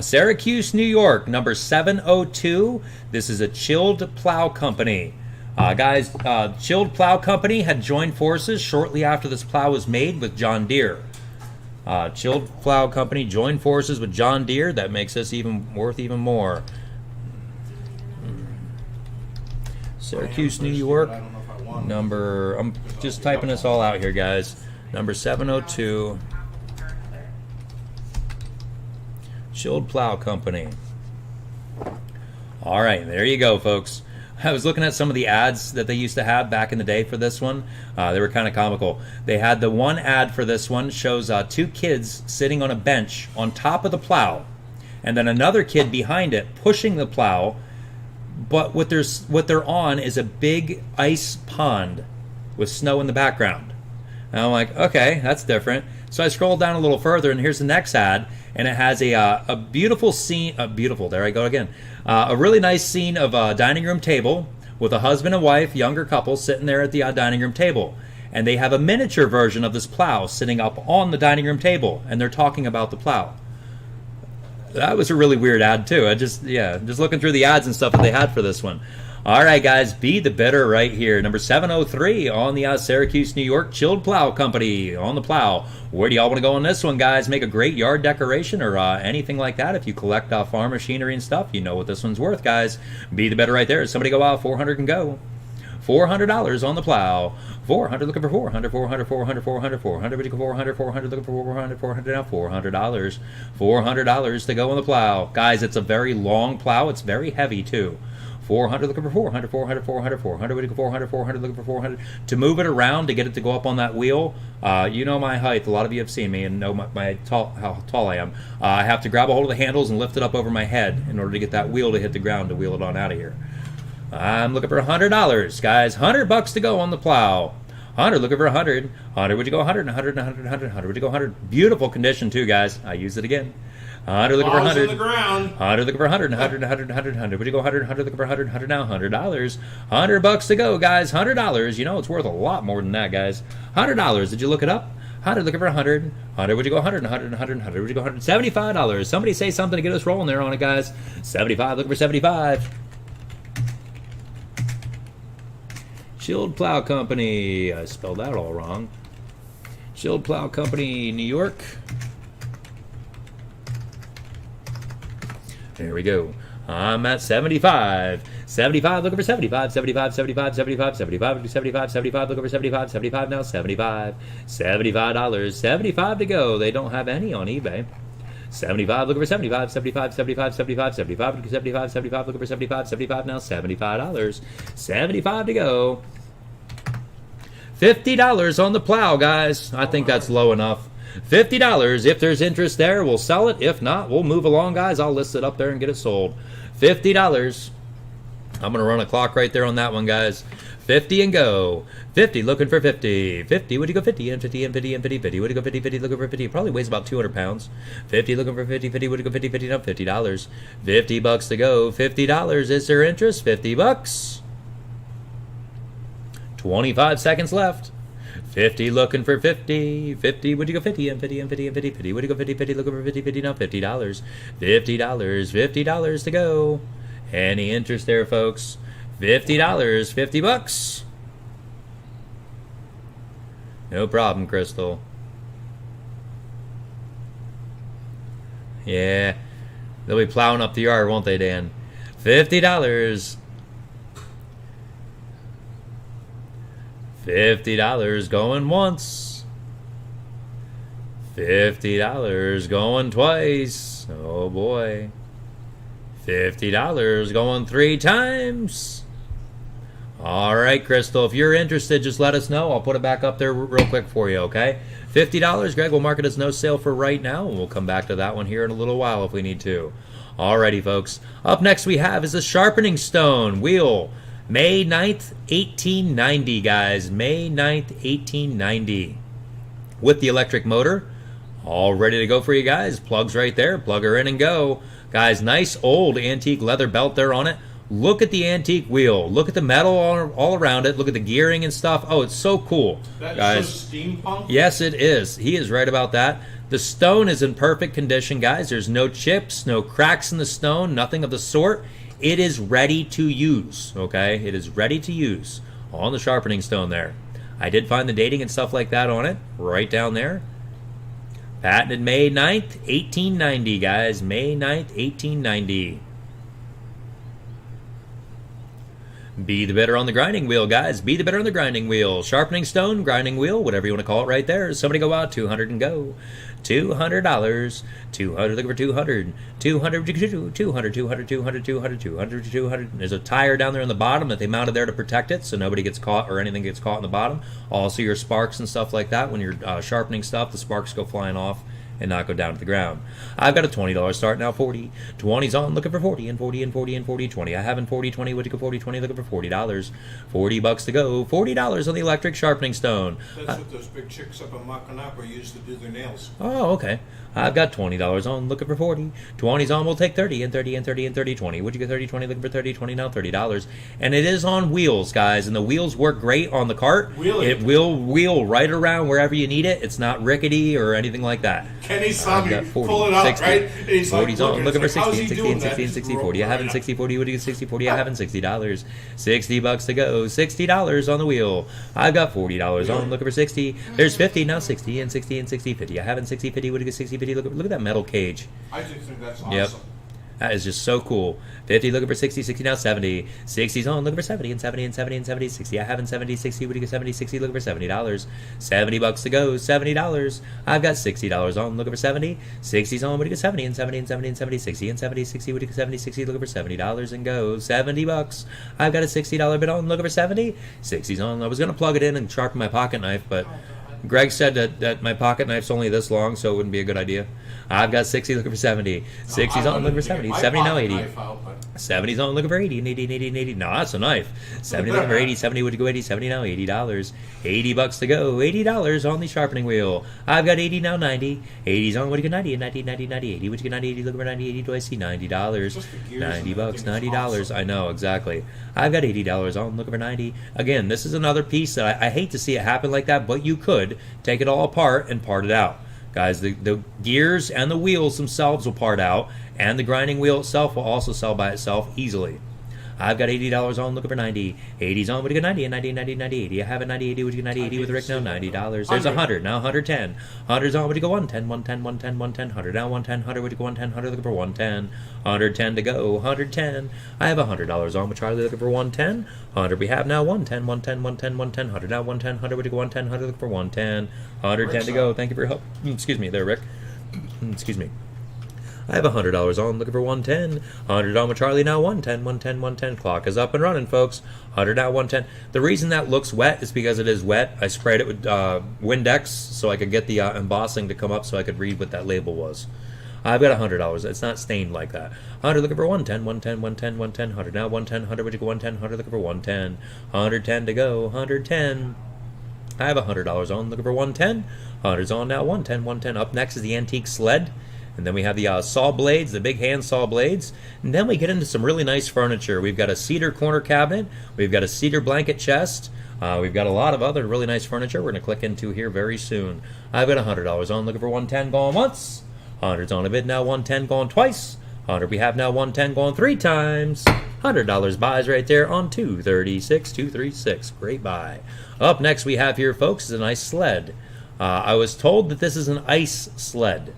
Syracuse, New York, number 702. This is a Chilled Plow Company. Guys, Chilled Plow Company had joined forces shortly after this plow was made with John Deere. Chilled Plow Company joined forces with John Deere. That makes us worth even more. Syracuse, New York, number, I'm just typing this all out here, guys. Number 702, Chilled Plow Company. All right, there you go, folks. I was looking at some of the ads that they used to have back in the day for this one. They were kind of comical. They had the one ad for this one, shows 2 kids sitting on a bench on top of the plow, and then another kid behind it pushing the plow. But what they're on is a big ice pond with snow in the background. And I'm like, okay, that's different. So I scrolled down a little further, and here's the next ad, and it has a beautiful scene. There I go again. A really nice scene of a dining room table with a husband and wife, younger couple, sitting there at the dining room table. And they have a miniature version of this plow sitting up on the dining room table, and they're talking about the plow. That was a really weird ad too. Just looking through the ads and stuff that they had for this one. All right, guys, be the bidder right here. Number 703 on the Syracuse, New York, Chilled Plow Company on the plow. Where do y'all want to go on this one, guys? Make a great yard decoration or anything like that. If you collect farm machinery and stuff, you know what this one's worth, guys. Be the bidder right there. Somebody go out, 400 and go. $400 on the plow. 400, looking for 400, 400, 400, 400, 400, would you go 400, 400, looking for 400, 400 now, $400. $400 to go on the plow. Guys, it's a very long plow. It's very heavy, too. 400, looking for 400, 400, 400, 400, would you go 400, 400, looking for 400. To move it around, to get it to go up on that wheel, you know my height. A lot of you have seen me and know how tall I am. I have to grab a hold of the handles and lift it up over my head in order to get that wheel to hit the ground to wheel it on out of here. I'm looking for $100, guys. $100 to go on the plow. 100, looking for 100. 100, would you go 100, 100, 100, 100, 100, would you go 100? Beautiful condition too, guys. I use it again. 100, looking for 100. On the ground. 100, looking for 100, 100, 100, 100, 100. Would you go 100, 100, looking for 100, 100 now, $100. $100 to go, guys. $100. You know it's worth a lot more than that, guys. $100. Did you look it up? 100, looking for 100. 100, would you go 100, 100, 100, 100, would you go 100? $75. Somebody say something to get us rolling there on it, guys. 75, looking for 75. Chilled Plow Company. I spelled that all wrong. Chilled Plow Company, New York. There we go. I'm at 75. 75, looking for 75. 75, 75, 75, 75, 75, 75, looking for 75. 75 now, 75. $75. 75 to go. They don't have any on eBay. 75, looking for 75, 75, 75, 75, 75, 75, 75, looking for 75, 75 now, $75. 75 to go. $50 on the plow, guys. I think that's low enough. $50. If there's interest there, we'll sell it. If not, we'll move along, guys. I'll list it up there and get it sold. $50. I'm going to run a clock right there on that one, guys. 50 and go. 50, looking for 50. 50, would you go 50 and 50 and 50 and 50, 50, would you go 50, 50, looking for 50. Probably weighs about 200 pounds. 50, looking for 50, 50, would you go 50, 50, no, $50. $50 to go. $50, is there interest? $50. 25 seconds left. 50, looking for 50. 50, would you go 50 and 50 and 50 and 50, 50, would you go 50, 50, looking for 50, 50, no, $50. $50 to go. Any interest there, folks? $50, $50. No problem, Crystal. Yeah, they'll be plowing up the yard, won't they, Dan? $50. $50 going once. $50 going twice. Oh boy. $50 going 3 times. All right, Crystal, if you're interested, just let us know. I'll put it back up there real quick for you, okay? $50, Greg, we'll mark it as no sale for right now, and we'll come back to that one here in a little while if we need to. Alrighty, folks. Up next we have is a sharpening stone wheel. May 9th, 1890, guys. May 9th, 1890. With the electric motor. All ready to go for you guys. Plugs right there. Plug her in and go. Guys, nice old antique leather belt there on it. Look at the antique wheel. Look at the metal all around it. Look at the gearing and stuff. Oh, it's so cool. That's guys. so steampunk? Yes, it is. He is right about that. The stone is in perfect condition, guys. There's no chips, no cracks in the stone, nothing of the sort. It is ready to use, okay? It is ready to use on the sharpening stone there. I did find the dating and stuff like that on it, right down there. Patented May 9th, 1890, guys. May 9th, 1890. Be the bidder on the grinding wheel, guys. Be the bidder on the grinding wheel. Sharpening stone, grinding wheel, whatever you want to call it right there. Somebody go out, 200 and go. $200. 200, looking for 200. 200, 200, 200, 200, 200, 200, 200. There's a tire down there on the bottom that they mounted there to protect it so nobody gets caught or anything gets caught in the bottom. Also your sparks and stuff like that. When you're sharpening stuff, the sparks go flying off and not go down to the ground. I've got a $20 start now, 40. 20's on, looking for 40 and 40 and 40 and 40, 20. I haven't 40, 20, would you go 40, 20, looking for $40. $40 to go. $40 on the electric sharpening stone. That's what those big chicks up in Mackinac used to do their nails. Oh, okay. I've got $20 on, looking for 40. 20's on, we'll take 30 and 30 and 30 and 30, 20. Would you go 30, 20, looking for 30, 20 now, $30. And it is on wheels, guys, and the wheels work great on the cart. Really? It will wheel right around wherever you need it. It's not rickety or anything like that. Kenny saw me 40, pull it out, 60. right? And he's 40's like, on, looking for like, 60 how's he and 60 doing and 60 and that? 60, 40. I haven't 60, 40, would you go 60, 40? I haven't $60. $60 to go. $60 on the wheel. I've got $40 on, looking for 60. There's 50, now 60 and 60 and 60, 50. I haven't 60, 50, would you go 60, 50? Look at that metal cage. I just think that's awesome. Yep. That is just so cool. 50, looking for 60, 60 now 70. 60's on, looking for 70 and 70 and 70 and 70. 60, I haven't 70, 60, would you go 70, 60, looking for $70. $70 to go, $70. I've got $60 on, looking for 70. 60's on, would you go 70 and 70 and 70 and 70. 60 and 70, 60, would you go 70, 60, looking for $70 and go. $70. I've got a $60 bid on, looking for 70. 60's on. I was going to plug it in and sharpen my pocket knife, but Greg said that my pocket knife's only this long, so it wouldn't be a good idea. I've got 60 looking for 70. 60's on, looking for 70. 70 now 80. 70's on, looking for 80 and 80 and 80 and 80. No, that's a knife. 70 looking for 80. 70 would you go 80. 70 now $80. $80 to go. $80 on the sharpening wheel. I've got 80 now 90. 80's on, would you go 90 and 90, 90, 90, 80. Would you go 90, 80, looking for 90, 80. Do I see $90? $90, $90. I know, exactly. I've got $80 on, looking for 90. Again, this is another piece that I hate to see it happen like that, but you could take it all apart and part it out. Guys, the gears and the wheels themselves will part out, and the grinding wheel itself will also sell by itself easily. I've got $80 on, looking for 90. 80's on, would you go 90 and 90, 90, 90, 80. I have a 90, 80, would you go 90, 80 with Rick now? $90. There's 100, now 110. 100's on, would you go 110, 110, 110, 110, 100, now 110, 100, would you go 110, 100, looking for 110. 110 to go, 110. I have $100 on with Charlie, looking for 110. 100 we have now, 110, 110, 110, 110, 100, now 110, 100, would you go 110, 100, looking for 110. 110 to go, thank you for your help. Excuse me there, Rick. Excuse me. I have $100 on, looking for 110. 100 on with Charlie now, 110, 110, 110. Clock is up and running, folks. 100 now, 110. The reason that looks wet is because it is wet. I sprayed it with Windex so I could get the embossing to come up so I could read what that label was. I've got $100. It's not stained like that. 100 looking for 110, 110, 110, 110. 100 now, 110. 100 would you go 110? 100 looking for 110. 110 to go. 110. I have $100 on, looking for 110. 100's on now, 110, 110. Up next is the antique sled. And then we have the saw blades, the big hand saw blades. And then we get into some really nice furniture. We've got a cedar corner cabinet. We've got a cedar blanket chest. We've got a lot of other really nice furniture we're going to click into here very soon. I've got $100 on, looking for 110, going once. 100's on a bid now, 110 going twice. 100 we have now, 110 going 3 times. $100 buys right there on 236, 236. Great buy. Up next we have here, folks, is a nice sled. I was told that this is an ice sled.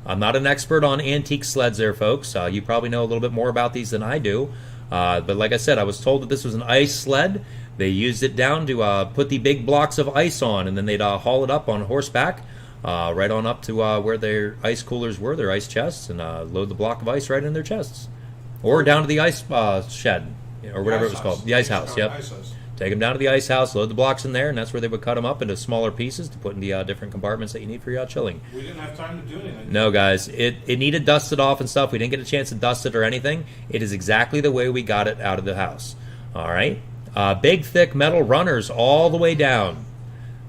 I'm not an expert on antique sleds there, folks. You probably know a little bit more about these than I do. But like I said, I was told that this was an ice sled. They used it down to put the big blocks of ice on, and then they'd haul it up on horseback. Right on up to where their ice coolers were, their ice chests, and load the block of ice right in their chests. Or down to the ice shed, or whatever it was called. The ice house, yep. Take them down to the ice house, load the blocks in there, and that's where they would cut them up into smaller pieces to put in the different compartments that you need for your chilling. We didn't have time to do anything. No, guys. It needed dusted off and stuff. We didn't get a chance to dust it or anything. It is exactly the way we got it out of the house. All right? Big, thick metal runners all the way down.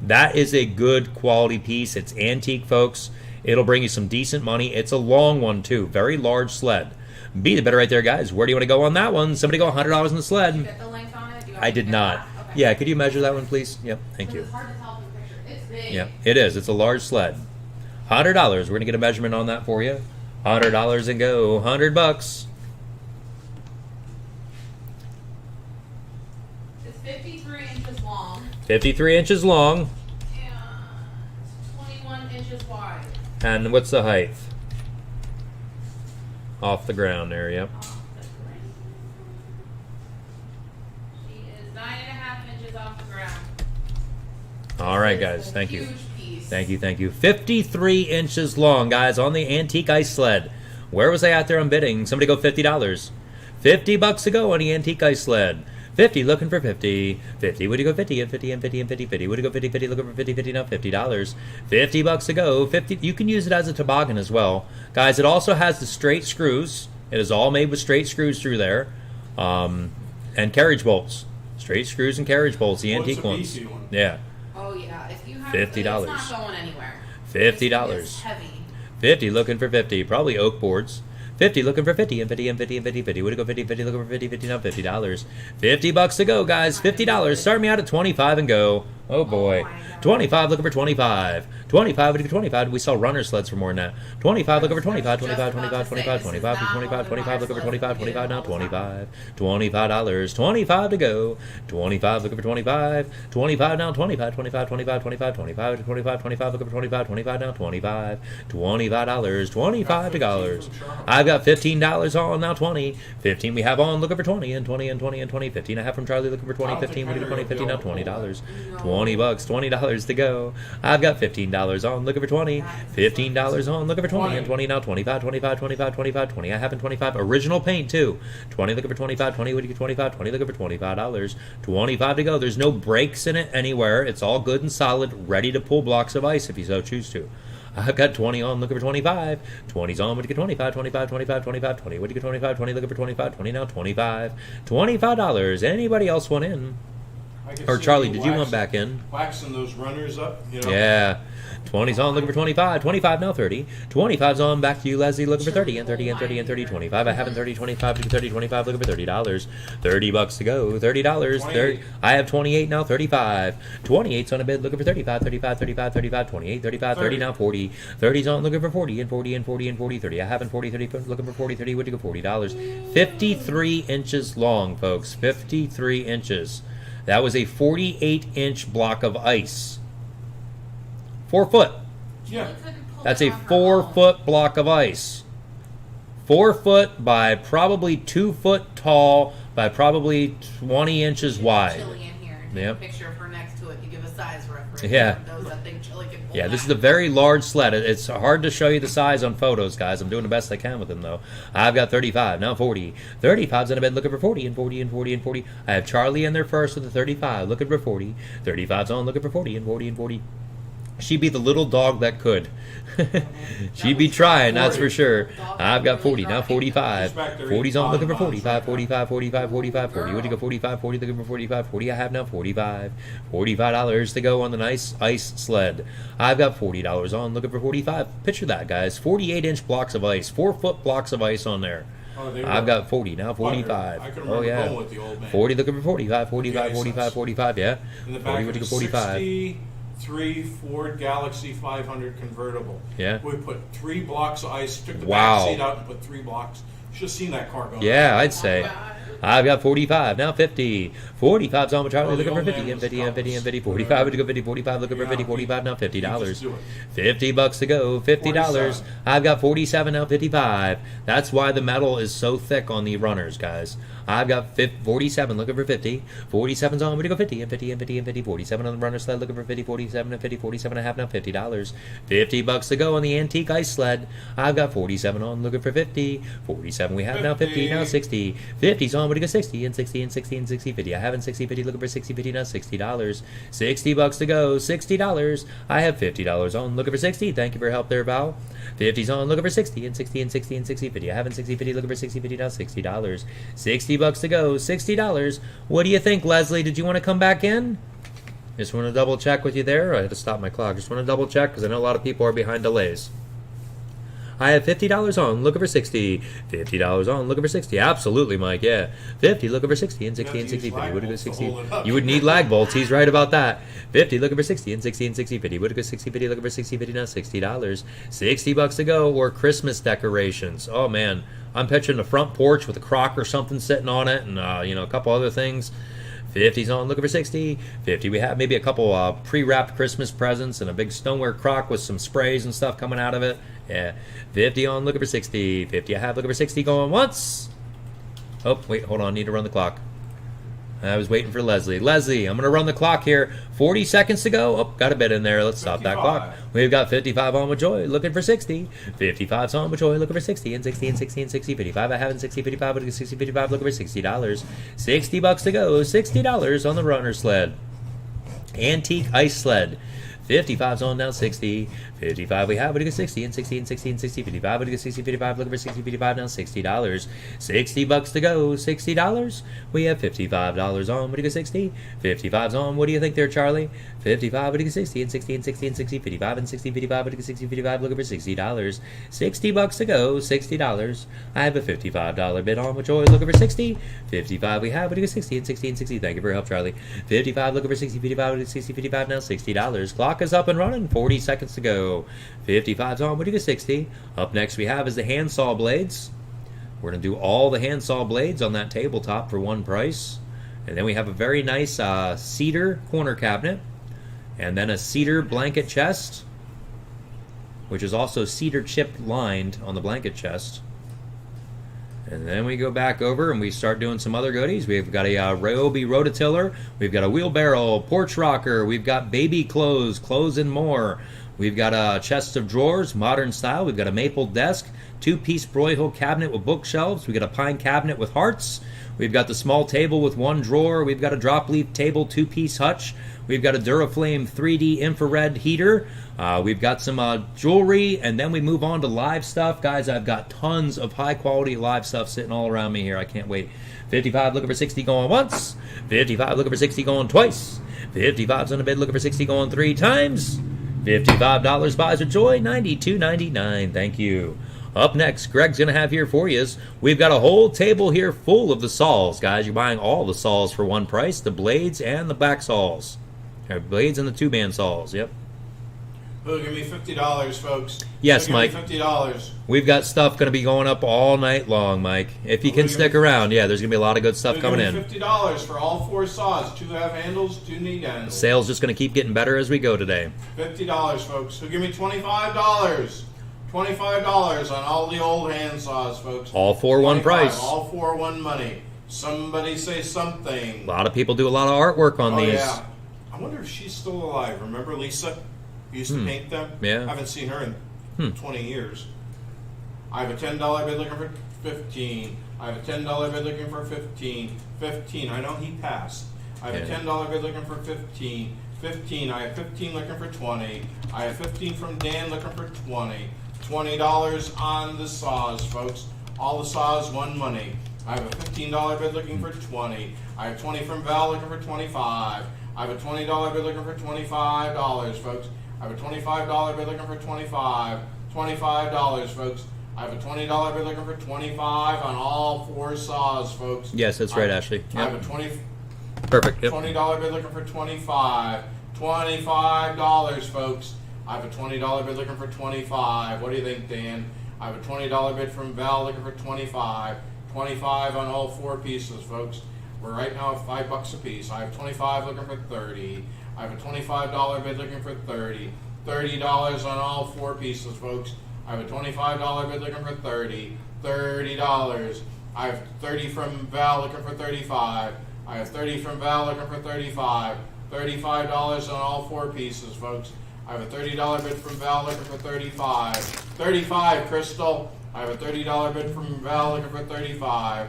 That is a good quality piece. It's antique, folks. It'll bring you some decent money. It's a long one, too. Very large sled. Be the better right there, guys. Where do you want to go on that one? Somebody go $100 on the sled. Did you get the length on it? Do you want I me to did get not. that? Okay. Yeah, could you measure that one, please? Yep, thank you. It's hard to tell from the picture. It's big. Yeah, it is. It's a large sled. $100. We're going to get a measurement on that for you. $100 and go. $100. It's 53 inches long. 53 inches long. And 21 inches wide. And what's the height? Off the ground there, yep. She is 9.5 inches off the ground. All right, It's guys. a Thank you. huge piece. Thank you, thank you. 53 inches long, guys, on the antique ice sled. Where was I out there on bidding? Somebody go $50. $50 to go on the antique ice sled. 50, looking for 50. 50, would you go 50 and 50 and 50 and 50, 50? Would you go 50, 50, looking for 50, 50, now $50. $50 to go. 50. You can use it as a toboggan as well. Guys, it also has the straight screws. It is all made with straight screws through there. And carriage bolts. Straight screws and carriage bolts, the antique ones. Beefy one. Yeah. Oh yeah, if you have $50. It's not going anywhere. $50. It's heavy. 50, looking for 50. Probably oak boards. 50, looking for 50 and 50 and 50 and 50, 50. Would it go 50, 50, looking for 50, 50, now $50. $50 to go, guys. $50. Start me out at 25 and go. Oh boy. Oh my God. 25, looking for 25. 25, would you go 25? We sell runner sleds for more than that. 25, looking for 25, 25, 25, 25, 25, 25, 25, looking for 25, 25, now 25. $25. 25 to go. 25, looking for 25. 25 now 25, 25, 25, 25, 25, 25, 25, looking for 25, 25 now 25. $25. 25 to dollars. I've got $15 on now 20. 15 we have on, looking for 20 and 20 and 20 and 20. 15 I have from Charlie, looking for 20. 15, we get 20, 15 now $20. $20, $20 to go. I've got $15 on, looking for 20. $15 on, looking for 20 and 20 now 25, 25, 25, 25, 20. I have in 25. Original paint too. 20 looking for 25, 20 would you get 25, 20 looking for $25. 25 to go. There's no breaks in it anywhere. It's all good and solid, ready to pull blocks of ice if you so choose to. I've got 20 on, looking for 25. 20's on, would you get 25, 25, 25, 25, 20. Would you get 25, 20, looking for 25, 20 now 25. $25. Anybody else want in? I can Or see Charlie, you did you want back in? waxing those runners up? You know? Yeah. 20's on, looking for 25. 25 now 30. 25's on, back to you, Leslie, looking for 30 and 30 and 30 and 30. 25. I haven't 30, 25 to 30, 25, looking for $30. $30 to go. $30. 30. I have 28 now 35. 28's on a bid, looking for 35, 35, 35, 35, 28, 35, 30 now 40. 30's on, looking for 40 and 40 and 40 and 40, 30. I haven't 40, 30, looking for 40, 30. Would you go $40? 53 inches long, folks. 53 inches. That was a 48-inch block of ice. 4 foot. Yeah. That's a 4-foot block of ice. 4 foot by probably 2 foot tall by probably 20 inches wide. Chili in here. Yep. Take a picture of her next to it to give us size refrigerator. Yeah. Those that think chili can hold Yeah, this is that. a very large sled. It's hard to show you the size on photos, guys. I'm doing the best I can with them, though. I've got 35, now 40. 35's in a bed looking for 40 and 40 and 40 and 40. I have Charlie in there first with the 35, looking for 40. 35's on, looking for 40 and 40 and 40. She'd be the little dog that could. She'd be trying, that's for sure. I've got 40, now 45. 40's on, looking for 45, 45, 45, 45, 40. Where'd you go? 45, 40, looking for 45, 40. I have now 45. $45 to go on the nice ice sled. I've got $40 on, looking for 45. Picture that, guys. 48-inch blocks of ice, 4-foot blocks of ice on there. I've got 40, now 45. I can remember going with the old man. 40, looking for 45, 45, 45, 45, yeah. In the 40, back where'd of you a go? 45. 63 Ford Galaxy 500 convertible. Yeah. We put 3 blocks of ice, took the Wow. back seat out and put 3 blocks. Should have seen that car go. Yeah, I'd say. I've got 45, now 50. 45's on with Charlie, Oh, the looking for old 50, man and was 50, and 50, and 50. Thomas. 45, would you go 50, 45, looking for 50, Yeah. 45, now $50. Just do it. 50 bucks to go, $50. 47. I've got 47, now 55. That's why the metal is so thick on the runners, guys. I've got 47, looking for 50. 47's on, would you go 50, and 50, and 50, and 50. 47 on the runner sled, looking for 50, 47, and 50, 47 and a half, now $50. 50 bucks to go on the antique ice sled. I've got 47 on, looking for 50. 47 we have now 50, now 60. 50's on, would you go 60, and 60, and 60, and 60, 50. I have in 60, 50, looking for 60, 50, now $60. 60 bucks to go, $60. I have $50 on, looking for 60. Thank you for your help there, Val. 50's on, looking for 60, and 60, and 60, and 60, 50. I have in 60, 50, looking for 60, 50, now $60. 60 bucks to go, $60. What do you think, Leslie? Did you want to come back in? Just want to double check with you there. I had to stop my clock. Just want to double check because I know a lot of people are behind delays. I have $50 on, looking for 60. $50 on, looking for 60. Absolutely, Mike, yeah. 50, looking for 60, and 60, and 60, 50. Would it go 60? You would need lag bolts. He's right about that. 50, looking for 60, and 60, and 60, 50. Would it go 60, 50, looking for 60, 50, now $60. 60 bucks to go, or Christmas decorations. Oh, man. I'm picturing a front porch with a crock or something sitting on it, and, a couple other things. 50's on, looking for 60. 50, we have maybe a couple pre-wrapped Christmas presents and a big stoneware crock with some sprays and stuff coming out of it. Yeah. 50 on, looking for 60. 50 I have, looking for 60, going once. Oh, wait, hold on, need to run the clock. I was waiting for Leslie. Leslie, I'm going to run the clock here. 40 seconds to go. Oh, got a bit in there. Let's stop that 55. clock. We've got 55 on with Joy, looking for 60. 55's on with Joy, looking for 60. And 60, and 60, and 60. 55 I have in 60, 55, looking for 60, 55, looking for $60. 60 bucks to go. $60 on the runner sled. Antique ice sled. 55's on now 60. 55 we have, but it goes 60, and 60, and 60, and 60. 55, but it goes 60, 55, looking for 60, 55, now $60. 60 bucks to go, $60. We have $55 on, but it goes 60. 55's on, what do you think there, Charlie? 55, but it goes 60, and 60, and 60, and 60. 55, and 60, 55, but it goes 60, 55, looking for $60. 60 bucks to go, $60. I have a $55 bid on, which always looking for 60. 55 we have, but it goes 60, and 60, and 60. Thank you for your help, Charlie. 55, looking for 60, 55, but it goes 60, 55, now $60. Clock is up and running, 40 seconds to go. 55's on, what do you get 60? Up next we have is the handsaw blades. We're going to do all the handsaw blades on that tabletop for one price. And then we have a very nice cedar corner cabinet. And then a cedar blanket chest, which is also cedar chip lined on the blanket chest. And then we go back over and we start doing some other goodies. We've got a Ryobi rototiller. We've got a wheelbarrow, porch rocker. We've got baby clothes and more. We've got a chest of drawers, modern style. We've got a maple desk, 2-piece Broyhill cabinet with bookshelves. We've got a pine cabinet with hearts. We've got the small table with one drawer. We've got a drop leaf table, 2-piece hutch. We've got a Duraflame 3D infrared heater. We've got some jewelry, and then we move on to live stuff. Guys, I've got tons of high-quality live stuff sitting all around me here. I can't wait. 55 looking for 60 going once. 55 looking for 60 going twice. 55's on the bed looking for 60 going 3 times. $55 buys with Joy, $92.99. Thank you. Up next, Greg's going to have here for you is we've got a whole table here full of the saws. Guys, you're buying all the saws for one price, the blades and the back saws. Blades and the 2-band saws, yep. Who'll give me $50, folks? Yes, Who'll Mike. give me $50. We've got stuff going to be going up all night long, Mike. If you can stick around, yeah, there's going to be a lot of good stuff Who'll coming give in. me $50 for all 4 saws. 2 have handles, 2 need handles. Sales just going to keep getting better as we go today. $50, folks. Who'll give me $25? $25 on all the old hand saws, folks. All for one 25, price. All for one money. Somebody say something. A lot of people do a lot of artwork on Oh, these. yeah. I wonder if she's still alive. Remember Lisa? We used to paint them. Yeah. I haven't seen her in 20 years. I have a $10 bid looking for 15. I have a $10 bid looking for 15. 15. I know he passed. I have a $10 bid looking for 15. 15. I have 15 looking for 20. I have 15 from Dan looking for 20. $20 on the saws, folks. All the saws, one money. I have a $15 bid looking for 20. I have 20 from Val looking for 25. I have a $20 bid looking for $25, folks. I have a $25 bid looking for 25. $25, folks. I have a $20 bid looking for 25 on all 4 saws, folks. Yes, that's right, Ashley. I have a Perfect. Yep. $20 bid looking for 25. $25, folks. I have a $20 bid looking for 25. What do you think, Dan? I have a $20 bid from Val looking for 25. 25 on all 4 pieces, folks. We're right now at $5 a piece. I have 25 looking for 30. I have a $25 bid looking for 30. $30 on all 4 pieces, folks. I have a $25 bid looking for 30. $30. I have 30 from Val looking for 35. I have 30 from Val looking for 35. $35 on all 4 pieces, folks. I have a $30 bid from Val looking for 35. 35, Crystal. I have a $30 bid from Val looking for 35.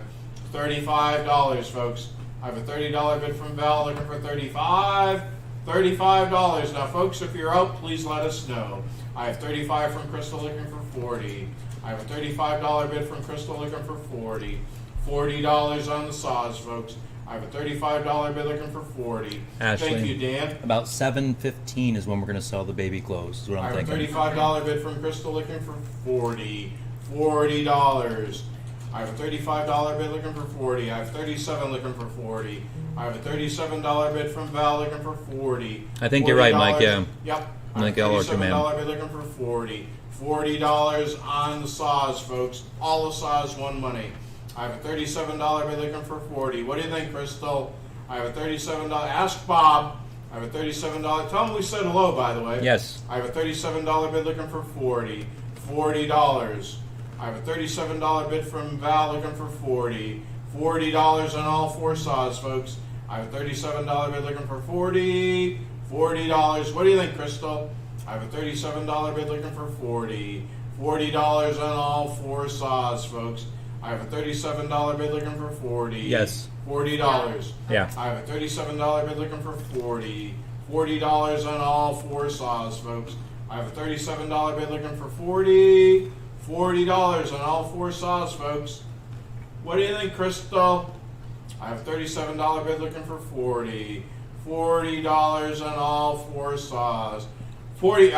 $35, folks. I have a $30 bid from Val looking for 35. $35. Now, folks, if you're out, please let us know. I have 35 from Crystal looking for 40. I have a $35 bid from Crystal looking for 40. $40 on the saws, folks. I have a $35 bid looking for 40. Ashley, Thank you, Dan. About 7:15 is when we're going to sell the baby clothes. Is what I I'm have a thinking. $35 bid from Crystal looking for 40. $40. I have a $35 bid looking for 40. I have 37 looking for 40. I have a $37 bid from Val looking for 40. I think you're right, Mike. Yeah. Yep. I think I'll work you, man. $37 bid looking for 40. $40 on the saws, folks. All the saws, one money. I have a $37 bid looking for 40. What do you think, Crystal? I have a $37. Ask Bob. I have a $37. Tell him we said hello, by the way. Yes. I have a $37 bid looking for 40. $40. I have a $37 bid from Val looking for 40. $40 on all 4 saws, folks. I have a $37 bid looking for 40. $40. What do you think, Crystal? I have a $37 bid looking for 40. $40 on all 4 saws, folks. I have a $37 bid looking for 40. Yes. $40. Yeah. I have a $37 bid looking for 40. $40 on all 4 saws, folks. I have a $37 bid looking for 40. $40 on all 4 saws, folks. What do you think, Crystal? I have a $37 bid looking for 40. $40 on all 4 saws. 40.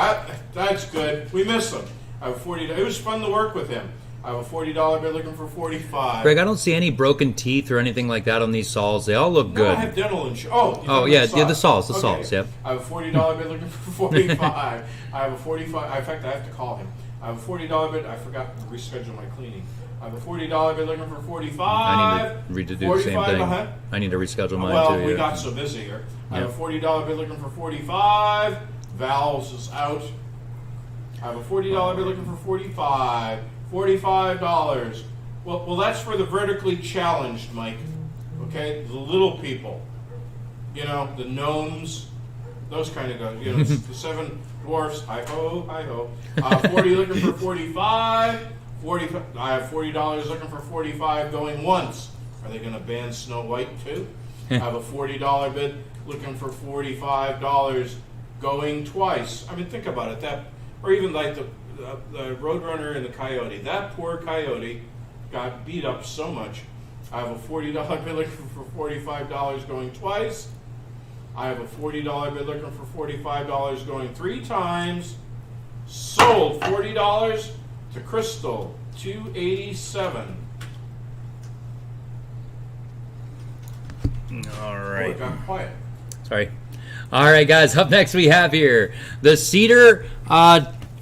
That's good. We miss him. I have a $40. It was fun to work with him. I have a $40 bid looking for 45. Greg, I don't see any broken teeth or anything like that on these saws. They all look No, good. I have dental insurance. Oh, yeah, the saws, yep. I have a $40 bid looking for 45. I have a 45. In fact, I have to call him. I have a $40 bid. I forgot to reschedule my cleaning. I have a $40 bid looking for 45. I need to do the same thing. I need to reschedule mine well, too. we Yeah. got so busy here. I Yep. have a $40 bid looking for 45. Valves is out. I have a $40 bid looking for 45. $45. Well, that's for the vertically challenged, Mike. Okay, the little people. You know, the gnomes, those kind of guys. You know, the 7 dwarfs. Hi ho, hi ho. 40 looking for 45. 40. I have $40 looking for 45 going once. Are they going to ban Snow White too? I have a $40 bid looking for $45 going twice. I mean, think about it. That, or even like the Roadrunner and the Coyote. That poor Coyote got beat up so much. I have a $40 bid looking for $45 going twice. I have a $40 bid looking for $45 going 3 times. Sold $40 to Crystal, $287. All Oh, right. it got quiet. Sorry. All right, guys. Up next, we have here the cedar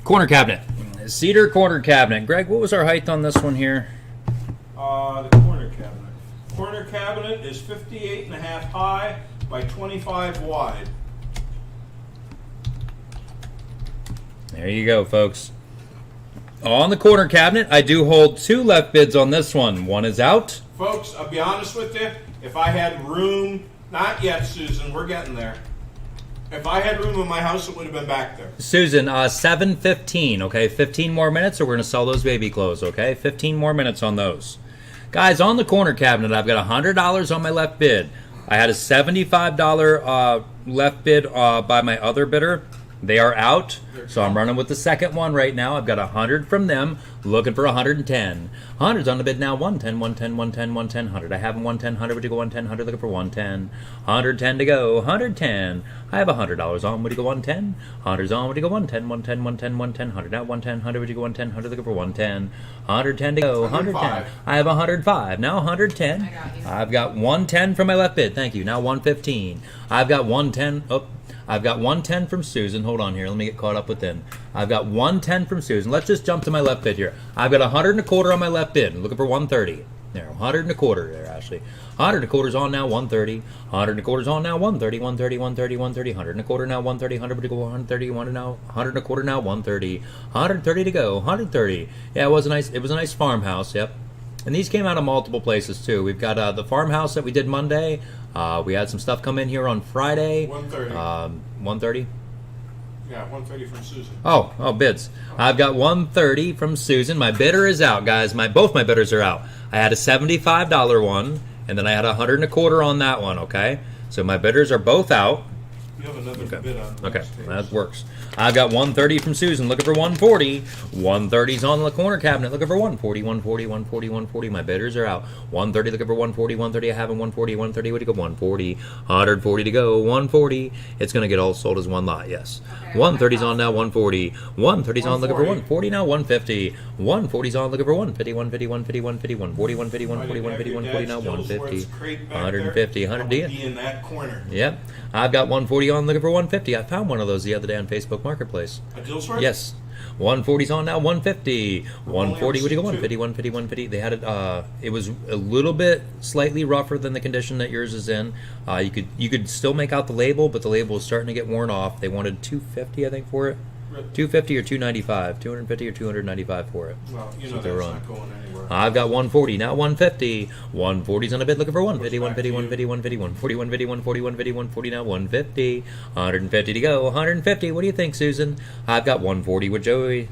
corner cabinet. Cedar corner cabinet. Greg, what was our height on this one here? The corner cabinet. Corner cabinet is 58.5 high by 25 wide. There you go, folks. On the corner cabinet, I do hold 2 left bids on this one. One is out. Folks, I'll be honest with you. If I had room, not yet, Susan, we're getting there. If I had room in my house, it would have been back there. Susan, 7:15, okay? 15 more minutes or we're going to sell those baby clothes, okay? 15 more minutes on those. Guys, on the corner cabinet, I've got $100 on my left bid. I had a $75 left bid by my other bidder. They are out, so I'm running with the second one right now. I've got 100 from them, looking for 110. 100's on the bid now. 110, 110, 110, 110, 100. I have them 110, 100. Would you go 110, 100? Looking for 110. 110 to go. 110. I have $100 on. Would you go 110? 100's on. Would you go 110, 110, 110, 110, 100? Now 110, 100. Would you go 110, 100? Looking for 110. 110 to go. 110. I have 105. Now 110. I got you. I've got 110 from my left bid. Thank you. Now 115. I've got 110. Oh. I've got 110 from Susan. Hold on here. Let me get caught up with them. I've got 110 from Susan. Let's just jump to my left bid here. I've got 100 and a quarter on my left bid. I'm looking for 130. There, 100 and a quarter there, Ashley. 100 and a quarter's on now, 130. 100 and a quarter's on now, 130, 130, 130, 130. 100 and a quarter now, 130. 100 to go, 130. 100 now, 100 and a quarter now, 130. 130 to go, 130. Yeah, it was a nice farmhouse. Yep. And these came out of multiple places too. We've got the farmhouse that we did Monday. We had some stuff come in here on Friday. 130. 130. Yeah, 130 from Susan. Oh, bids. I've got 130 from Susan. My bidder is out, guys. Both my bidders are out. I had a $75 one, and then I had 100 and a quarter on that one. Okay, so my bidders are both out. You have another bid on. Okay, that works. I've got 130 from Susan, looking for 140. 130's on the corner cabinet, looking for 140, 140, 140, 140. My bidders are out. 130, looking for 140, 130. I have them 140, 130. What do you go? 140, 140 to go, 140. It's going to get all sold as one lot, yes. 130's on now, 140. 130's on, looking for 140 now, 150. 140's on, looking for 150, 150, 150, 150, 140, 150, 140, 150, 140 now, 150. 150, 100 Be in that corner. Yep. I've got 140 on, looking for 150. I found one of those the other day on Facebook Marketplace. A deal sword? Yes. 140's on now, 150. 140, would you go 150, 150, 150? They had it, it was a little bit slightly rougher than the condition that yours is in. You could still make out the label, but the label was starting to get worn off. They wanted 250, I think, for it. 250 or 295, 250 or 295 for it. Well, you know that's not going anywhere. I've got 140, now 150. 140's on a bid, looking for 150, 150, 150, 150, 140, 150, 140, 150, 140, now 150. 150 to go, 150. What do you think, Susan? I've got 140 with Joy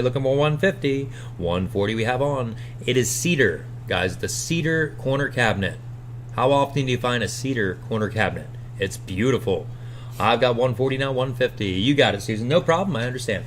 looking for 150. 140 we have on. It is cedar, guys, the cedar corner cabinet. How often do you find a cedar corner cabinet? It's beautiful. I've got 140 now, 150. You got it, Susan. No problem. I understand.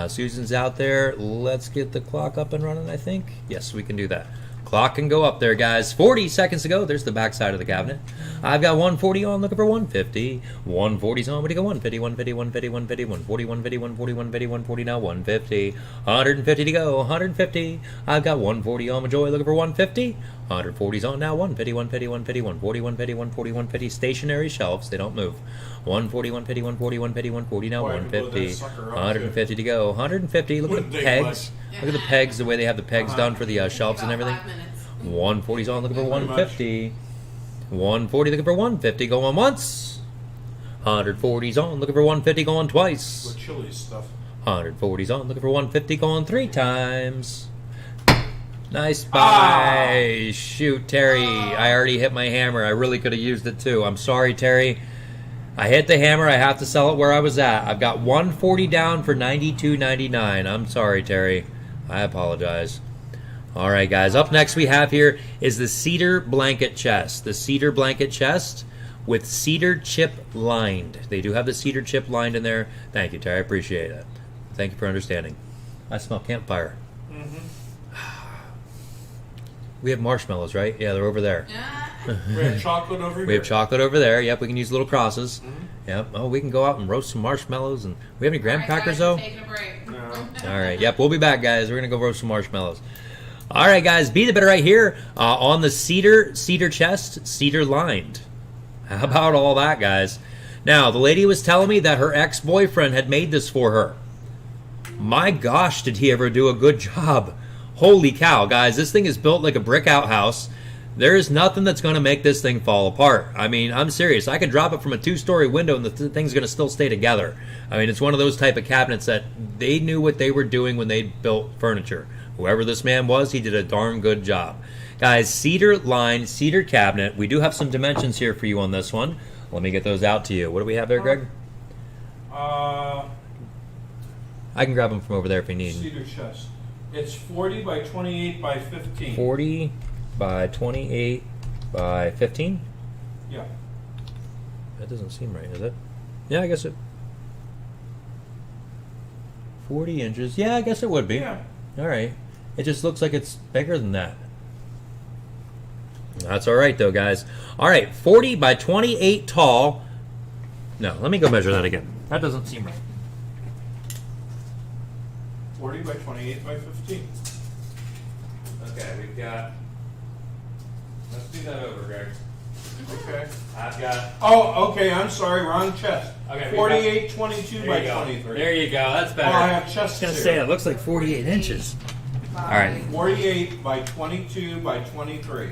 Susan's out there. Let's get the clock up and running, I think. Yes, we can do that. Clock can go up there, guys. 40 seconds to go. There's the back side of the cabinet. I've got 140 on, looking for 150. 140's on. Where do you go? 150, 150, 150, 150, 140, 150, 140, 150, 140 now, 150. 150 to go, 150. I've got 140 on, Joy looking for 150. 140's on now, 150, 150, 150, 140, 150, 140, 150. Stationary shelves, they don't move. 140, 150, 140, 150, 140 now, 150. 150 to go, 150. Look at the pegs. Look at the pegs, the way they have the pegs done for the shelves and everything. 140's on, looking for 150. 140 looking for 150, going once. 140's on, looking for 150, going twice. With chili stuff. 140's on, looking for 150, going 3 times. Nice buy. Shoot, Terry. I already hit my hammer. I really could have used it too. I'm sorry, Terry. I hit the hammer. I have to sell it where I was at. I've got 140 down for $92.99. I'm sorry, Terry. I apologize. All right, guys. Up next we have here is the cedar blanket chest. The cedar blanket chest with cedar chip lined. They do have the cedar chip lined in there. Thank you, Terry. I appreciate it. Thank you for understanding. I smell campfire. We have marshmallows, right? Yeah, they're over there. We have chocolate over here. We have chocolate over there. Yep, we can use little crosses. Yep. Oh, we can go out and roast some marshmallows. And we have any graham crackers, though? Taking a break. No. All right. Yep, we'll be back, guys. We're going to go roast some marshmallows. All right, guys. Be the better right here on the cedar chest, cedar lined. How about all that, guys? Now, the lady was telling me that her ex-boyfriend had made this for her. My gosh, did he ever do a good job. Holy cow, guys. This thing is built like a brick outhouse. There is nothing that's going to make this thing fall apart. I mean, I'm serious. I could drop it from a 2-story window and the thing's going to still stay together. I mean, it's one of those type of cabinets that they knew what they were doing when they built furniture. Whoever this man was, he did a darn good job. Guys, cedar line, cedar cabinet. We do have some dimensions here for you on this one. Let me get those out to you. What do we have there, Greg? Uh, I can grab them from over there if you need. cedar chest. It's 40 by 28 by 15. 40 by 28 by 15? Yeah. That doesn't seem right, is it? Yeah, I guess it... 40 inches. Yeah, I guess it would be. Yeah. All right. It just looks like it's bigger than that. That's all right, though, guys. All right, 40 by 28 tall. No, let me go measure that again. That doesn't seem right. 40 by 28 by 15. Okay, we've got. Let's do that over, Greg. Okay. I've got. Oh, okay. I'm sorry. Wrong chest. Okay, we 48, 22 There by you go. 23. There you go. That's Oh, better. I have chest here. it looks like 48 inches. All right. 48 by 22 by 23.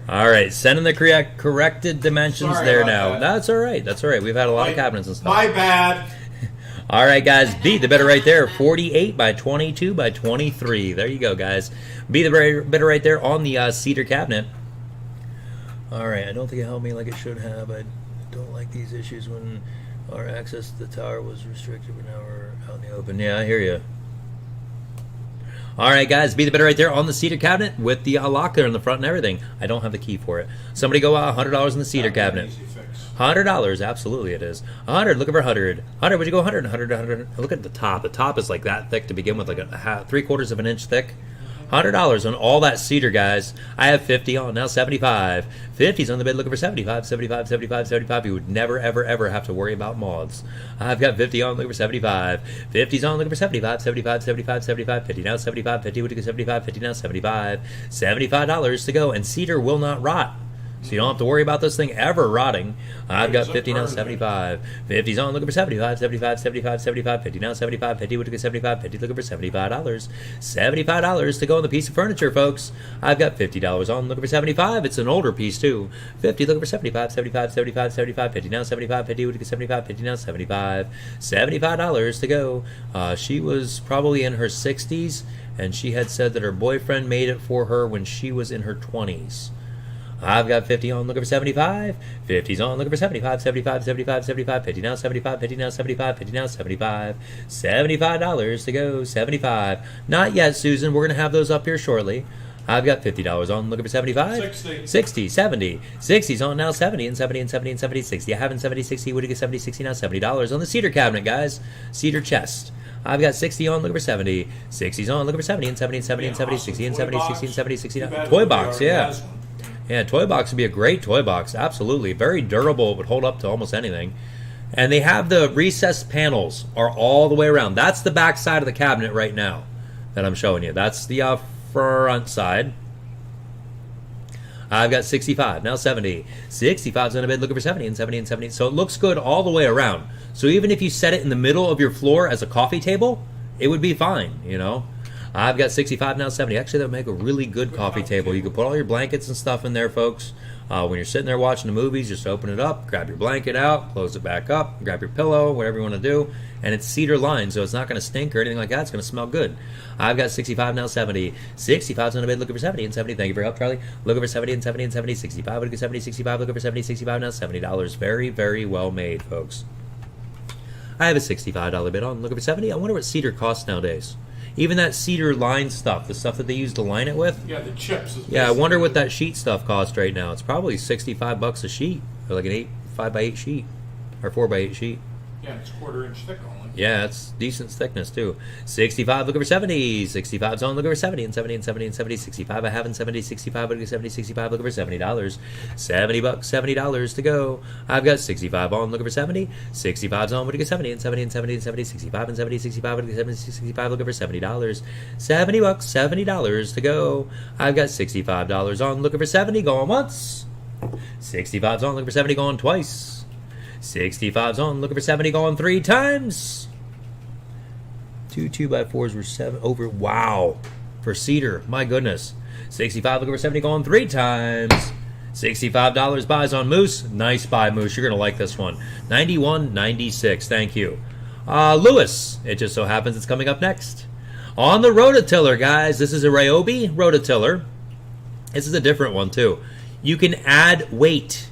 All right, send in the corrected dimensions Sorry there about now. that. That's all right. That's all right. We've had a lot of cabinets and stuff. My bad. All right, guys. Be the bidder right there. 48 by 22 by 23. There you go, guys. Be the bidder right there on the cedar cabinet. All right. I don't think it helped me like it should have. I don't like these issues when our access to the tower was restricted, but now we're out in the open. Yeah, I hear you. All right, guys, be the bidder right there on the cedar cabinet with the lock there in the front and everything. I don't have the key for it. Somebody go $100 in the cedar cabinet. Easy fix. $100, absolutely it is. 100, looking for 100. 100, would you go 100, 100, 100? Look at the top. The top is like that thick to begin with, like a 3/4 of an inch thick. $100 on all that cedar, guys. I have 50 on, now 75. 50's on the bid, looking for 75, 75, 75, 75. You would never, ever, ever have to worry about mods. I've got 50 on, looking for 75. 50's on, looking for 75, 75, 75, 75, 50 now, 75, 50, would you go 75, 50 now, 75. $75 to go, and cedar will not rot. So you don't have to worry about this thing ever rotting. I've got 50 now, 75. 50's on, looking for 75, 75, 75, 75, 50 now, 75, 50, would you go 75, 50, looking for $75. $75 to go on the piece of furniture, folks. I've got $50 on, looking for 75. It's an older piece, too. 50, looking for 75, 75, 75, 75, 50 now, 75, 50, would you go 75, 50 now, 75. $75 to go. She was probably in her 60s, and she had said that her boyfriend made it for her when she was in her 20s. I've got 50 on, looking for 75. 50's on, looking for 75, 75, 75, 75, 50 now, 75, 50 now, 75, 50 now, 75. $75 to go, 75. Not yet, Susan. We're going to have those up here shortly. I've got $50 on, looking for 75. 60. 60, 70. 60's on now, 70 and 70 and 70 and 70, 60. I have in 70, 60. Would you get 70, 60 now, $70 on the cedar cabinet, guys. Cedar chest. I've got 60 on, looking for 70. 60's on, looking for 70 and 70 and 70 and 70, 60 and 70, 60 and 70, 60 now. Toy box, yeah. Yeah, toy box would be a great toy box. Absolutely. Very durable. It would hold up to almost anything. And they have the recessed panels are all the way around. That's the back side of the cabinet right now that I'm showing you. That's the front side. I've got 65, now 70. 65's on a bid, looking for 70 and 70 and 70. So it looks good all the way around. So even if you set it in the middle of your floor as a coffee table, it would be fine, you know. I've got 65 now, 70. Actually, that would make a really good coffee table. You can put all your blankets and stuff in there, folks. When you're sitting there watching the movies, just open it up, grab your blanket out, close it back up, grab your pillow, whatever you want to do. And it's cedar lined, so it's not going to stink or anything like that. It's going to smell good. I've got 65 now, 70. 65's on a bid, looking for 70 and 70. Thank you for your help, Charlie. Looking for 70 and 70 and 70. 65, looking for 70, 65, looking for 70, 65 now, $70. Very, very well made, folks. I have a $65 bid on, looking for 70. I wonder what cedar costs nowadays. Even that cedar line stuff, the stuff that they use to line it with. Yeah, the chips. Yeah, I wonder what that sheet stuff costs right now. It's probably $65 a sheet, or like an 5x8 sheet, or 4x8 sheet. Yeah, it's 1/4 inch thick only. Yeah, it's decent thickness too. 65, looking for 70. 65's on, looking for 70 and 70 and 70 and 70. 65, I have in 70. 65, looking for 70. 65, looking for $70. $70, $70 to go. I've got 65 on, looking for 70. 65's on, looking for 70 and 70 and 70 and 70. 65 and 70. 65, looking for 70. 65, looking for $70. $70, $70 to go. I've got $65 on, looking for 70, going once. 65's on, looking for 70, going twice. 65's on, looking for 70, going 3 times. 2 2x4s were 7 over. Wow, for cedar, my goodness. 65, looking for 70, going 3 times. $65 buys on Moose. Nice buy, Moose. You're gonna like this one. 91.96. Thank you, Lewis. It just so happens it's coming up next on the rototiller, guys. This is a Ryobi rototiller. This is a different one too. You can add weight.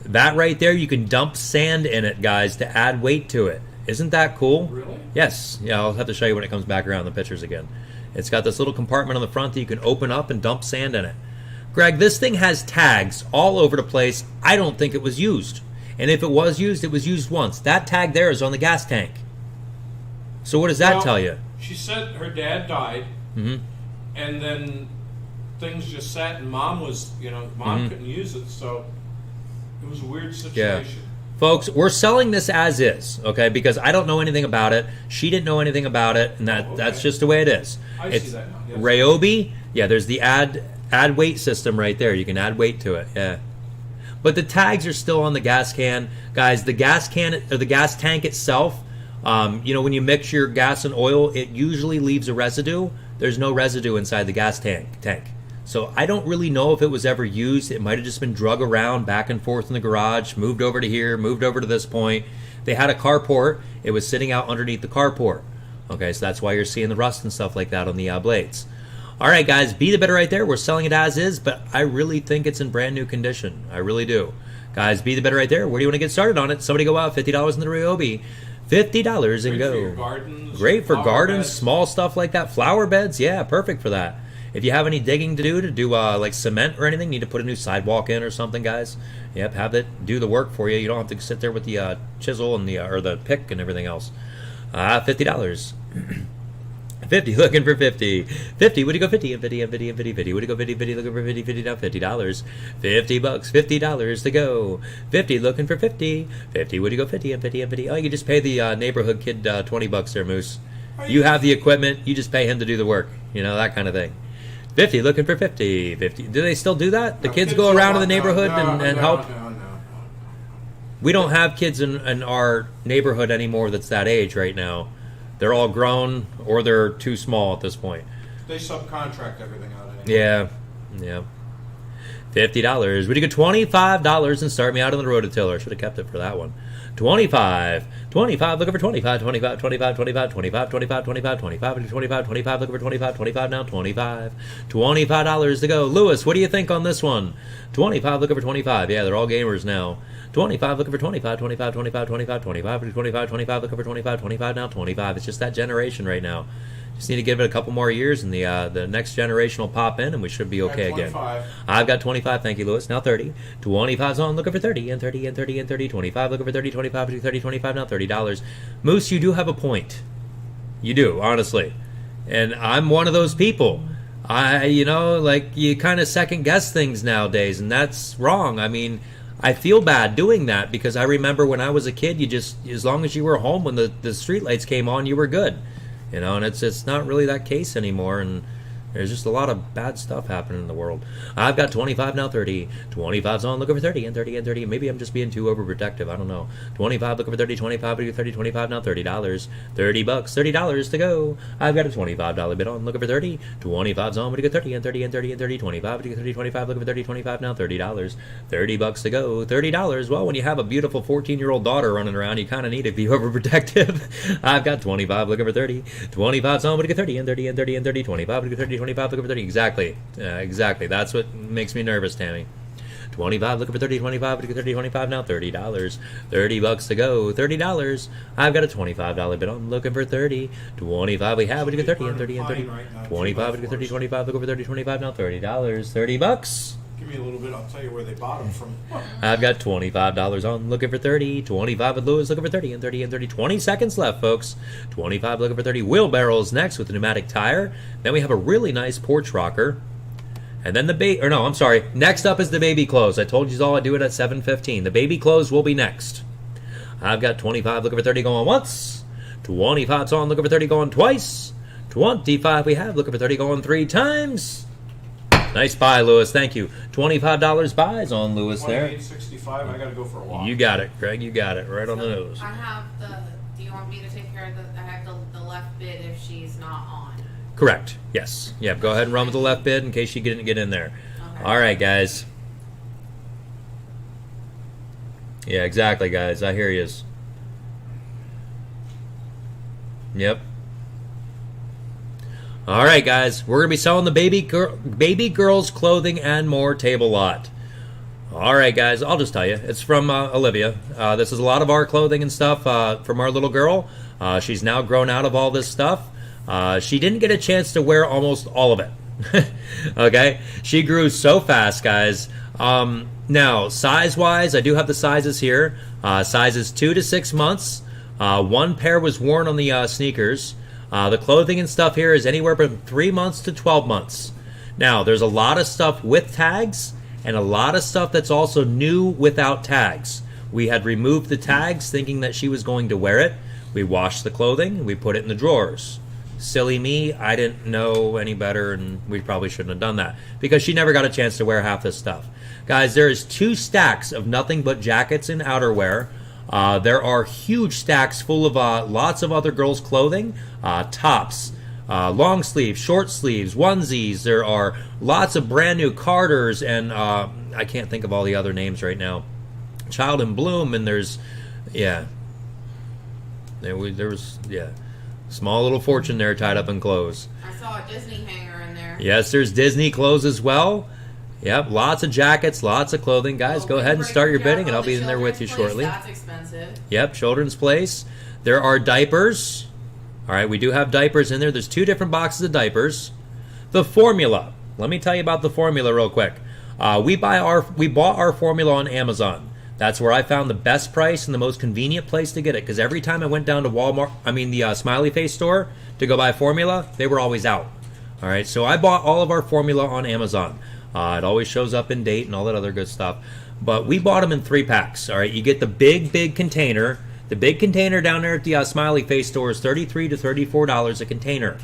That right there, you can dump sand in it, guys, to add weight to it. Isn't that cool? Really? Yes. Yeah, I'll have to show you when it comes back around the pictures again. It's got this little compartment on the front that you can open up and dump sand in it. Greg, this thing has tags all over the place. I don't think it was used. And if it was used once. That tag there is on the gas tank. So what does that tell you? She said her dad died, Mm-hmm. and then things just sat, and mom was, mom couldn't use it, so it was a weird situation. Folks, we're selling this as is, okay? Because I don't know anything about it. She didn't know anything about it, and that's just the way it is. I see that now. Yes. Ryobi, yeah, there's the add weight system right there. You can add weight to it, yeah. But the tags are still on the gas can. Guys, the gas can, or the gas tank itself, when you mix your gas and oil, it usually leaves a residue. There's no residue inside the gas tank. So I don't really know if it was ever used. It might have just been drug around back and forth in the garage, moved over to here, moved over to this point. They had a carport. It was sitting out underneath the carport. Okay, so that's why you're seeing the rust and stuff like that on the blades. All right, guys, be the bidder right there. We're selling it as is, but I really think it's in brand new condition. I really do. Guys, be the bidder right there. Where do you want to get started on it? Somebody go out, $50 in the Ryobi. $50 and Great go. for your gardens, Great for flower gardens, beds. small stuff like that. Flower beds, yeah, perfect for that. If you have any digging to do like cement or anything, need to put a new sidewalk in or something, guys. Yep, have it do the work for you. You don't have to sit there with the chisel and or the pick and everything else. $50. 50, looking for 50. 50, would you go 50 and 50 and 50 and 50, 50, would you go 50, 50, looking for 50, 50 now, $50. $50, $50 to go. 50, looking for 50. 50, would you go 50 and 50 and 50? Oh, you just pay the neighborhood kid $20 there, Moose. You have the equipment, you just pay him to do the work. That kind of thing. 50, looking for 50. 50. Do they still do that? The kids go around in the neighborhood and help? No. We don't have kids in our neighborhood anymore that's that age right now. They're all grown or they're too small at this point. They subcontract everything out anyway. Yeah. $50. Would you get $25 and start me out on the rototiller? Should have kept it for that one. 25, looking for 25, 25, 25, 25, 25, 25, 25, 25, 25, 25, looking for 25, 25 now, 25. $25 to go. Lewis, what do you think on this one? 25, looking for 25. Yeah, they're all gamers now. 25, looking for 25, 25, 25, 25, 25, 25, 25, looking for 25, 25 now, 25. It's just that generation right now. Just need to give it a couple more years, and the next generation will pop in, and we should be okay again. 25. I've got 25. Thank you, Lewis. Now 30. 25's on. Looking for 30 and 30 and 30 and 30. 25. Looking for 30. 25 30. 25 now. $30. Moose, you do have a point. You do, honestly. And I'm one of those people. You kind of second guess things nowadays, and that's wrong. I mean, I feel bad doing that because I remember when I was a kid, you just, as long as you were home when the street lights came on, you were good. And it's not really that case anymore, and there's just a lot of bad stuff happening in the world. I've got 25 now, 30. 25's on, looking for 30 and 30 and 30. Maybe I'm just being too overprotective. I don't know. 25, looking for 30. 25, 30, 25 now, $30. $30, $30 to go. I've got a $25 bid on, looking for 30. 25's on, but you get 30 and 30 and 30 and 30. 25, 30, 25, looking for 30. 25 now, $30. $30 to go. $30. Well, when you have a beautiful 14-year-old daughter running around, you kind of need to be overprotective. I've got 25, looking for 30. 25's on, but you get 30 and 30 and 30 and 30. 25, you get 30. 25, looking for 30. Exactly. That's what makes me nervous, Tammy. 25, looking for 30. 25, looking for 30. 25 now, $30. $30 to go. $30. I've got a $25 bid on, looking for 30. 25, we have. Would you get 30 and 30 and 30? 25, would you get 30. 25, looking for 30. 25 now, $30. $30. Give me a little bit, I'll tell you where they bought them from. I've got $25 on, looking for 30. 25 with Lewis, looking for 30 and 30 and 30. 20 seconds left, folks. 25 looking for 30. Wheelbarrows next with the pneumatic tire. Then we have a really nice porch rocker. And then next up is the baby clothes. I told you all I'd do it at 7:15. The baby clothes will be next. I've got 25 looking for 30 going once. 25's on, looking for 30 going twice. 25 we have, looking for 30 going 3 times. Nice buy, Lewis. Thank you. $25 buys on Lewis there. $28.65. I got to go for a walk. You got it, Greg. You got it. Right on the nose. I have do you want me to take care of I have the left bid if she's not on. Correct. Yes. Yeah, go ahead and run with the left bid in case you didn't get in there. Okay. All right, guys. Yeah, exactly, guys. I hear yous. Yep. All right, guys. We're going to be selling the baby girls' clothing and more table lot. All right, guys, I'll just tell you. It's from Olivia. This is a lot of our clothing and stuff from our little girl. She's now grown out of all this stuff. She didn't get a chance to wear almost all of it. Okay? She grew so fast, guys. Now, size-wise, I do have the sizes here. Sizes 2 to 6 months. One pair was worn on the sneakers. The clothing and stuff here is anywhere from 3 months to 12 months. Now, there's a lot of stuff with tags and a lot of stuff that's also new without tags. We had removed the tags thinking that she was going to wear it. We washed the clothing, we put it in the drawers. Silly me, I didn't know any better, and we probably shouldn't have done that because she never got a chance to wear half this stuff. Guys, there is 2 stacks of nothing but jackets and outerwear. There are huge stacks full of lots of other girls' clothing, tops, long sleeves, short sleeves, onesies. There are lots of brand new Carters, and I can't think of all the other names right now. Child in Bloom, and there's, yeah. There was, yeah. Small little fortune there tied up in clothes. I saw a Disney hanger in there. Yes, there's Disney clothes as well. Yep, lots of jackets, lots of clothing. Guys, go ahead and start your bidding, and I'll be in there with you shortly. That's expensive. Yep, Children's Place. There are diapers. All right, we do have diapers in there. There's 2 different boxes of diapers. The formula. Let me tell you about the formula real quick. We bought our formula on Amazon. That's where I found the best price and the most convenient place to get it. Because every time I went down to the Smiley Face store to go buy formula, they were always out. All right, so I bought all of our formula on Amazon. It always shows up in date and all that other good stuff. But we bought them in 3 packs. All right, you get the big container. The big container down there at the Smiley Face store is $33 to $34 a container.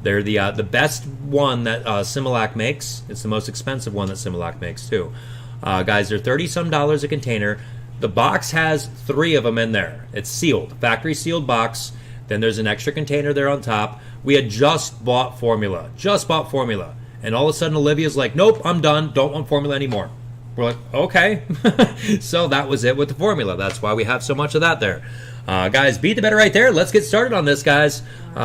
They're the best one that Similac makes. It's the most expensive one that Similac makes too. Guys, they're $30-some a container. The box has 3 of them in there. It's sealed, factory sealed box. Then there's an extra container there on top. We had just bought formula. And all of a sudden Olivia's like, nope, I'm done. Don't want formula anymore. We're like, okay. So that was it with the formula. That's why we have so much of that there. Guys, beat the bid right there. Let's get started on this, guys.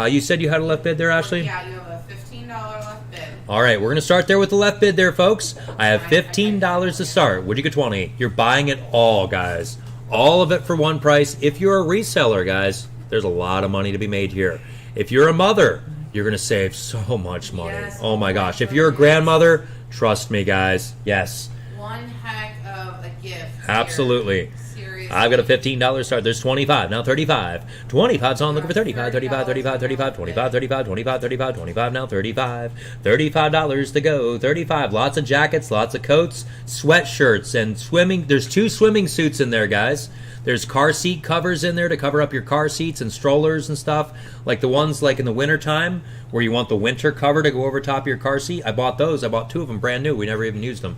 You said you had a left bid there, Ashley? Yeah, you have a $15 left bid. All right, we're going to start there with the left bid there, folks. I have $15 to start. Would you get 20? You're buying it all, guys. All of it for one price. If you're a reseller, guys, there's a lot of money to be made here. If you're a mother, you're going to save so much money. Yes. Oh my gosh. If you're a grandmother, trust me, guys. Yes. One heck of a gift. Absolutely. Seriously. I've got a $15 start. There's 25. Now 35. 25's on. Looking for 35. 35, 35, 35, 25, 35, 25, 35, 25. Now 35. $35 to go. 35. Lots of jackets, lots of coats, sweatshirts, and swimming. There's 2 swimming suits in there, guys. There's car seat covers in there to cover up your car seats and strollers and stuff. Like the ones like in the winter time where you want the winter cover to go over top of your car seat. I bought those. I bought 2 of them brand new. We never even used them.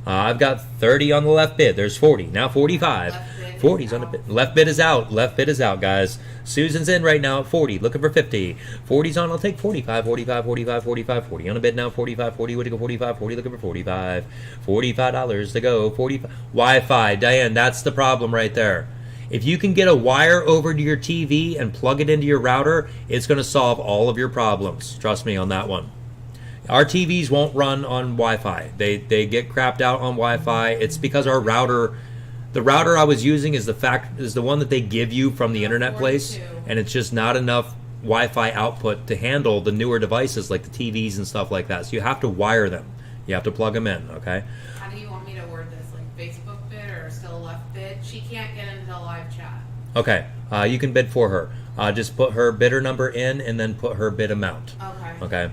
I've got 30 on the left bid. There's 40. Now 45. 40's on the bid. Left bid is out. Left bid is out, guys. Susan's in right now at 40. Looking for 50. 40's on. I'll take 45. 45, 45, 45, 40. On the bid now. 45, 40. Way to go. 45, 40. Looking for 45. $45 to go. 45. Wi-Fi. Diane, that's the problem right there. If you can get a wire over to your TV and plug it into your router, it's going to solve all of your problems. Trust me on that one. Our TVs won't run on Wi-Fi. They get crapped out on Wi-Fi. It's because our router, the router I was using is the one that they give you from the internet place, and it's just not enough Wi-Fi output to handle the newer devices like the TVs and stuff like that. So you have to wire them. You have to plug them in, okay? How do you want me to word this? Like Facebook bid or still left bid? She can't get into the live chat. Okay, you can bid for her. Just put her bidder number in and then put her bid amount. Okay. Okay.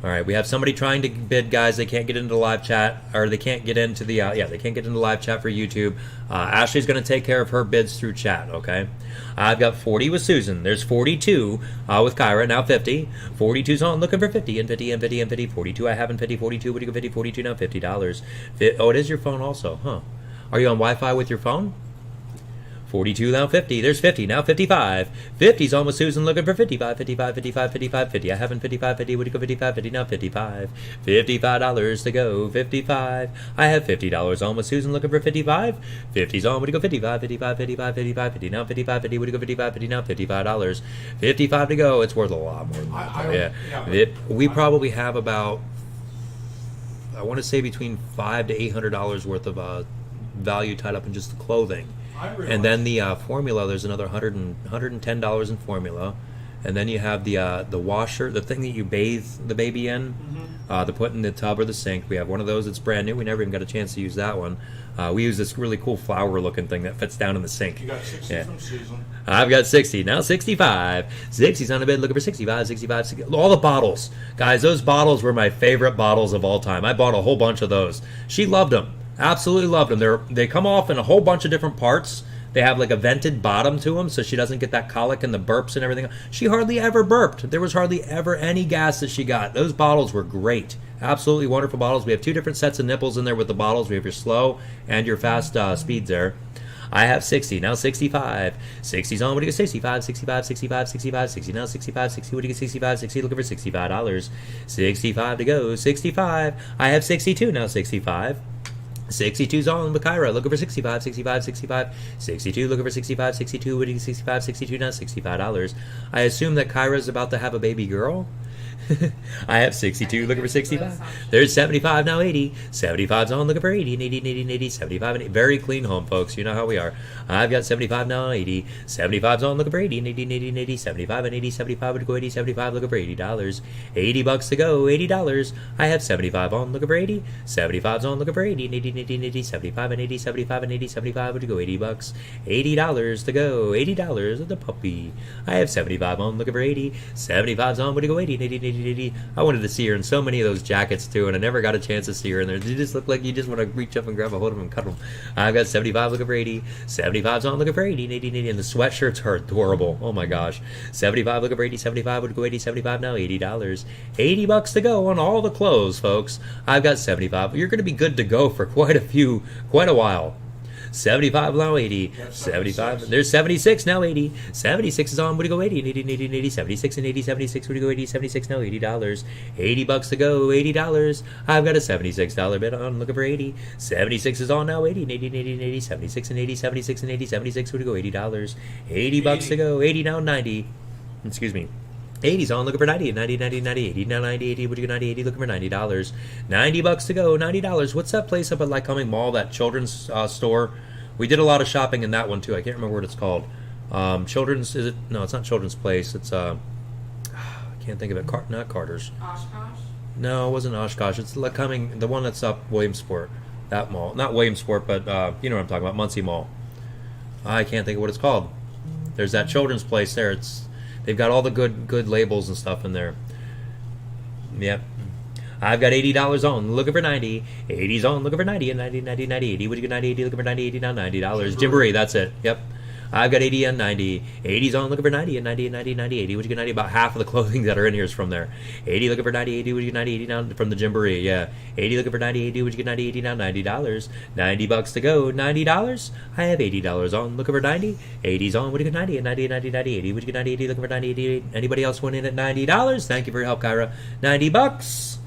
All right, we have somebody trying to bid, guys. They can't get into the live chat, or they can't get into the, they can't get into live chat for YouTube. Ashley's going to take care of her bids through chat, okay? I've got 40 with Susan. There's 42 with Kyra, now 50. 42's on, looking for 50, and 50, and 50, and 50. 42 I have in 50, 42, what do you go 50, 42, now $50. Oh, it is your phone also, huh? Are you on Wi-Fi with your phone? 42, now 50. There's 50, now 55. 50's on with Susan, looking for 55, 55, 55, 55, 50. I have in 55, 50. Would you go 55, 50, now 55. $55 to go, 55. I have $50 on with Susan, looking for 55. 50's on, would you go 55, 55, 55, 55, 50. Now 55, 50. Would you go 55, 50, now $55. 55 to go. It's worth a lot more than that. Yeah. We probably have about, I want to say between $500 to $800 worth of value tied up in just the clothing. I realize. And then the formula, there's another $110 in formula. And then you have the washer, the thing that you bathe the baby in, to put in the tub or the sink. We have one of those that's brand new. We never even got a chance to use that one. We use this really cool flower-looking thing that fits down in the sink. You got 60 from Susan. I've got 60. Now 65. 60's on the bed looking for 65, 65, 60. All the bottles. Guys, those bottles were my favorite bottles of all time. I bought a whole bunch of those. She loved them. Absolutely loved them. They come off in a whole bunch of different parts. They have like a vented bottom to them so she doesn't get that colic and the burps and everything. She hardly ever burped. There was hardly ever any gas that she got. Those bottles were great. Absolutely wonderful bottles. We have 2 different sets of nipples in there with the bottles. We have your slow and your fast speeds there. I have 60. Now 65. 60's on. What do you get? 65, 65, 65, 65, 60. Now 65, 60. What do you get? 65, 60. Looking for $65. 65 to go. 65. I have 62. Now 65. 62's on with Kyra, looking for 65, 65, 65, 62, looking for 65, 62, what do you get? 65, 62, now $65. I assume that Kyra's about to have a baby girl. I have 62, looking for 65. There's 75, now 80. 75's on, looking for 80, and 80, and 80, and 80, 75, and 80. Very clean home, folks. You know how we are. I've got 75, now 80. 75's on, looking for 80, and 80, and 80, and 80. 75, and 80, 75 would go 80, 75, looking for $80. $80 to go, $80. I have 75 on, looking for 80. 75's on, looking for 80, and 80, and 80, and 80. 75, and 80, 75, and 80, 75 would go $80. $80 to go, $80 with the puppy. I have 75 on, looking for 80. 75's on, would go 80, and 80, and 80. I wanted to see her in so many of those jackets too, and I never got a chance to see her in there. They just look like you just want to reach up and grab a hold of them and cut them. I've got 75 looking for 80. 75's on looking for 80, and 80, and 80. And the sweatshirts are adorable. Oh my gosh. 75 looking for 80. 75 would go 80. 75 now $80. $80 to go on all the clothes, folks. I've got 75. You're going to be good to go for quite a while. 75 now 80. 75. There's 76 now 80. 76 is on. Would you go 80 and 80 and 80 and 80? 76 and 80. 76 would you go 80? 76 now $80. $80 to go. $80. I've got a $76 bid on. Looking for 80. 76 is on now 80 and 80 and 80 and 80. 76 and 80. 76 and 80. 76 would you go $80. $80 to go. 80 now 90. Excuse me. 80's on, looking for 90, 90, 90, 90, 80, now 90, 80, would you go 90, 80, looking for $90. $90 to go, $90. What's that place up at Lycoming Mall, that children's store? We did a lot of shopping in that one too. I can't remember what it's called. Children's, is it? No, it's not Children's Place. It's, I can't think of it. Not Carter's. Oshkosh? No, it wasn't Oshkosh. It's Lycoming, the one that's up Williamsport. That mall. Not Williamsport, but you know what I'm talking about, Muncie Mall. I can't think of what it's called. There's that children's place there. They've got all the good labels and stuff in there. Yep. I've got $80 on, looking for 90. 80's on, looking for 90, and 90, 90, 90, 80. Would you get 90, 80, looking for 90, 80, now $90. Gymboree, that's it. Yep. I've got 80 and 90. 80's on, looking for 90, and 90, and 90, 90, 80. Would you get 90? About half of the clothing that are in here is from there. 80 looking for 90, 80. Would you get 90, 80 now from the Gymboree? Yeah. 80 looking for 90, 80. Would you get 90, 80 now? $90. $90 to go. $90. I have $80 on, looking for 90. 80's on. Would you get 90, and 90, 90, 90, 80. Would you get 90, 80, looking for 90, 80. Anybody else went in at $90? Thank you for your help, Kyra. $90.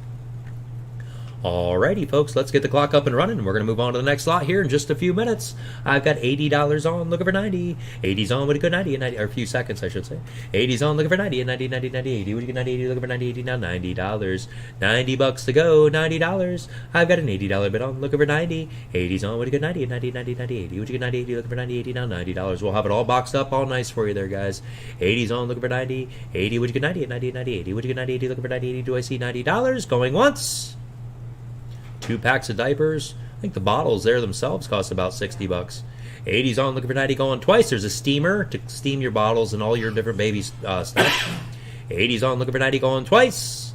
Alrighty, folks, let's get the clock up and running. We're going to move on to the next lot here in just a few minutes. I've got $80 on, looking for 90. 80's on, would you go 90 and 90, or a few seconds, I should say. 80's on, looking for 90 and 90, 90, 90, 80. Would you get 90, 80, looking for 90, 80, now $90. $90 to go, $90. I've got an $80 bid on, looking for 90. 80's on, would you get 90 and 90, 90, 90, 80. Would you get 90, 80, looking for 90, 80, now $90. We'll have it all boxed up, all nice for you there, guys. 80's on, looking for 90. 80, would you get 90 and 90, 90, 80. Would you get 90, 80, looking for 90, 80. Do I see $90? Going once. 2 packs of diapers. I think the bottles there themselves cost about $60. 80's on, looking for 90, going twice. There's a steamer to steam your bottles and all your different baby stuff. 80's on, looking for 90, going twice.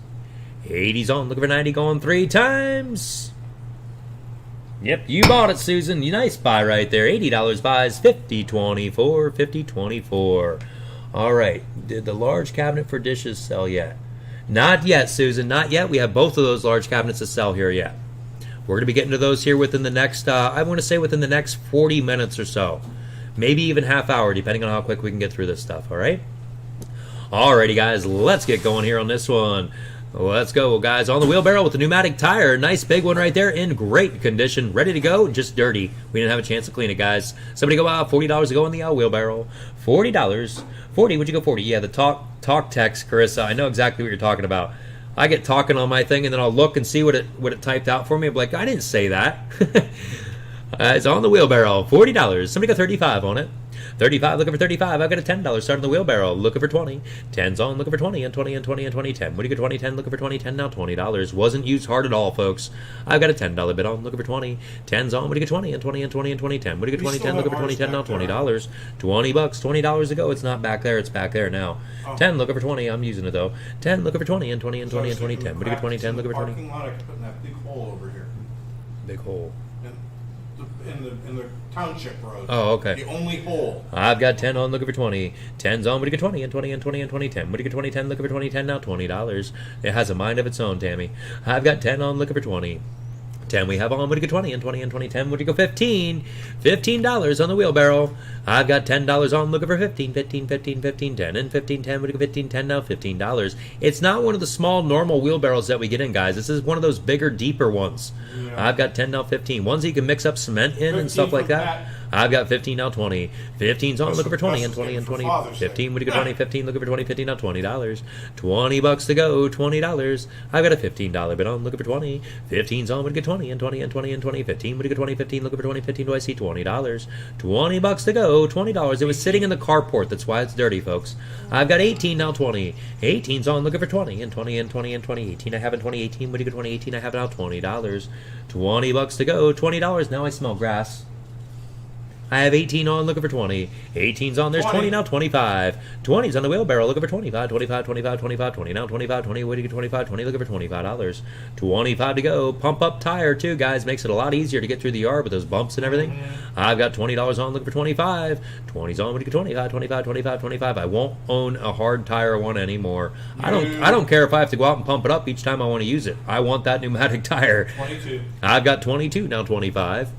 80's on, looking for 90, going 3 times. Yep, you bought it, Susan. Nice buy right there. $80 buys, 50.24, 50.24. All right, did the large cabinet for dishes sell yet? Not yet, Susan, not yet. We have both of those large cabinets to sell here yet. We're going to be getting to those here within the next, I want to say within the next 40 minutes or so. Maybe even half hour, depending on how quick we can get through this stuff, all right? Alrighty, guys, let's get going here on this one. Let's go, guys. On the wheelbarrow with the pneumatic tire. Nice big one right there in great condition. Ready to go, just dirty. We didn't have a chance to clean it, guys. Somebody go out, $40 to go in the wheelbarrow. $40. 40, would you go 40? Yeah, the talk text, Carissa. I know exactly what you're talking about. I get talking on my thing, and then I'll look and see what it typed out for me. I'm like, I didn't say that. It's on the wheelbarrow. $40. Somebody got 35 on it. 35, looking for 35. I've got a $10 starting the wheelbarrow. Looking for 20. 10's on, looking for 20, and 20, and 20, and 20, 10. What do you get? 20, 10, looking for 20, 10 now, $20. Wasn't used hard at all, folks. I've got a $10 bid on, looking for 20. 10's on, what do you get? 20, and 20, and 20, and 20, 10. What do you get? 20, 10, looking for 20, 10 now, $20. 20 bucks, $20 to go. It's not back there, it's back there now. 10, looking for 20. I'm using it though. 10, looking for 20, and 20, and 20, and 20, 10. What do you get? 20, 10, looking for 20. Parking lot, I could put in that big hole over here. Big hole. In the township road. Oh, okay. The only hole. I've got 10 on, looking for 20. 10's on, what do you get? 20, and 20, and 20, and 20, 10. What do you get? 20, 10, looking for 20, 10 now, $20. It has a mind of its own, Tammy. I've got 10 on, looking for 20. 10 we have on, what do you get? 20, and 20, and 20, 10. What do you go? 15. $15 on the wheelbarrow. I've got $10 on, looking for 15, 15, 15, 15, 10, and 15, 10. What do you go? 15, 10 now, $15. It's not one of the small normal wheelbarrows that we get in, guys. This is one of those bigger, deeper ones. Yeah. I've got 10 now, 15. Ones you can mix up cement in and stuff like that. I've got 15 now, 20. 15's on, looking for 20, and 20, and 20. 15, what do you get? 20, 15, looking for 20, 15 now, $20. 20 bucks to go, $20. I've got a $15 bid on, looking for 20. 15's on, what do you get? 20, and 20, and 20, and 20. 15, what do you get? 20, 15, looking for 20, 15. Do I see $20? 20 bucks to go, $20. It was sitting in the carport, that's why it's dirty, folks. I've got 18 now, 20. 18's on, looking for 20, and 20, and 20, and 20. 18 I have in 20, 18, what do you get? 20, 18 I have now, $20. 20 bucks to go, $20. Now I smell grass. I have 18 on, looking for 20. 18's on, there's 20 now, 25. 20's on the wheelbarrow, looking for 25. 25, 25, 25, 20 now, 25, 20. Where do you get? 25, 20, looking for $25. 25 to go. Pump up tire, too, guys. Makes it a lot easier to get through the yard with those bumps and everything. I've got $20 on, looking for 25. 20's on, where do you get? 25, 25, 25, 25. I won't own a hard tire one anymore. I don't care if I have to go out and pump it up each time I want to use it. I want that pneumatic tire. 22. I've got 22 now, 25.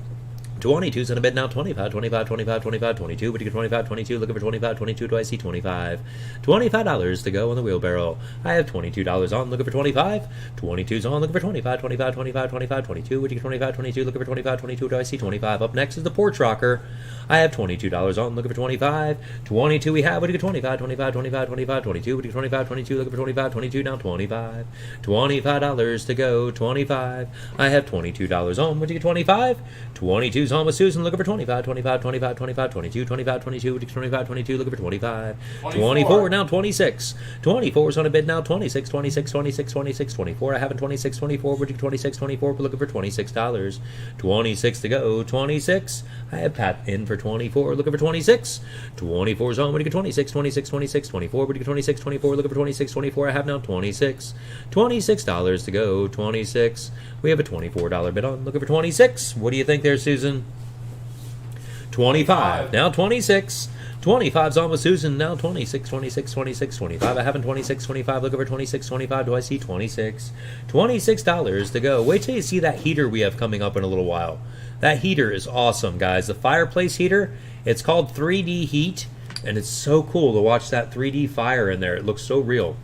22's in a bid now, 25, 25, 25, 25, 22. What do you get? 25, 22, looking for 25, 22. Do I see 25? $25 to go on the wheelbarrow. I have $22 on, looking for 25. 22's on, looking for 25, 25, 25, 25, 22. What do you get? 25, 22, looking for 25, 22. Do I see 25? Up next is the porch rocker. I have $22 on, looking for 25. 22 we have. What do you get? 25, 25, 25, 25, 22. What do you get? 25, 22, looking for 25, 22. Now 25. $25 to go, 25. I have $22 on. What do you get? 25? 22's on with Susan, looking for 25, 25, 25, 25, 22, 25, 22, 25, 22, looking for 25. 24, now 26. 24's on a bid now, 26, 26, 26, 26, 24. I have a 26, 24, would you 26, 24, we're looking for $26. 26 to go, 26. I have Pat in for 24, looking for 26. 24's on, would you get? 26, 26, 26, 24, would you get? 26, 24, looking for 26, 24. I have now 26. $26 to go, 26. We have a $24 bid on, looking for 26. What do you think there, Susan? 25. Now 26. 25's on with Susan. Now 26, 26, 26, 25. I haven't 26, 25. Looking for 26, 25. Do I see 26? $26 to go. Wait till you see that heater we have coming up in a little while. That heater is awesome, guys. The fireplace heater. It's called 3D Heat, and it's so cool to watch that 3D fire in there. It looks so real.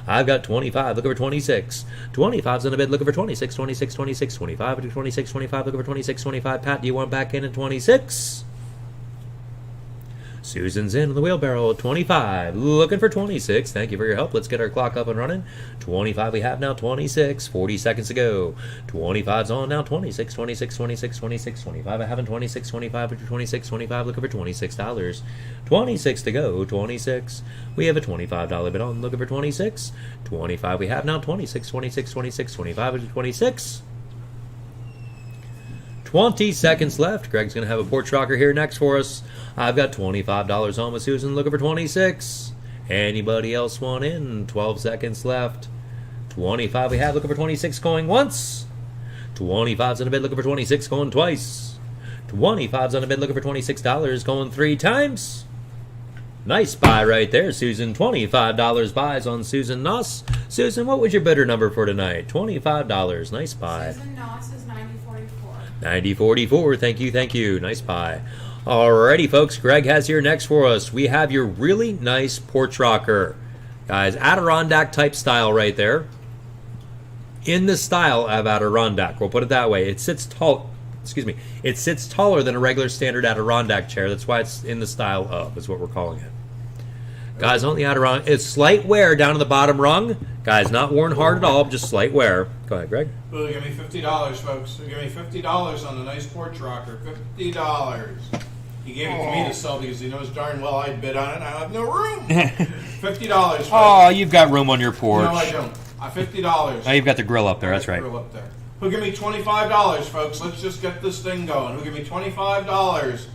I've got 25, looking for 26. 25's in the bid, looking for 26, 26, 26, 25, 26, 25, looking for 26, 25. Pat, do you want back in at 26? Susan's in on the wheelbarrow, 25, looking for 26. Thank you for your help. Let's get our clock up and running. 25 we have now, 26, 40 seconds to go. 25's on now, 26, 26, 26, 26, 25. I haven't 26, 25, 26, 25, looking for $26. 26 to go, 26. We have a $25 bid on, looking for 26. 25 we have now, 26, 26, 26, 25, 26. 20 seconds left. Greg's going to have a porch rocker here next for us. I've got $25 on with Susan, looking for 26. Anybody else want in? 12 seconds left. 25 we have, looking for 26, going once. 25's in a bid, looking for 26, going twice. 25's on a bid, looking for $26, going 3 times. Nice buy right there, Susan. $25 buys on Susan Noss. Susan, what was your bidder number for tonight? $25. Nice buy. Susan Noss is 9044. 9044. Thank you. Nice buy. Alrighty, folks. Greg has here next for us. We have your really nice porch rocker. Guys, Adirondack type style right there. In the style of Adirondack. We'll put it that way. It sits tall. Excuse me. It sits taller than a regular standard Adirondack chair. That's why it's in the style of, is what we're calling it. Guys, on the outer rung, it's slight wear down to the bottom rung. Guys, not worn hard at all, just slight wear. Go ahead, Greg. Well, give me $50, folks. Give me $50 on the nice porch rocker. $50. He gave it to me to sell because he knows darn well I'd bid on it and I have no room. $50, folks. Oh, you've got room on your porch. No, I don't. $50. Oh, you've got the grill up there, that's right. Grill up there. Who'll give me $25, folks? Let's just get this thing going. Who'll give me $25?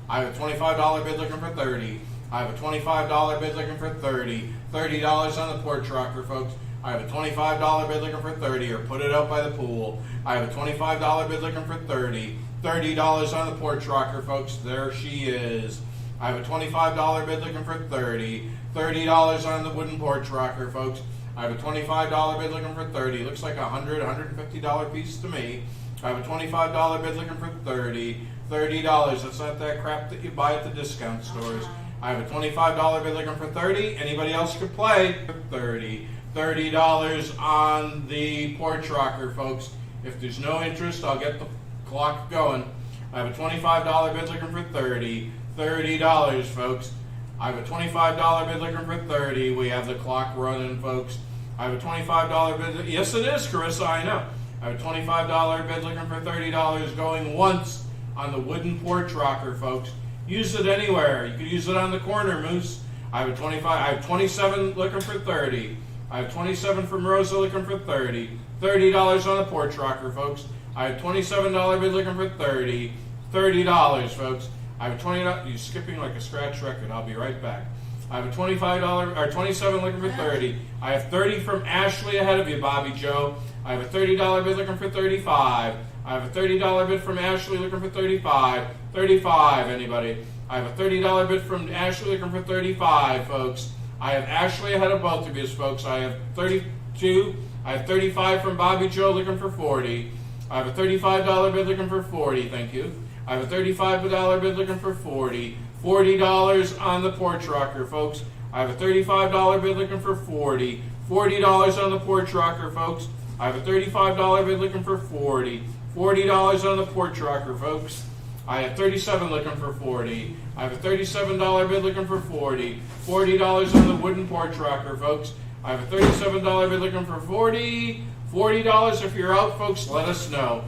I have a $25 bid looking for $30. I have a $25 bid looking for $30. $30 on the porch rocker, folks. I have a $25 bid looking for $30, or put it out by the pool. I have a $25 bid looking for $30. $30 on the porch rocker, folks. There she is. I have a $25 bid looking for $30. $30 on the wooden porch rocker, folks. I have a $25 bid looking for $30. Looks like a $100, $150 piece to me. I have a $25 bid looking for $30. $30. That's not that crap that you buy at the discount stores. I have a $25 bid looking for $30. Anybody else could play for $30. $30 on the porch rocker, folks. If there's no interest, I'll get the clock going. I have a $25 bid looking for $30. $30, folks. I have a $25 bid looking for $30. We have the clock running, folks. I have a $25 bid. Yes, it is, Carissa. I know. I have a $25 bid looking for $30 going once on the wooden porch rocker, folks. Use it anywhere. You could use it on the corner, Moose. I have I have 27 looking for 30. I have 27 from Rosa looking for 30. $30 on the porch rocker, folks. I have $27 bid looking for 30. $30, folks. I have $20. You're skipping like a scratch record. I'll be right back. I have a $25 or 27 looking for 30. I have 30 from Ashley ahead of you, Bobby Joe. I have a $30 bid looking for 35. I have a $30 bid from Ashley looking for 35. 35, anybody? I have a $30 bid from Ashley looking for 35, folks. I have Ashley ahead of both of you, folks. I have 32. I have 35 from Bobby Joe looking for 40. I have a $35 bid looking for 40, thank you. I have a $35 bid looking for 40. $40 on the porch rocker, folks. I have a $35 bid looking for 40. $40 on the porch rocker, folks. I have a $35 bid looking for 40. $40 on the porch rocker, folks. I have 37 looking for 40. I have a $37 bid looking for 40. $40 on the wooden porch rocker, folks. I have a $37 bid looking for 40. $40 if you're out, folks, let us know.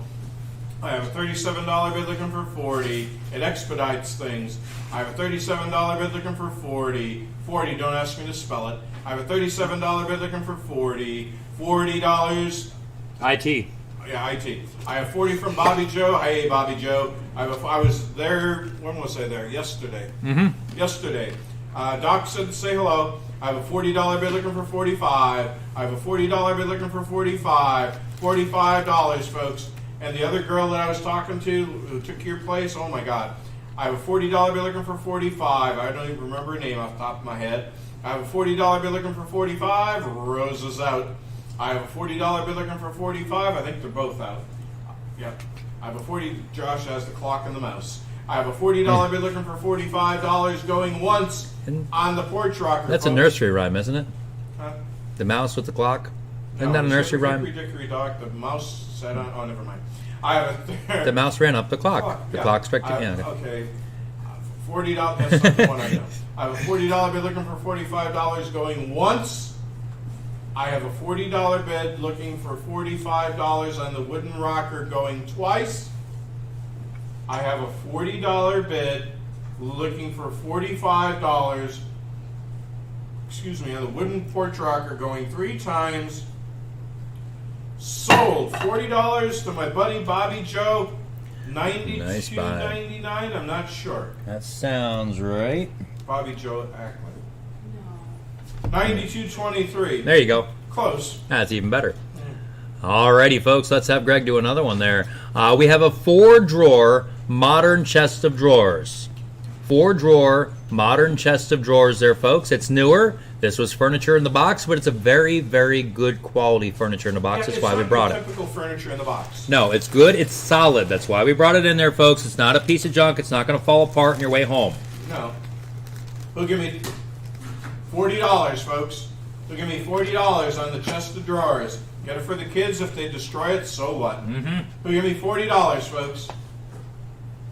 I have a $37 bid looking for 40. It expedites things. I have a $37 bid looking for 40. 40, don't ask me to spell it. I have a $37 bid looking for 40. $40. IT. Yeah, IT. I have 40 from Bobby Joe. Hey, Bobby Joe. I was there, when was I there? Yesterday. Yesterday. Doc said to say hello. I have a $40 bid looking for 45. I have a $40 bid looking for 45. $45, folks. And the other girl that I was talking to who took your place, oh my God. I have a $40 bid looking for 45. I don't even remember her name off the top of my head. I have a $40 bid looking for 45. Rosa's out. I have a $40 bid looking for 45. I think they're both out. Yep. I have a 40. Josh has the clock and the mouse. I have a $40 bid looking for $45 going once on the porch rocker. That's folks. a nursery rhyme, isn't it? Huh? The mouse with the clock? Isn't No, that a it's nursery rhyme? Hickory Dickory Dock. The mouse said on. Oh, never mind. I have a. The mouse ran up the clock. The yeah. clock struck the I- end. Okay. $40. That's not the one I know. I have a $40 bid looking for $45 going once. I have a $40 bid looking for $45 on the wooden rocker going twice. I have a $40 bid looking for $45. Excuse me, on the wooden porch rocker going 3 times. Sold. $40 to my buddy Bobby Joe. Nice buy. $92.99. I'm not sure. That sounds right. Bobby Joe Ackland. No. $92.23. There you go. Close. That's even better. Alrighty, folks, let's have Greg do another one there. We have a 4-drawer modern chest of drawers. 4-drawer modern chest of drawers there, folks. It's newer. This was furniture in the box, but it's a very, very good quality furniture in the box. That's why we brought it. It's not typical furniture in the box. No, it's good. It's solid. That's why we brought it in there, folks. It's not a piece of junk. It's not going to fall apart on your way home. No. Who'll give me $40, folks? Who'll give me $40 on the chest of drawers? Get it for the kids. If they destroy it, so what? Who'll give me $40, folks?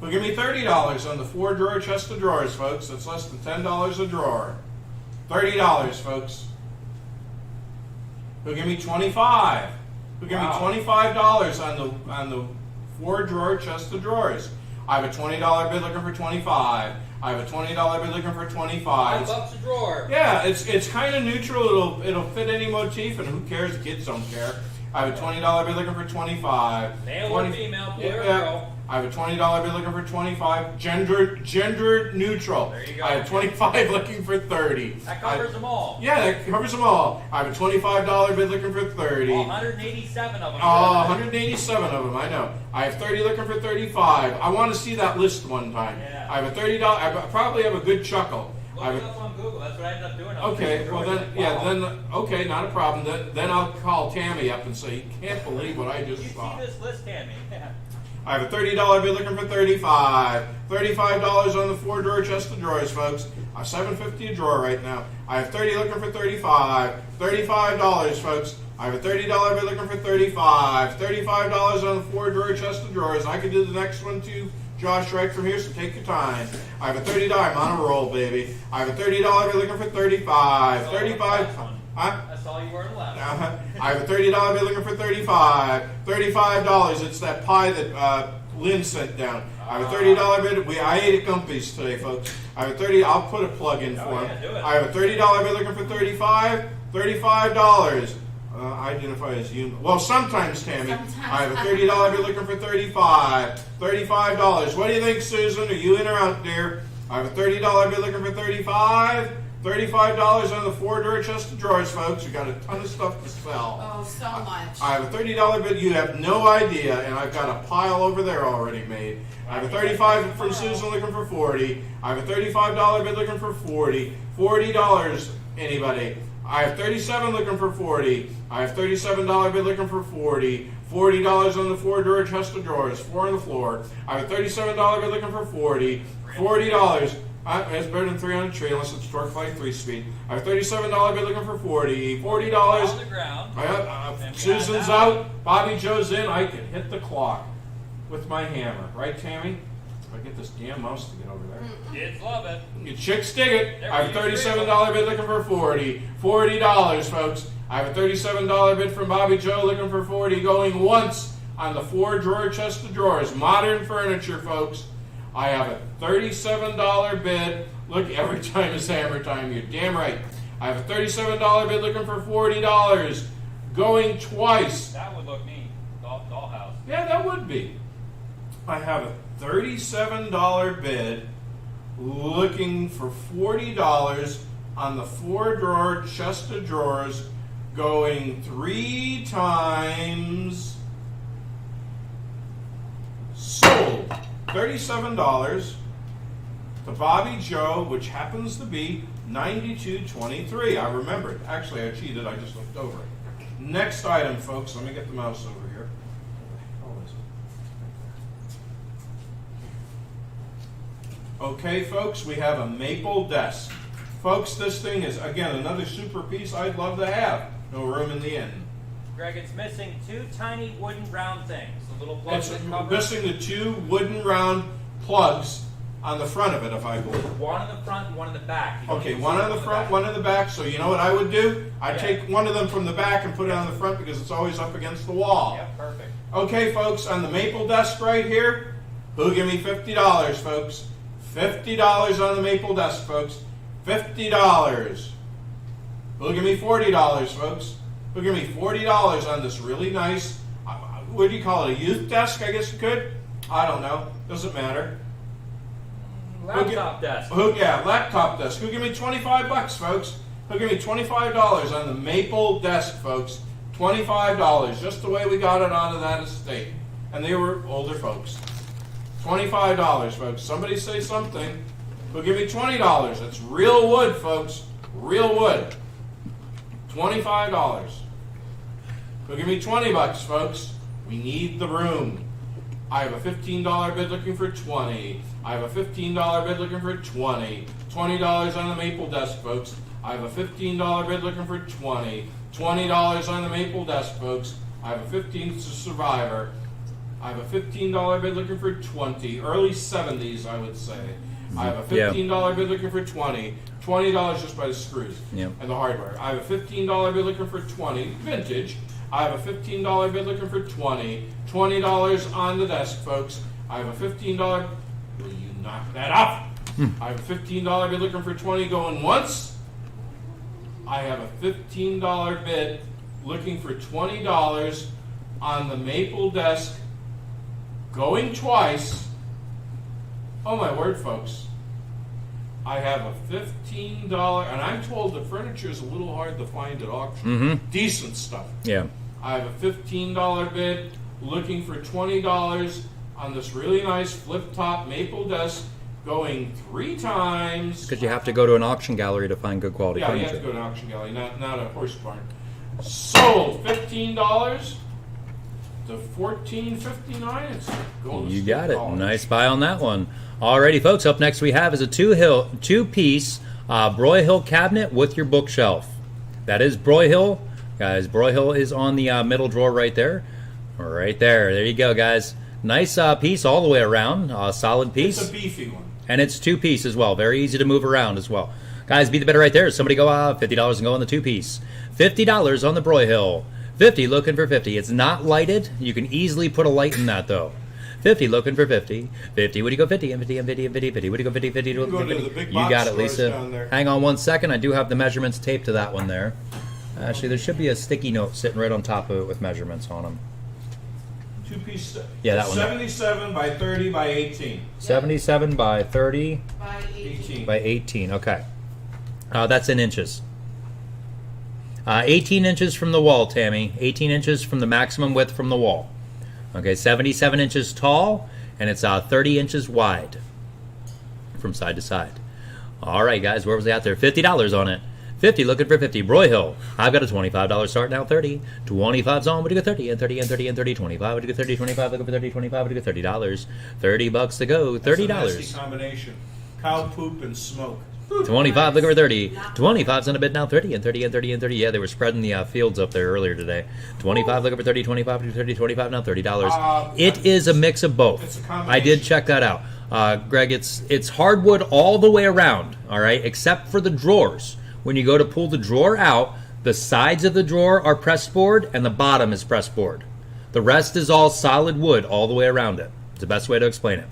Who'll give me $30 on the 4-drawer chest of drawers, folks? That's less than $10 a drawer. $30, folks. Who give me 25? Who give me $25 on the 4-drawer chest of drawers? I have a $20 bid looking for 25. I have a $20 bid looking for 25. $5 a drawer. Yeah, it's kind of neutral. It'll fit any motif, and who cares? Kids don't care. I have a $20 bid looking for 25. Male or female, boy or girl. I have a $20 bid looking for 25. Gender neutral. There you go. I have 25 looking for 30. That covers them all. Yeah, that covers them all. I have a $25 bid looking for 30. 187 of them. Oh, 187 of them, I know. I have 30 looking for 35. I want to see that list one time. Yeah. I have a $30. I probably have a good chuckle. Look it up on Google. That's what I ended up doing. Okay, well then, okay, not a problem. Then I'll call Tammy up and say, you can't believe what I just You saw. see this list, Tammy? I have a $30 bid looking for 35. $35 on the 4-drawer chest of drawers, folks. $7.50 a drawer right now. I have 30 looking for 35. $35, folks. I have a $30 bid looking for 35. $35 on the 4-drawer chest of drawers. I could do the next one too, Josh, right from here, so take your time. I have a $30. I'm on a roll, baby. I have a $30 bid looking for 35. 35. Huh? That's all you were left. I have a $30 bid looking for 35. $35. It's that pie that Lynn sent down. I have a $30 bid. I ate at Gumpy's today, folks. I have a $30. I'll put a plug in for him. Yeah, do it. I have a $30 bid looking for 35. $35. Identify as human. Well, sometimes, Tammy. Sometimes. I have a $30 bid looking for 35. $35. What do you think, Susan? Are you in or out, dear? I have a $30 bid looking for 35. $35 on the 4-drawer chest of drawers, folks. You got a ton of stuff to sell. Oh, so much. I have a $30 bid. You have no idea, and I've got a pile over there already made. I have a $35 from Susan looking for 40. I have a $35 bid looking for 40. $40, anybody? I have 37 looking for 40. I have $37 bid looking for 40. $40 on the 4-drawer chest of drawers. 4 on the floor. I have a $37 bid looking for 40. $40. It's better than 3 on a tree unless it's torque flight 3-speed. I have $37 bid looking for 40. $40. On the ground. Susan's out. Bobby Joe's in. I can hit the clock with my hammer. Right, Tammy? If I get this damn mouse to get over there. Kids love it. You chicks dig it. I have a $37 bid looking for 40. $40, folks. I have a $37 bid from Bobby Joe looking for 40. Going once on the 4-drawer chest of drawers. Modern furniture, folks. I have a $37 bid. Look, every time is hammer time. You're damn right. I have a $37 bid looking for $40. Going twice. That would look neat. Dollhouse. Yeah, that would be. I have a $37 bid looking for $40 on the 4-drawer chest of drawers, going 3 times. Sold. $37 to Bobby Joe, which happens to be $92.23. I remembered. Actually, I cheated. I just looked over it. Next item, folks. Let me get the mouse over here. Okay, folks, we have a maple desk. Folks, this thing is, again, another super piece I'd love to have. No room in the inn. Greg, it's missing 2 tiny wooden round things. The little plugs It's that cover. missing the 2 wooden round plugs on the front of it, if I believe. One in the front and one in the back. You don't Okay, need one on the back. front, one in the back. So you know what I would do? I'd Yeah. take one of them from the back and put it on the front because it's always up against the wall. Yep, perfect. Okay, folks, on the maple desk right here, who give me $50, folks? $50 on the maple desk, folks. $50. Who'll give me $40, folks? Who'll give me $40 on this really nice, what do you call it, a youth desk, I guess you could? I don't know. Doesn't matter. Laptop desk. Laptop desk. Who'll give me $25, folks? Who'll give me $25 on the maple desk, folks? $25, just the way we got it out of that estate. And they were older folks. $25, folks. Somebody say something. Who'll give me $20? It's real wood, folks. Real wood. $25. Who'll give me $20, folks? We need the room. I have a $15 bid looking for 20. I have a $15 bid looking for 20. $20 on the maple desk, folks. I have a $15 bid looking for 20. $20 on the maple desk, folks. I have a 15 survivor. I have a $15 bid looking for 20. Early 70s, I would say. I have a $15 bid looking for 20. $20 just by the screws Yep. and the hardware. I have a $15 bid looking for 20, vintage. I have a $15 bid looking for 20. $20 on the desk, folks. I have a $15. Will you knock that off? I have a $15 bid looking for 20 going once. I have a $15 bid looking for $20 on the maple desk going twice. Oh my word, folks. I have a $15, and I'm told the furniture is a little hard to find at auction. Decent stuff. Yeah. I have a $15 bid looking for $20 on this really nice flip-top maple desk going 3 times. Because you have to go to an auction gallery to find good quality Yeah, you furniture. have to go to an auction gallery, not a horse barn. Sold $15 to $14.59. It's going to You State got it. College. Nice buy on that one. Alrighty, folks. Up next we have is a two-piece Broyhill cabinet with your bookshelf. That is Broyhill, guys. Broyhill is on the middle drawer right there. Right there. There you go, guys. Nice piece all the way around. Solid piece. It's a beefy one. And it's 2-piece as well. Very easy to move around as well. Guys, be the better right there. Somebody go $50 and go on the 2-piece. $50 on the Broyhill. 50 looking for 50. It's not lighted. You can easily put a light in that though. 50 looking for 50. 50, would you go 50 and 50 and 50 and 50, 50, would you go 50, 50, You go to 50? the big You box got it, stores Lisa. down there. Hang on one second. I do have the measurements taped to that one there. Actually, there should be a sticky note sitting right on top of it with measurements on them. 2-piece. Yeah, that one. 77 by 30 by 18. 77 by 30 By 18. by 18. Okay. That's in inches. 18 inches from the wall, Tammy. 18 inches from the maximum width from the wall. Okay, 77 inches tall, and it's 30 inches wide from side to side. All right, guys, where was they out there? $50 on it. 50 looking for 50. Broyhill. I've got a $25 start now. 30. 25's on. Would you go 30 and 30 and 30 and 30? 25. Would you go 30? 25. Looking for 30. 25. Would you go $30? $30 to go. That's a $30. nasty combination. Cow poop and smoke. 25, looking for 30. 25's on a bid now. 30 and 30 and 30 and 30. Yeah, they were spreading the fields up there earlier today. 25, looking for 30. 25 to 30. 25 now. $30. It is a mix of It's both. a combination. I did check that out. Greg, it's hardwood all the way around. All right, except for the drawers. When you go to pull the drawer out, the sides of the drawer are pressed board and the bottom is pressed board. The rest is all solid wood all the way around it. It's the best way to explain it.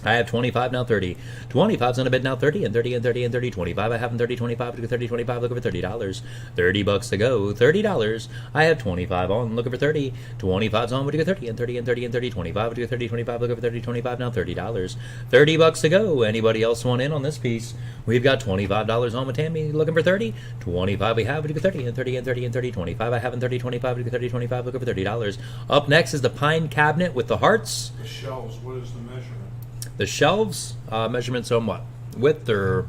I have 25 now, 30. 25's on a bid now, 30 and 30 and 30 and 30. 25, I have them 30, 25, looking for 30, 25, looking for $30. $30 to go, $30. I have 25 on, looking for 30. 25's on, would you go 30 and 30 and 30 and 30. 25, would you go 30, 25, looking for 30, 25 now, $30. $30 to go. Anybody else want in on this piece? We've got $25 on with Tammy, looking for 30. 25 we have, would you go 30 and 30 and 30 and 30. 25, I have them 30, 25, would you go 30, 25, looking for $30. Up next is the pine cabinet with the hearts. The shelves, what is the measurement? The shelves, measurements on what? Width or...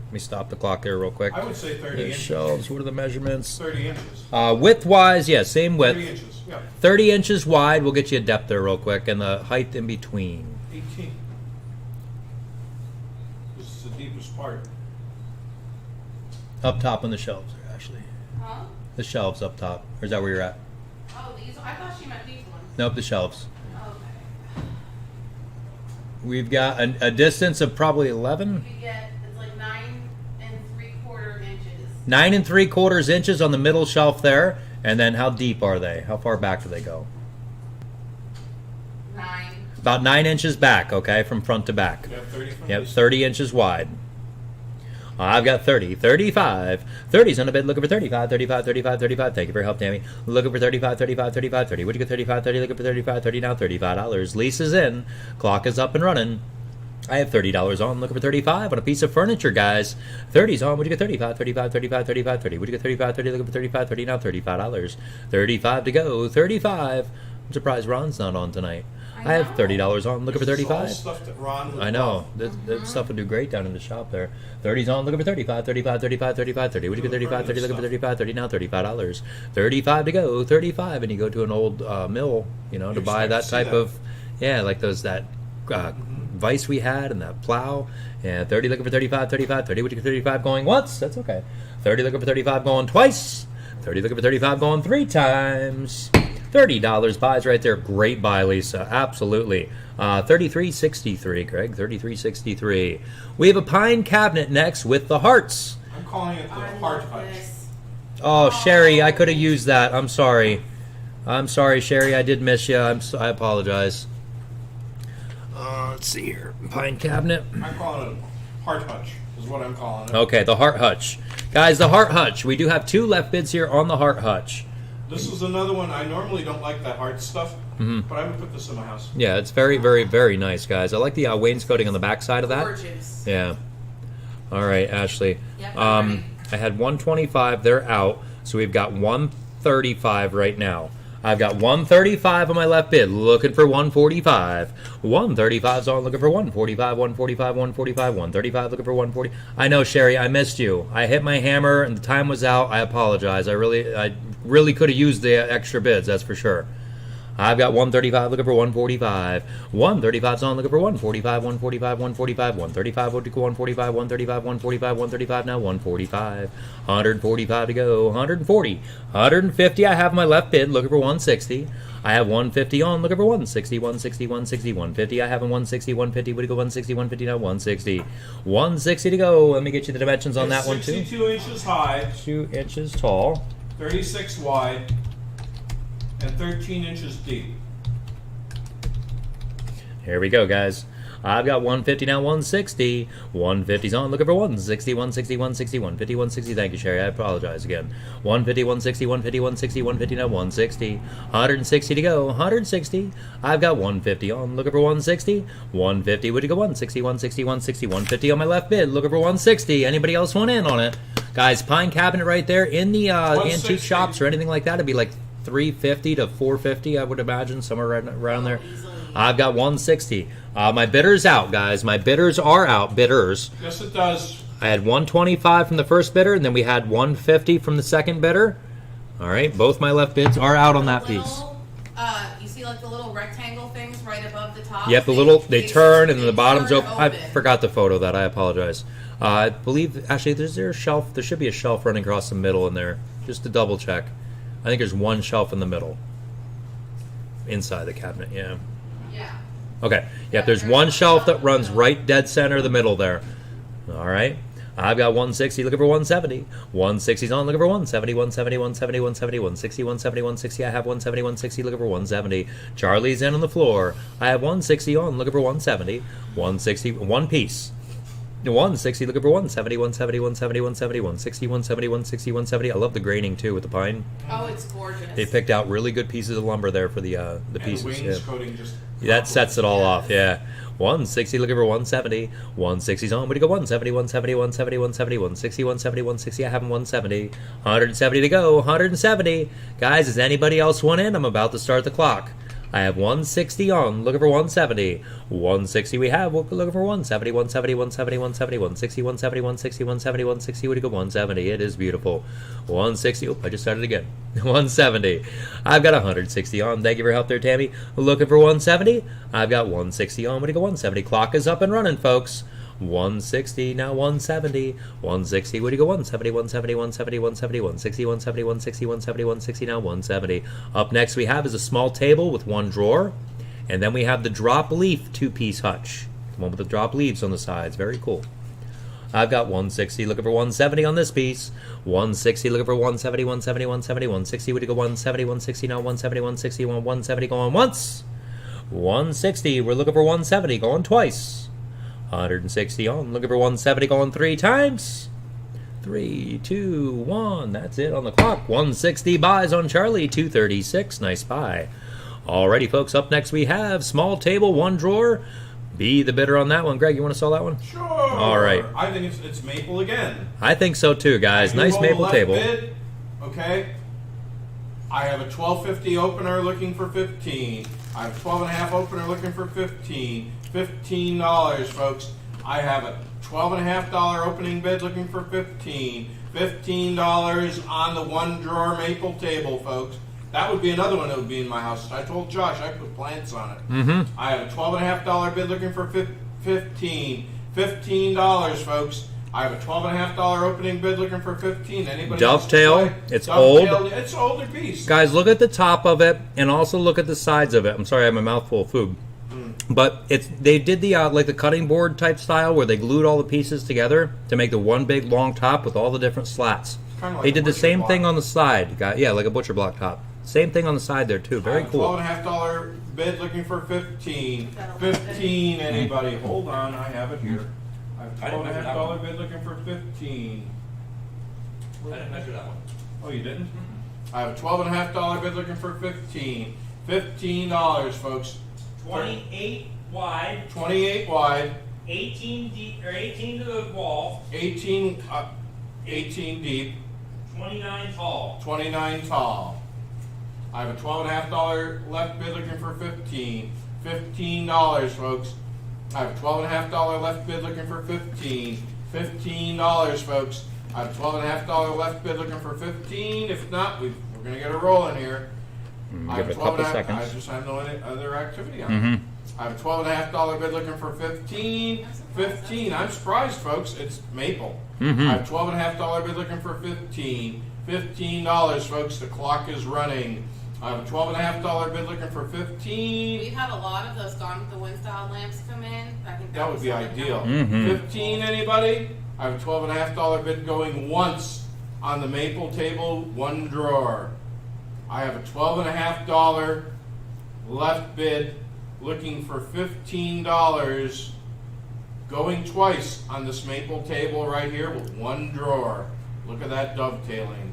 Let me stop the clock here real quick. I would say 30 The inches. shelves, what are the measurements? 30 inches. Width-wise, yeah, same 30 width. inches, yeah. 30 inches wide, we'll get you a depth there real quick, and the height in between. 18. This is the deepest part. Up top on the shelves, Ashley. Huh? The shelves up top. Or is that where you're at? Oh, these? I thought she meant these ones. Nope, the shelves. Okay. We've got a distance of probably 11. You get, it's like 9 3/4 inches. 9 3/4 inches on the middle shelf there. And then how deep are they? How far back do they go? 9. About 9 inches back, okay, from front to back. You have 30 from Yep, this? 30 inches wide. I've got 30, 35. 30's on a bid, looking for 35, 35, 35, 35. Thank you for your help, Tammy. Looking for 35, 35, 35, 30. Would you get 35, 30? Looking for 35, 30 now, $35. Lease is in. Clock is up and running. I have $30 on, looking for 35 on a piece of furniture, guys. 30's on, would you get 35, 35, 35, 35, 30? Would you get 35, 30? Looking for 35, 30 now, $35. 35 to go, 35. I'm surprised Ron's not on tonight. I have $30 on, looking for This is all 35. stuff that Ron would I know. love. This stuff would do great down in the shop there. 30's on, looking for 35, 35, 35, 35, 30. Would you get 35, 30, looking for 35, 30 now, $35. 35 to go, 35. And you go to an old mill, you know, to You buy that expect to type see of, yeah, like that vise we had and that plow. And 30 looking for 35, 35, 30. Would you get 35 going once? That's okay. 30 looking for 35 going twice. 30 looking for 35 going 3 times. $30 buys right there. Great buy, Lisa. Absolutely. 33.63, Greg. 33.63. We have a pine cabinet next with the hearts. I'm calling it the I heart love touch. this. Oh, Sherry, I could have used that. I'm sorry. I'm sorry, Sherry. I did miss you. I apologize. Let's see here. Pine cabinet. I'm calling it a heart touch, is what I'm calling it. Okay, the heart hutch. Guys, the heart hutch. We do have 2 left bids here on the heart hutch. This is another one. I normally don't like that heart stuff, Mm-hmm. but I would put this in my house. Yeah, it's very, very, very nice, guys. I like the wainscoting on the back side of that. Gorgeous. Yeah. All right, Ashley. Yep, I'm ready. I had 125. They're out. So we've got 135 right now. I've got 135 on my left bid, looking for 145. 135's on, looking for 145, 145, 145, 135, looking for 140. I know, Sherry, I missed you. I hit my hammer and the time was out. I apologize. I really could have used the extra bids, that's for sure. I've got 135 looking for 145. 135's on looking for 145, 145, 145, 135, 145, 135, 145, 135, now 145. 145 to go, 140. 150 I have my left bid looking for 160. I have 150 on looking for 160, 160, 160, 150. I have a 160, 150. Would it go 160, 150 now? 160. 160 to go. Let me get you the dimensions on that one too. 62 inches high, 2 inches tall. 36 wide, and 13 inches deep. Here we go, guys. I've got 150 now, 160. 150's on, looking for 160, 160, 160, 150, 160. Thank you, Sherry. I apologize again. 150, 160, 150, 160, 150 now, 160. 160 to go, 160. I've got 150 on, looking for 160. 150, would you go 160, 160, 160, 150 on my left bid, looking for 160. Anybody else want in on it? Guys, pine cabinet right there in the antique 160. shops or anything like that, it'd be like $350 to $450, I would imagine, somewhere right around there. Easily. I've got 160. My bidder's out, guys. My bidders are out. Bidders. Yes, it does. I had 125 from the first bidder, and then we had 150 from the second bidder. All right, both my left bids are out on that piece. You see like the little rectangle things right above the top? Yep, they turn, and then the bottom's turn open. I forgot to photo that. I apologize. I believe, actually, there a shelf? There should be a shelf running across the middle in there, just to double check. I think there's one shelf in the middle. Inside the cabinet, yeah. Yeah. Okay. Yep, there's one shelf that runs right dead center of the middle there. All right. I've got 160 looking for 170. 160's on looking for 170, 170, 170, 170, 160, 170, 160. I have 170, 160 looking for 170. Charlie's in on the floor. I have 160 on looking for 170. 160, one piece. 160 looking for 170, 170, 170, 170, 160, 170, 160, 170. I love the graining too with the pine. Oh, it's gorgeous. They picked out really good pieces of lumber there for the pieces. And the wainscoting just That sets it all off, yeah. 160 looking for 170. 160's on. Where do you go? 170, 170, 170, 170, 160, 170, 160. I have him 170. 170 to go. 170. Guys, does anybody else want in? I'm about to start the clock. I have 160 on, looking for 170. 160 we have, we're looking for 170, 170, 170, 170, 160, 170, 160, 170, 160, where do you go? 170, it is beautiful. 160, oh, I just started again. 170. I've got 160 on, thank you for your help there, Tammy. Looking for 170. I've got 160 on, where do you go? 170. Clock is up and running, folks. 160, now 170. 160, where do you go? 170, 170, 170, 170, 160, 170, 160, 170, 160, now 170. Up next we have is a small table with one drawer. And then we have the drop leaf two-piece hutch. The one with the drop leaves on the sides. Very cool. I've got 160 looking for 170 on this piece. 160 looking for 170, 170, 170, 160, where do you go? 170, 160, now 170, 160, 170, going once. 160, we're looking for 170, going twice. 160 on, looking for 170, going 3 times. 3, 2, 1, that's it on the clock. 160 buys on Charlie, 236, nice buy. Alrighty, folks, up next we have small table, one drawer. Be the bidder on that one. Greg, you want to sell that one? Sure. All right. I think it's maple again. I think so too, guys. Nice You roll the maple left table. bid, okay. I have a 12.50 opener looking for 15. I have a 12.5 opener looking for 15. $15, folks. I have a $12.50 opening bid looking for 15. $15 on the one drawer maple table, folks. That would be another one that would be in my house. I told Josh I put plants on it. Mm-hmm. I have a $12.50 bid looking for 15. $15, folks. I have a $12.50 opening bid looking for 15. Anybody Dovetail. else to play? It's Dovetail. old. It's an older piece. Guys, look at the top of it, and also look at the sides of it. I'm sorry, I have a mouthful of food. But they did the like the cutting board type style where they glued all the pieces together to make the one big long top with all the different slats. Kinda like They a did the butcher same block. thing on the side. Yeah, like a butcher block top. Same thing on the side there too. Very cool. $12.50 bid looking for 15. Is that a 15. Anybody? Hold on, I have it here. I have I didn't measure that $12.50 bid looking for 15. I didn't measure that one. Oh, you didn't? I have a $12.50 bid looking for 15. $15, folks. 28 wide, 28 wide, 18 deep, or 18 to the wall, 18 deep, 29 tall. 29 tall. I have a $12.50 left bid looking for 15. $15, folks. I have a $12.50 left bid looking for 15. $15, folks. I have a $12.50 left bid looking for 15. If not, we're going to get a roll in here. I have Give it a couple $12.50 seconds. I just have no other activity on it. I have a $12.50 bid looking for 15. 15. I'm surprised, folks. It's maple. I have $12.50 bid looking for 15. $15, folks. The clock is running. I have a $12.50 bid looking for 15. We've had a lot of those Gone with the Wind style lamps come in. I think That would was be something ideal. that- 15, anybody? I have a $12.50 bid going once on the maple table, one drawer. I have a $12.50 left bid looking for $15 going twice on this maple table right here with one drawer. Look at that dovetailing.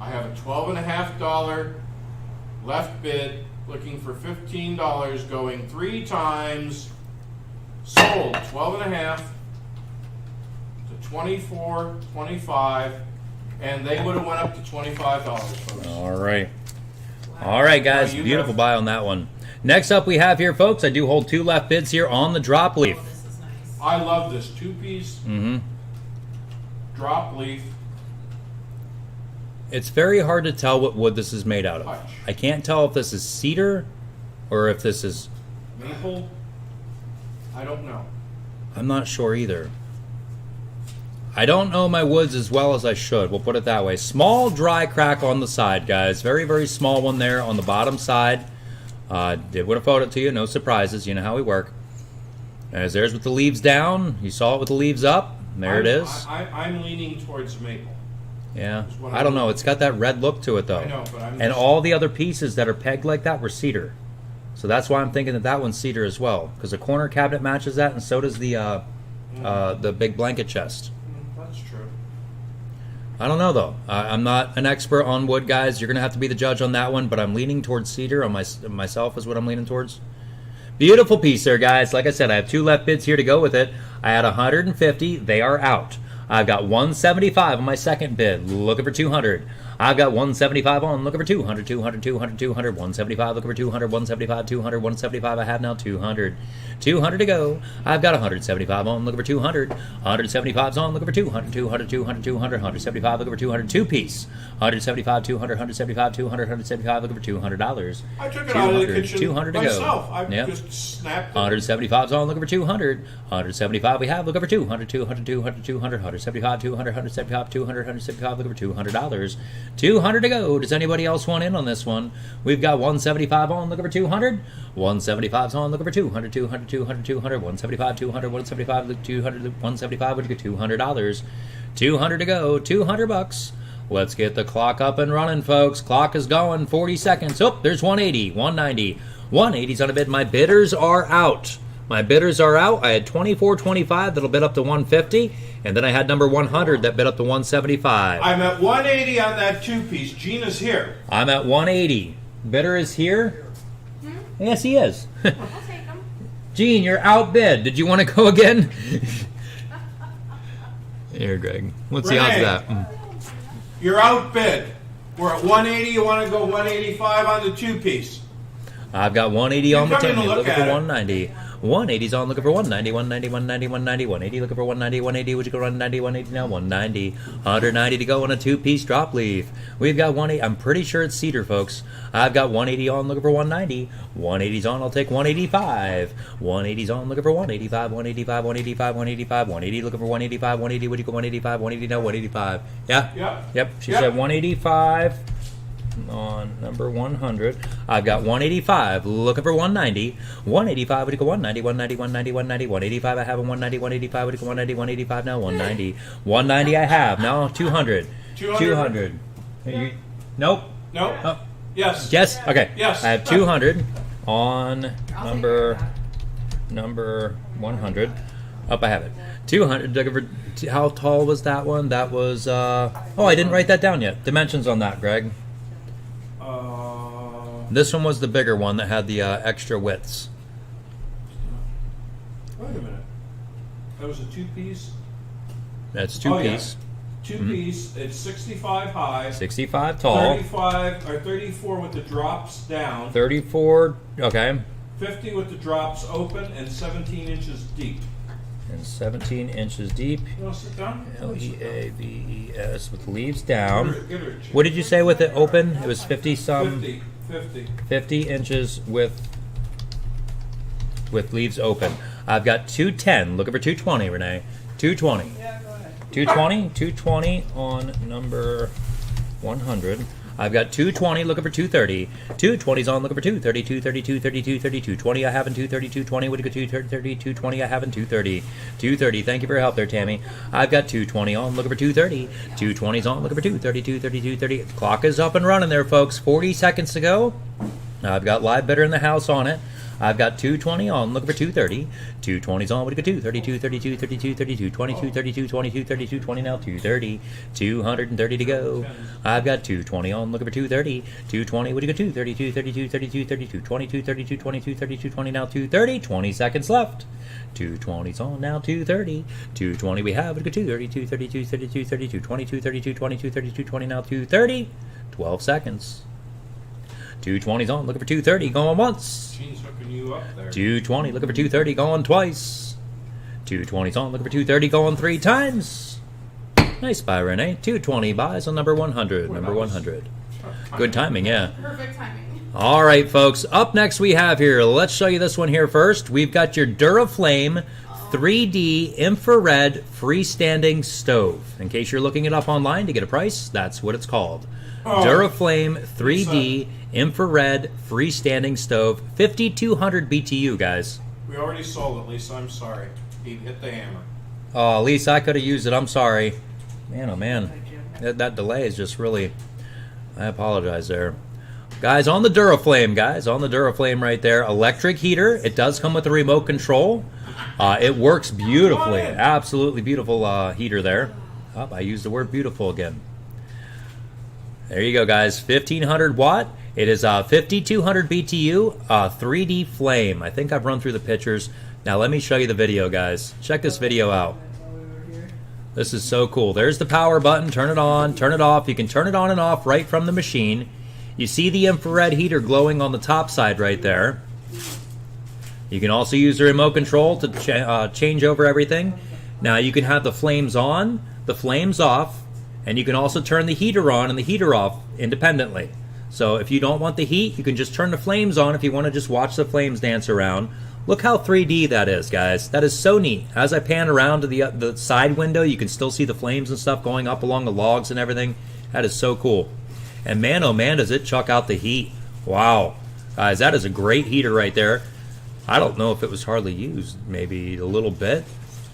I have a $12.50 left bid looking for $15 going 3 times. Sold 12.5 to 24, 25, and they would have went up to $25, folks. All right. All right, guys. Now you Beautiful have- buy on that one. Next up we have here, folks, I do hold 2 left bids here on the drop Oh, leaf. this is nice. I love this 2-piece drop leaf. It's very hard to tell what wood this is made out of. Touch. I can't tell if this is cedar or if this is... Maple. I don't know. I'm not sure either. I don't know my woods as well as I should. We'll put it that way. Small dry crack on the side, guys. Very, very small one there on the bottom side. Did want to photo it to you. No surprises. You know how we work. As there's with the leaves down. You saw it with the leaves up. There it is. I'm leaning towards maple. Yeah. That's what I don't know. It's got that red look to it, though. I know, but I'm And just- all the other pieces that are pegged like that were cedar. So that's why I'm thinking that that one's cedar as well. Because the corner cabinet matches that, and so does the big blanket chest. That's true. I don't know, though. I'm not an expert on wood, guys. You're going to have to be the judge on that one, but I'm leaning towards cedar on myself is what I'm leaning towards. Beautiful piece there, guys. Like I said, I have 2 left bids here to go with it. I had 150. They are out. I've got 175 on my second bid, looking for 200. I've got 175 on, looking for 200, 200, 200, 200, 175, looking for 200, 175, 200, 175. I have now 200. 200 to go. I've got 175 on, looking for 200. 175's on, looking for 200, 200, 200, 200, 175, looking for 200. 2-piece. 175, 200, 175, 200, 175, looking for $200. I took it out of the 200, kitchen 200 to myself. go. I Yep. just snapped it. 175's on, looking for 200. 175 we have, looking for 200, 200, 200, 200, 175, 200, 175, 200, 175, looking for $200. 200 to go. Does anybody else want in on this one? We've got 175 on, looking for 200. 175's on, looking for 200, 200, 200, 200, 175, 200, 175, 200, 175 would get $200. 200 to go, $200. Let's get the clock up and running, folks. Clock is going, 40 seconds. Oh, there's 180, 190. 180's on a bid. My bidders are out. My bidders are out. I had 24.25 that'll bid up to 150, and then I had number 100 that bid up to 175. I'm at 180 on that 2-piece. Gina's here. I'm at 180. Bidder is here. Yes, he is. I'll take them. Gene, you're outbid. Did you want to go again? Here, Greg. What's the odds Renee. of that? You're outbid. We're at 180. You want to go 185 on the 2-piece? I've got 180 on the Come in and 10. look Looking at for it. 190. 180's on, looking for 190, 190, 190, 190, 180, looking for 190, 180, would you go 190, 180 now, 190, 190 to go on a 2-piece drop leaf. We've got 180, I'm pretty sure it's cedar, folks. I've got 180 on, looking for 190, 180's on, I'll take 185, 180's on, looking for 185, 185, 185, 185, 180, looking for 185, 180, would you go 185, 180 now, 185. Yeah? Yep. She Yep. said 185 on number 100. I've got 185, looking for 190. 185, would you go 190, 190, 190, 190, 185, I have a 190, 185, would you go 190, 185 now, 190. 190 I have, now 200. 200. Nope. No. Oh. Yes. Yes? Okay. Yes. I have 200 on I'll number figure 100. Up, I have it. 200. Looking for, how tall was that one? That was, oh, I didn't write that down yet. Dimensions on that, Greg. This one was the bigger one that had the extra widths. Wait a minute. That was a 2-piece. That's 2-piece. 2-piece. It's 65 high. 65 tall. 35 or 34 with the drops down. 34, okay. 50 with the drops open and 17 inches deep. And 17 inches deep. You want to sit down? Leaves with leaves down. Get her a chair. What did you say with it open? It was 50 some. 50. 50 inches with leaves open. I've got 210. Looking for 220, Renee. 220. Yeah, go ahead. 220. 220 on number 100. I've got 220, looking for 230. 220's on, looking for 230, 230, 230, 230, 220 I have in 230, 220, would you go 230, 220 I have in 230. 230, thank you for your help there, Tammy. I've got 220 on, looking for 230. 220's on, looking for 230, 230, 230. The clock is up and running there, folks. 40 seconds to go. I've got live bidder in the house on it. I've got 220 on, looking for 230. 220's on, would you go 230, 232, 32, 32, 22, 32, 22, 32, 20 now, 230. 230 to go. I've got 220 on, looking for 230. 220, would you go 232, 32, 32, 32, 22, 32, 22, 32, 20 now, 230. 20 seconds left. 220's on now, 230. 220 we have, would you go 232, 32, 32, 32, 22, 32, 22, 32, 20 now, 230. 12 seconds. 220's on, looking for 230, going once. Gene's hooking you up there. 220, looking for 230, going twice. 220's on, looking for 230, going 3 times. Nice buy, Renee. 220 buys on number 100. Number 100. Good timing, yeah. Perfect timing. All right, folks. Up next we have here, let's show you this one here first. We've got your Duraflame 3D infrared freestanding stove. In case you're looking it up online to get a price, that's what it's called. Duraflame 3D infrared freestanding stove, 5200 BTU, guys. We already sold it, Lisa. I'm sorry. He hit the hammer. Oh, Lisa, I could have used it. I'm sorry. Man, oh man. That delay is just really... I apologize there. Guys, on the Duraflame, right there. Electric heater. It does come with a remote control. It works beautifully. Absolutely beautiful heater there. Oh, I used the word beautiful again. There you go, guys. 1500 watt. It is 5200 BTU, 3D flame. I think I've run through the pictures. Now let me show you the video, guys. Check this video out. This is so cool. There's the power button. Turn it on, turn it off. You can turn it on and off right from the machine. You see the infrared heater glowing on the top side right there. You can also use the remote control to change over everything. Now you can have the flames on, the flames off, and you can also turn the heater on and the heater off independently. So if you don't want the heat, you can just turn the flames on if you want to just watch the flames dance around. Look how 3D that is, guys. That is so neat. As I pan around to the side window, you can still see the flames and stuff going up along the logs and everything. That is so cool. And man, oh man, does it chuck out the heat. Wow. Guys, that is a great heater right there. I don't know if it was hardly used, maybe a little bit.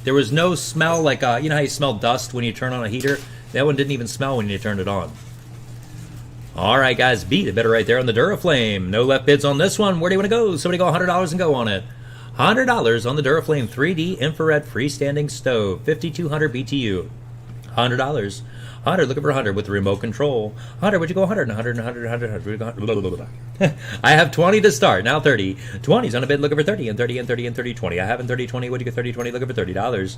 There was no smell like, you know how you smell dust when you turn on a heater? That one didn't even smell when you turned it on. All right, guys, beat it better right there on the Duraflame. No left bids on this one. Where do you want to go? Somebody go $100 and go on it. $100 on the Duraflame 3D infrared freestanding stove, 5200 BTU. $100. 100, looking for 100 with the remote control. 100, would you go 100, 100, 100, 100, 100, 100. I have 20 to start, now 30. 20's on a bid, looking for 30, and 30, and 30, and 30, 20. I have in 30, 20, would you go 30, 20, looking for $30.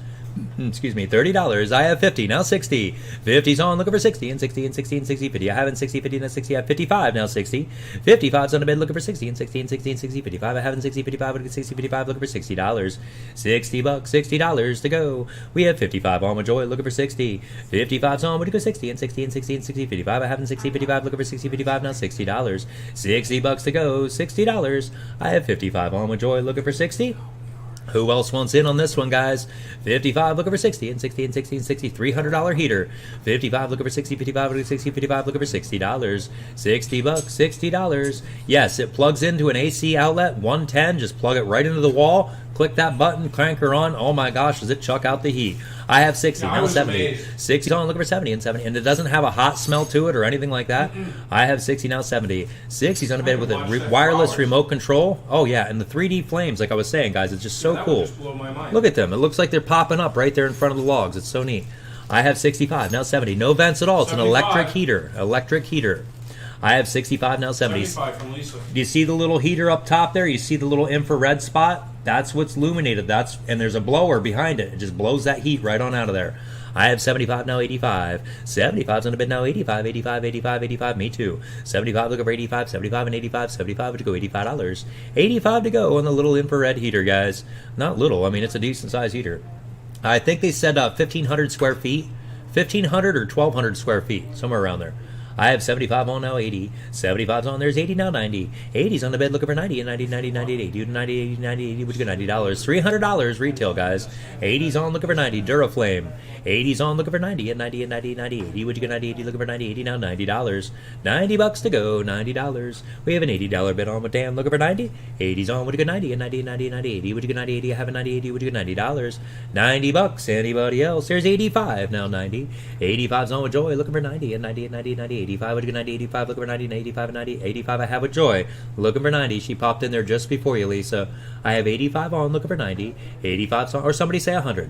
Excuse me, $30. I have 50, now 60. 50's on, looking for 60, and 60, and 60, and 60, 50. I have in 60, 50, and 60. I have 55, now 60. 55's on a bid, looking for 60, and 60, and 60, and 60, 55. I have in 60, 55, would you go 60, 55, looking for $60. 60 bucks, $60 to go. We have 55 on with Joy, looking for 60. 55's on, would you go 60, and 60, and 60, and 60, 55. I have in 60, 55, looking for 60, 55, now $60. 60 bucks to go, $60. I have 55 on with Joy, looking for 60. Who else wants in on this one, guys? 55 looking for 60, and 60, and 60, and 60. $300 heater. 55 looking for 60, 55 looking for 60, 55 looking for $60. 60 bucks, $60. Yes, it plugs into an AC outlet, 110. Just plug it right into the wall. Click that button, crank her on. Oh my gosh, does it chuck out the heat? I have 60, now 70. Amazed. 60 on, looking for 70 and 70. And it doesn't have a hot smell to it or anything like that. I have 60, now 70. 60's on a bed with a wireless remote control. Oh yeah, and the 3D flames, like I was saying, guys, it's just so That would cool. just blow my mind. Look at them. It looks like they're popping up right there in front of the logs. It's so neat. I have 65, now 70. No vents at all. It's an 75. electric heater. Electric heater. I have 65, now 70. 75 from Lisa. Do you see the little heater up top there? You see the little infrared spot? That's what's illuminated. And there's a blower behind it. It just blows that heat right on out of there. I have 75, now 85. 75's on the bid now 85, 85, 85, 85. Me too. 75 looking for 85, 75 and 85. 75 to go, $85. 85 to go on the little infrared heater, guys. Not little. I mean, it's a decent size heater. I think they said 1,500 square feet. 1,500 or 1,200 square feet. Somewhere around there. I have 75 on now 80. 75's on, there's 80 now 90. 80's on the bed looking for 90 and 90, 90, 90, 80, 90, 80, 90, 80, which is $90. $300 retail, guys. 80's on looking for 90, Duraflame. 80's on looking for 90 and 90 and 90, 90, 80, would you get 90, 80, looking for 90, 80 now $90. 90 bucks to go, $90. We have an $80 bid on with Dan looking for 90. 80's on, would you get 90 and 90 and 90 and 90, 80, would you get 90, 80, I have a 90, 80, would you get $90. 90 bucks, anybody else? There's 85 now 90. 85's on with Joy looking for 90 and 90 and 90 and 90, 85 would you get 90, 85 looking for 90 and 85 and 90, 85 I have with Joy looking for 90. She popped in there just before you, Lisa. I have 85 on looking for 90. 85's on, or somebody say 100.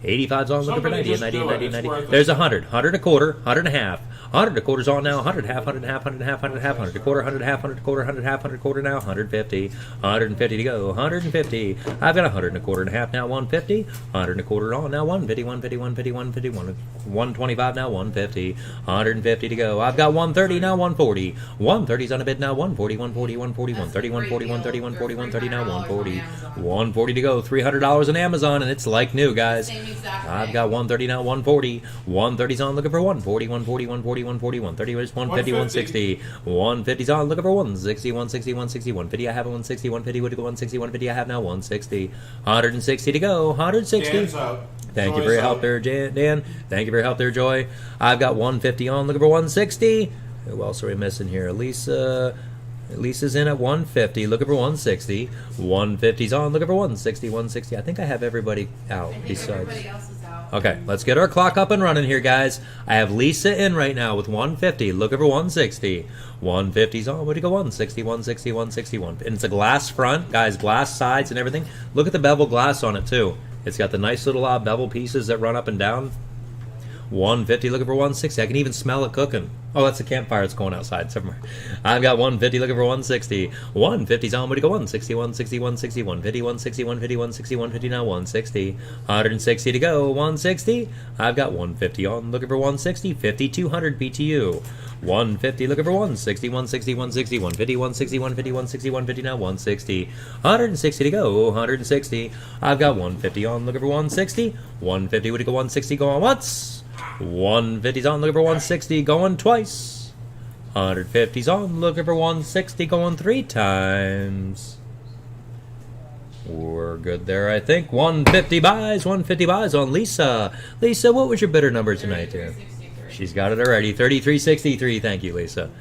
85's on looking for 90 and 90 and 90 and 90. There's 100. 100 a quarter, 100 and a half. 100 a quarter's on now. 100 half, 100 and a half, 100 and a half, 100 and a half, 100 a quarter, 100 half, 100 a quarter, 100 half, 100 quarter now. 150. 150 to go. 150. I've got 100 and a quarter and a half now. 150. 100 and a quarter on now. 150. 150. 150. 150. 125 now. 150. 150 to go. I've got 130 now. 140. 130's on a bid now. 140. 140. 140. 130. 140. 130. 140. 130 now. 140. 140 to go. $300 on Amazon, and it's like new, guys. Same exact I've thing. got 130 now, 140. 130's on looking for 140, 140, 140, 140, 130, where's 150, 160. 150's on looking for 160, 160, 160, 150. I have a 160, 150, would you go 160, 150? I have now 160. 160 to go, 160. Dan's out. Thank you Joy's for your out. help there, Dan. Thank you for your help there, Joy. I've got 150 on looking for 160. Who else are we missing here? Lisa's in at 150, looking for 160. 150's on, looking for 160, 160. I think I have everybody out I think besides. everybody else is out. Okay, let's get our clock up and running here, guys. I have Lisa in right now with 150, looking for 160. 150's on, what do you go? 160, 160, 161. And it's a glass front, guys, glass sides and everything. Look at the bevel glass on it, too. It's got the nice little bevel pieces that run up and down. 150 looking for 160. I can even smell it cooking. Oh, that's a campfire that's going outside somewhere. I've got 150 looking for 160. 150's on, what do you go? 160, 160, 160, 150, 160, 150, 160, 150 now, 160. 160 to go, 160. I've got 150 on, looking for 160. 5200 BTU. 150 looking for 160, 160, 160, 150, 160, 150, 160, 150 now, 160. 160 to go, 160. I've got 150 on, looking for 160. 150 would you go 160, go on once. 150's on, looking for 160, going twice. 150's on, looking for 160, going 3 times. We're good there, I think. 150 buys on Lisa. Lisa, what was your bidder number tonight, dear? 3363. She's got it already. 3363. Thank you, Lisa.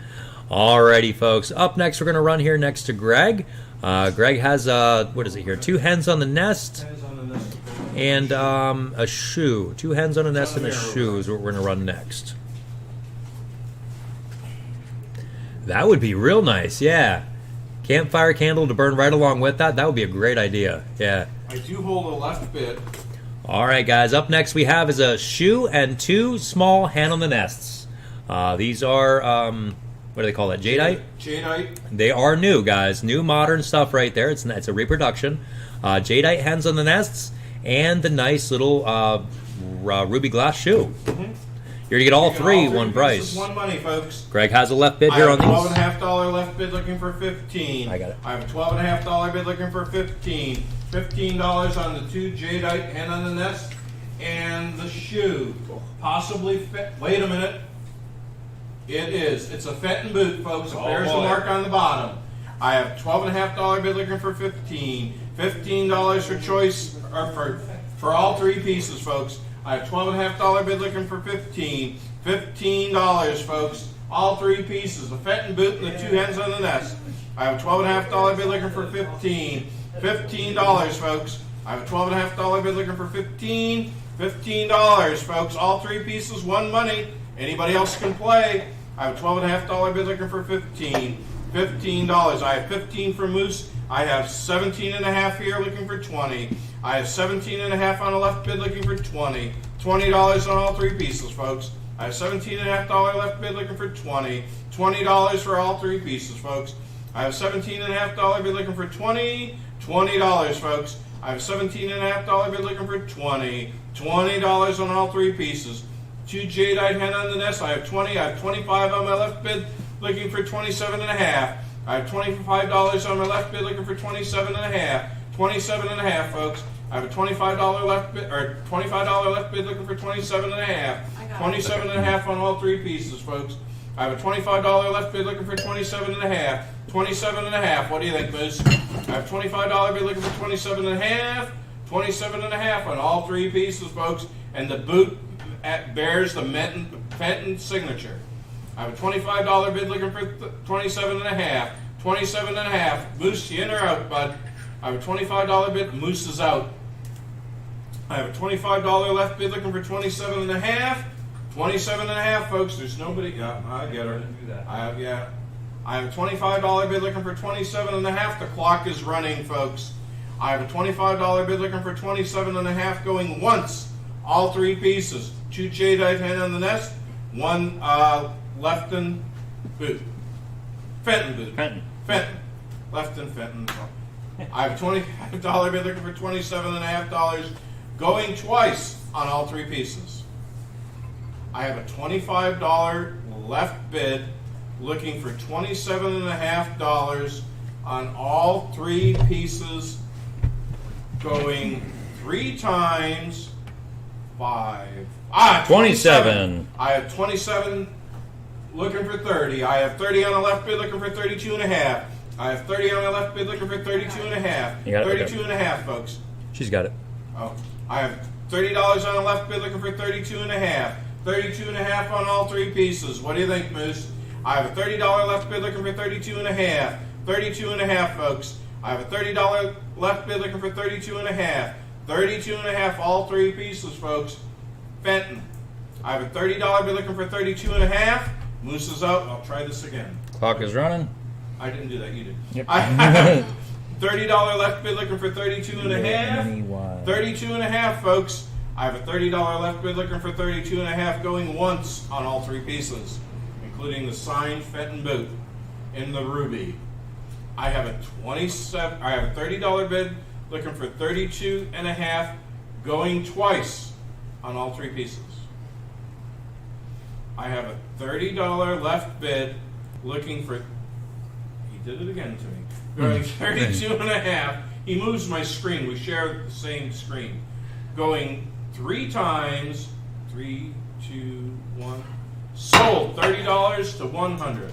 Alrighty, folks. Up next, we're going to run here next to Greg. Greg has, what is it here? 2 hens on the nest. Dan's on the nest. And a shoe. 2 hens on a nest and a shoe is what we're going to run next. That would be real nice, yeah. Campfire candle to burn right along with that. That would be a great idea, yeah. I do hold a left bid. All right, guys. Up next we have is a shoe and 2 small hand-on-the-nests. These are, what do they call that, jadeite? Jadeite. They are new, guys. New modern stuff right there. It's a reproduction. Jadeite hands-on-the-nests and the nice little ruby glass shoe. Mm-hmm. You're going to get all three, one pieces, price. one money, folks. Greg has a left bid here on these. I have a $12.5 left bid looking for 15. I got it. I have a $12.5 bid looking for 15. $15 on the 2 jadeite hand on the nest and the shoe. Possibly fit. Wait a minute. It is. It's a Fenton boot, folks. It bears the mark on the bottom. I have $12.5 bid looking for 15. $15 for choice or for all 3 pieces, folks. I have $12.5 bid looking for 15. $15, folks. All 3 pieces. The Fenton boot and the 2 hens on the nest. I have $12.5 bid looking for 15. $15, folks. I have a $12.5 bid looking for 15. $15, folks. All 3 pieces, one money. Anybody else can play. I have a $12.5 bid looking for 15. $15. I have 15 for Moose. I have 17.5 here looking for 20. I have 17.5 on the left bid looking for 20. $20 on all 3 pieces, folks. I have $17.5 left bid looking for 20. $20 for all 3 pieces, folks. I have $17.5 bid looking for 20. $20, folks. I have $17.5 bid looking for 20. $20 on all 3 pieces. 2 jadeite hen on the nest. I have 20. I have 25 on my left bid looking for 27.5. I have $25 on my left bid looking for 27.5. 27.5, folks. I have a $25 left bid or $25 left bid looking for 27.5. 27.5 on all 3 pieces, folks. I have a $25 left bid looking for 27.5. 27.5. What do you think, Moose? I have $25 bid looking for 27.5. 27.5 on all 3 pieces, folks. And the boot bears the Fenton signature. I have a $25 bid looking for 27.5. 27.5. Moose, you in or out, bud? I have a $25 bid. Moose is out. I have a $25 left bid looking for 27.5. 27.5, folks. There's nobody. Yeah, I get her. I have a $25 bid looking for 27.5. The clock is running, folks. I have a $25 bid looking for 27.5 going once. All 3 pieces. 2 jadeite hen on the nest. 1 Lefton boot. Fenton boot. Fenton. Lefton Fenton. I have a $25 bid looking for $27.5 going twice on all 3 pieces. I have a $25 left bid looking for $27.5 on all 3 pieces going 3 times 5. 27. I have 27 looking for 30. I have 30 on the left bid looking for 32.5. I have 30 on the left bid looking for 32.5. 32.5, folks. She's got it. Oh, I have $30 on the left bid looking for 32.5. 32.5 on all 3 pieces. What do you think, Moose? I have a $30 left bid looking for 32.5. 32.5, folks. I have a $30 left bid looking for 32.5. 32.5 all 3 pieces, folks. Fenton. I have a $30 bid looking for 32.5. Moose is out. I'll try this again. Clock is running. I didn't do that. You did. Yep. I have $30 left bid looking for 32.5. 32.5, folks. I have a $30 left bid looking for 32.5 going once on all 3 pieces, including the signed Fenton boot in the ruby. I have a $30 bid looking for 32.5 going twice on all 3 pieces. I have a $30 left bid looking for, he did it again to me, going 32.5. He moves my screen. We share the same screen. Going 3 times, 3, 2, 1. Sold. $30 to $100.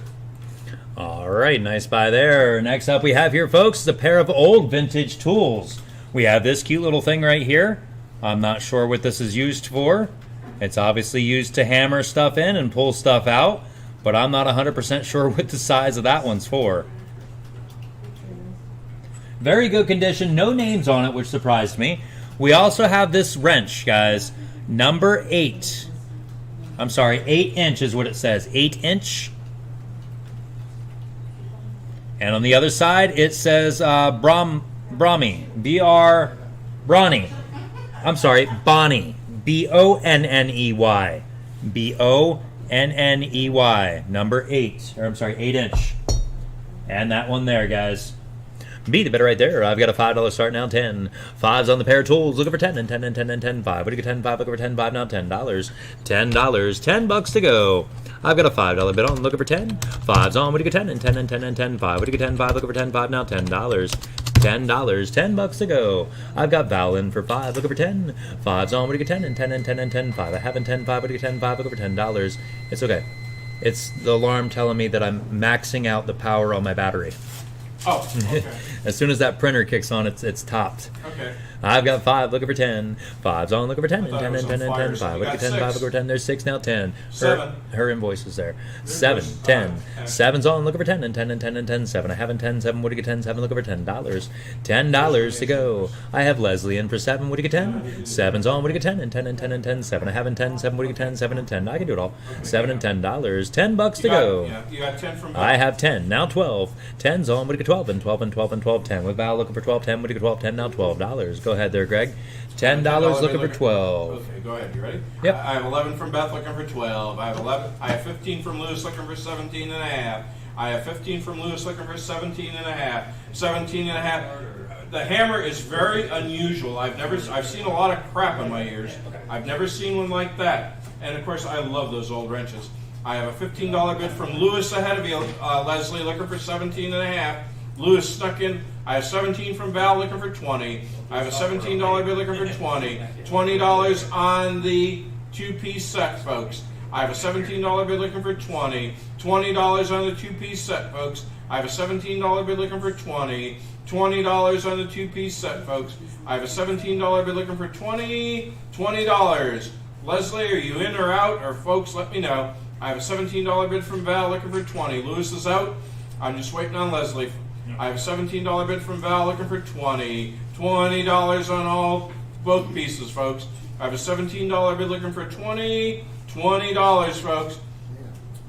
All right, nice buy there. Next up we have here, folks, is a pair of old vintage tools. We have this cute little thing right here. I'm not sure what this is used for. It's obviously used to hammer stuff in and pull stuff out, but I'm not 100% sure what the size of that one's for. Very good condition, no names on it, which surprised me. We also have this wrench, guys, number 8. I'm sorry, 8 inch is what it says, 8 inch. And on the other side, it says Brahmi, B-R, Brawny. I'm sorry, Bonnie. Bonney. Bonney. Number 8. Or I'm sorry, 8-inch. And that one there, guys. Be the better right there. I've got a $5 start now. 10. 5s on the pair of tools. Looking for 10 and 10 and 10 and 10. 5. What do you get? 10, 5. Looking for 10, 5 now. $10. $10. $10 to go. I've got a $5 bid on. Looking for 10. 5s on. What do you get? 10 and 10 and 10 and 10. 5. What do you get? 10, 5. Looking for 10, 5 now. $10. $10. $10 to go. I've got Val in for 5. Looking for 10. 5s on. What do you get? 10 and 10 and 10 and 10. 5. I haven't 10, 5. What do you get? 10, 5. Looking for $10. It's okay. It's the alarm telling me that I'm maxing out the power on my battery. Oh, okay. As soon as that printer kicks on, it's topped. Okay. I've got 5 looking for 10. 5's on looking for 10 and thought 10 it was and 10 on and 10. fire, so 5 you looking got for 10. 5 6. looking for 10. There's 6 now. 10. 7. Her invoice is there. 7. 10. 7's on looking for 10 and 10 and 10 and 10. 7. I haven't 10. 7. What do you get? 10. 7 looking for $10. $10 to go. I have Leslie in for 7. What do you get? 10. 7's on. What do you get? 10 and 10 and 10 and 10. 7. I haven't 10. 7. What do you get? 10. 7 and 10. I can do it all. 7 and $10. $10 to go. Yeah, you got 10 from I have 10. Now 12. 10's on. What do you get? 12 and 12 and 12 and 12. 10. With Val looking for 12. 10. What do you get? 12. 10. Now $12. Go ahead there, Greg. $10 looking for 12. Okay, go ahead. You ready? Yep. I have 11 from Beth looking for 12. I have 15 from Lewis looking for 17 and a half. I have 15 from Lewis looking for 17 and a half. 17 and a half. The hammer is very unusual. I've seen a lot of crap in my ears. I've never seen one like that. And of course, I love those old wrenches. I have a $15 bid from Lewis ahead of you, Leslie, looking for 17 and a half. Lewis stuck in. I have 17 from Val looking for 20. I have a $17 bid looking for 20. $20 on the 2-piece set, folks. I have a $17 bid looking for 20. $20 on the 2-piece set, folks. I have a $17 bid looking for 20. $20 on the 2-piece set, folks. I have a $17 bid looking for 20. $20. Leslie, are you in or out? Or folks, let me know. I have a $17 bid from Val looking for 20. Lewis is out. I'm just waiting on Leslie. I have a $17 bid from Val looking for 20. $20 on both pieces, folks. I have a $17 bid looking for 20. $20, folks.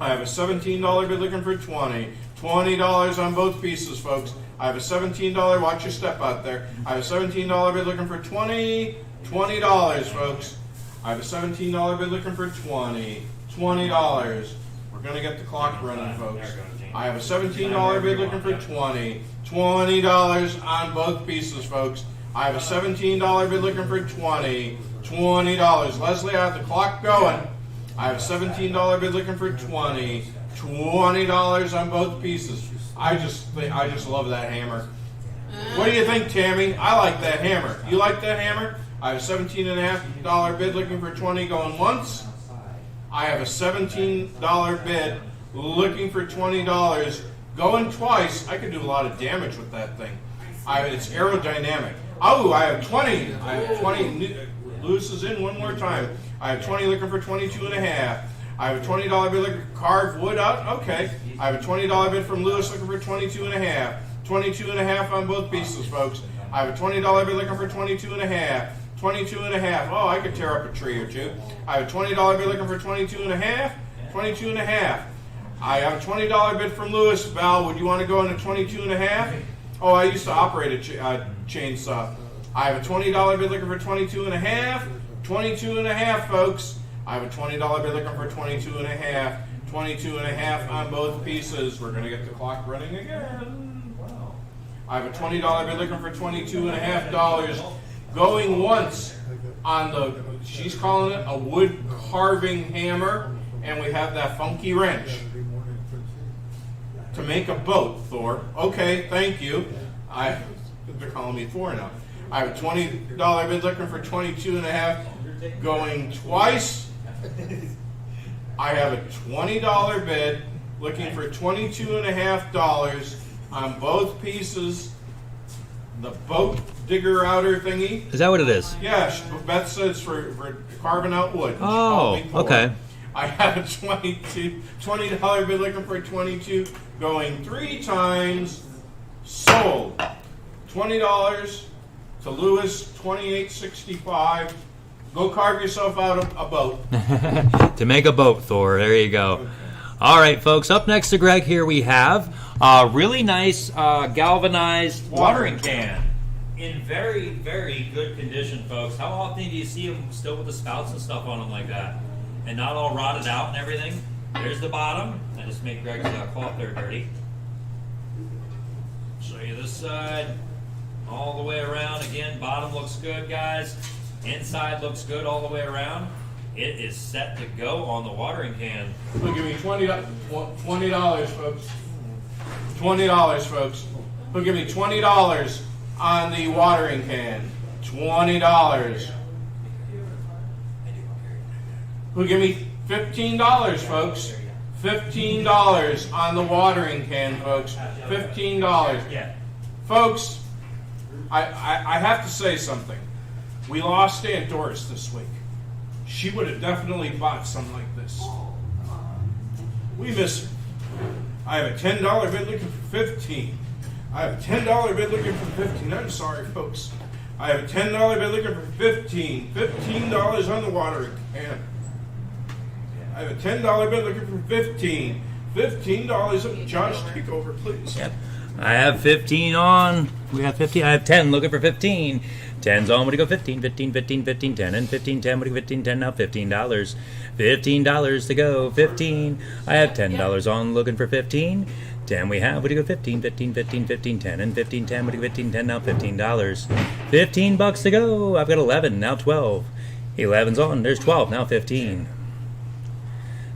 I have a $17 bid looking for 20. $20 on both pieces, folks. I have a $17, watch your step out there. I have a $17 bid looking for 20. $20, folks. I have a $17 bid looking for 20. $20. We're going to get the clock running, folks. I have a $17 bid looking for 20. $20 on both pieces, folks. I have a $17 bid looking for 20. $20. Leslie, I have the clock going. I have a $17 bid looking for 20. $20 on both pieces. I just love that hammer. What do you think, Tammy? I like that hammer. You like that hammer? I have a $17.50 bid looking for 20 going once. I have a $17 bid looking for $20 going twice. I could do a lot of damage with that thing. It's aerodynamic. Oh, I have 20. I have 20. Lewis is in one more time. I have 20 looking for 22 and a half. I have a $20 bid looking for carved wood out. Okay. I have a $20 bid from Lewis looking for 22 and a half. 22 and a half on both pieces, folks. I have a $20 bid looking for 22 and a half. 22 and a half. Oh, I could tear up a tree or two. I have a $20 bid looking for 22 and a half. 22 and a half. I have a $20 bid from Lewis. Val, would you want to go into 22 and a half? Oh, I used to operate a chainsaw. I have a $20 bid looking for 22 and a half. 22 and a half, folks. I have a $20 bid looking for 22 and a half. 22 and a half on both pieces. We're going to get the clock running again. I have a $20 bid looking for $22 and a half dollars. Going once on the, she's calling it a wood carving hammer, and we have that funky wrench. To make a boat, Thor. Okay, thank you. They're calling me Thor now. I have a $20 bid looking for 22 and a half going twice. I have a $20 bid looking for $22 and a half dollars on both pieces. The boat digger outer thingy. Is that what it is? Yeah, Beth says for carving out wood. Oh, okay. I have a $20 bid looking for 22 going 3 times. Sold. $20 to Lewis, $28.65. Go carve yourself out a boat. To make a boat, Thor. There you go. Okay. All right, folks. Up next to Greg here we have a really nice galvanized watering can. in very, very good condition, folks. How often do you see them still with the spouts and stuff on them like that? And not all rotted out and everything? There's the bottom. I just made Greg's cloth there dirty. Show you this side. All the way around. Again, bottom looks good, guys. Inside looks good all the way around. It is set to go on the watering can. They'll give me $20, folks. $20, folks. They'll give me $20 on the watering can. $20. They'll give me $15, folks. $15 on the watering can, folks. $15. Folks, I have to say something. We lost Aunt Doris this week. She would have definitely bought something like this. We miss her. I have a $10 bid looking for $15. I have a $10 bid looking for $15. I'm sorry, folks. I have a $10 bid looking for $15. $15 on the watering can. I have a $10 bid looking for $15. $15. Josh, take over, please. Yep. I have 15 on. We have 15. I have 10 looking for 15. 10's on. What do you go? 15, 15, 15, 15, 10, and 15, 10. What do you go? 15, 10 now? $15. $15 to go. 15. I have $10 on looking for 15. 10 we have. What do you go? 15, 15, 15, 15, 10, and 15, 10. What do you go? 15, 10 now? $15. $15 to go. I've got 11. Now 12. 11's on. There's 12. Now 15.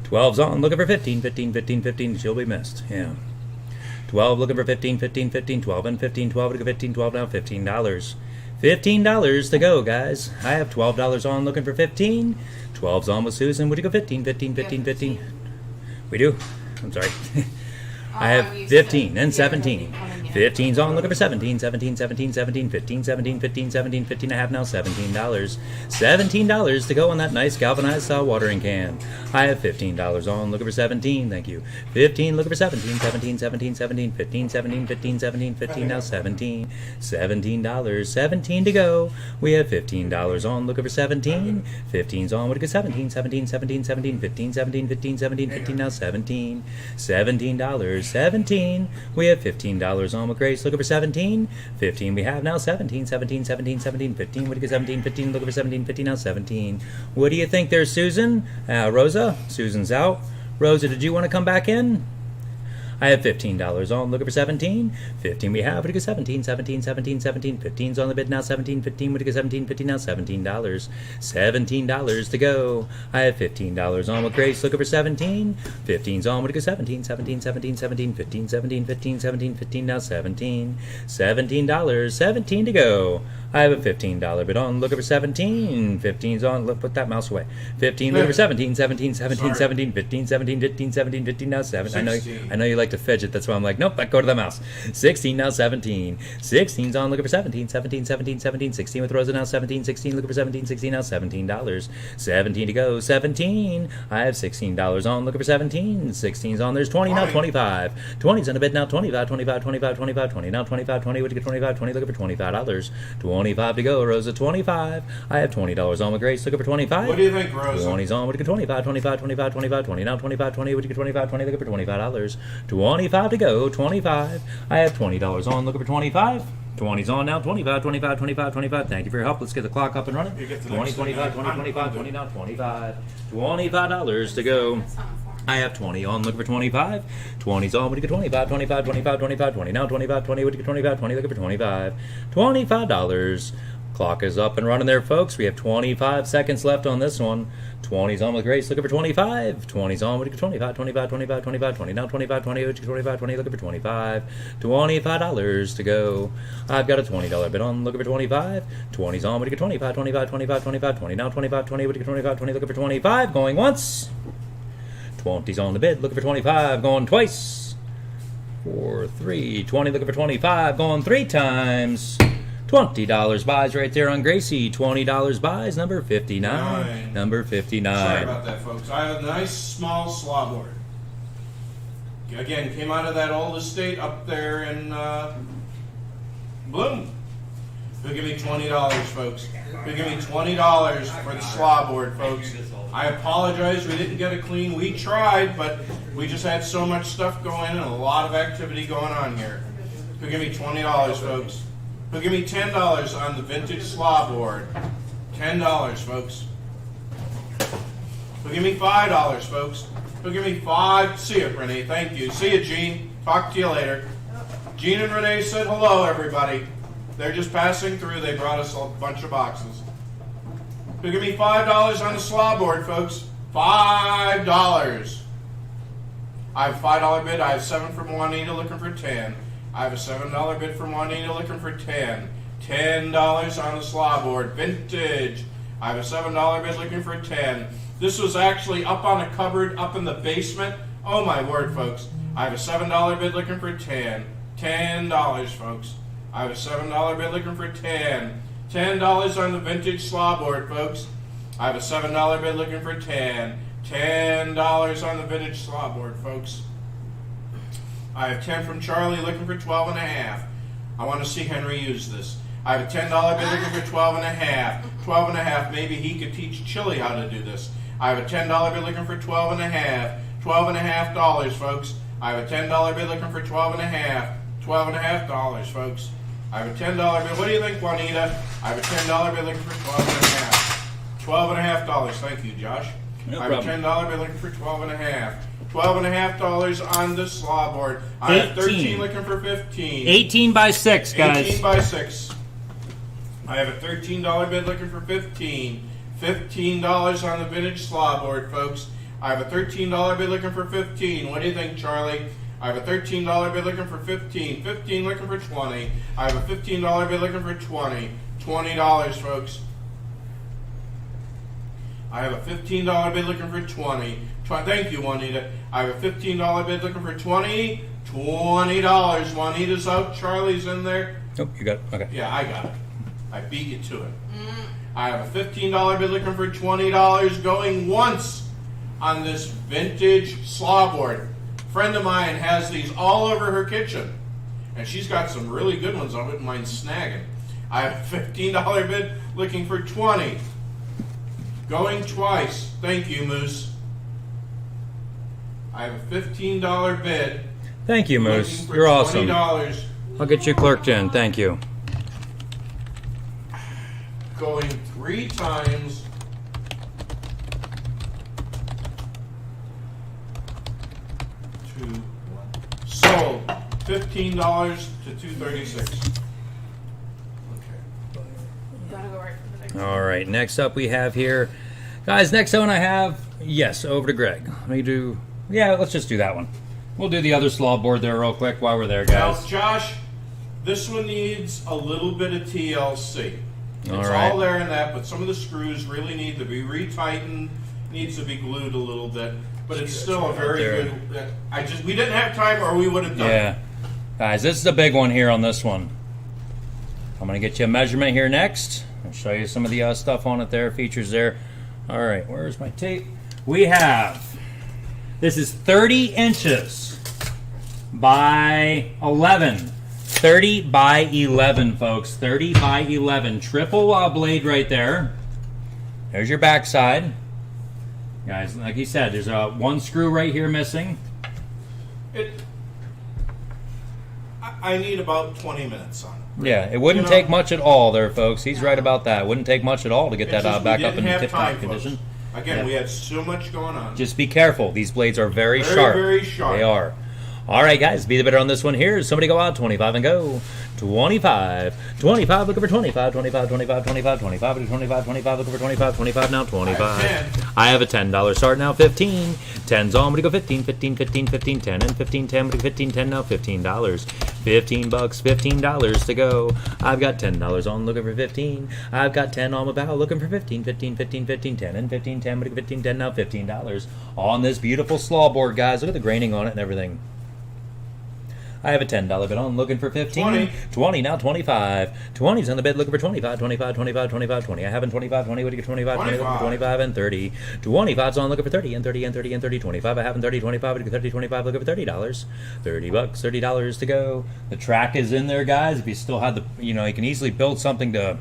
12's on. Looking for 15, 15, 15, 15. She'll be missed. Yeah. 12 looking for 15, 15, 15, 12, and 15, 12, 15, 12, now $15. $15 to go, guys. I have $12 on looking for 15. 12's on with Susan. Would you go 15, 15, 15, 15? We do? I'm sorry. I have 15 and 17. 15's on looking for 17, 17, 17, 17, 15, 17, 15, 17, 15. I have now $17. $17 to go on that nice galvanized style watering can. I have $15 on looking for 17. Thank you. 15 looking for 17, 17, 17, 17, 15, 17, 15, 17, 15. Now 17. $17. 17 to go. We have $15 on looking for 17. 15's on. What do you get? 17, 17, 17, 17, 15, 17, 15, 17, 15. Now 17. $17. 17. We have $15 on with Grace looking for 17. 15 we have now. 17, 17, 17, 17, 15. What do you get? 17, 15 looking for 17, 15. Now 17. What do you think there, Susan? Rosa? Susan's out. Rosa, did you want to come back in? I have $15 on looking for 17. 15 we have. What do you get? 17, 17, 17, 17. 15's on the bid now. 17, 15. What do you get? 17, 15. Now $17. $17 to go. I have $15 on with Grace looking for 17. 15's on. What do you get? 17, 17, 17, 17, 15, 17, 15, 17, 15. Now 17. $17. 17 to go. I have a $15 bid on looking for 17. 15's on. Look, put that mouse away. 15 looking for 17, 17, 17, 17, 15, 17, 15, 17, 15. Now 7. I know you like to fidget. That's why I'm like, nope, I go to the mouse. 16 now 17. 16's on looking for 17, 17, 17, 17, 16 with Rosa now 17, 16 looking for 17, 16 now $17. 17 to go. 17. I have $16 on looking for 17. 16's on. There's 20 now 25. 20's on the bid now 25, 25, 25, 25, 20 now 25, 20. Would you get 25, 20 looking for $25. 25 to go. Rosa 25. I have $20 on with Grace looking for 25. What do you think, Rosa? 20's on. Would you get 25, 25, 25, 25, 20 now 25, 20. Would you get 25, 20 looking for $25. 25 to go. 25. I have $20 on looking for 25. 20's on now. 25, 25, 25, 25. Thank you for your help. Let's get the clock up and running. 20, 25, 20, 25, 20 now 25. $25 to go. I have 20 on looking for 25. 20's on. Would you get 25, 25, 25, 25, 20 now 25, 20. Would you get 25, 20 looking for 25. $25. Clock is up and running there, folks. We have 25 seconds left on this one. 20's on with Grace looking for 25. 20's on. Would you get 25, 25, 25, 25, 20 now 25, 20. Would you get 25, 20 looking for 25. $25 to go. I've got a $20 bid on looking for 25. 20's on. Would you get 25, 25, 25, 25, 20 now 25, 20. Would you get 25, 20 looking for 25. Going once. 20's on the bid looking for 25. Going twice. 4, 3. 20 looking for 25. Going 3 times. $20 buys right there on Gracie. $20 buys, number 59. Number 59. Sorry about that, folks. I have a nice small slobboard. Again, came out of that old estate up there in Bloom. They'll give me $20, folks. They'll give me $20 for the slobboard, folks. I apologize, we didn't get it clean. We tried, but we just had so much stuff going and a lot of activity going on here. They'll give me $20, folks. Who'll give me $10 on the vintage slaw board? $10, folks. Who'll give me $5, folks? Who'll give me $5? See you, Renee. Thank you. See you, Gene. Talk to you later. Gene and Renee said hello, everybody. They're just passing through. They brought us a bunch of boxes. Who'll give me $5 on the slaw board, folks? $5. I have a $5 bid. I have 7 from Juanita looking for 10. I have a $7 bid from Juanita looking for 10. $10 on the slaw board. Vintage. I have a $7 bid looking for 10. This was actually up on a cupboard up in the basement. Oh my word, folks. I have a $7 bid looking for 10. $10, folks. I have a $7 bid looking for 10. $10 on the vintage slaw board, folks. I have a $7 bid looking for 10. $10 on the vintage slaw board, folks. I have 10 from Charlie looking for 12 and a half. I want to see Henry use this. I have a $10 bid looking for 12 and a half. 12 and a half. Maybe he could teach Chili how to do this. I have a $10 bid looking for 12 and a half. 12 and a half dollars, folks. I have a $10 bid looking for 12 and a half. 12 and a half dollars, folks. I have a $10 bid. What do you think, Juanita? I have a $10 bid looking for 12 and a half. 12 and a half dollars. Thank you, Josh. No I have problem. a $10 bid looking for 12 and a half. 12 and a half dollars on the slaw board. I have 13 looking for 15. 18 by 6, guys. 18 by 6. I have a $13 bid looking for 15. $15 on the vintage slaw board, folks. I have a $13 bid looking for 15. What do you think, Charlie? I have a $13 bid looking for 15. 15 looking for 20. I have a $15 bid looking for 20. $20, folks. I have a $15 bid looking for 20. Thank you, Juanita. I have a $15 bid looking for 20. $20. Juanita's out. Charlie's in there. Oh, you got it. Okay. Yeah, I got it. I beat you to it. I have a $15 bid looking for $20 going once on this vintage slaw board. A friend of mine has these all over her kitchen, and she's got some really good ones I wouldn't mind snagging. I have a $15 bid looking for 20. Going twice. Thank you, Moose. I have a $15 bid. Thank you, Moose. looking for You're awesome. $20. I'll get you clerked in. Thank you. Going 3 times. 2, 1. Sold. $15 to $236. Okay. Gotta go right for the next one. All right, next up we have here, guys, next one I have, yes, over to Greg. Let me do, yeah, let's just do that one. We'll do the other slaw board there real quick while we're there, Now, guys. Josh, this one needs a little bit of TLC. It's All right. all there in that, but some of the screws really need to be retightened, needs to be glued a little bit, but it's still a very there. good. We didn't have time, or we would have done it. Yeah. Guys, this is the big one here on this one. I'm going to get you a measurement here next. I'll show you some of the stuff on it there, features there. All right, where's my tape? We have, this is 30 inches by 11. 30 by 11, folks. 30 by 11. Triple blade right there. There's your backside. Guys, like he said, there's one screw right here missing. I need about 20 minutes on it. Yeah, it wouldn't You know- take much at all there, folks. He's right about that. It wouldn't take much at all to get It's that just we back up didn't in have tip-top time, folks. condition. Again, Yeah. we had so much going on. Just be careful. These blades are very Very, sharp. very sharp. They are. All right, guys, be the bidder on this one here. Somebody go out, 25 and go. 25. 25, looking for 25. 25, 25, 25, 25, 25, 25, looking for 25. 25 now, 25. 10. I have a $10 start now, 15. 10's on, I'm going to go 15, 15, 15, 15, 10, and 15, 10, I'm going to go 15, 10 now, $15. 15 bucks, $15 to go. I've got $10 on, looking for 15. I've got 10 on my bow, looking for 15, 15, 15, 15, 10, and 15, 10, I'm going to go 15, 10 now, $15. On this beautiful slaw board, guys. Look at the graining on it and everything. I have a $10 bid on, looking for 15. 20. 20 now, 25. 20's on the bid, looking for 25, 25, 25, 25, 20. I have in 25, 20, what do you get, 25, 20, looking for 25 and 30. 25's on, looking for 30 and 30 and 30 and 30, 25. I have in 30, 25, what do you get, 30, 25, looking for $30. 30 bucks, $30 to go. The track is in there, guys. If you still had the, you know, you can easily build something to,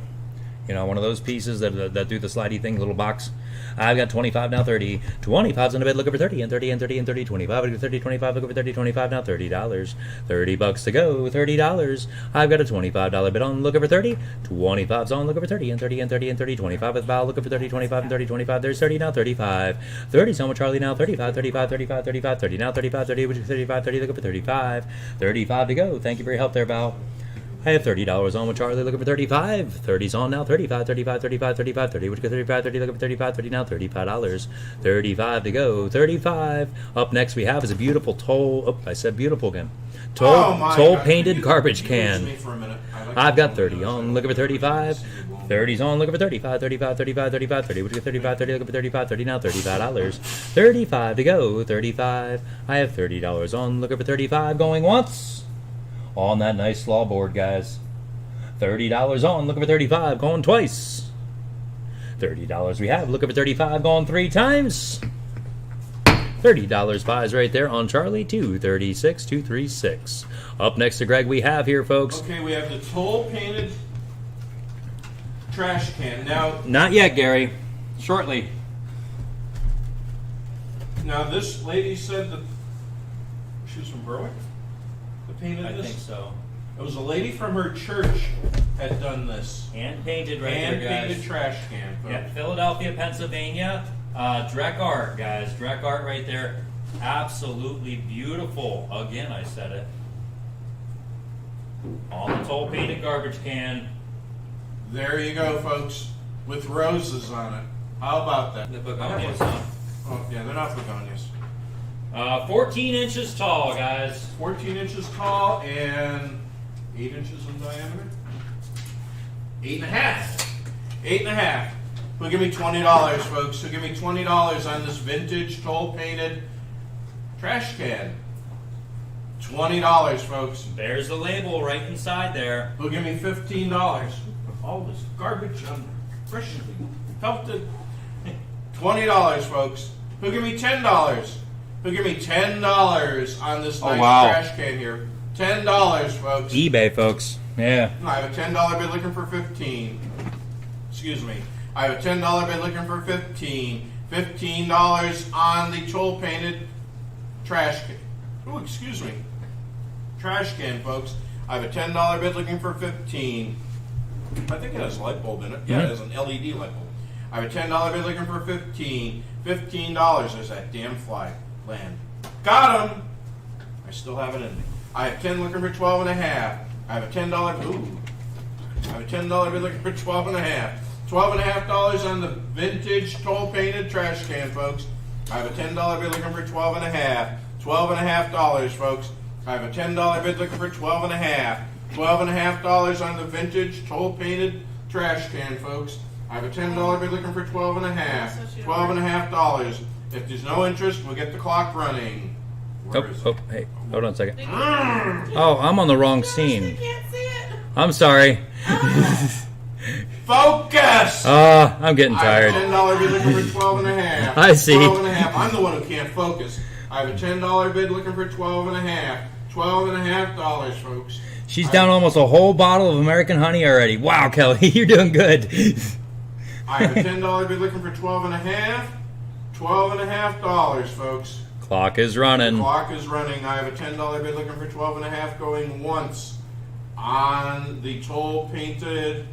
You know, one of those pieces that do the slidey thing, little box. I've got 25 now, 30. 25's in the bid, looking for 30, and 30, and 30, and 30. 25, looking for 30, 25, looking for 30, 25 now, $30. $30 to go, $30. I've got a $25 bid on, looking for 30. 25's on, looking for 30, and 30, and 30, and 30. 25 with Val, looking for 30, 25, and 30, 25. There's 30 now, 35. 30's on with Charlie now, 35, 35, 35, 35, 30 now, 35, 30, which is 35, 30, looking for 35. 35 to go. Thank you for your help there, Val. I have $30 on with Charlie, looking for 35. 30's on now, 35, 35, 35, 35, 30, which is 35, 30, looking for 35, 30 now, $35. 35 to go, 35. Up next we have is a beautiful I said beautiful again. Toll painted garbage can. I've got 30 on, looking for 35. 30's on, looking for 35, 35, 35, 35, 30, which is 35, 30, looking for 35, 30 now, $35. 35 to go, 35. I have $30 on, looking for 35, going once. On that nice slaw board, guys. $30 on, looking for 35, going twice. $30 we have, looking for 35, going 3 times. $30 buys right there on Charlie, 236, 236. Up next to Greg we have here, folks. Okay, we have the toll painted trash can. Now, not yet, Gary. Shortly. Now, this lady said that she was from Berwick. Painted I this? think so. It was a lady from her church had done this. Hand painted right Hand there, guys. painted trash can. Folks. Yeah, Philadelphia, Pennsylvania. Drek art, guys. Drek art right there. Absolutely beautiful. Again, I said it. On the toll painted garbage can. There you go, folks, with roses on it. How about that? The begonias, huh? Oh, yeah, they're not begonias. 14 inches tall, guys. 14 inches tall and 8 inches in diameter. 8.5. 8.5. Who'll give me $20, folks? Who'll give me $20 on this vintage toll painted trash can? $20, folks. There's the label right inside there. Who'll give me $15? All this garbage freshly pelted. $20, folks. Who'll give me $10? Who'll give me $10 on this nice trash can here? $10, folks. eBay, folks. Yeah. I have a $10 bid looking for 15. Excuse me. I have a $10 bid looking for 15. $15 on the toll painted trash can. Oh, excuse me. Trash can, folks. I have a $10 bid looking for 15. I think it has a light bulb in it. Yeah, it has an LED light bulb. I have a $10 bid looking for 15. $15. There's that damn fly. Land. Got him! I still have it in me. I have 10 looking for 12 and a half. I have a $10. Ooh. I have a $10 bid looking for 12 and a half. $12.50 on the vintage toll painted trash can, folks. I have a $10 bid looking for 12 and a half. $12.50, folks. I have a $10 bid looking for 12 and a half. $12.50 on the vintage toll painted trash can, folks. I have a $10 bid looking for 12 and a half. $12.50. If there's no interest, we'll get the clock running. Hey, hold on a second. Oh, I'm on the wrong I scene. can't see it. I'm sorry. Focus! I'm getting tired. I have a $10 bid looking for 12 and a half. I see. 12 and a half. I'm the one who can't focus. I have a $10 bid looking for 12 and a half. $12.50, folks. She's down almost a whole bottle of American honey already. Wow, Kelly, you're doing good. I have a $10 bid looking for 12 and a half. $12.50, folks. Clock is The running. clock is running. I have a $10 bid looking for 12 and a half going once on the toll painted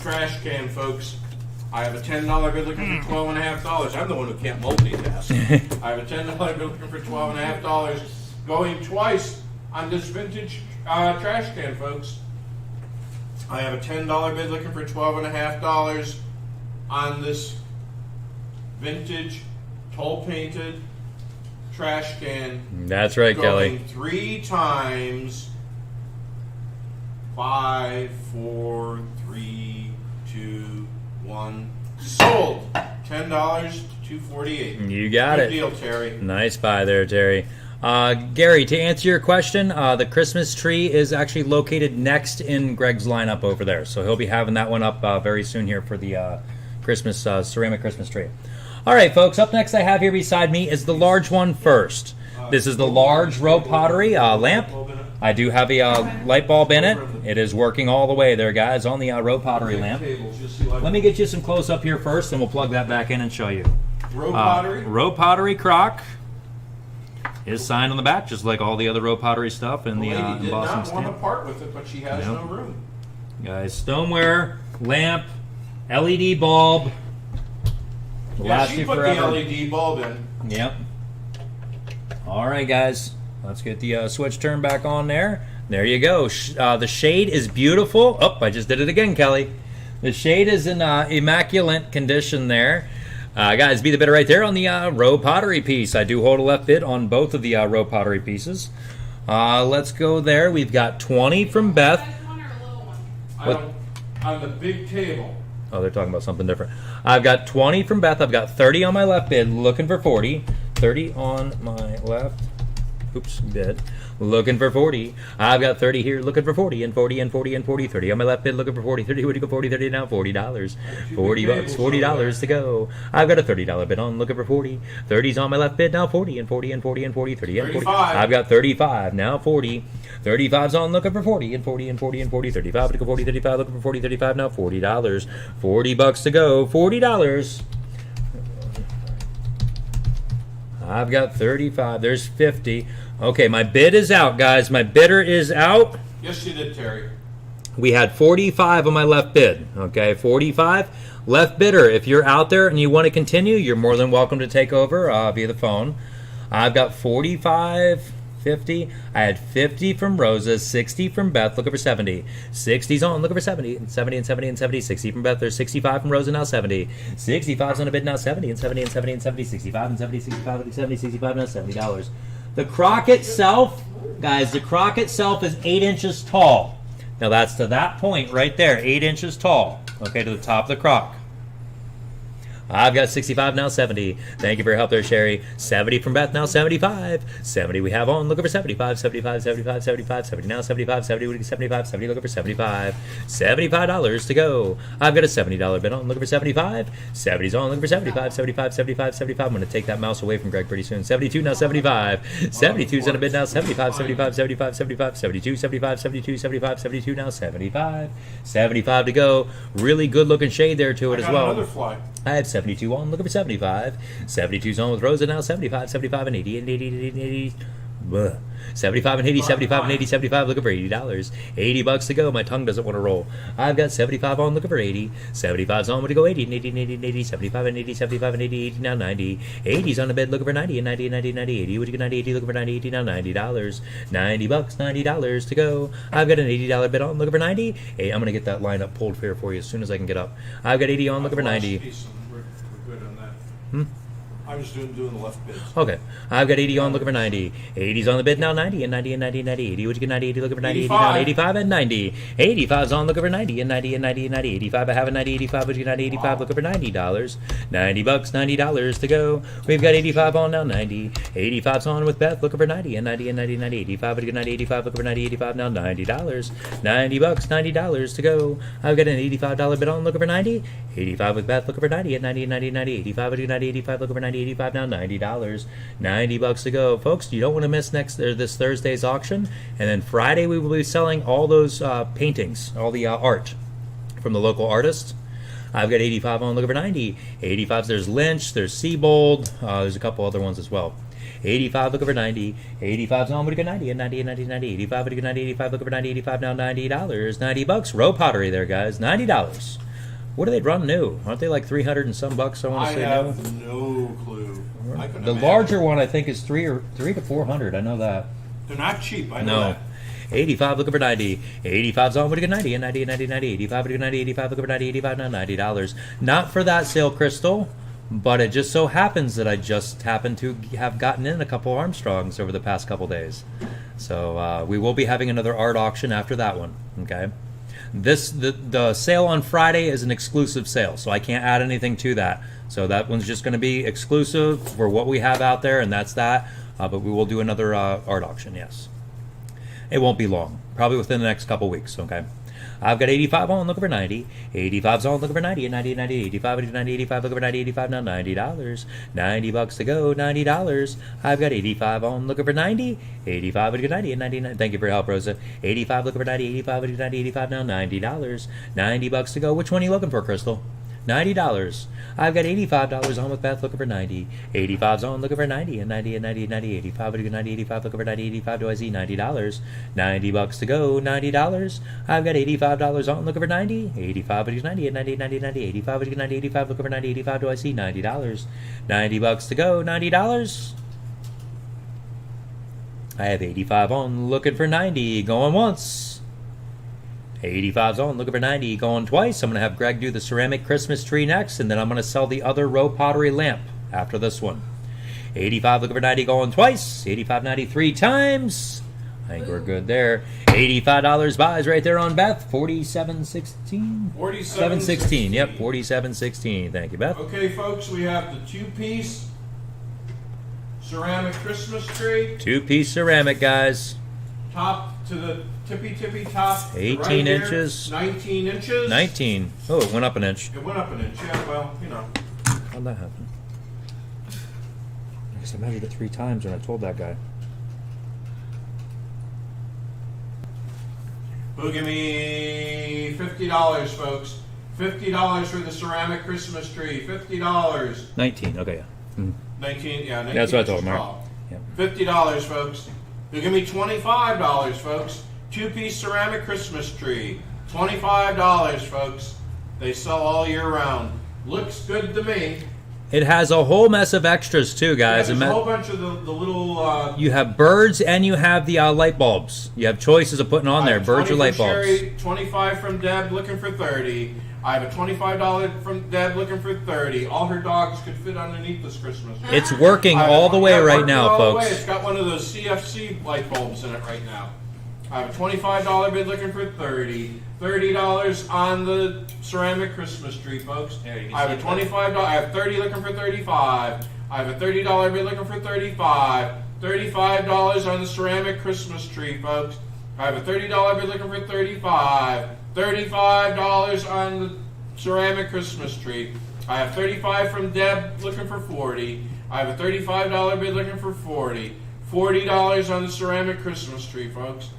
trash can, folks. I have a $10 bid looking for $12.50. I'm the one who can't multitask. I have a $10 bid looking for $12.50 going twice on this vintage trash can, folks. I have a $10 bid looking for $12.50 on this vintage toll painted trash can. That's right, going Kelly. 3 times. 5, 4, 3, 2, 1. Sold. $10 to $2.48. You got Good it. deal, Terry. Nice buy there, Terry. Gary, to answer your question, the Christmas tree is actually located next in Greg's lineup over there. So he'll be having that one up very soon here for the Christmas ceramic Christmas tree. All right, folks, up next I have here beside me is the large one first. This is the large row pottery lamp. I do have a light bulb in it. It is working all the way there, guys, on the row pottery lamp. Tables, you'll see like Let me get you some close up here first, and we'll plug that back in and show you. row pottery. Row pottery crock is signed on the back, just like all the other row pottery stuff and The the lady did embossing not want to stamp. part with it, but she has Nope. no room. Guys, stoneware, lamp, LED bulb. Will Yeah, last she you put forever. the LED bulb in. Yep. All right, guys. Let's get the switch turned back on there. There you go. The shade is beautiful. Oh, I just did it again, Kelly. The shade is in immaculate condition there. Guys, be the bidder right there on the row pottery piece. I do hold a left bid on both of the row pottery pieces. Let's go there. We've got 20 from Beth. Size one or a little one? I What? don't, on the big table. Oh, they're talking about something different. I've got 20 from Beth. I've got 30 on my left bid, looking for 40. 30 on my left. Oops, bid. Looking for 40. I've got 30 here, looking for 40, and 40, and 40, and 40. 30 on my left bid, looking for 40. 30, would you go 40, 30 now? $40. 40 bucks, $40 to go. I've got a $30 bid on, looking for 40. 30's on my left bid, now 40, and 40, and 40, and 40, 30, and 40. 35. I've got 35, now 40. 35's on, looking for 40, and 40, and 40, and 40. 35 to go 40, 35, looking for 40, 35, now $40. 40 bucks to go, $40. I've got 35. There's 50. Okay, my bid is out, guys. My bidder is out. Yes, you did, Terry. We had 45 on my left bid. Okay, 45. Left bidder, if you're out there and you want to continue, you're more than welcome to take over via the phone. I've got 45, 50. I had 50 from Rosa, 60 from Beth, looking for 70. 60's on, looking for 70. And 70 and 70 and 70. 60 from Beth, there's 65 from Rosa, now 70. 65's on a bid, now 70 and 70 and 70 and 70. 65 and 70, 65 and 70, 65 now $70. The crock itself, guys, the crock itself is 8 inches tall. Now that's to that point right there, 8 inches tall. Okay, to the top of the crock. I've got 65, now 70. Thank you for your help there, Sherry. 70 from Beth, now 75. 70 we have on, looking for 75, 75, 75, 75, 70, now 75, 70, 75, 70, looking for 75. $75 to go. I've got a $70 bid on, looking for 75. 70's on, looking for 75, 75, 75, 75. I'm going to take that mouse away from Greg pretty soon. 72, now 75. 72's on a bid, now 75, 75, 75, 75, 72, 75, 72, 75, 72, now 75. 75 to go. Really good looking shade there to it I as got well. another fly. I have 72 on, looking for 75. 72's on with Rosa, now 75, 75 and 80, and 80, 80, 80. Bleh. 75 and 80, 75 and 80, 75, looking for $80. 80 bucks to go. My tongue doesn't want to roll. I've got 75 on, looking for 80. 75's on, to go 80, and 80, and 80, and 80, 75 and 80, 75 and 80, 80, now 90. 80's on the bed, looking for 90, and 90, and 90, and 90, 80. Would you get 90, 80, looking for 90, 80, now $90. 90 bucks, $90 to go. I've got an $80 bid on, looking for 90. Hey, I'm going to get that line up pulled here for you as soon as I can get up. I've got 80 on, looking for 90. We're good on that. Hmm? I was doing the left bids. Okay. I've got 80 on, looking for 90. 80's on the bid now, 90, and 90, and 90, and 90, 80. Would you get 90, 80, looking for 90, 80, now 85 and 90. 85's on, looking for 90, and 90, and 90, and 90, 85. I have a 90, 85. Would you get 90, 85, looking for $90. 90 bucks, $90 to go. We've got 85 on now, 90. 85's on with Beth, looking for 90, and 90, and 90, and 90, 85. Would you get 90, 85, looking for 90, 85, now $90. 90 bucks, $90 to go. I've got an $85 bid on, looking for 90. 85 with Beth, looking for 90, and 90, and 90, and 90, 85. Would you get 90, 85, looking for 90, 85, now $90. 90 bucks to go. Folks, you don't want to miss this Thursday's auction. And then Friday we will be selling all those paintings, all the art from the local artists. I've got 85 on, looking for 90. 85's, there's Lynch, there's Seabold, there's a couple other ones as well. 85 looking for 90. 85's on, would you get 90, and 90, and 90, and 90. 85 would you get 90, 85 looking for 90, 85 now $90. 90 bucks. Row pottery there, guys. $90. What do they run new? Aren't they like 300 and some bucks? I want I to say have no clue. I couldn't The imagine. larger one I think is 3 to 400. I know that. They're not cheap. I know No. that. 85 looking for 90. 85's on, would you get 90, and 90, and 90, and 90. 85 would you get 90, 85 looking for 90, 85 now $90. Not for that sale, Crystal, but it just so happens that I just happened to have gotten in a couple Armstrongs over the past couple days. So we will be having another art auction after that one. Okay. The sale on Friday is an exclusive sale, so I can't add anything to that. So that one's just going to be exclusive for what we have out there, and that's that. But we will do another art auction, yes. It won't be long, probably within the next couple weeks, okay? I've got 85 on, looking for 90. 85's on, looking for 90. 90, 90, 85, 90, 85, looking for 90, 85, now $90. $90 to go, $90. I've got 85 on, looking for 90. 85, looking for 90, and 99. Thank you for your help, Rosa. 85, looking for 90, 85, looking for 90, 85, now $90. $90 to go. Which one are you looking for, Crystal? $90. I've got $85 on with Beth, looking for 90. 85's on, looking for 90, and 90, and 90, and 90, 85, looking for 90, 85, looking for 90, 85, do I see $90? $90 to go, $90. I've got $85 on, looking for 90. 85, looking for 90, and 90, 90, 90, 85, looking for 90, 85, looking for 90, 85, do I see $90? $90 to go, $90. I have 85 on, looking for 90, going once. 85's on, looking for 90, going twice. I'm going to have Greg do the ceramic Christmas tree next, and then I'm going to sell the other row pottery lamp after this one. 85, looking for 90, going twice. 85, 90, 3 times. I think we're good there. $85 buys right there on Beth. 47.16. 47.16. Yep, 47.16. Thank you, Beth. Okay, folks, we have the 2-piece ceramic Christmas tree. 2-piece ceramic, guys. Top to the tippy top. 18 right here, inches. 19 inches. 19. Oh, it went up an inch. It went up an inch, yeah, well, you know. How'd that happen? I guess I measured it 3 times when I told that guy. Who'll give me $50, folks? $50 for the ceramic Christmas tree. $50. 19, okay, yeah. 19, yeah, 19. That's what I told him, inches right? tall. Yeah. $50, folks. Who'll give me $25, folks? 2-piece ceramic Christmas tree. $25, folks. They sell all year round. Looks good to me. It has a whole mess of extras too, guys. Yeah, there's a whole bunch of the little... you have birds and you have the light bulbs. You have choices of putting on there, birds or light bulbs. Sherry, 25 from Deb, looking for 30. I have a $25 from Deb, looking for 30. All her dogs could fit underneath this Christmas tree. It's working all the way right now, folks. It's got one of those CFC light bulbs in it right now. I have a $25 bid looking for 30. $30 on the ceramic Christmas tree, folks. I have a $25. I have 30 looking for 35. I have a $30 bid looking for 35. $35 on the ceramic Christmas tree, folks. I have a $30 bid looking for 35. $35 on the ceramic Christmas tree. I have 35 from Deb looking for 40. I have a $35 bid looking for 40. $40 on the ceramic Christmas tree, folks.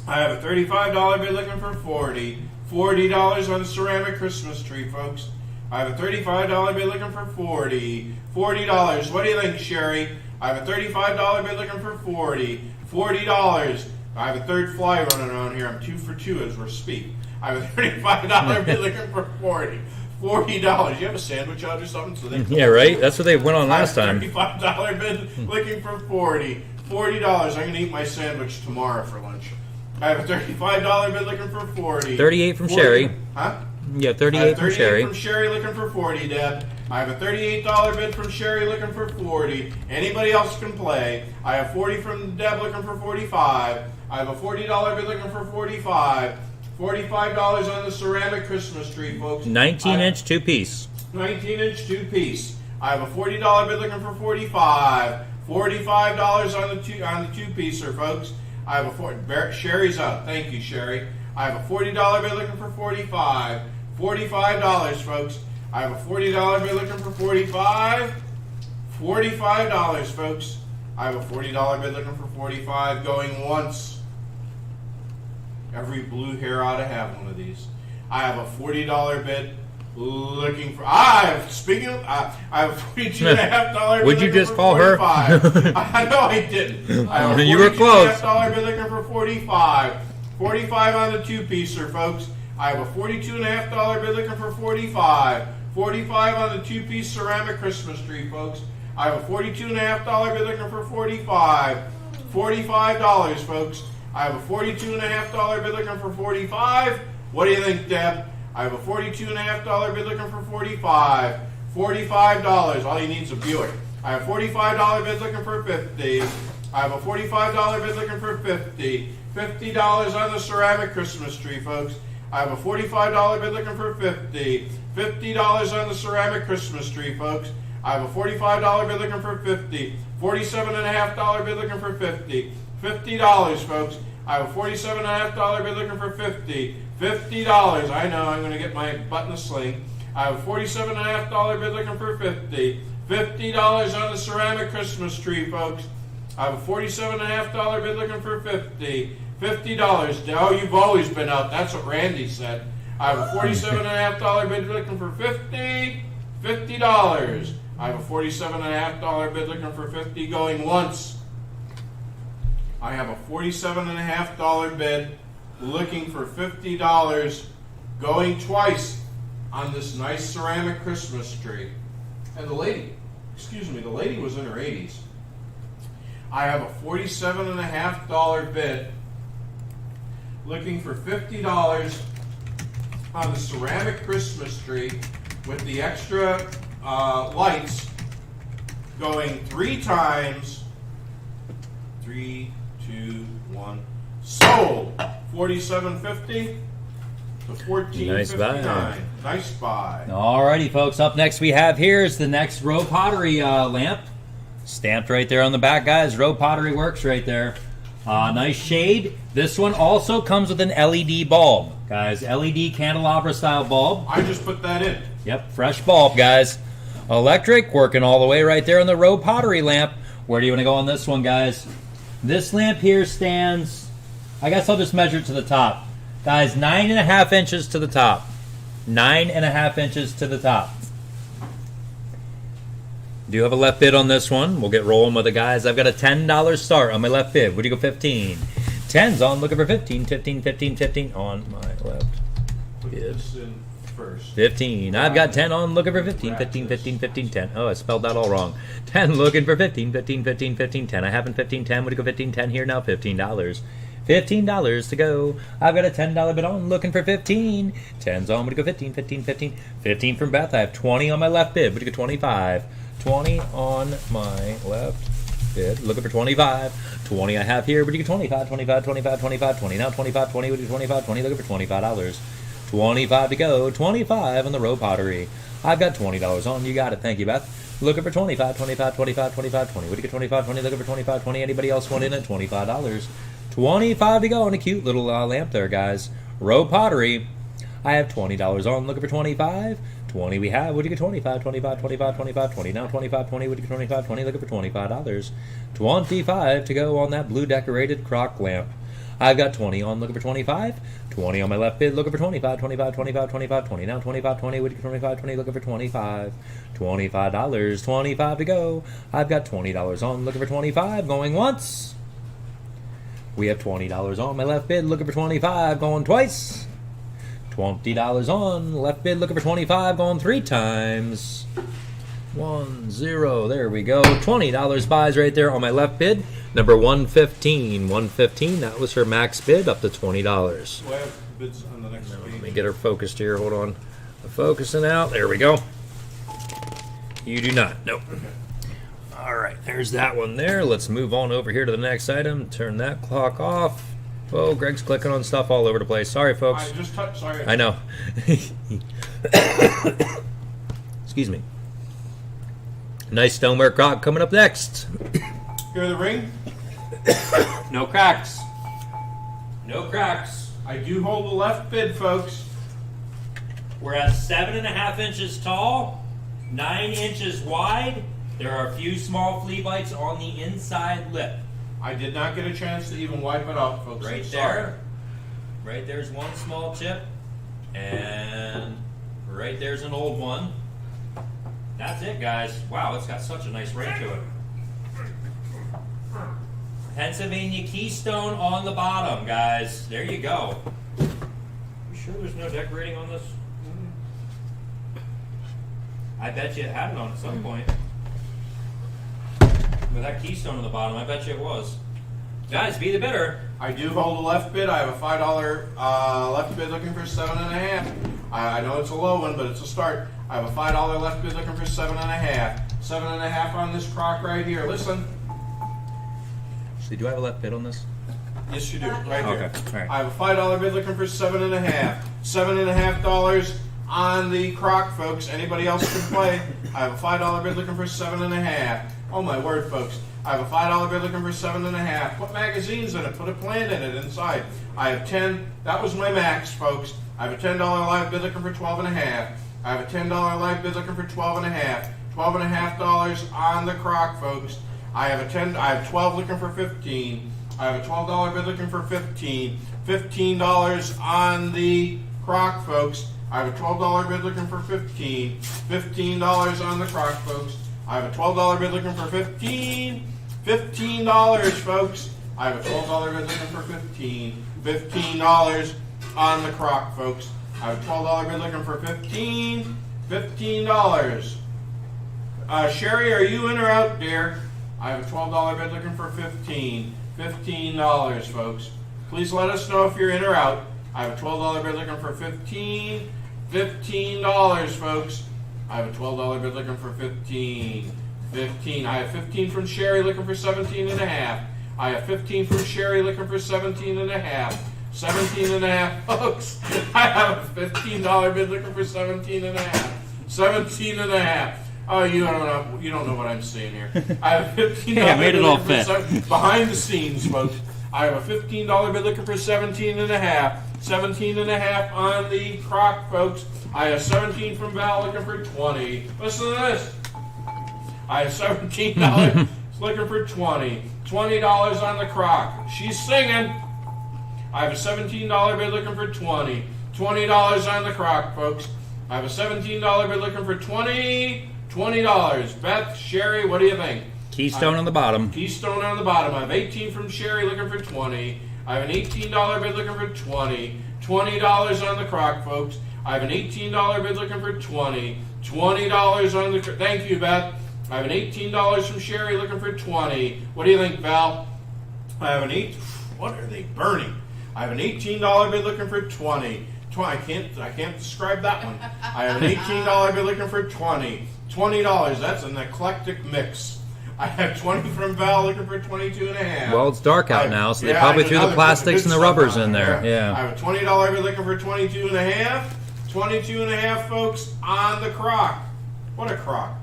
I have a $35 bid looking for 40. $40 on the ceramic Christmas tree, folks. I have a $35 bid looking for 40. $40. What do you think, Sherry? I have a $35 bid looking for 40. $40. I have a third fly running around here. I'm 2 for 2 as we speak. I have a $35 bid looking for 40. $40. You have a sandwich out or something? So they yeah, right? That's what they went on last time. $35 bid looking for 40. $40. I'm going to eat my sandwich tomorrow for lunch. I have a $35 bid looking for 40. 38 from 40. Sherry. Huh? Yeah, 38 from Sherry. From Sherry looking for 40, Deb. I have a $38 bid from Sherry looking for 40. Anybody else can play. I have 40 from Deb looking for 45. I have a $40 bid looking for 45. $45 on the ceramic Christmas tree, folks. 19-inch 2-piece. 19-inch 2-piece. I have a $40 bid looking for 45. $45 on the 2-piecer, folks. I have a Sherry's up. Thank you, Sherry. I have a $40 bid looking for 45. $45, folks. I have a $40 bid looking for 45. $45, folks. I have a $40 bid looking for 45. Going once. Every blue hair ought to have one of these. I have a $40 bid looking for. I have a $42.5 bid. Would you just call her? I know I didn't. I have a You were close. $42.5 bid looking for 45. 45 on the 2-piecer, folks. I have a $42.5 bid looking for 45. 45 on the 2-piece ceramic Christmas tree, folks. I have a $42.5 bid looking for 45. $45, folks. I have a $42.5 bid looking for 45. What do you think, Deb? I have a $42.5 bid looking for 45. $45. All you need is a Buick. I have a $45 bid looking for 50. I have a $45 bid looking for 50. $50 on the ceramic Christmas tree, folks. I have a $45 bid looking for 50. $50 on the ceramic Christmas tree, folks. I have a $45 bid looking for 50. $47.5 bid looking for 50. $50, folks. I have a $47.5 bid looking for 50. $50. I know I'm going to get my butt in a sling. I have a $47.50 bid looking for $50. $50 on the ceramic Christmas tree, folks. I have a $47.50 bid looking for $50. $50. Oh, you've always been out. That's what Randy said. I have a $47.50 bid looking for $50. $50. I have a $47.50 bid looking for $50 going once. I have a $47.50 bid looking for $50 going twice on this nice ceramic Christmas tree. And the lady was in her 80s. I have a $47.50 bid looking for $50 on the ceramic Christmas tree with the extra lights going 3 times. 3, 2, 1. Sold. $47.50 to $14.59. Nice buy. Nice buy. Alrighty, folks. Up next we have here is the next Row Pottery lamp. Stamped right there on the back, guys. Row Pottery Works right there. Nice shade. This one also comes with an LED bulb, guys. LED candelabra style bulb. I just put that in. Yep, fresh bulb, guys. Electric, working all the way right there on the Row Pottery lamp. Where do you want to go on this one, guys? This lamp here stands, I guess I'll just measure it to the top. Guys, 9.5 inches to the top. 9.5 inches to the top. Do you have a left bid on this one? We'll get rolling with it, guys. I've got a $10 start on my left bid. Would you go 15? 10's on, looking for 15, 15, 15, 15 on my left Put bid. this in first. 15. I've got 10 on, looking for 15, 15, 15, 15, 10. Oh, I spelled that all wrong. 10 looking for 15, 15, 15, 15, 10. I have in 15, 10. Would you go 15, 10 here now? $15. $15 to go. I've got a $10 bid on, looking for 15. 10's on, would you go 15, 15, 15. 15 from Beth. I have 20 on my left bid. Would you go 25? 20 on my left bid, looking for 25. 20 I have here, would you get 25, 25, 25, 25, 20. Now 25, 20, would you 25, 20, looking for $25. 25 to go, 25 on the Row Pottery. I've got $20 on, you got it, thank you, Beth. Looking for 25, 25, 25, 25, 20. Would you get 25, 20, looking for 25, 20. Anybody else want in at $25? 25 to go on a cute little lamp there, guys. Row Pottery. I have $20 on, looking for 25. 20 we have, would you get 25, 25, 25, 25, 20. Now 25, 20, would you get 25, 20, looking for $25. 25 to go on that blue decorated crock lamp. I've got 20 on, looking for 25. 20 on my left bid, looking for 25, 25, 25, 25, 20. Now 25, 20, would you get 25, 20, looking for 25. $25, 25 to go. I've got $20 on, looking for 25, going once. We have $20 on my left bid, looking for 25, going twice. $20 on, left bid looking for 25, going 3 times. 1, 0, there we go. $20 buys right there on my left bid. Number 115. 115, that was her max bid, up to $20. Do I have bids on the next Let page? me get her focused here, hold on. Focusing out, there we go. You do not, nope. Alright, there's that one there. Let's move on over here to the next item. Turn that clock off. Oh, Greg's clicking on stuff all over the place. Sorry, folks. I just touched, sorry. I know. Excuse me. Nice stoneware crock coming up next. Hear the ring? No cracks. No cracks. I do hold the left bid, folks. We're at 7.5 inches tall, 9 inches wide. There are a few small flea bites on the inside lip. I did not get a chance to even wipe it off, folks. Right I'm there. Right there's one small chip. And right there's an old one. That's it, guys. Wow, it's got such a nice ring to it. Pennsylvania Keystone on the bottom, guys. There you go. You sure there's no decorating on this? I bet you it had it on at some point. With that keystone on the bottom, I bet you it was. Guys, be the bidder. I do hold the left bid. I have a $5 left bid looking for 7.5. I know it's a low one, but it's a start. I have a $5 left bid looking for 7.5. 7.5 on this crock right here. Listen. Actually, do I have a left bid on this? Yes, you do. Right here. Okay, all right. I have a $5 bid looking for 7.5. $7.5 on the crock, folks. Anybody else can play. I have a $5 bid looking for 7.5. Oh my word, folks. I have a $5 bid looking for 7.5. Put magazines in it. Put a plant in it inside. I have 10. That was my max, folks. I have a $10 live bid looking for 12.5. I have a $10 live bid looking for 12.5. $12.5 on the crock, folks. I have 12 looking for 15. I have a $12 bid looking for 15. $15 on the crock, folks. I have a $12 bid looking for 15. $15 on the crock, folks. I have a $12 bid looking for 15. $15, folks. I have a $12 bid looking for 15. $15 on the crock, folks. I have a $12 bid looking for 15. $15. Sherry, are you in or out, dear? I have a $12 bid looking for 15. $15, folks. Please let us know if you're in or out. I have a $12 bid looking for 15. $15, folks. I have a $12 bid looking for 15. 15. I have 15 from Sherry looking for 17.5. I have 15 from Sherry looking for 17.5. 17.5, folks. I have a $15 bid looking for 17.5. 17.5. Oh, you don't know what I'm saying here. I have $15 Yeah, made it all bid looking fit. for behind the scenes, folks. I have a $15 bid looking for 17.5. 17.5 on the crock, folks. I have 17 from Val looking for 20. Listen to this. I have $17 looking for 20. $20 on the crock. She's singing. I have a $17 bid looking for 20. $20 on the crock, folks. I have a $17 bid looking for 20. $20. Beth, Sherry, what do you think? Keystone on the bottom. Keystone on the bottom. I have 18 from Sherry looking for 20. I have an $18 bid looking for 20. $20 on the crock, folks. I have an $18 bid looking for 20. $20 on the crock. Thank you, Beth. I have an $18 from Sherry looking for 20. What do you think, Val? I have an What are they burning? I have an $18 bid looking for 20. I can't describe that one. I have an $18 bid looking for 20. $20. That's an eclectic mix. I have 20 from Val looking for 22.5. Well, it's dark out now, so they probably threw the plastics and the rubbers in there. Yeah. I have a $20 bid looking for 22.5. 22.5, folks, on the crock. What a crock.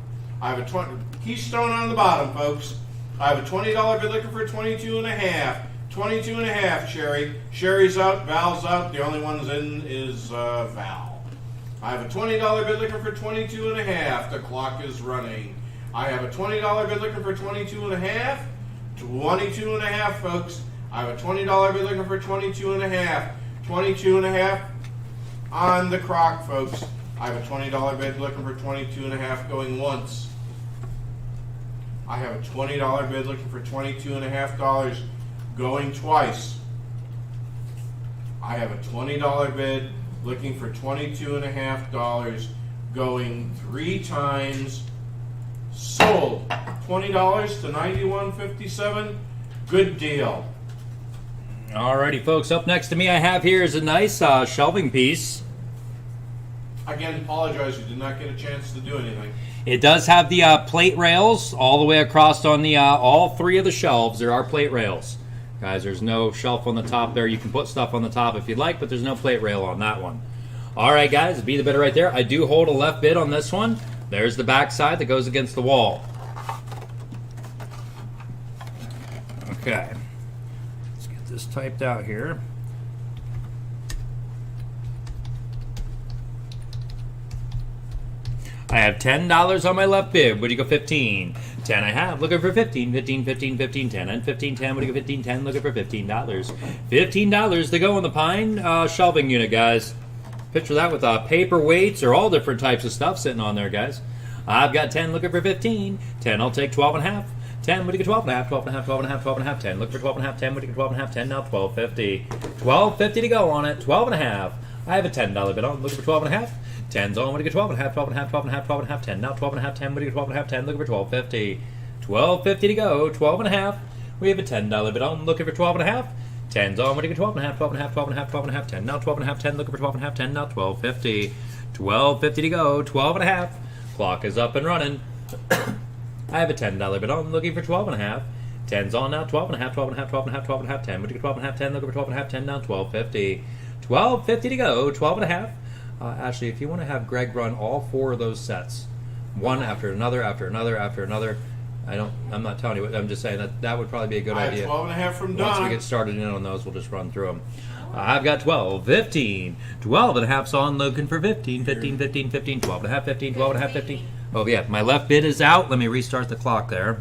I have a Keystone on the bottom, folks. I have a $20 bid looking for 22.5. 22.5, Sherry. Sherry's out, Val's out. The only one's in is Val. I have a $20 bid looking for 22.5. The clock is running. I have a $20 bid looking for 22.5. 22.5, folks. I have a $20 bid looking for 22.5. 22.5 on the crock, folks. I have a $20 bid looking for 22.5 going once. I have a $20 bid looking for $22.5 going twice. I have a $20 bid looking for $22.5 going 3 times. Sold. $20 to $91.57. Good deal. Alrighty, folks. Up next to me, I have here is a nice shelving piece. Again, apologize. You did not get a chance to do anything. It does have the plate rails all the way across on the all 3 of the shelves. There are plate rails. Guys, there's no shelf on the top there. You can put stuff on the top if you'd like, but there's no plate rail on that one. All right, guys, be the bidder right there. I do hold a left bid on this one. There's the back side that goes against the wall. Okay. Let's get this typed out here. I have $10 on my left bid. What do you go 15? 10 I have. Looking for 15. 15, 15, 15, 10. And 15, 10. What do you go 15, 10? Looking for $15. $15 to go on the pine shelving unit, guys. Picture that with paper weights or all different types of stuff sitting on there, guys. I've got 10 looking for 15. 10, I'll take 12.5. 10, what do you get 12.5? 12.5, 12.5, 12.5, 10. Look for 12.5, 10, what do you get 12.5? 10, now 12.50. 12.50 to go on it. 12.5. I have a $10 bid on. Looking for 12.5. 10's on. What do you get 12.5? 12.5, 12.5, 12.5, 10. Now 12.5, 10. What do you get 12.5? 10. Looking for 12.50. 12.50 to go. 12.5. We have a $10 bid on. Looking for 12.5. 10's on. What do you get 12.5? 12.5, 12.5, 12.5, 10. Now 12.5, 10. Looking for 12.5, 10. Now 12.50. 12.50 to go. 12.5. Clock is up and running. I have a $10 bid on. Looking for 12.5. 10's on now. 12.5, 12.5, 12.5, 12.5, 10. What do you get 12.5? 10. Looking for 12.5, 10. Now 12.50. 12.50 to go. 12.5. Ashley, if you want to have Greg run all 4 of those sets, one after another, after another, after another, I'm not telling you what, I'm just saying that would probably be a good I have idea. 12 and a half from Once we Don. get started in on those, we'll just run through them. I've got 12, 15, 12 and a half's on, looking for 15, 15, 15, 15, 12 and a half, 15, 12 and a half, 15. Oh yeah, my left bid is out. Let me restart the clock there.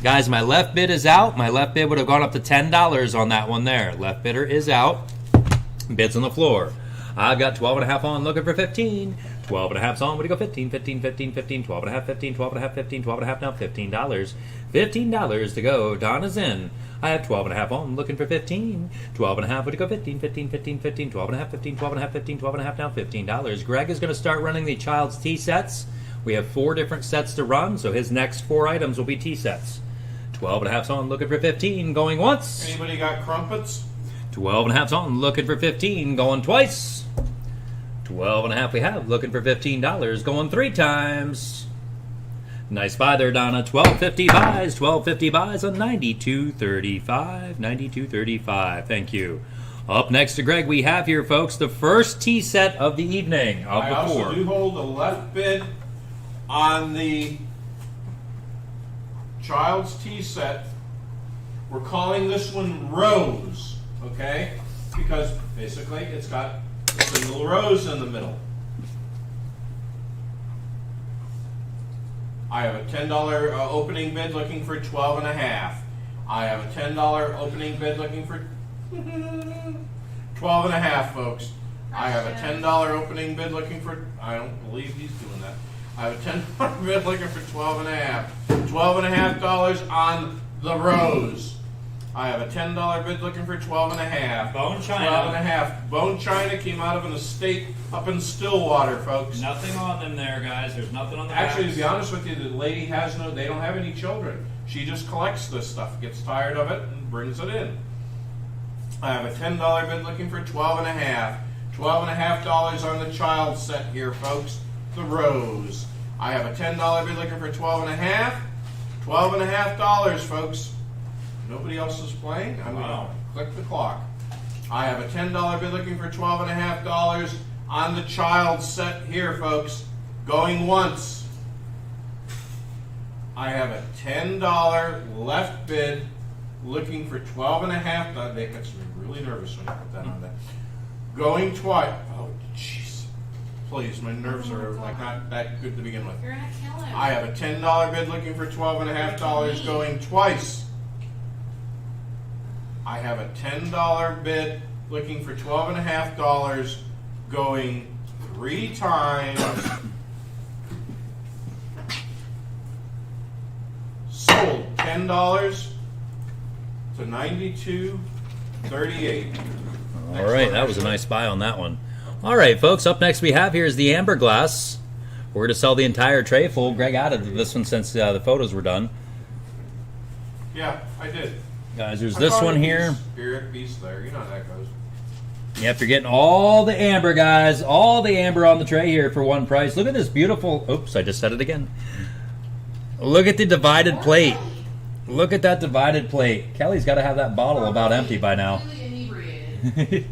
Guys, my left bid is out. My left bid would have gone up to $10 on that one there. Left bidder is out. Bids on the floor. I've got 12 and a half on, looking for 15. 12 and a half's on, would go 15, 15, 15, 15, 12 and a half, 15, 12 and a half, 15, 12 and a half, now $15. $15 to go. Don is in. I have 12 and a half on, looking for 15. 12 and a half would go 15, 15, 15, 15, 12 and a half, 15, 12 and a half, 15, 12 and a half, now $15. Greg is going to start running the child's tea sets. We have 4 different sets to run, so his next 4 items will be tea sets. 12 and a half's on, looking for 15, going once. Anybody got crumpets? 12 and a half's on, looking for 15, going twice. 12 and a half we have, looking for $15, going 3 times. Nice buy there, Donna. 12.50 buys, 12.50 buys on 92.35, 92.35. Thank you. Up next to Greg, we have here, folks, the first tea set of the evening. Of I the also 4. do hold a left bid on the child's tea set. We're calling this one Rose, okay? Because basically it's got a single rose in the middle. I have a $10 opening bid looking for 12 and a half. I have a $10 opening bid looking for 12 and a half, folks. I have a $10 opening bid looking for, I don't believe he's doing that. I have a $10 bid looking for 12 and a half. $12 and a half dollars on the rose. I have a $10 bid looking for 12 and a half. Bone china. 12 and a half. Bone china came out of an estate up in Stillwater, folks. Nothing on them there, guys. There's nothing on the Actually, to backs. be honest with you, the lady they don't have any children. She just collects this stuff, gets tired of it, and brings it in. I have a $10 bid looking for 12 and a half. 12 and a half dollars on the child set here, folks. The rose. I have a $10 bid looking for 12 and a half. 12 and a half dollars, folks. Nobody else is playing? I'm Wow. going to click the clock. I have a $10 bid looking for 12 and a half dollars on the child set here, folks. Going once. I have a $10 left bid looking for 12 and a half. That gets me really nervous when I put that on there. Going twice. Oh, jeez. Please, my nerves are like not that good to begin with. You're gonna kill him. I have a $10 bid looking for 12 and a half dollars going twice. I have a $10 bid looking for 12 and a half dollars going 3 times. Sold $10 to $92.38. All right, that was a nice buy on that one. All right, folks, up next we have here is the amber glass. We're going to sell the entire tray full. Greg added this one since the photos were done. Yeah, I did. Guys, there's I this found one a here. Spirit piece there. You know how that goes. Yep, you're getting all the amber, guys. All the amber on the tray here for one price. Look at this beautiful... Oops, I just said it again. Look at the divided plate. Look at that divided plate. Kelly's got to have that bottle about empty by now. Completely inebriated.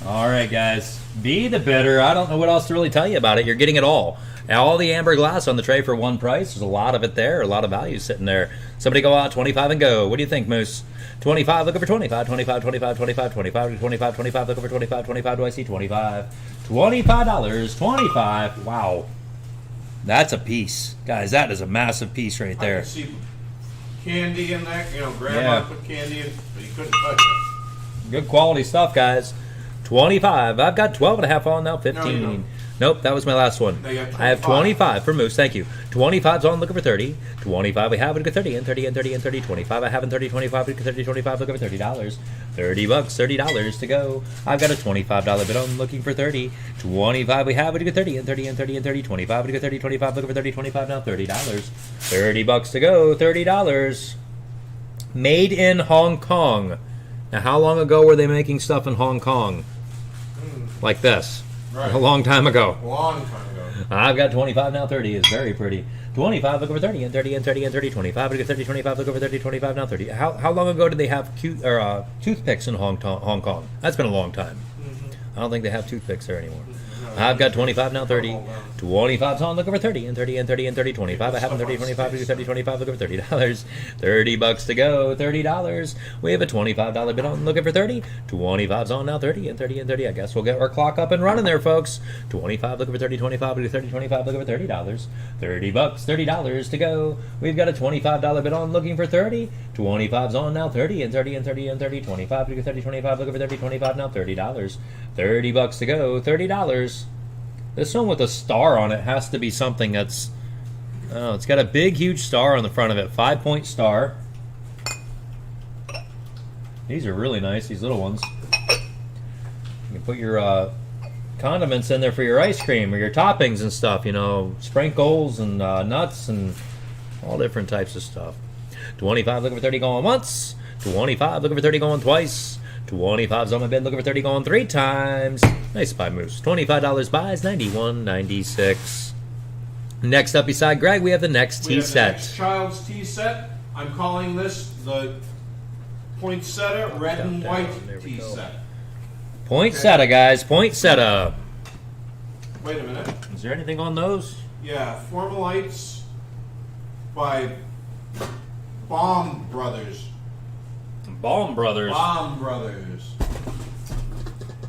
All right, guys. Be the bidder. I don't know what else to really tell you about it. You're getting it all. All the amber glass on the tray for one price. There's a lot of it there. A lot of value sitting there. Somebody go out 25 and go. What do you think, Moose? 25, looking for 25, 25, 25, 25, 25, 25, 25, looking for 25, 25, do I see 25? $25, 25. Wow. That's a piece. Guys, that is a massive piece right I there. can see candy in there. You know, Grandma Yeah. put candy in, but you couldn't touch it. Good quality stuff, guys. 25. I've got 12 and a half on now, 15. No, you don't. Nope, that was my last one. No, you have I have 25. 25 for Moose, thank you. 25's on, looking for 30. 25 we have, looking for 30, and 30, and 30, and 30. 25 I have, and 30, 25, looking for 30, 25, looking for $30. $30, $30 to go. I've got a $25 bid on, looking for 30. 25 we have, looking for 30, and 30, and 30, and 30. 25, looking for 30, 25, looking for 30, 25, now $30. $30 to go, $30. Made in Hong Kong. Now, how long ago were they making stuff in Hong Kong? Like this. Right. A long time ago. Long time ago. I've got 25 now. 30 is very pretty. 25, look over 30, and 30, and 30, and 30. 25, look at 30, 25, look over 30, 25 now 30. How long ago did they have toothpicks in Hong Kong? That's been a long time. I don't think they have toothpicks there anymore. No. I've got 25 now, 30. 25's on, looking for 30, and 30, and 30, and 30, 25. I have 30, 25, 30, 25, looking for $30. $30 to go, $30. We have a $25 bid on, looking for 30. 25's on now, 30, and 30, and 30. I guess we'll get our clock up and running there, folks. 25, looking for 30, 25, looking for 30, 25, looking for $30. $30, $30 to go. We've got a $25 bid on, looking for 30. 25's on now, 30, and 30, and 30, and 30, 25, looking for 30, 25, looking for 30, 25 now, $30. $30 to go, $30. This one with a star on it has to be something that's, oh, it's got a big, huge star on the front of it. 5-point star. These are really nice, these little ones. You can put your condiments in there for your ice cream or your toppings and stuff, you know, sprinkles and nuts and all different types of stuff. 25, looking for 30, going once. 25, looking for 30, going twice. 25's on my bid, looking for 30, going 3 times. Nice buy moves. $25 buys, $91.96. Next up beside Greg, we have the next tea set. Next child's tea set. I'm calling this the poinsettia red and white tea set. Poinsettia, guys. Poinsettia. Wait a minute. Is there anything on those? Yeah, Formalites by Baum Brothers. Baum Brothers. Baum Brothers.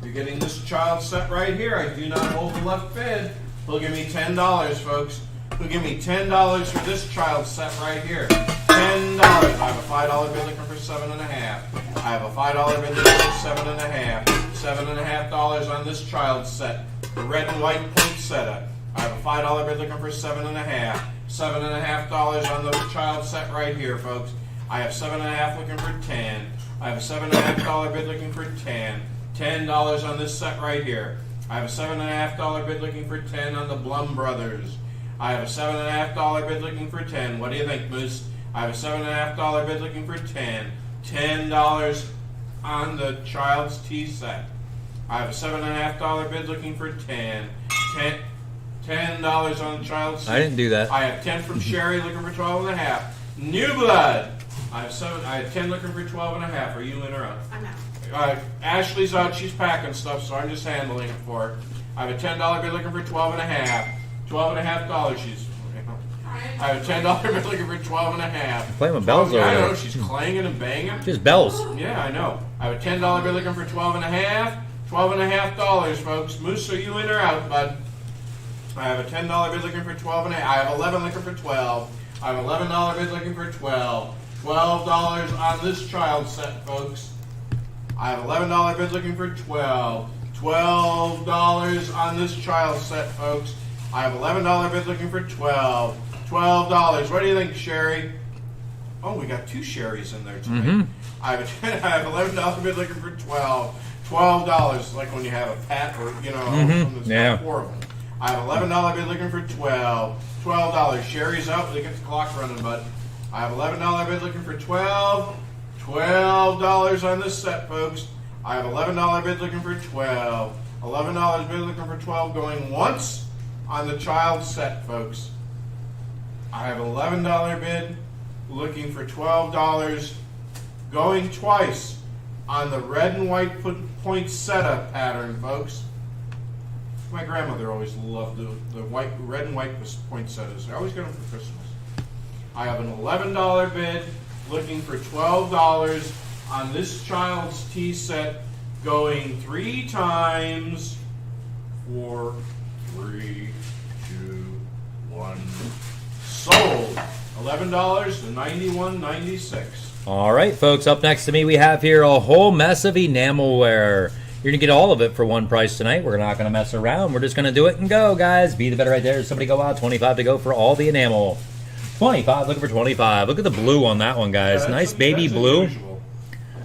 You're getting this child set right here. I do not hold the left bid. He'll give me $10, folks. He'll give me $10 for this child set right here. $10. I have a $5 bid looking for 7.5. I have a $5 bid looking for 7.5. $7.5 on this child set. The red and white poinsettia. I have a $5 bid looking for 7.5. $7.5 on the child set right here, folks. I have 7.5 looking for 10. I have a $7.5 bid looking for 10. $10 on this set right here. I have a $7.5 bid looking for 10 on the Blum Brothers. I have a $7.5 bid looking for 10. What do you think, Moose? I have a $7.5 bid looking for 10. $10 on the child's tea set. I have a $7.5 bid looking for 10. $10 on the child's tea. I didn't do that. I have 10 from Sherry looking for 12.5. New blood. I have 10 looking for 12.5. Are you in or out? I'm out. Ashley's out. She's packing stuff, so I'm just handling it for her. I have a $10 bid looking for 12.5. $12.5. She's. I have a $10 bid looking for 12.5. Playing with bells over I there. know. She's clanging and banging. Just bells. Yeah, I know. I have a $10 bid looking for 12.5. $12.5, folks. Moose, are you in or out, bud? I have a $10 bid looking for 12.5. I have 11 looking for 12. I have $11 bid looking for 12. $12 on this child set, folks. I have $11 bid looking for 12. $12 on this child set, folks. I have $11 bid looking for 12. $12. What do you think, Sherry? Oh, we got 2 Sherrys in there tonight. I have $11 bid looking for 12. $12, like when you have a pet or, you know, there's Yeah. 4 of them. I have $11 bid looking for 12. $12. Sherry's out. They get the clock running, bud. I have $11 bid looking for 12. $12 on this set, folks. I have $11 bid looking for 12. $11 bid looking for 12 going once on the child set, folks. I have $11 bid looking for $12 going twice on the red and white poinsettia pattern, folks. My grandmother always loved the red and white poinsettias. I always get them for Christmas. I have an $11 bid looking for $12 on this child's tea set going 3 times for 3, 2, 1. Sold. $11 to $91.96. All right, folks, up next to me we have here a whole mess of enamelware. You're going to get all of it for one price tonight. We're not going to mess around. We're just going to do it and go, guys. Be the better right there. Somebody go out. 25 to go for all the enamel. 25, looking for 25. Look at the blue on that one, guys. Nice baby blue. Unusual.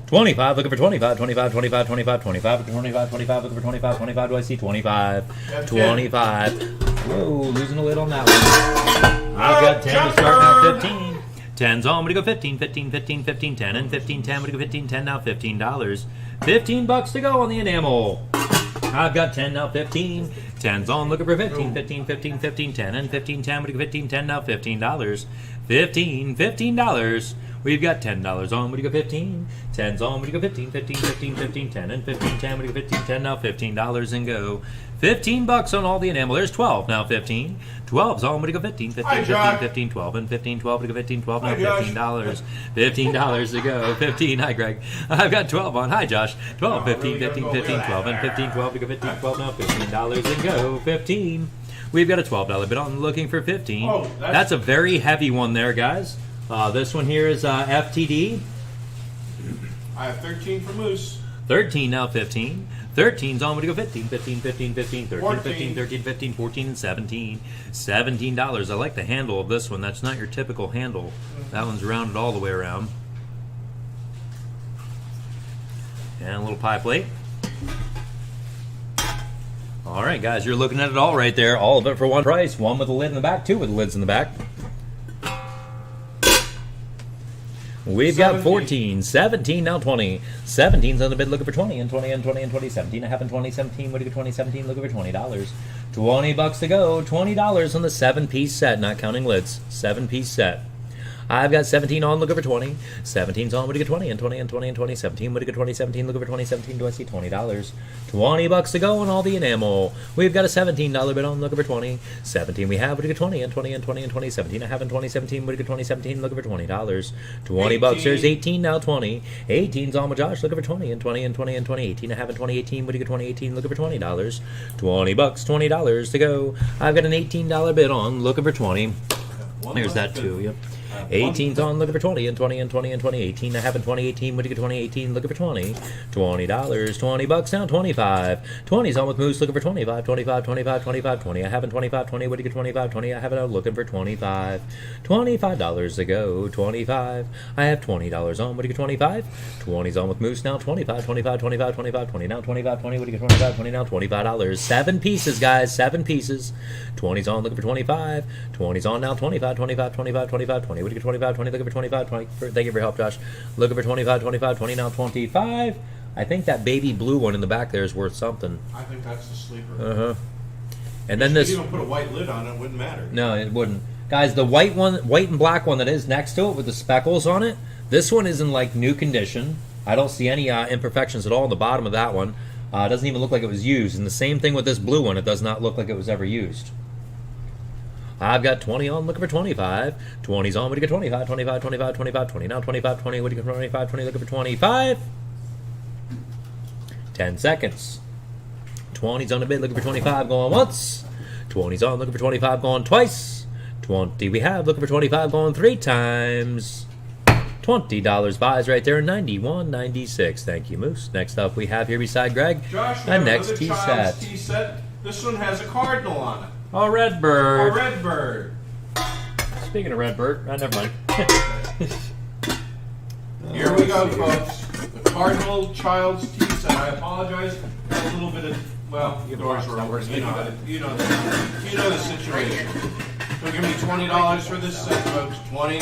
25, looking for 25. 25, 25, 25, 25, 25, 25, looking for 25. 25, do I see 25? 25. Whoa, losing a lid on that one. I've got 10 to start now, 15. 10's on, I'm going to go 15, 15, 15, 15, 10, and 15, 10. I'm going to go 15, 10 now, $15. $15 to go on the enamel. I've got 10 now, 15. 10's on, looking for 15, 15, 15, 15, 10, and 15, 10. I'm going to go 15, 10 now, $15. $15. We've got $10 on. What do you go 15? 10's on. What do you go 15? 15, 10 and 15, 10. What do you go 15? 10 now. $15 and go. $15 on all the enamel. There's 12 now. 15. 12's on. What do you go 15? 15, 15, 12 and 15, 12. What do you go 15? 12 now. $15. $15 to go. 15. Hi, Greg. I've got 12 on. Hi, Josh. 12, 15, 15, 15, 12 and 15, 12. To go 15, 12 now. $15 and go. 15. We've got a $12 bid on, looking for 15. Oh, that's a very heavy one there, guys. This one here is FTD. I have 13 for Moose. 13 now. 15. 13's on. What do you go 15? 15, 15, 15, 13, 14. 15, 13, 15, 14, and 17. $17. I like the handle of this one. That's not your typical handle. That one's rounded all the way around. And a little pie plate. All right, guys, you're looking at it all right there. All of it for one price. One with a lid in the back, two with lids in the back. We've got 14, 17, now 20. 17's on the bid, looking for 20, and 20, and 20, and 20. 17, I have in 2017. What do you get 2017? Looking for $20. $20 to go. $20 on the 7-piece set, not counting lids. 7-piece set. I've got 17 on, looking for 20. 17's on, what do you get 20, and 20, and 20, and 20. 17, what do you get 2017? Looking for 2017. Do I see $20? $20 to go on all the enamel. We've got a $17 bid on, looking for 20. 17 we have, what do you get 20, and 20, and 20, and 20. 17 I have in 2017. What do you get 2017? Looking for $20. $20. There's 18 now. 20. 18's on with Josh, looking for 20, and 20, and 20, and 20. 18 I have in 2018. What do you get 2018? Looking for $20. $20. $20 to go. I've got an $18 bid on, looking for 20. There's that too. Yep. 18's on, looking for 20, and 20, and 20, and 20. 18 I have in 2018. What do you get 2018? Looking for 20. $20. $20 now. 25. 20's on with Moose, looking for 25. 25, 25, 25, 20. I have in 25. 20. What do you get 25? 20. I have it out, looking for 25. $25 to go. 25. I have $20 on. What do you get 25? 20's on with Moose now. 25, 25, 25, 25, 20. Now 25, 20. What do you get 25? 20 now. $25. 7 pieces, guys. 7 pieces. 20's on, looking for 25. 20's on now. 25, 25, 25, 25, 20. What do you get 25? 20. Looking for 25. 20. Thank you for your help, Josh. Looking for 25, 25, 20. Now 25. I think that baby blue one in the back there is worth something. I think that's the sleeper. Uh-huh. And then this. If you even put a white lid on it, it wouldn't matter. No, it wouldn't. Guys, the white one, white and black one that is next to it with the speckles on it, this one is in like new condition. I don't see any imperfections at all on the bottom of that one. It doesn't even look like it was used. And the same thing with this blue one. It does not look like it was ever used. I've got 20 on, looking for 25. 20's on, what do you get 25? 25, 25, 25, 20. Now 25, 20, what do you get 25? 20, looking for 25. 10 seconds. 20's on the bid, looking for 25, going once. 20's on, looking for 25, going twice. 20 we have, looking for 25, going 3 times. $20 buys right there, 91.96. Thank you, Moose. Next up we have here beside Greg, Josh, we a have next another tea child's set. tea set. This one has a cardinal on it. Oh, Redbird. A red bird. Speaking of Redbird, never mind. Here we go, folks. The Cardinal Child's Tea Set. I apologize. Got a little bit of, well, the doors were open. You know the situation. So give me $20 for this set, folks. $20.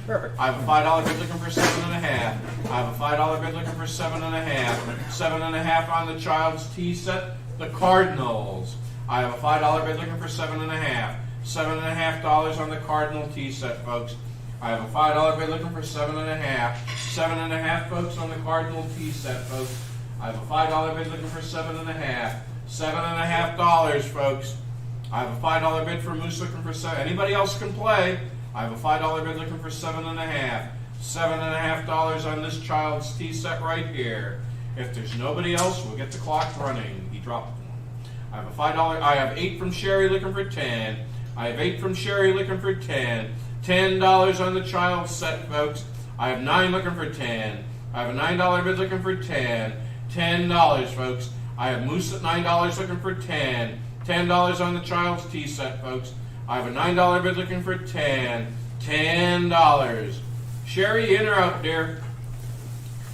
Perfect. I have a $5 bid looking for 7.5. I have a $5 bid looking for 7.5. 7.5 on the Child's Tea Set. The Cardinals. I have a $5 bid looking for 7.5. $7.50 on the Cardinal tea set, folks. I have a $5 bid looking for 7.5. 7.5, folks, on the Cardinal tea set, folks. I have a $5 bid looking for 7.5. $7.50, folks. I have a $5 bid for Moose looking for 7. Anybody else can play. I have a $5 bid looking for 7.5. $7.50 on this Child's tea set right here. If there's nobody else, we'll get the clock running. He dropped one. I have a $5. I have 8 from Sherry looking for 10. I have 8 from Sherry looking for 10. $10 on the Child's set, folks. I have 9 looking for 10. I have a $9 bid looking for 10. $10, folks. I have Moose at $9 looking for 10. $10 on the Child's tea set, folks. I have a $9 bid looking for 10. $10. Sherry, in or out, dear?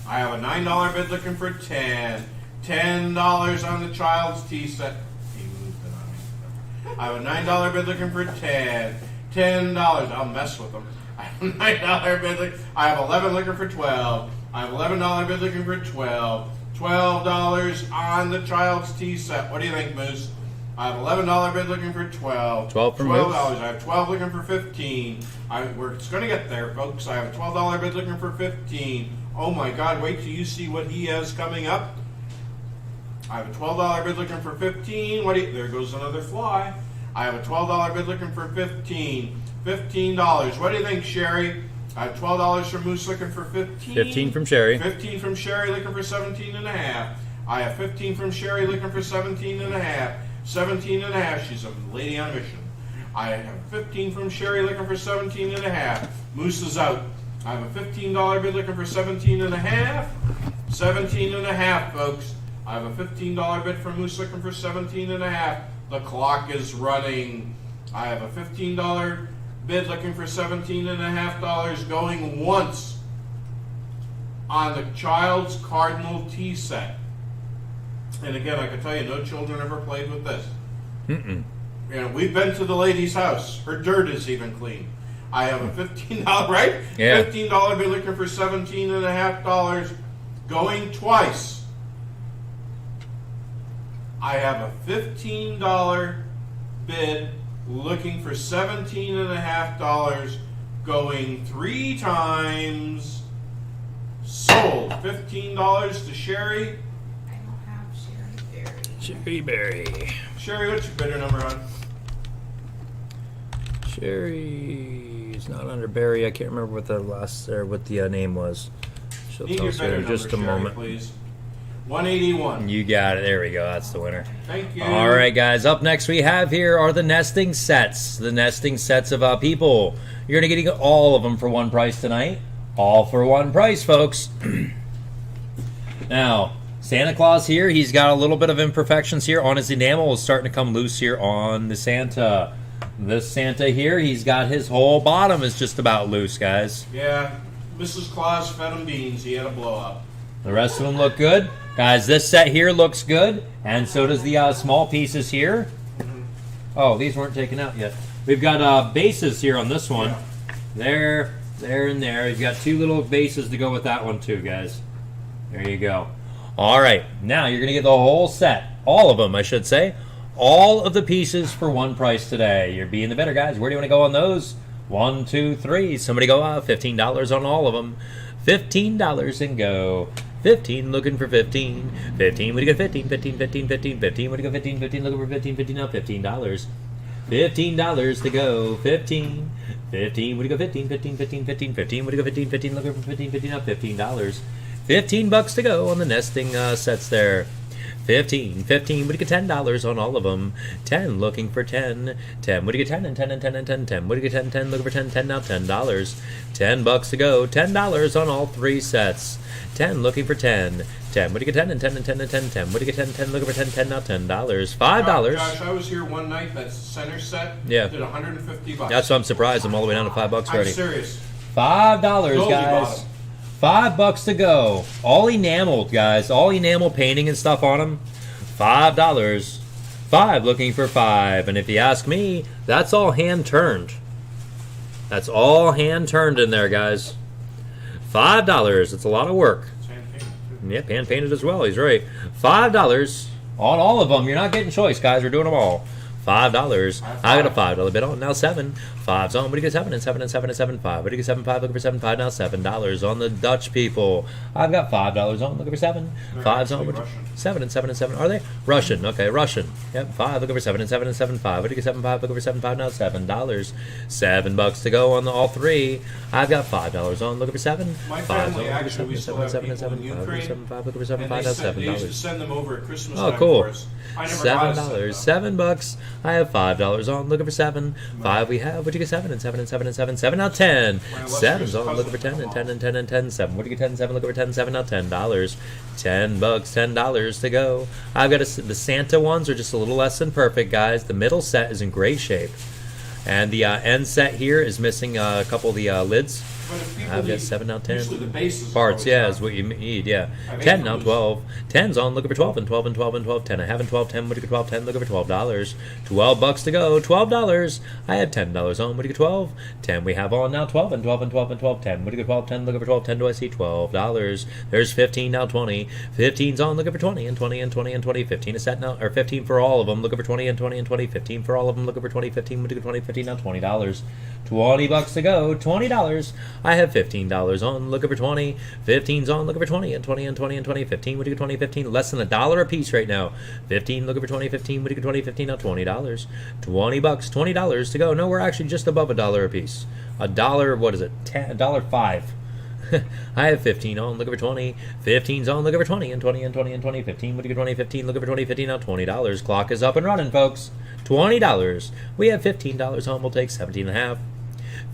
I have a $9 bid looking for 10. $10 on the Child's tea set. He moved it on me. I have a $9 bid looking for 10. $10. I'll mess with them. I have a $9 bid looking. I have 11 looking for 12. I have $11 bid looking for 12. $12 on the Child's tea set. What do you think, Moose? I have $11 bid looking for 12. 12 from $12. Moose. I have 12 looking for 15. It's going to get there, folks. I have a $12 bid looking for 15. Oh my God! Wait till you see what he has coming up. I have a $12 bid looking for 15. There goes another fly. I have a $12 bid looking for 15. $15. What do you think, Sherry? I have $12 from Moose looking for 15. 15 from Sherry. 15 from Sherry looking for 17 and a half. I have 15 from Sherry looking for 17 and a half. 17 and a half. She's a lady on a mission. I have 15 from Sherry looking for 17 and a half. Moose is out. I have a $15 bid looking for 17 and a half. 17 and a half, folks. I have a $15 bid from Moose looking for 17 and a half. The clock is running. I have a $15 bid looking for 17 and a half dollars going once on the Child's Cardinal tea set. And again, I can tell you, no children ever played with this. Mm-mm. You know, we've been to the lady's house. Her dirt is even clean. I have a $15, right? Yeah. $15 bid looking for 17 and a half dollars going twice. I have a $15 bid looking for 17 and a half dollars going 3 times. Sold. $15 to Sherry. I don't have Sherry Berry. Sherry Berry. Sherry, what's your bidder number on? Sherry's not under Berry. I can't remember what the name was. She'll Need tell your us here bidder in number, just a Sherry, moment. please. 181. You got it. There we go. That's the winner. Thank you. All right, guys. Up next we have here are the nesting sets. The nesting sets of people. You're going to get all of them for one price tonight. All for one price, folks. Now, Santa Claus here, he's got a little bit of imperfections here on his enamel. It's starting to come loose here on the Santa. This Santa here, he's got his whole bottom is just about loose, guys. Yeah, Mrs. Claus fed him beans. He had a blow up. The rest of them look good. Guys, this set here looks good, and so does the small pieces here. Oh, these weren't taken out yet. We've got bases here on this one. Yeah. There, and there. You've got 2 little bases to go with that one too, guys. There you go. All right, now you're going to get the whole set. All of them, I should say. All of the pieces for one price today. You're being the better, guys. Where do you want to go on those? 1, 2, 3. Somebody go out. $15 on all of them. $15 and go. 15 looking for 15. 15 would you get 15, 15, 15, 15, 15 would you go 15, 15 looking for 15, 15 now $15. $15 to go. 15. 15 would you go 15, 15, 15, 15, 15 would you go 15, 15 looking for 15, 15 now $15. $15 to go on the nesting sets there. 15, 15, would you get $10 on all of them? 10, looking for 10. 10, would you get 10 and 10 and 10 and 10, 10, would you get 10, 10, looking for 10, 10 now $10. $10 to go, $10 on all 3 sets. 10, looking for 10. 10, would you get 10 and 10 and 10 and 10, 10, would you get 10, 10, looking for 10, 10 now $10. $5. Josh, I was here one night. That center set Yeah. did $150. That's why I'm surprised I'm all the way down to $5 I'm already. serious. $5, Goldie guys. bottom. $5 to go. All enameled, guys. All enamel painting and stuff on them. $5. 5 looking for 5. And if you ask me, that's all hand turned. That's all hand turned in there, guys. $5. It's a lot of work. It's hand painted, too. Yep, hand painted as well. He's right. $5 on all of them. You're not getting choice, guys. We're doing them all. $5. I got a $5 bid on. Now 7. 5's on. What do you get? 7 and 7 and 7 and 7. 5. What do you get? 7, 5. Looking for 7. 5 now. $7 on the Dutch people. I've got $5 on. Looking for 7. They're 5's on. actually What- Russian. 7 and 7 and 7. Are they? Russian. Okay, Russian. Yep. 5. Looking for 7 and 7 and 7. 5. What do you get? 7, 5. Looking for 7. 5 now. $7. $7 to go on the all 3. I've got $5 on. Looking for 7. My 5's family on. actually, we still have 7 and people 7 in 5. Ukraine, 7 5. Looking for 7. and 5 now. they used to $7. send them over at Christmas Oh, time cool. for us. I never got a $7. set, though. $7. I have $5 on. Looking for 7. 5 we have. What do you get? 7 and 7 and 7 and 7. 7 now 10. My 7's illustrious on. Looking for 10 cousin, and come 10 and 10 and 10. 7. What do you get? 10 7. Looking for 10. 7 now $10. $10. $10 to go. I've got the Santa ones are just a little less than perfect, guys. The middle set is in great shape. And the end set here is missing a couple of the lids. But if people I've got need- 7 now, 10. Usually the bases Parts, always yeah, have. is what you need, yeah. I have 10 eight now, loose. 12. 10's on, looking for 12, and 12, and 12, and 12. 10, I have in 12, 10, what do you get 12, 10, looking for $12. $12 to go, $12. I have $10 on, what do you get 12? 10 we have on now, 12, and 12, and 12, and 12, 10. What do you get 12, 10, looking for 12, 10, do I see $12? There's 15 now, 20. 15's on, looking for 20, and 20, and 20, and 20. 15 is set now, or 15 for all of them, looking for 20, and 20, and 20. 15 for all of them, looking for 20, 15, what do you get 20, 15 now, $20. $20 to go, $20. I have $15 on, looking for 20. 15's on, looking for 20, and 20, and 20, and 20. 15, what do you get 20, 15? Less than $1 a piece right now. 15, looking for 20, 15, what do you get 20, 15? Now $20. $20, $20 to go. No, we're actually just above $1 a piece. $1, what is it? $1.05. I have 15 on, looking for 20. 15's on, looking for 20, and 20, and 20, and 20. 15, what do you get 20, 15, looking for 20, 15, now $20. Clock is up and running, folks. $20. We have $15 on, we'll take 17.5.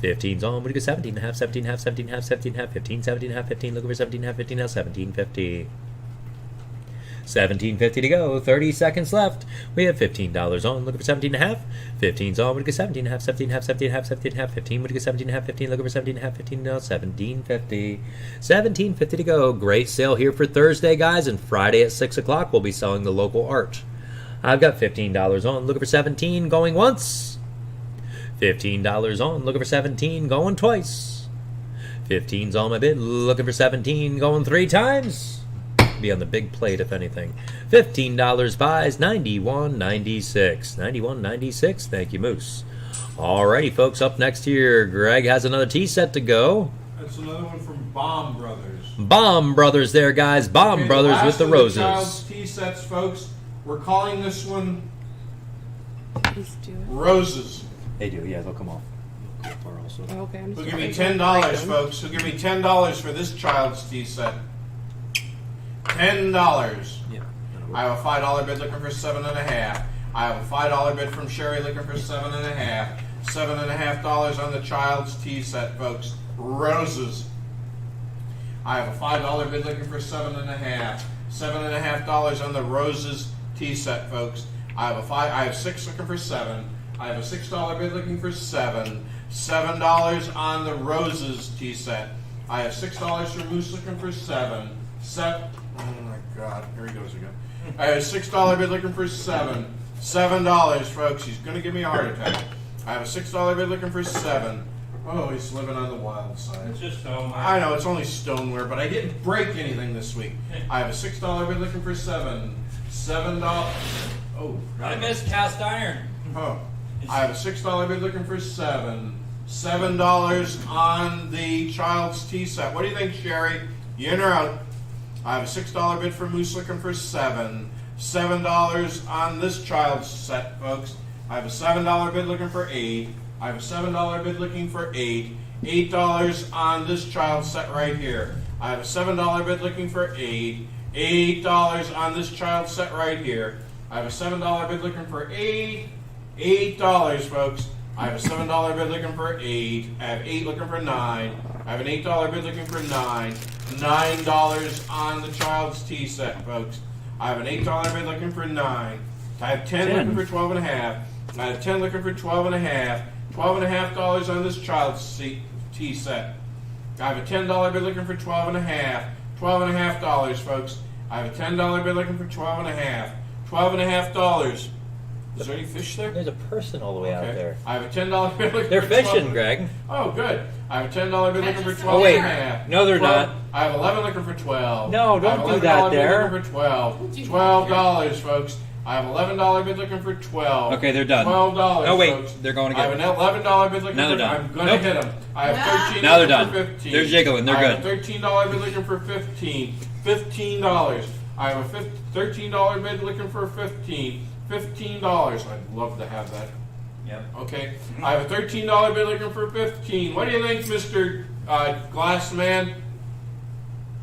15's on, what do you get 17.5, 17.5, 17.5, 17.5, 15, 17.5, 15, looking for 17.5, 15, now $17.50. $17.50 to go, 30 seconds left. We have $15 on, looking for 17.5. 15's on, what do you get 17.5, 17.5, 17.5, 17.5, 15, what do you get 17.5, 15, looking for 17.5, 15, now $17.50. $17.50 to go. Great sale here for Thursday, guys, and Friday at 6 o'clock we'll be selling the local art. I've got $15 on, looking for 17, going once. $15 on, looking for 17, going twice. 15's on my bid, looking for 17, going 3 times. Be on the big plate if anything. $15 buys, $91.96. $91.96. Thank you, Moose. Alrighty, folks, up next here, Greg has another tea set to go. That's another one from Bomb Brothers. Bomb Brothers there, guys. Bomb Okay, Brothers last with the of roses. child's tea sets, folks. We're calling this one Please do it. Roses. They do, yeah, they'll come off. Oh, okay, I'm Who'll just give me gonna $10, break them. folks? Who'll give me $10 for this child's tea set? $10. Yeah. I have a $5 bid looking for 7.5. I have a $5 bid from Sherry looking for 7.5. $7.5 on the child's tea set, folks. Roses. I have a $5 bid looking for 7.5. $7.5 on the roses tea set, folks. I have 6 looking for 7. I have a $6 bid looking for 7. $7 on the roses tea set. I have $6 for Moose looking for 7. Oh my God, here he goes again. I have a $6 bid looking for 7. $7, folks. He's gonna give me a heart attack. I have a $6 bid looking for 7. Oh, he's living on the wild side. It's just so much. I know it's only stoneware, but I didn't break anything this week. I have a $6 bid looking for 7. $7. Oh, I miss cast iron. oh. I have a $6 bid looking for 7. $7 on the child's tea set. What do you think, Sherry? You in or out? I have a $6 bid for Moose looking for 7. $7 on this child's set, folks. I have a $7 bid looking for 8. I have a $7 bid looking for 8. $8 on this child's set right here. I have a $7 bid looking for 8. $8 on this child's set right here. I have a $7 bid looking for 8. $8, folks. I have a $7 bid looking for 8. I have 8 looking for 9. I have an $8 bid looking for 9. $9 on the child's tea set, folks. I have an $8 bid looking for 9. I have 10 looking for 12.5. I have 10 looking for 12.5. $12.5 on this child's tea set. I have a $10 bid looking for 12.5. $12.5, folks. I have a $10 bid looking for 12.5. $12.5. Is there any fish there? There's a person all the way out there. I have a $10 bid looking They're for fishing, 12. Greg. Oh, good. I have a $10 bid looking for 12. Oh, wait. and a half. No, they're 12. not. I have 11 looking for 12. No, I don't have do $11 that bid there. looking for 12. $12, folks. I have $11 bid looking for 12. Okay, they're done. $12. Oh, wait. Folks. They're going I have again. an $11 bid looking Now for. they're done. I'm going to Nope. hit them. I have 13. Now they're looking done. for 15. They're jiggling. They're I have good. $13 bid looking for 15. $15. I have a $13 bid looking for 15. $15. I'd love to have that. Yep. Okay. I have a $13 bid looking for 15. What do you think, Mr. Glass Man?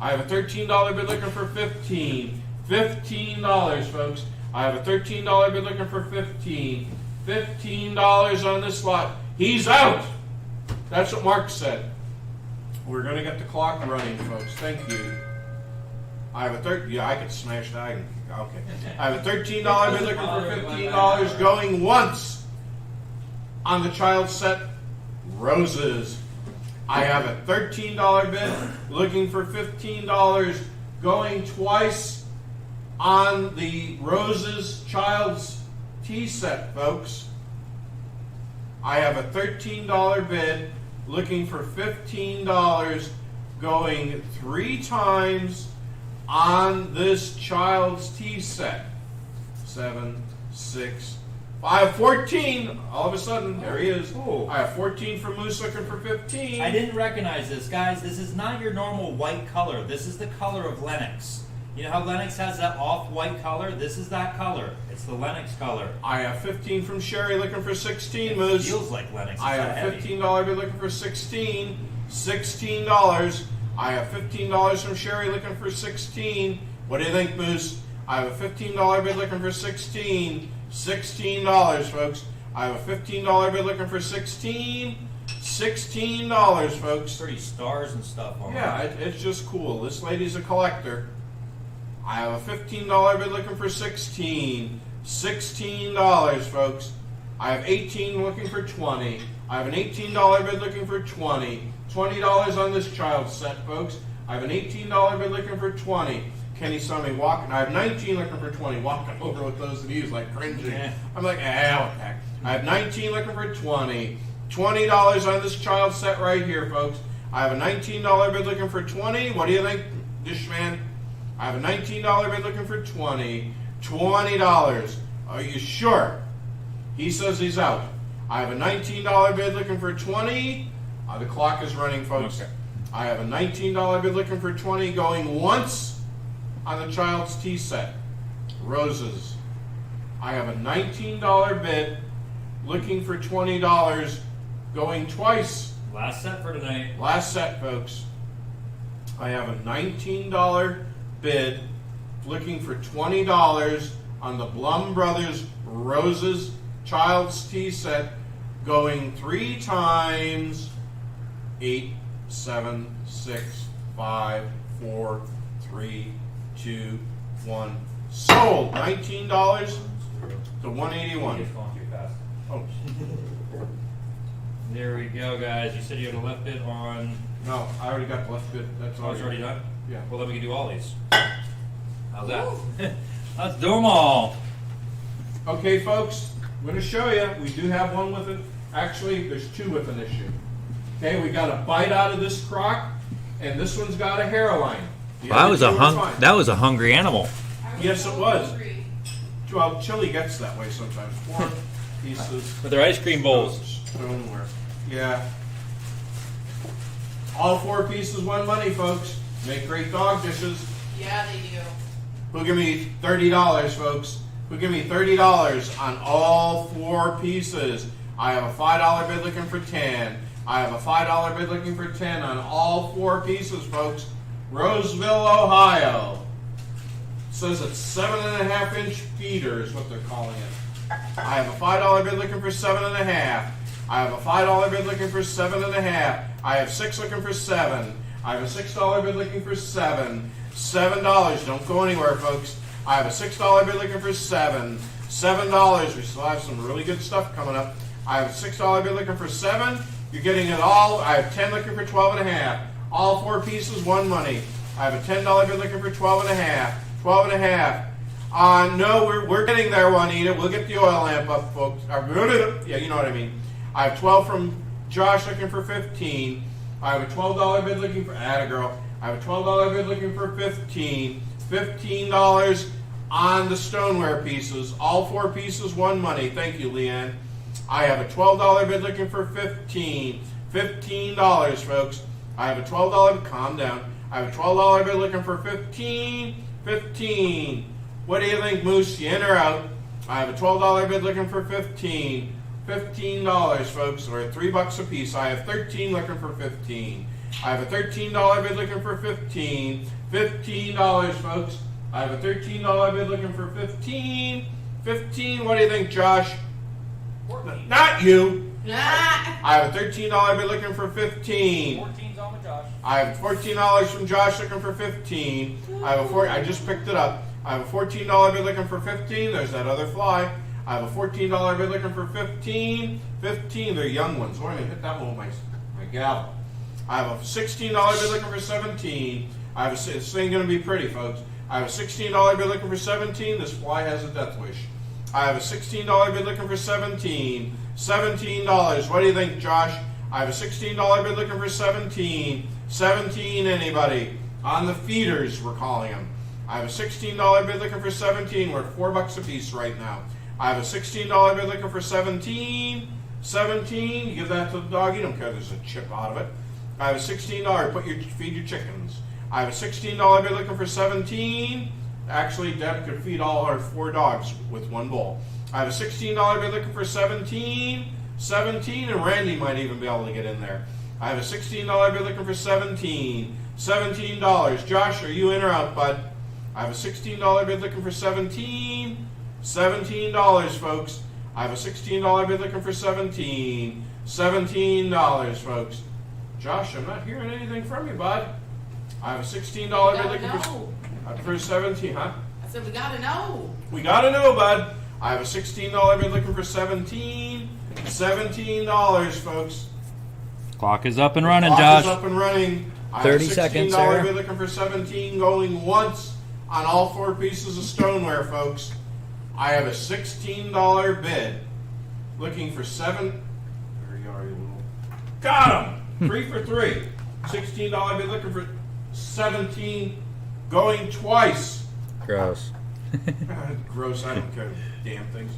I have a $13 bid looking for 15. $15, folks. I have a $13 bid looking for 15. $15 on this lot. He's out. That's what Mark said. We're going to get the clock running, folks. Thank you. I have a yeah, I could smash that. Okay. I have a $13 bid looking for $15 going once on the child set. Roses. I have a $13 bid looking for $15, going twice on the Roses Child's tea set, folks. I have a $13 bid looking for $15, going 3 times on this child's tea set. 7, 6, 5, 14. All of a sudden, there he is. Ooh. I have 14 from Moose looking for 15. I didn't recognize this, guys. This is not your normal white color. This is the color of Lennox. You know how Lennox has that off-white color? This is that color. It's the Lennox color. I have 15 from Sherry looking for 16, Moose. Feels like Lennox. I have $15 bid looking for 16. $16. I have $15 from Sherry looking for 16. What do you think, Moose? I have a $15 bid looking for 16. $16, folks. I have a $15 bid looking for 16. $16, folks. Pretty stars and stuff on Yeah, it. it's just cool. This lady's a collector. I have a $15 bid looking for 16. $16, folks. I have 18 looking for 20. I have an $18 bid looking for 20. $20 on this child set, folks. I have an $18 bid looking for 20. Kenny saw me walking. I have 19 looking for 20. Walking over with those of you like cringing. Yeah. I'm like, what the heck? I have 19 looking for 20. $20 on this child set right here, folks. I have a $19 bid looking for 20. What do you think, Dishman? I have a $19 bid looking for 20. $20. Are you sure? He says he's out. I have a $19 bid looking for 20. The clock is running, folks. Okay. I have a $19 bid looking for 20 going once on the child's tea set. Roses. I have a $19 bid looking for $20 going twice. Last set for tonight. Last set, folks. I have a $19 bid looking for $20 on the Blum Brothers Roses Child's Tea Set going 3 times. 8, 7, 6, 5, 4, 3, 2, 1. Sold. $19 to $181. It's going too fast. Oh, There we go, guys. You said you had a left bid on. no, I already got the left bid. That's all. Oh, it's already done? Yeah. Well, then we can do all these. How's that? Let's do them all. Okay, folks, I'm going to show you. We do have one with it. Actually, there's 2 with an issue. Okay, we got a bite out of this crock, and this one's got a hairline. The That other was 2 a are fine. that was a hungry animal. Yes, it was. Well, chili gets that way sometimes. 4 pieces. With their ice cream bowls. Stoneware. Yeah. All 4 pieces won money, folks. Make great dog dishes. Yeah, they do. Who'll give me $30, folks? Who'll give me $30 on all 4 pieces? I have a $5 bid looking for 10. I have a $5 bid looking for 10 on all 4 pieces, folks. Roseville, Ohio. It says it's 7.5-inch feeder is what they're calling it. I have a $5 bid looking for 7.5. I have a $5 bid looking for 7.5. I have 6 looking for 7. I have a $6 bid looking for 7. $7. Don't go anywhere, folks. I have a $6 bid looking for 7. $7. We still have some really good stuff coming up. I have a $6 bid looking for 7. You're getting it all. I have 10 looking for 12.5. All 4 pieces won money. I have a $10 bid looking for 12.5. 12.5. No, we're getting there, Juanita. We'll get the oil lamp up, folks. Yeah, you know what I mean. I have 12 from Josh looking for 15. I have a $12 bid looking for Attagirl. I have a $12 bid looking for 15. $15 on the stoneware pieces. All 4 pieces won money. Thank you, Leanne. I have a $12 bid looking for 15. $15, folks. I have a $12. Calm down. I have a $12 bid looking for 15. 15. What do you think, Moose? You in or out? I have a $12 bid looking for 15. $15, folks, or $3 a piece. I have 13 looking for 15. I have a $13 bid looking for 15. $15, folks. I have a $13 bid looking for 15. 15. What do you think, Josh? 14. Not you. Ah! I have a $13 bid looking for 15. 14's on with Josh. I have $14 from Josh looking for 15. I just picked it up. I have a $14 bid looking for 15. There's that other fly. I have a $14 bid looking for 15. 15. They're young ones. So I'm going to hit that one with my gavel. I have a $16 bid looking for 17. I have a, this thing going to be pretty, folks. I have a $16 bid looking for 17. This fly has a death wish. I have a $16 bid looking for 17. $17. What do you think, Josh? I have a $16 bid looking for 17. 17, anybody? On the feeders, we're calling them. I have a $16 bid looking for 17. We're at $4 a piece right now. I have a $16 bid looking for 17. 17. You give that to the dog. You don't care. There's a chip out of it. I have a $16. Feed your chickens. I have a $16 bid looking for 17. Actually, Deb could feed all our 4 dogs with 1 bowl. I have a $16 bid looking for 17. 17, and Randy might even be able to get in there. I have a $16 bid looking for 17. $17. Josh, are you in or out, bud? I have a $16 bid looking for 17. $17, folks. I have a $16 bid looking for 17. $17, folks. Josh, I'm not hearing anything from you, bud. I have a $16 bid looking for 17, huh? I said, we gotta know. We gotta know, bud. I have a $16 bid looking for 17. $17, folks. Clock is up and running, Clock Josh. is up and running. I 30 have a seconds, $16 Sarah. bid looking for 17, going once on all 4 pieces of stoneware, folks. I have a $16 bid looking for 7. There you are, you little. Got him! 3 for 3. $16 bid looking for 17, going twice. Gross. Gross, I don't care. Damn things.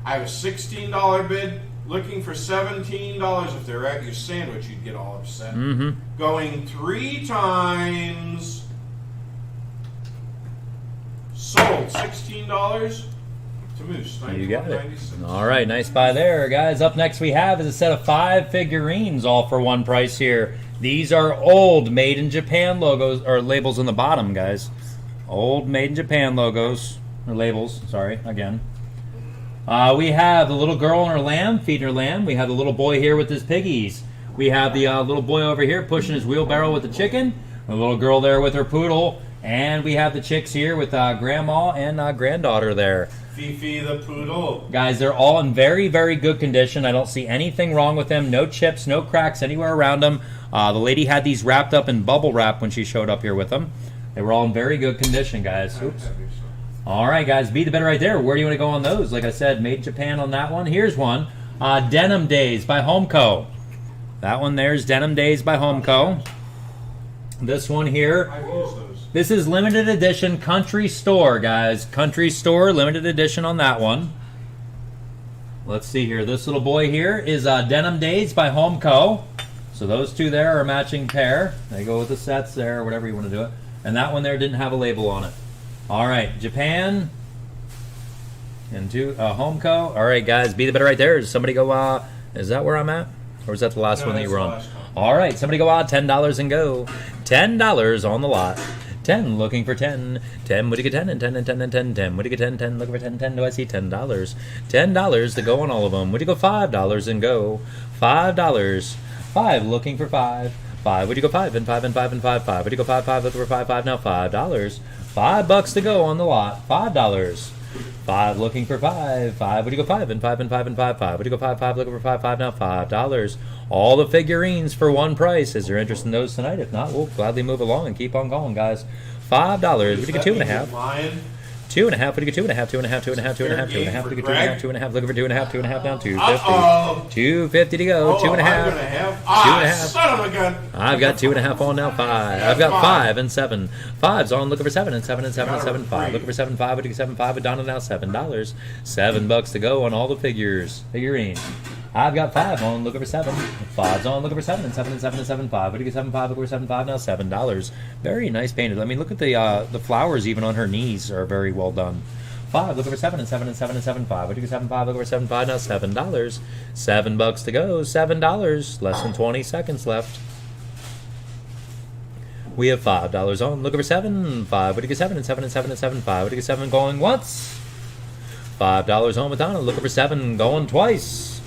I have a $16 bid looking for $17. If they're at your sandwich, you'd get all upset. Mm-hmm. Going 3 times. Sold $16 to Moose. You got it. $91.96. All right, nice buy there, guys. Up next we have is a set of 5 figurines, all for one price here. These are old Made in Japan logos, or labels on the bottom, guys. Old Made in Japan logos, or labels, sorry, again. We have the little girl and her lamb, feeding her lamb. We have the little boy here with his piggies. We have the little boy over here pushing his wheelbarrow with the chicken. The little girl there with her poodle. And we have the chicks here with grandma and granddaughter there. Fifi the poodle. Guys, they're all in very, very good condition. I don't see anything wrong with them. No chips, no cracks anywhere around them. The lady had these wrapped up in bubble wrap when she showed up here with them. They were all in very good condition, guys. Oops. All right, guys, be the better right there. Where do you want to go on those? Like I said, Made in Japan on that one. Here's one. Denim Days by Homeco. That one there's Denim Days by Homeco. This one here. I've used those. This is limited edition Country Store, guys. Country Store, limited edition on that one. Let's see here. This little boy here is Denim Days by Homeco. So those 2 there are a matching pair. They go with the sets there, or whatever you want to do it. And that one there didn't have a label on it. All right, Japan and Homeco. All right, guys, be the better right there. Does somebody go, is that where I'm at? Or is that the last one that you were on? All right, somebody go, $10 and go. $10 on the lot. 10, looking for 10. 10, would you get 10? And 10, and 10, and 10, 10. Would you get 10? 10, looking for 10, 10. Do I see $10? $10 to go on all of them. Would you go $5 and go? $5. 5, looking for 5. 5, would you go 5 and 5 and 5 and 5, 5? Would you go 5, 5, looking for 5, 5? Now $5. $5 to go on the lot. $5. 5, looking for 5. 5, would you go 5 and 5 and 5 and 5, 5? Would you go 5, 5, looking for 5, 5? Now $5. All the figurines for one price. Is there interest in those tonight? If not, we'll gladly move along and keep on going, guys. $5. Would you get 2.5? 2.5. Would you get 2.5? 2.5. 2.5. 2.5. 2.5. Would you get 2.5? 2.5. Looking for 2.5. 2.5 down. 2.50. 2.50 to go. 2.5. 2.5. Son of a gun. I've got 2.5 on now. 5. I've got 5 and 7. 5's on. Looking for 7 and 7 and 7 and 7. 5. Looking for 7. 5. Would you get 7? 5 with Donna now. $7. $7 to go on all the figurines. I've got 5 on. Looking for 7. 5's on. Looking for 7 and 7 and 7 and 7. 5. Would you get 7? 5. Looking for 7. 5 now. $7. Very nice painted. I mean, look at the flowers even on her knees are very well done. 5, looking for 7 and 7 and 7 and 7. 5. Would you get 7? 5, looking for 7. 5 now. $7. $7 to go. $7. Less than 20 seconds left. We have $5 on. Looking for 7. 5. Would you get 7 and 7 and 7 and 7? 5. Would you get 7 going once? $5 on Madonna. Looking for 7 going twice.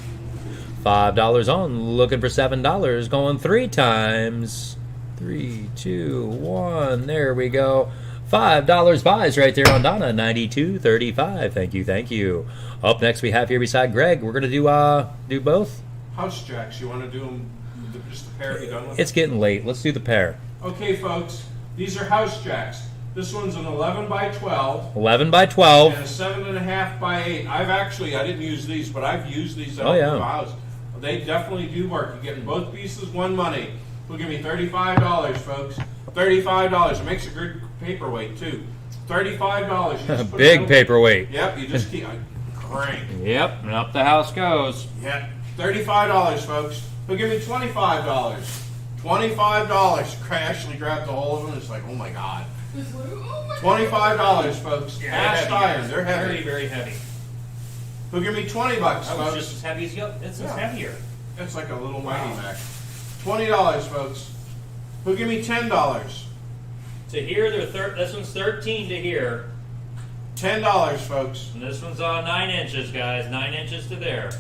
$5 on. Looking for $7 going 3 times. 3, 2, 1. There we go. $5 buys right there on Donna. $92.35. Thank you. Up next we have here beside Greg. We're gonna do both. House jacks. You want to do them Just the pair, be done with. It's getting late. Let's do the pair. Okay, folks. These are house jacks. This one's an 11 by 12. 11 by 12. And a 7.5 by 8. I didn't use these, but I've used these at Oh, yeah. the house. They definitely do work. You're getting both pieces, one money. Who'll give me $35, folks? $35. It makes a good paperweight too. $35. You just put it Big in- paperweight. Yep, you just keep crank. Yep, and up the house goes. Yeah, $35, folks. Who'll give me $25? $25. I actually grabbed a hold of them. It's like, oh my god. $25, folks. Cast iron. They're heavy. Very, very heavy. Who'll give me $20, That was folks? just as heavy as you. It's Yeah. heavier. It's like a little mighty Mac. $20, folks. Who'll give me $10? To here, this one's 13 to here. $10, folks. And this one's 9 inches, guys. 9 inches to there.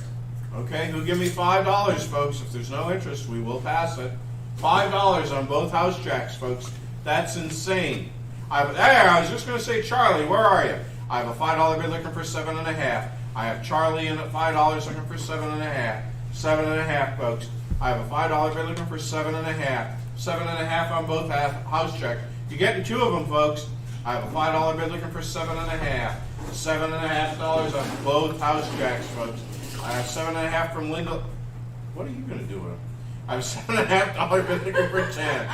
Okay, who'll give me $5, folks? If there's no interest, we will pass it. $5 on both house jacks, folks. That's insane. I was just going to say, Charlie, where are you? I have a $5 bid looking for 7.5. I have Charlie in at $5 looking for 7.5. 7.5, folks. I have a $5 bid looking for 7.5. 7.5 on both house jacks. You're getting two of them, folks. I have a $5 bid looking for 7.5. $7.5 on both house jacks, folks. I have 7.5 from Linda. What are you going to do with them? I have $7.5 bid looking for 10.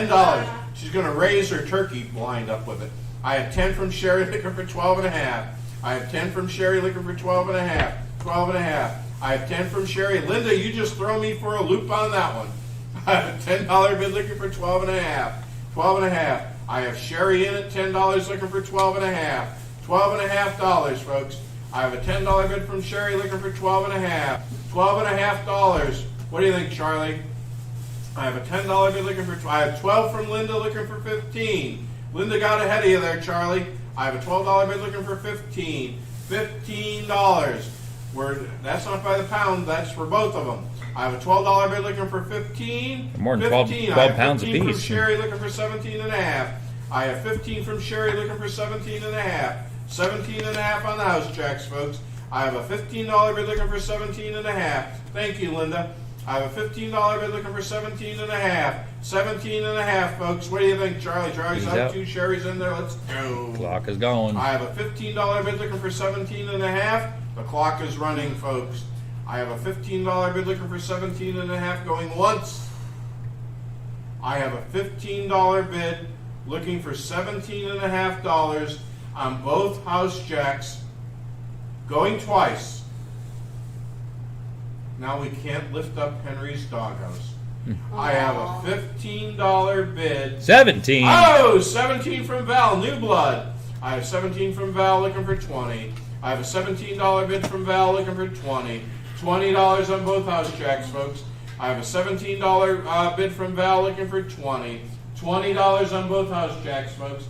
$10. She's going to raise her turkey blind up with it. I have 10 from Sherry looking for 12.5. I have 10 from Sherry looking for 12.5. 12.5. I have 10 from Sherry. Linda, you just throw me for a loop on that one. I have a $10 bid looking for 12.5. 12.5. I have Sherry in at $10 looking for 12.5. $12.5, folks. I have a $10 bid from Sherry looking for 12.5. $12.5. What do you think, Charlie? I have a $10 bid looking for. I have 12 from Linda looking for 15. Linda got ahead of you there, Charlie. I have a $12 bid looking for 15. $15. That's not by the pound. That's for both of them. I have a $12 bid looking for 15. More than 12 15. pounds I have 15 apiece. from Sherry looking for 17.5. I have 15 from Sherry looking for 17.5. 17.5 on the house jacks, folks. I have a $15 bid looking for 17.5. Thank you, Linda. I have a $15 bid looking for 17.5. 17.5, folks. What do you think, Charlie? Charlie's He's up. out. 2 Sherry's in there. Let's go. Clock is going. I have a $15 bid looking for 17.5. The clock is running, folks. I have a $15 bid looking for 17.5 going once. I have a $15 bid looking for $17.5 on both house jacks going twice. Now we can't lift up Henry's doghouse. I have a $15 bid. 17. Oh, 17 from Val, new blood. I have 17 from Val looking for 20. I have a $17 bid from Val looking for 20. $20 on both house jacks, folks. I have a $17 bid from Val looking for 20. $20 on both house jacks, folks.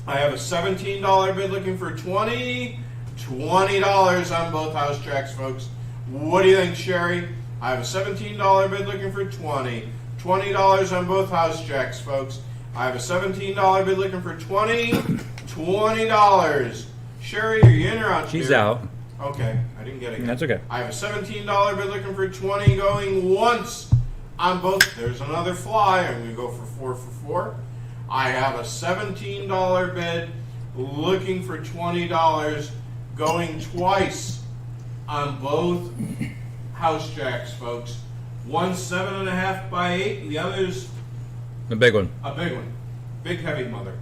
I have a $17 bid looking for 20. $20 on both house jacks, folks. What do you think, Sherry? I have a $17 bid looking for 20. $20 on both house jacks, folks. I have a $17 bid looking for 20. $20. Sherry, are you in or out? She's here? out. Okay, I didn't get it. That's okay. I have a $17 bid looking for 20 going once on both. There's another fly. I'm going to go for 4 for 4. I have a $17 bid looking for $20 going twice on both house jacks, folks. One's 7.5 by 8, and the other's The big one. a big one. Big heavy mother.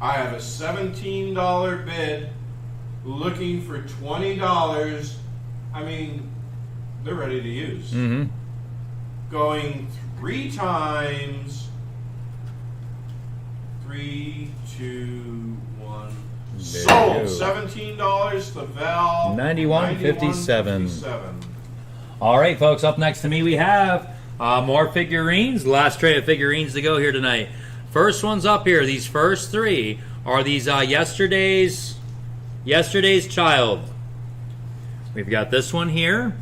I have a $17 bid looking for $20. I mean, they're ready to use. Mm-hmm. Going 3 times. 3, 2, 1. There you Sold. go. $17 to Val. $91.57. All right, folks, up next to me we have more figurines. Last tray of figurines to go here tonight. First one's up here. These first 3 are these yesterday's child. We've got this one here.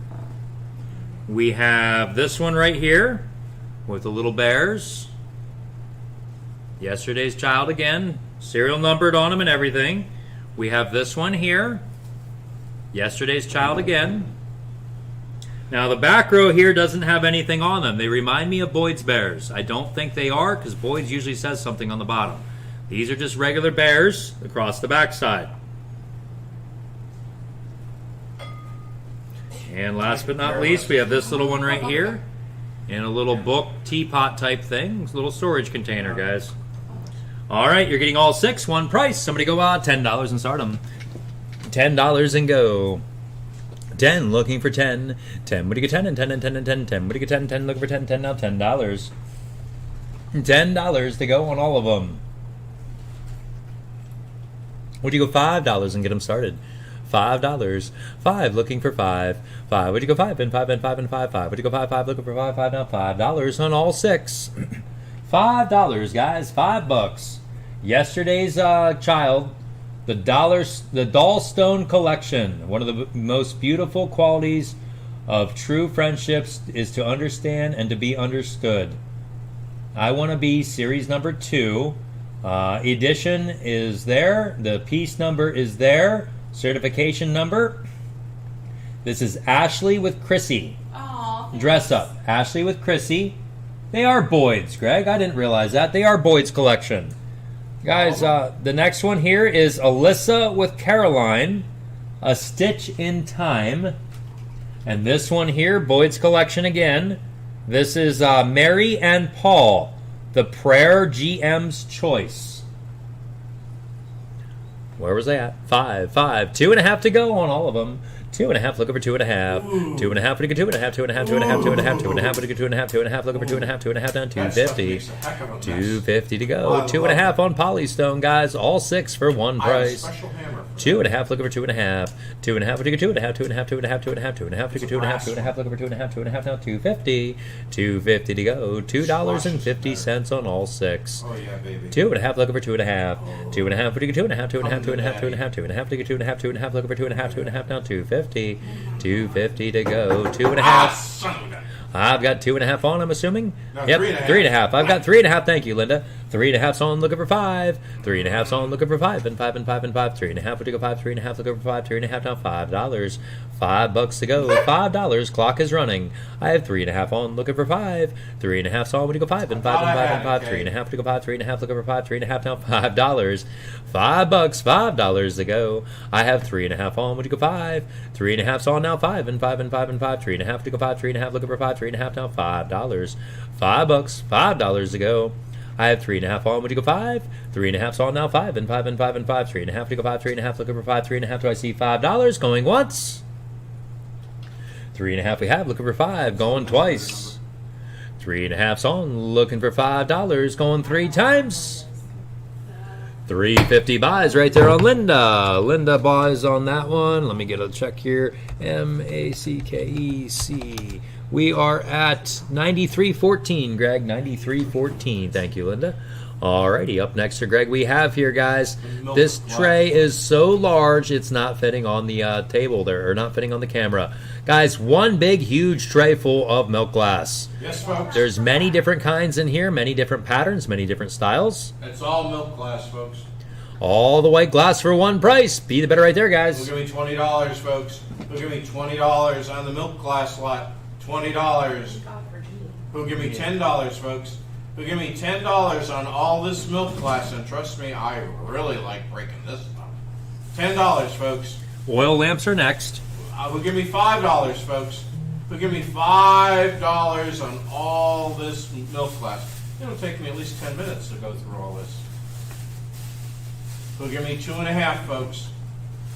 We have this one right here with the little bears. Yesterday's child again. Serial numbered on them and everything. We have this one here. Yesterday's child again. Now the back row here doesn't have anything on them. They remind me of Boyd's bears. I don't think they are because Boyd's usually says something on the bottom. These are just regular bears across the back side. And last but not least, we have this little one right here. And a little book teapot type thing. It's a little storage container, guys. All right, you're getting all 6, one price. Somebody go out, $10 and start them. $10 and go. 10, looking for 10. 10, what do you get 10 and 10 and 10 and 10 and 10? What do you get 10 and 10, looking for 10, 10 now, $10. $10 to go on all of them. Would you go $5 and get them started? $5. 5, looking for 5. 5, would you go 5 and 5 and 5 and 5? 5, would you go 5, 5, looking for 5, 5 now, $5 on all 6. $5, guys, $5. Yesterday's child, the Dollstone collection. One of the most beautiful qualities of true friendships is to understand and to be understood. I Want to Be series number 2. Edition is there. The piece number is there. Certification number. This is Ashley with Chrissy. Aww. Dress up. Ashley with Chrissy. They are Boyd's, Greg. I didn't realize that. They are Boyd's collection. Guys, the next one here is Alyssa with Caroline. A Stitch in Time. And this one here, Boyd's collection again. This is Mary and Paul. The Prayer GM's Choice. Where was they at? 5, 5. 2.5 to go on all of them. 2.5, looking for 2.5. 2.5, looking for 2.5, 2.5, 2.5, 2.5, 2.5, looking for 2.5, 2.5, looking for 2.5, 2.5 down, 250. 250 to go. 2.5 on Polystone, guys. All 6 for one price. 2.5, looking for 2.5. 2.5, looking for 2.5, 2.5, 2.5, 2.5, 2.5, looking for 2.5, 2.5, looking for 2.5, 2.5 now, 250. 250 to go. $2.50 on all 6. Oh yeah, baby. 2.5, looking for 2.5. 2.5, looking for 2.5, 2.5, 2.5, 2.5, 2.5, looking for 2.5, 2.5, looking for 2.5, 2.5 now, 250. 250 to go. 2.5. I've got 2.5 on, I'm assuming. No, Yep, 3.5. 3.5. I've got 3.5. Thank you, Linda. 3.5's on, looking for 5. 3.5's on, looking for 5. And 5 and 5 and 5. 3.5 to go 5. 3.5 looking for 5. 3.5 now, $5. $5 to go. $5. Clock is running. I have 3.5 on, looking for 5. 3.5's on, when you go 5 and 5 and 5 and 5. 3.5 to go 5. 3.5 looking for 5. 3.5 now, $5. $5. $5 to go. I have 3.5 on, when you go 5. 3.5's on now, 5 and 5 and 5 and 5. 3.5 to go 5. 3.5 looking for 5. 3.5 now, $5. $5. $5 to go. I have 3.5 on, would you go 5? 3.5's on now, 5 and 5 and 5 and 5. 3.5 to go 5. 3.5 looking for 5. 3.5 do I see $5 going once? 3.5 we have, looking for 5, going twice. 3.5's on, looking for $5, going 3 times. 350 buys right there on Linda. Linda buys on that one. Let me get a check here. MACKEC. We are at 93.14, Greg. 93.14. Thank you, Linda. Alrighty, up next to Greg, we have here, guys. This tray is so large, it's not fitting on the table there, or not fitting on the camera. Guys, one big, huge tray full of milk glass. Yes, folks. There's many different kinds in here, many different patterns, many different styles. It's all milk glass, folks. All the white glass for one price. Be the better right there, guys. Who'll give me $20, folks? Who'll give me $20 on the milk glass lot? $20. Who'll give me $10, folks? Who'll give me $10 on all this milk glass? And trust me, I really like breaking this stuff. $10, folks. Oil lamps are next. Who'll give me $5, folks? Who'll give me $5 on all this milk glass? It'll take me at least 10 minutes to go through all this. Who'll give me 2.5, folks?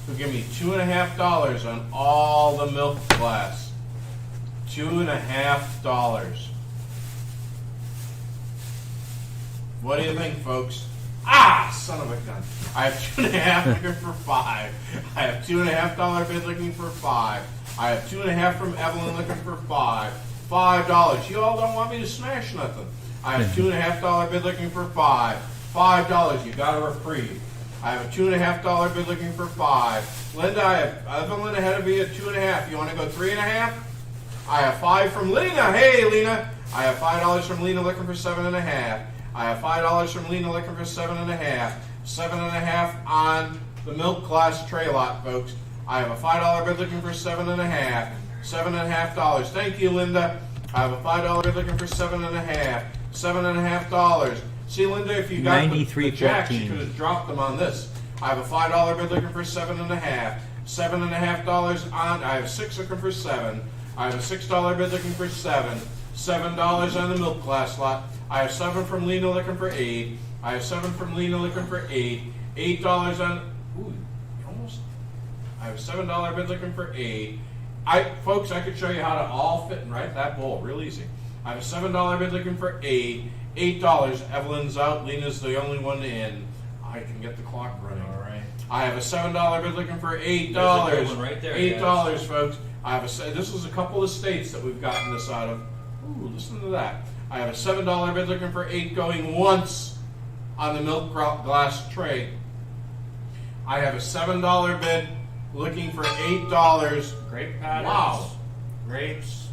Who'll give me $2.50 on all the milk glass? $2.50. What do you think, folks? Ah, son of a gun. I have 2.5 looking for 5. I have $2.50 bid looking for 5. I have 2.5 from Evelyn looking for 5. $5. You all don't want me to smash nothing. I have $2.50 bid looking for 5. $5. You got a reprieve. I have a $2.50 bid looking for 5. Linda, I have Evelyn ahead of me at 2.5. You want to go 3.5? I have 5 from Lena. Hey, Lena. I have $5 from Lena looking for 7.5. I have $5 from Lena looking for 7.5. 7.5 on the milk glass tray lot, folks. I have a $5 bid looking for 7.5. $7.50. Thank you, Linda. I have a $5 bid looking for $7.50. $7.50. See, Linda, if you got the jacks, you could have dropped them on this. I have a $5 bid looking for $7.50. $7.50 on. I have 6 looking for 7. I have a $6 bid looking for 7. $7 on the milk glass lot. I have 7 from Lena looking for 8. I have 7 from Lena looking for 8. $8 on. Ooh, almost. I have a $7 bid looking for 8. Folks, I could show you how to all fit in right that bowl, real easy. I have a $7 bid looking for 8. $8. Evelyn's out. Lena's the only one in. I can get the clock running. All right. I have a $7 bid looking for $8. There's a good one right there, $8, folks. I have this is a couple of states that we've gotten this out of. Ooh, listen to that. I have a $7 bid looking for 8 going once on the milk glass tray. I have a $7 bid looking for $8. Grape patterns. Wow. Grapes.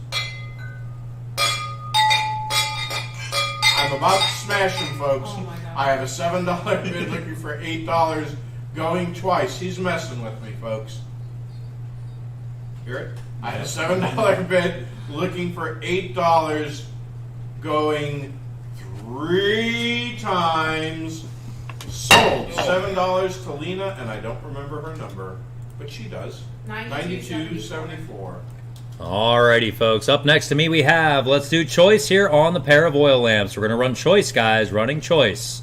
I'm about to smash him, folks. Oh my God. I have a $7 bid looking for $8 going twice. He's messing with me, folks. Hear it? I had a $7 bid looking for $8 going 3 times. Sold. $7 to Lena, and I don't remember her number, but she does. 92.74. Alrighty, folks. Up next to me we have, let's do choice here on the pair of oil lamps. We're going to run choice, guys. Running choice.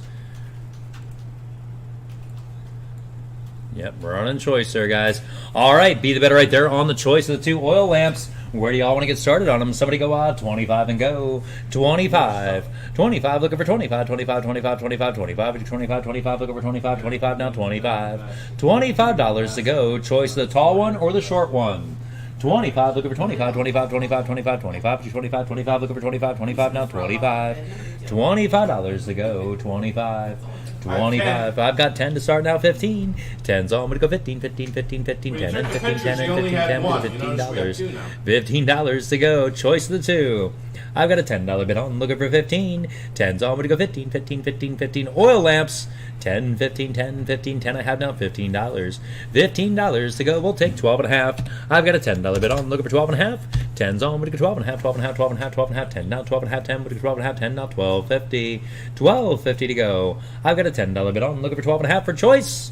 Yep, we're running choice there, guys. Alright, be the better right there on the choice of the 2 oil lamps. Where do y'all want to get started on them? Somebody go out. 25 and go. 25. 25 looking for 25. 25, 25, 25, 25. 25, 25 looking for 25. 25 now 25. $25 to go. Choice of the tall one or the short one. 25 looking for 25. 25, 25, 25, 25. 25, 25 looking for 25. 25 now 25. $25 to go. 25. 25. I've got 10 to start now. 15. 10's all. I'm going to go 15, 15, 15, 15, 10, and 15, 10, and 15, 10, $15. $15 to go. Choice of the 2. I've got a $10 bid on. Looking for 15. 10's all. I'm going to go 15, 15, 15, 15. Oil lamps. 10, 15, 10, 15, 10. I have now $15. $15 to go. We'll take 12 and a half. I've got a $10 bid on. Looking for 12 and a half. 10's on. I'm going to go 12 and a half, 12 and a half, 12 and a half, 12 and a half, 10. Now 12 and a half, 10. I'm going to go 12 and a half, 10. Now 12.50. 12.50 to go. I've got a $10 bid on. Looking for 12 and a half for choice.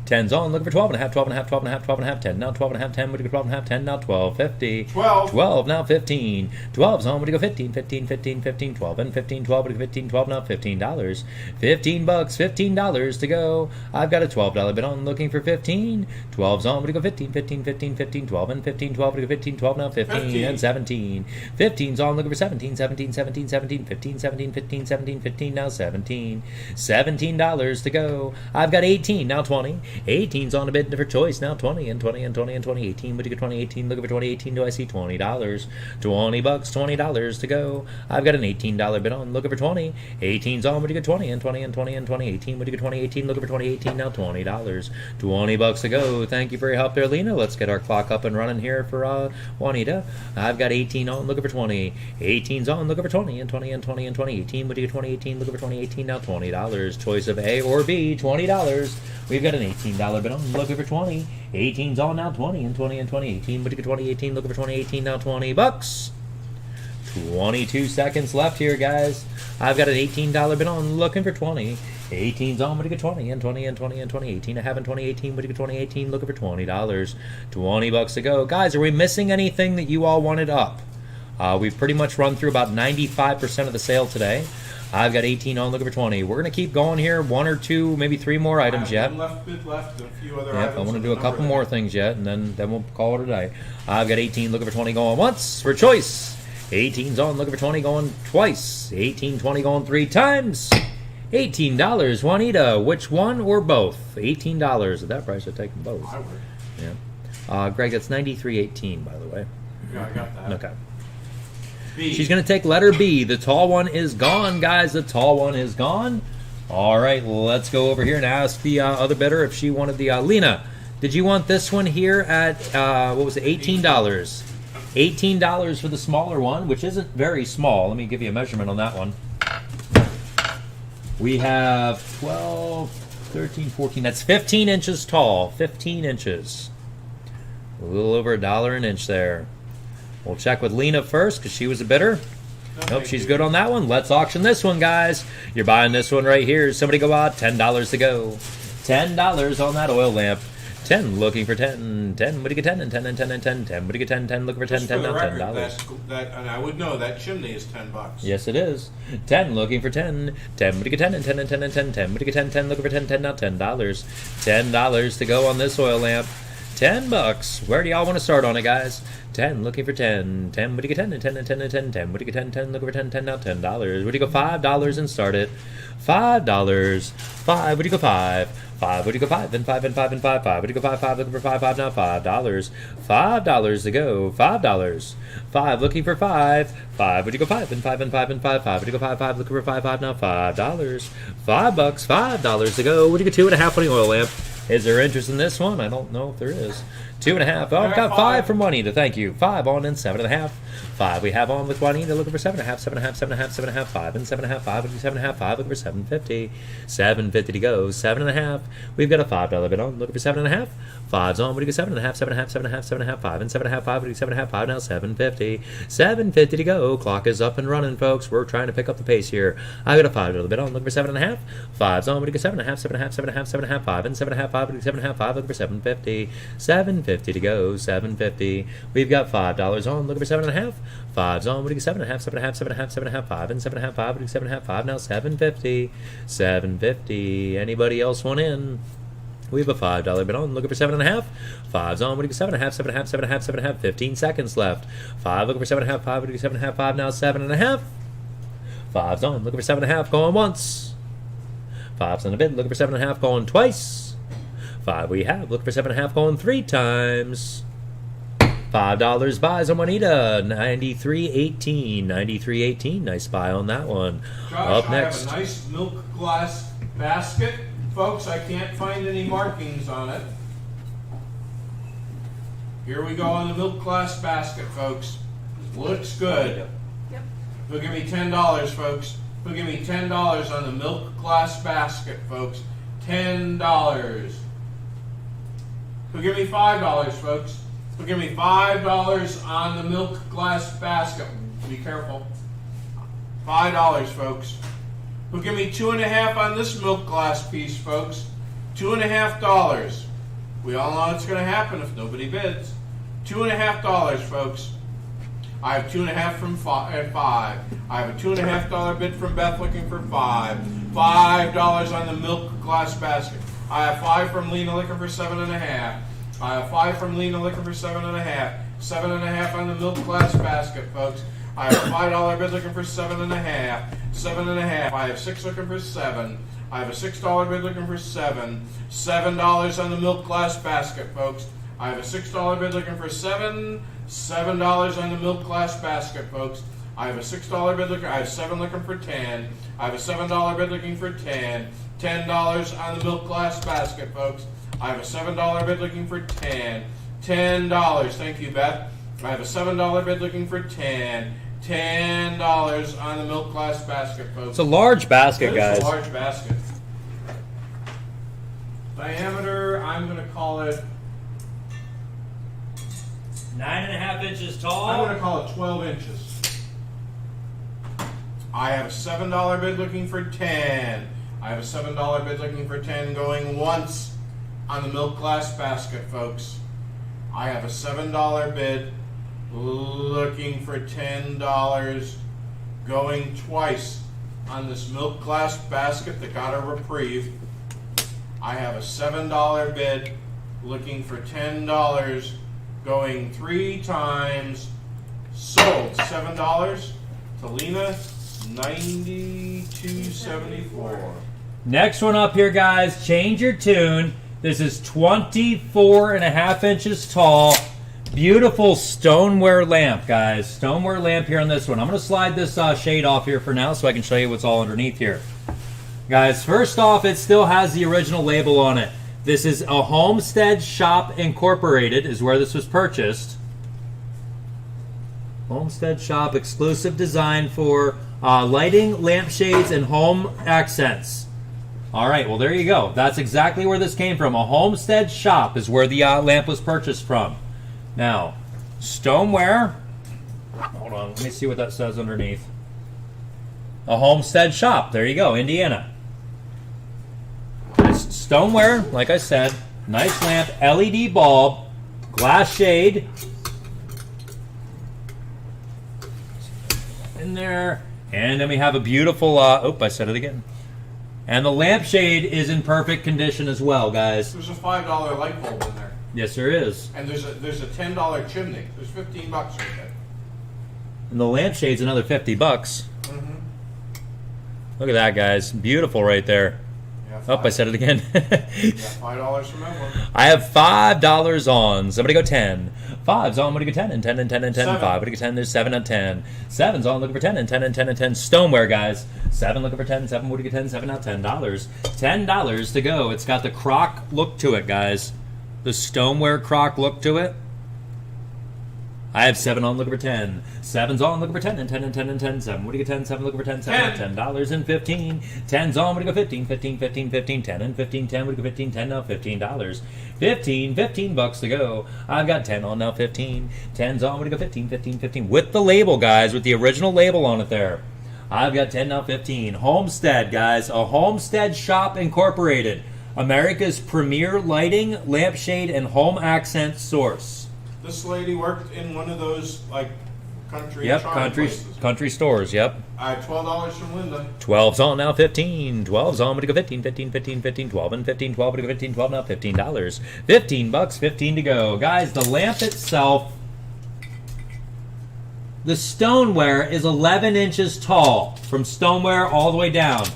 10's on, looking for 12 and a half, 12 and a half, 12 and a half, 12 and a half, 10. Now 12 and a half, 10, we're going to go 12 and a half, 10. Now 12.50. 12, now 15. 12's on, we're going to go 15, 15, 15, 15, 12, and 15, 12, we're going to go 15, 12, now $15. $15, $15 to go. I've got a $12 bid on, looking for 15. 12's on, we're going to go 15, 15, 15, 15, 12, and 15, 12, we're going to go 15, 12, now 15, and 17. 15's on, looking for 17, 17, 17, 17, 15, 17, 15, 17, 15, now 17. $17 to go. I've got 18, now 20. 18's on a bid for choice, now 20 and 20 and 20 and 20. 18, would you get 2018? Looking for 2018. Do I see $20? $20, $20 to go. I've got an $18 bid on, looking for 20. 18's on, would you get 20 and 20 and 20 and 20. 18, would you get 2018? Looking for 2018. Now $20. $20 to go. Thank you for your help there, Lena. Let's get our clock up and running here for Juanita. I've got 18 on, looking for 20. 18's on, looking for 20 and 20 and 20 and 20. 18, would you get 2018? Looking for 2018. Now $20. Choice of A or B, $20. We've got an $18 bid on, looking for 20. 18's on, now 20 and 20 and 20. 18, would you get 2018? Looking for 2018. Now $20. 22 seconds left here, guys. I've got an $18 bid on, looking for 20. 18's on, would you get 20 and 20 and 20 and 20. 18, I have in 2018, would you get 2018? Looking for $20. $20 to go. Guys, are we missing anything that you all wanted up? We've pretty much run through about 95% of the sale today. I've got 18 on, looking for 20. We're going to keep going here. 1 or 2, maybe 3 more items yet. One left bid left and a few other Yep, items. I want to do a couple more things yet, and then we'll call it a day. I've got 18 looking for 20 going once for choice. 18's on, looking for 20 going twice. 18, 20 going 3 times. $18. Juanita, which one or both? $18. At that price, I'd take them both. I would. Yeah. Greg, that's $93.18, by the way. Yeah, I got that. Okay. B. She's going to take letter B. The tall one is gone, guys. The tall one is gone. All right, let's go over here and ask the other bidder if she wanted the... Lena, did you want this one here at, what was it, $18? $18 for the smaller one, which isn't very small. Let me give you a measurement on that one. We have 12, 13, 14. That's 15 inches tall. 15 inches. A little over $1 an inch there. We'll check with Lena first because she was a bidder. Nope, she's good on that one. Let's auction this one, guys. You're buying this one right here. Somebody go out. $10 to go. $10 on that oil lamp. 10, looking for 10. 10, what do you get 10? And 10, and 10, and 10. 10, what do you get 10? 10, looking for 10, Just 10, for the now record, $10. that, and I would know that chimney is $10. Yes, it is. 10, looking for 10. 10, what do you get 10? And 10, and 10, and 10. 10, what do you get 10? 10, looking for 10, 10, now $10. $10 to go on this oil lamp. $10. Where do y'all want to start on it, guys? 10, looking for 10. 10, what do you get 10? And 10, and 10, and 10. 10, what do you get 10? 10, looking for 10, 10, now $10. What do you go $5 and start it? $5. 5, what do you go 5? 5, what do you go 5? And 5, and 5, and 5, 5. What do you go 5? 5, looking for 5, 5, now $5. $5 to go. $5. 5, looking for 5. 5, what do you go 5? And 5, and 5, and 5, 5. What do you go 5, 5, looking for 5, 5, now $5. $5. $5 to go. What do you get 2.5 on the oil lamp? Is there interest in this one? I don't know if there is. 2.5. Oh, I've got 5 from Juanita. Thank you. 5 on and 7.5. 5 we have on with Juanita looking for 7.5. 7.5. 7.5. 7.5. 5 and 7.5. 5 would be 7.5. 5 looking for 750. 750 to go. 7.5. We've got a $5 bid on looking for 7.5. 5's on. What do you get? 7.5. 7.5. 7.5. 7.5. 5 and 7.5. 5 would be 7.5. 5 now 750. 750 to go. Clock is up and running, folks. We're trying to pick up the pace here. I got a $5 bid on looking for 7.5. 5's on. What do you get? 7.5. 7.5. 7.5. 7.5. 5 and 7.5. 5 would be 7.5. 5 looking for 750. 750 to go. 750. We've got $5 on looking for 7.5. 5's on. What do you get? 7.5. 7.5. 7.5. 7.5. 5 and 7.5. 5 would be 7.5. 5 now 750. 750. Anybody else want in? We have a $5 bid on looking for 7.5. 5's on. What do you get? 7.5. 7.5. 7.5. 7.5. 15 seconds left. 5 looking for 7.5. 5 would be 7.5. 5 now 7.5. 5's on looking for 7.5 going once. 5's on the bid looking for 7.5 going twice. 5 we have looking for 7.5 going 3 times. $5 buys on Juanita. 93.18. 93.18. Nice buy on that one. Josh, Up next. I have a nice milk glass basket. Folks, I can't find any markings on it. Here we go on the milk glass basket, folks. Looks good. Yep. Who'll give me $10, folks? Who'll give me $10 on the milk glass basket, folks? $10. Who'll give me $5, folks? Who'll give me $5 on the milk glass basket? Be careful. $5, folks. Who'll give me 2.5 on this milk glass piece, folks? $2.5. We all know it's going to happen if nobody bids. $2.5, folks. I have 2.5 from 5. I have a $2.5 bid from Beth looking for 5. $5 on the milk glass basket. I have 5 from Lena looking for 7.5. I have 5 from Lena looking for 7.5. 7.5 on the milk glass basket, folks. I have a $5 bid looking for 7.5. 7.5. I have 6 looking for 7. I have a $6 bid looking for 7. $7 on the milk glass basket, folks. I have a $6 bid looking for 7. $7 on the milk glass basket, folks. I have a $6 bid looking. I have 7 looking for 10. I have a $7 bid looking for 10. $10 on the milk glass basket, folks. I have a $7 bid looking for 10. $10. Thank you, Beth. I have a $7 bid looking for 10. $10 on the milk glass basket, folks. It's a large basket, guys. It's a large basket. Diameter, I'm going to call it. 9.5 inches tall. I'm going to call it 12 inches. I have a $7 bid looking for 10. I have a $7 bid looking for 10 going once on the milk glass basket, folks. I have a $7 bid looking for $10 going twice on this milk glass basket that got a reprieve. I have a $7 bid looking for $10 going 3 times. Sold. $7 to Lena. 92.74. Next one up here, guys. Change your tune. This is 24.5 inches tall. Beautiful stoneware lamp, guys. Stoneware lamp here on this one. I'm going to slide this shade off here for now so I can show you what's all underneath here. Guys, first off, it still has the original label on it. This is a Homestead Shop Incorporated is where this was purchased. Homestead Shop, exclusive design for lighting, lampshades, and home accents. All right, well, there you go. That's exactly where this came from. A Homestead Shop is where the lamp was purchased from. Now, stoneware. Hold on, let me see what that says underneath. A homestead shop. There you go, Indiana. Nice stoneware, like I said. Nice lamp, LED bulb, glass shade. In there. And then we have a beautiful, I said it again. And the lampshade is in perfect condition as well, guys. There's a $5 light bulb in there. Yes, there is. And there's a $10 chimney. There's $15 right there. And the lampshade's another $50. Mm-hmm. Look at that, guys. Beautiful right there. Yeah, I said it again. Yeah, $5 from Millville. I have $5 on. Somebody go 10. 5's on. Somebody go 10 and 10 and 10 and 10. 7. 5. Somebody go 10. There's 7 and 10. 7's on. Looking for 10 and 10 and 10 and 10. Stoneware, guys. 7 looking for 10. 7 would get 10. 7 now $10. $10 to go. It's got the crock look to it, guys. The stoneware crock look to it. I have 7 on, looking for 10. 7's on, looking for 10 and 10 and 10 and 10. 7 would get 10. 7 looking for 10. 7 $10 and 15. 10's on, would go 15. 15, 15, 15. 10 and 15. 10 would go 15. 10 now $15. 15 bucks to go. I've got 10 on now 15. 10's on, would go 15. 15, 15. With the label, guys, with the original label on it there. I've got 10 now 15. Homestead, guys. A Homestead Shop Incorporated. America's premier lighting, lampshade, and home accent source. This lady worked in one of those like country Yep, charm places. country stores, yep. I had $12 from Linda. 12's on now 15. 12's on, to go 15, 15, 15, 15, 12 and 15, 12 to go 15, 12 now $15. 15 bucks, 15 to go. Guys, the lamp itself, the stoneware is 11 inches tall from stoneware all the way down.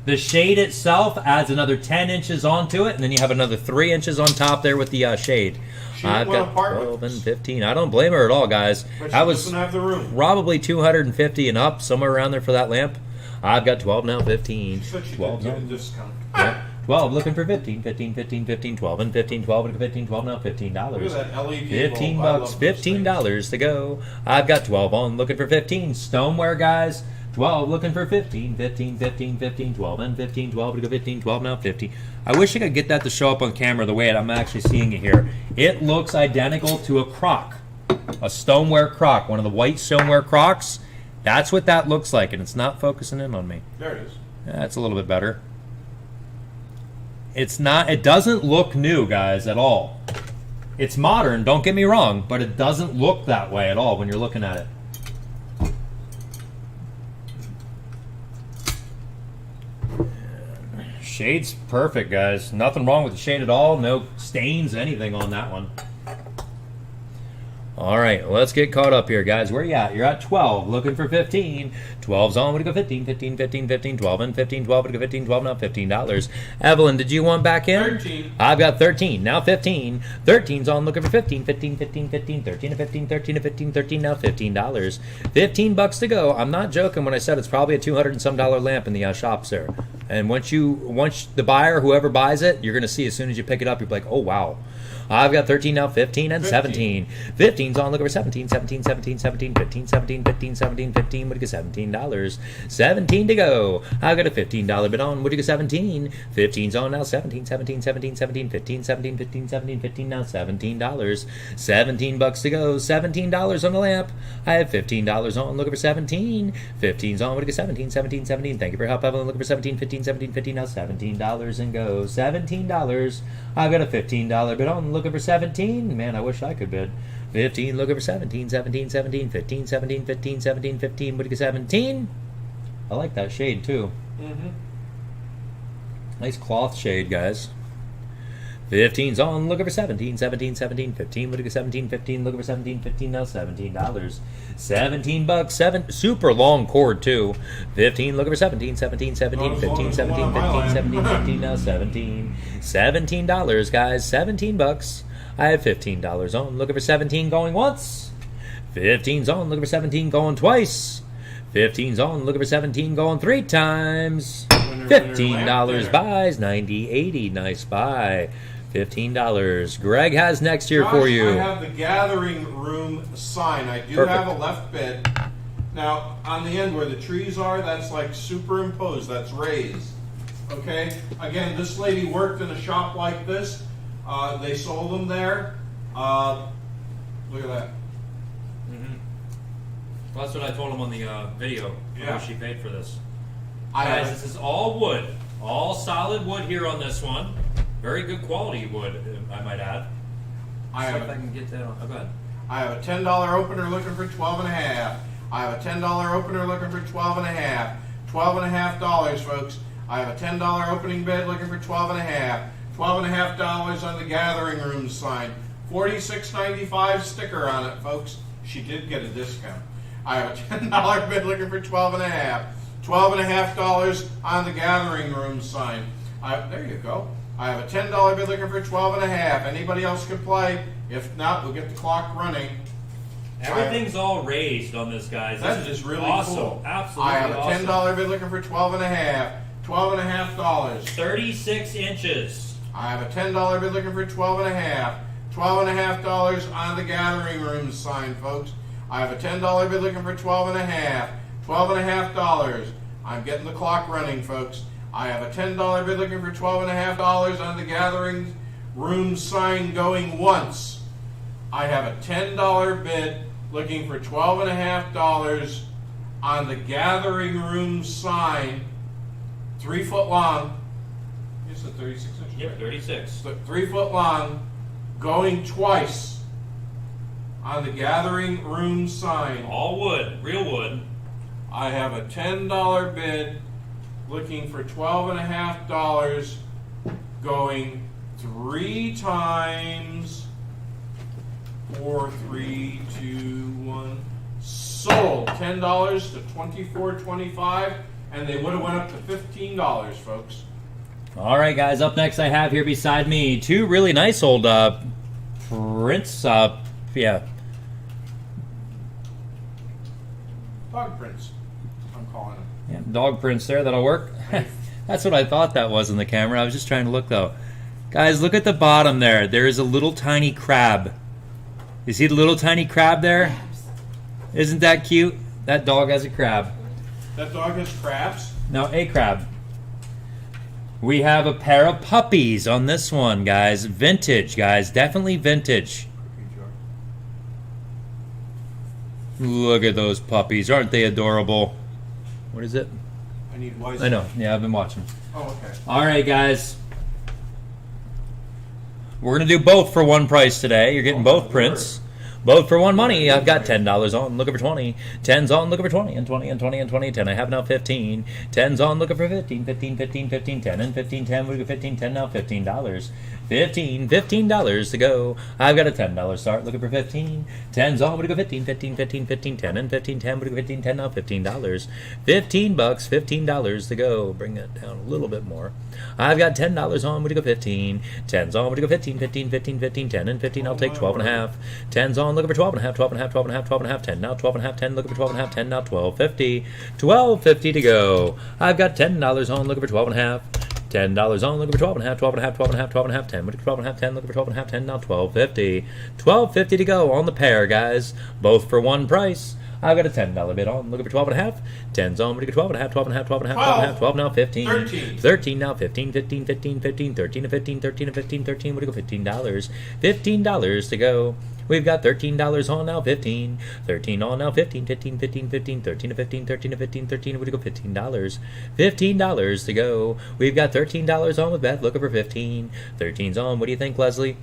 The shade itself adds another 10 inches onto it, and then you have another 3 inches on top there with the shade. I've got 12 and 15. I don't blame her at all, guys. But I she was doesn't have the room. probably 250 and up, somewhere around there for that lamp. I've got 12 now, 15. She said she 12 did get a now. discount. Yeah. 12 looking for 15, 15, 15, 15, 12 and 15, 12 and 15, 12 now $15. Look at that LED 15 bulb. I bucks, love those $15 to go. I've got 12 on, looking for 15. Stoneware, guys. 12 looking for 15, 15, 15, 15, 12 and 15, 12 to go 15, 12 now 50. I wish I could get that to show up on camera the way I'm actually seeing it here. It looks identical to a crock, a stoneware crock, one of the white stoneware crocks. That's what that looks like, and it's not focusing in on me. There it is. That's a little bit better. It's not, it doesn't look new, guys, at all. It's modern, don't get me wrong, but it doesn't look that way at all when you're looking at it. Shade's perfect, guys. Nothing wrong with the shade at all. No stains, anything on that one. All right, let's get caught up here, guys. Where you at? You're at 12, looking for 15. 12's on, would go 15, 15, 15, 15, 12 and 15, 12 would go 15, 12 now $15. Evelyn, did you want back in? 13. I've got 13, now 15. 13's on, looking for 15, 15, 15, 15, 13 to 15, 13 to 15, 13 now $15. 15 bucks to go. I'm not joking when I said it's probably a $200 and some lamp in the shops there. And once the buyer, whoever buys it, you're going to see as soon as you pick it up, you're like, oh wow. I've got 13 now, 15 and 17. 15's on, look over 17, 17, 17, 17, 15, 17, 15, 17, 15, would you get $17? 17 to go. I've got a $15 bid on, would you get 17? 15's on now, 17, 17, 17, 17, 15, 17, 15, 17, 15, now $17. 17 bucks to go, $17 on the lamp. I have $15 on, looking for 17. 15's on, would you get 17, 17, 17. Thank you for your help, Evelyn, looking for 17, 15, 17, 15, now $17 and go. $17. I've got a $15 bid on, looking for 17. Man, I wish I could bid. 15, looking for 17, 17, 17, 15, 17, 15, 17, 15, would you get 17? I like that shade too. Mm-hmm. Nice cloth shade, guys. 15's on, looking for 17, 17, 17, 15, would you get 17, 15, looking for 17, 15, now $17. 17 bucks, super long cord too. 15, looking for 17, 17, 17, 15, 17, 15, 17, 15, now 17. $17, guys, 17 bucks. I have $15 on, looking for 17, going once. 15's on, looking for 17, going twice. 15's on, looking for 17, going 3 times. $15 buys, 90, 80, nice buy. $15. Greg has next here for you. I have the gathering room sign. I do Perfect. have a left bid. Now, on the end where the trees are, that's like superimposed. That's raised. Okay? Again, this lady worked in a shop like this. They sold them there. Look at that. Well, that's what I told him on the video. How Yeah. much she paid for this. I Guys, have this is all wood. All solid wood here on this one. Very good quality wood, I might add. I See have if I can get that on. Oh, go ahead. I have a $10 opener looking for 12 and a half. I have a $10 opener looking for 12 and a half. $12.50, folks. I have a $10 opening bid looking for 12 and a half. $12.50 on the gathering room sign. $46.95 sticker on it, folks. She did get a discount. I have a $10 bid looking for 12 and a half. $12.50 on the gathering room sign. There you go. I have a $10 bid looking for 12 and a half. Anybody else can play? If not, we'll get the clock running. Everything's all raised on this, guys. That This is really awesome. cool. Absolutely I have a awesome. $10 bid looking for 12 and a half. $12.50. 36 inches. I have a $10 bid looking for 12 and a half. $12.50 on the gathering room sign, folks. I have a $10 bid looking for 12 and a half. $12.50. I'm getting the clock running, folks. I have a $10 bid looking for $12.50 on the gathering room sign going once. I have a $10 bid looking for $12.50 on the gathering room sign, 3 foot long. You said 36 inches. Yep, right? 36. 3 foot long, going twice on the gathering room sign. All wood, real wood. I have a $10 bid looking for $12.50 going 3 times. 4, 3, 2, 1. Sold. $10 to $24.25, and they would have went up to $15, folks. All right, guys. Up next, I have here beside me two really nice old prints. Yeah, Dog prints, I'm calling them. yeah, dog prints there. That'll work. That's what I thought that was in the camera. I was just trying to look though. Guys, look at the bottom there. There is a little tiny crab. You see the little tiny crab there? Isn't that cute? That dog has a crab. That dog has crabs. No, a crab. We have a pair of puppies on this one, guys. Vintage, guys. Definitely vintage. Look at those puppies. Aren't they adorable? What is it? I need wise. I know. Yeah, I've been watching. Oh, okay. All right, guys. We're going to do both for one price today. You're getting both prints. Both for one money. I've got $10 on, looking for 20. 10's on, looking for 20, and 20, and 20, and 20, 10. I have now 15. 10's on, looking for 15, 15, 15, 15, 10, and 15, 10. We go 15, 10 now, $15. $15 to go. I've got a $10 start, looking for 15. 10's on, we go 15, 15, 15, 15, 10, and 15, 10. We go 15, 10 now, $15. $15, $15 to go. Bring that down a little bit more. I've got $10 on, we go 15. 10's on, we go 15, 15, 15, 15, 10, and 15. I'll take 12 and a half. 10's on, looking for 12 and a half, 12 and a half, 12 and a half, 12 and a half, 10 now, 12 and a half, 10, looking for 12 and a half, 10 now, $12.50. $12.50 to go. I've got $10 on, looking for 12 and a half. $10 on, looking for 12 and a half, 12 and a half, 12 and a half, 12 and a half, 10. Looking for 12 and a half, 10, looking for 12 and a half, 10, now $12.50. $12.50 to go on the pair, guys. Both for one price. I've got a $10 bid on, looking for 12 and a half. 10's on, looking for 12 and a half, 12 and a half, 12 and a half, 12 and a half, 12 now, 15. 13. 13 now, 15, 15, 15, 15, 13 to 15, 13 to 15, 13. Would go $15. $15 to go. We've got $13 on now, 15. 13 on now, 15, 15, 15, 15, 13 to 15, 13 to 15, 13. Would go $15. $15 to go. We've got $13 on with Beth, looking for 15. 13's on. What do you think, Leslie?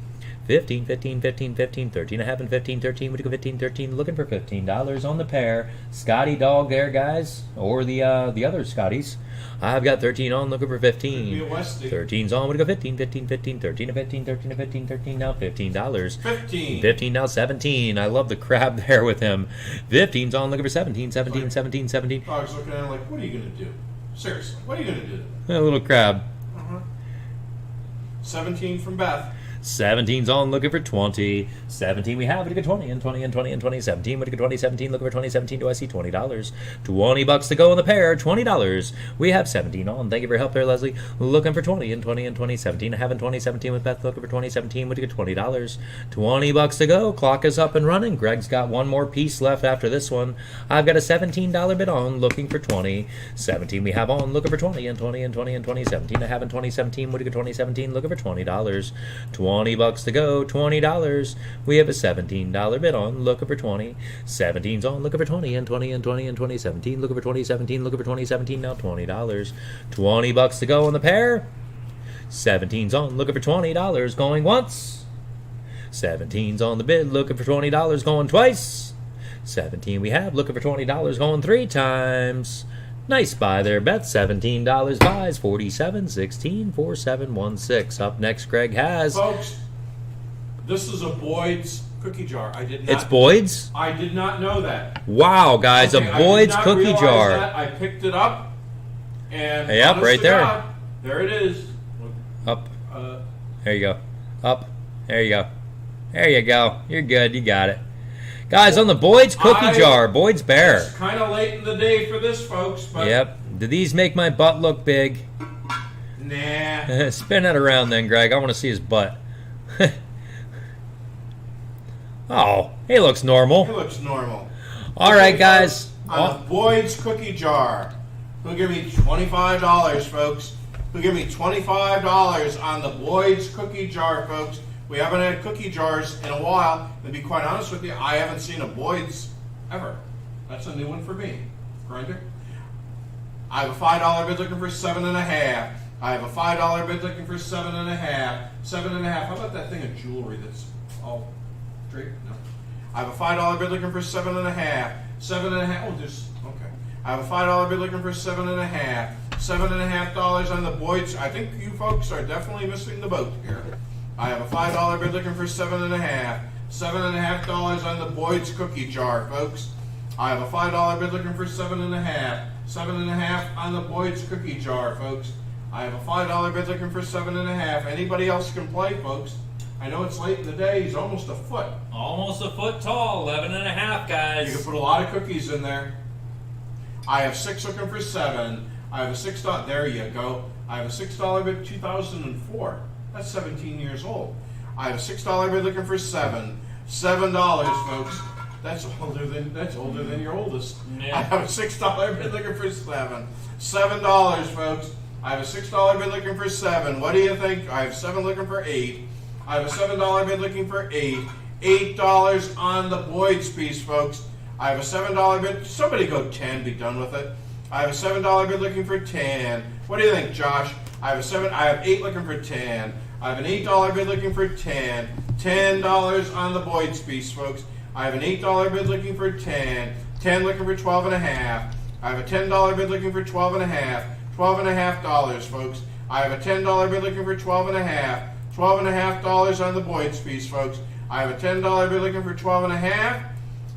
15, 15, 15, 15, 13 and a half, and 15, 13. Would go 15, 13. Looking for $15 on the pair. Scotty dog there, guys, or the other Scotties. I've got 13 on, looking for 15. Could be a Westie. 13's on, would go 15, 15, 15, 13 to 15, 13 to 15, 13 now, $15. 15. 15 now, 17. I love the crab there with him. 15's on, looking for 17, 17, 17, 17. Dog's looking at him like, what are you going to do? Seriously, what are you going to do? A little crab. 17 from Beth. 17's on, looking for 20. 17 we have, we get 20, and 20, and 20, and 20. 17, we get 20, 17, looking for 20, 17. Do I see $20? $20 to go in the pair, $20. We have 17 on. Thank you for your help there, Leslie. Looking for 20, and 20, and 20. 17, I have in 20, 17 with Beth, looking for 20, 17. We get $20. $20 to go. Clock is up and running. Greg's got one more piece left after this one. I've got a $17 bid on, looking for 20. 17 we have on, looking for 20, and 20, and 20, and 20. 17 I have in 20, 17. We get 20, 17, looking for $20. $20 to go, $20. We have a $17 bid on, looking for 20. 17's on, looking for 20, and 20, and 20, and 20, 17, looking for 20, 17, looking for 20, 17, now $20. $20 to go on the pair. 17's on, looking for $20, going once. 17's on the bid, looking for $20, going twice. 17 we have, looking for $20, going 3 times. Nice buy there, bet. $17 buys, 47, 16, 4716. Up next, Greg has. Folks, this is a Boyd's cookie jar. I did not. It's Boyd's? I did not know that. Wow, guys, Okay, a Boyd's I did not cookie realize jar. that. I picked it up, and Yep, honest right to there. God, there it is. Up. There you go. Up. There you go. There you go. You're good. You got it. Guys, on the Boyd's cookie jar, Boyd's Bear. It's kind of late in the day for this, folks. But Yep. Do these make my butt look big? Nah. Spin it around then, Greg. I want to see his butt. Oh, he looks normal. It looks normal. All right, guys. On the Boyd's cookie jar, who'll give me $25, folks? Who'll give me $25 on the Boyd's cookie jar, folks? We haven't had cookie jars in a while. To be quite honest with you, I haven't seen a Boyd's ever. That's a new one for me. Grinder. I have a $5 bid looking for 7.5. I have a $5 bid looking for 7.5. 7.5. How about that thing of jewelry that's all draped? No. I have a $5 bid looking for 7.5. 7.5. Oh, just okay. I have a $5 bid looking for 7.5. $7.5 on the Boyd's. I think you folks are definitely missing the boat here. I have a $5 bid looking for 7.5. $7.5 on the Boyd's cookie jar, folks. I have a $5 bid looking for 7.5. 7.5 on the Boyd's cookie jar, folks. I have a $5 bid looking for 7.5. Anybody else can play, folks. I know it's late in the day. He's almost a foot. Almost a foot tall, 11.5, guys. You can put a lot of cookies in there. I have 6 looking for 7. I have a $6. There you go. I have a $6 bid 2004. That's 17 years old. I have a $6 bid looking for 7. $7, folks. That's older than your oldest. Yeah. I have a $6 bid looking for 7. $7, folks. I have a $6 bid looking for 7. What do you think? I have 7 looking for 8. I have a $7 bid looking for 8. $8 on the Boyd's piece, folks. I have a $7 bid. Somebody go 10. Be done with it. I have a $7 bid looking for 10. What do you think, Josh? I have 8 looking for 10. I have an $8 bid looking for 10. $10 on the Boyd's piece, folks. I have an $8 bid looking for 10. 10 looking for 12.5. I have a $10 bid looking for 12.5. $12.5, folks. I have a $10 bid looking for 12.5. $12.5 on the Boyd's piece, folks. I have a $10 bid looking for 12.5.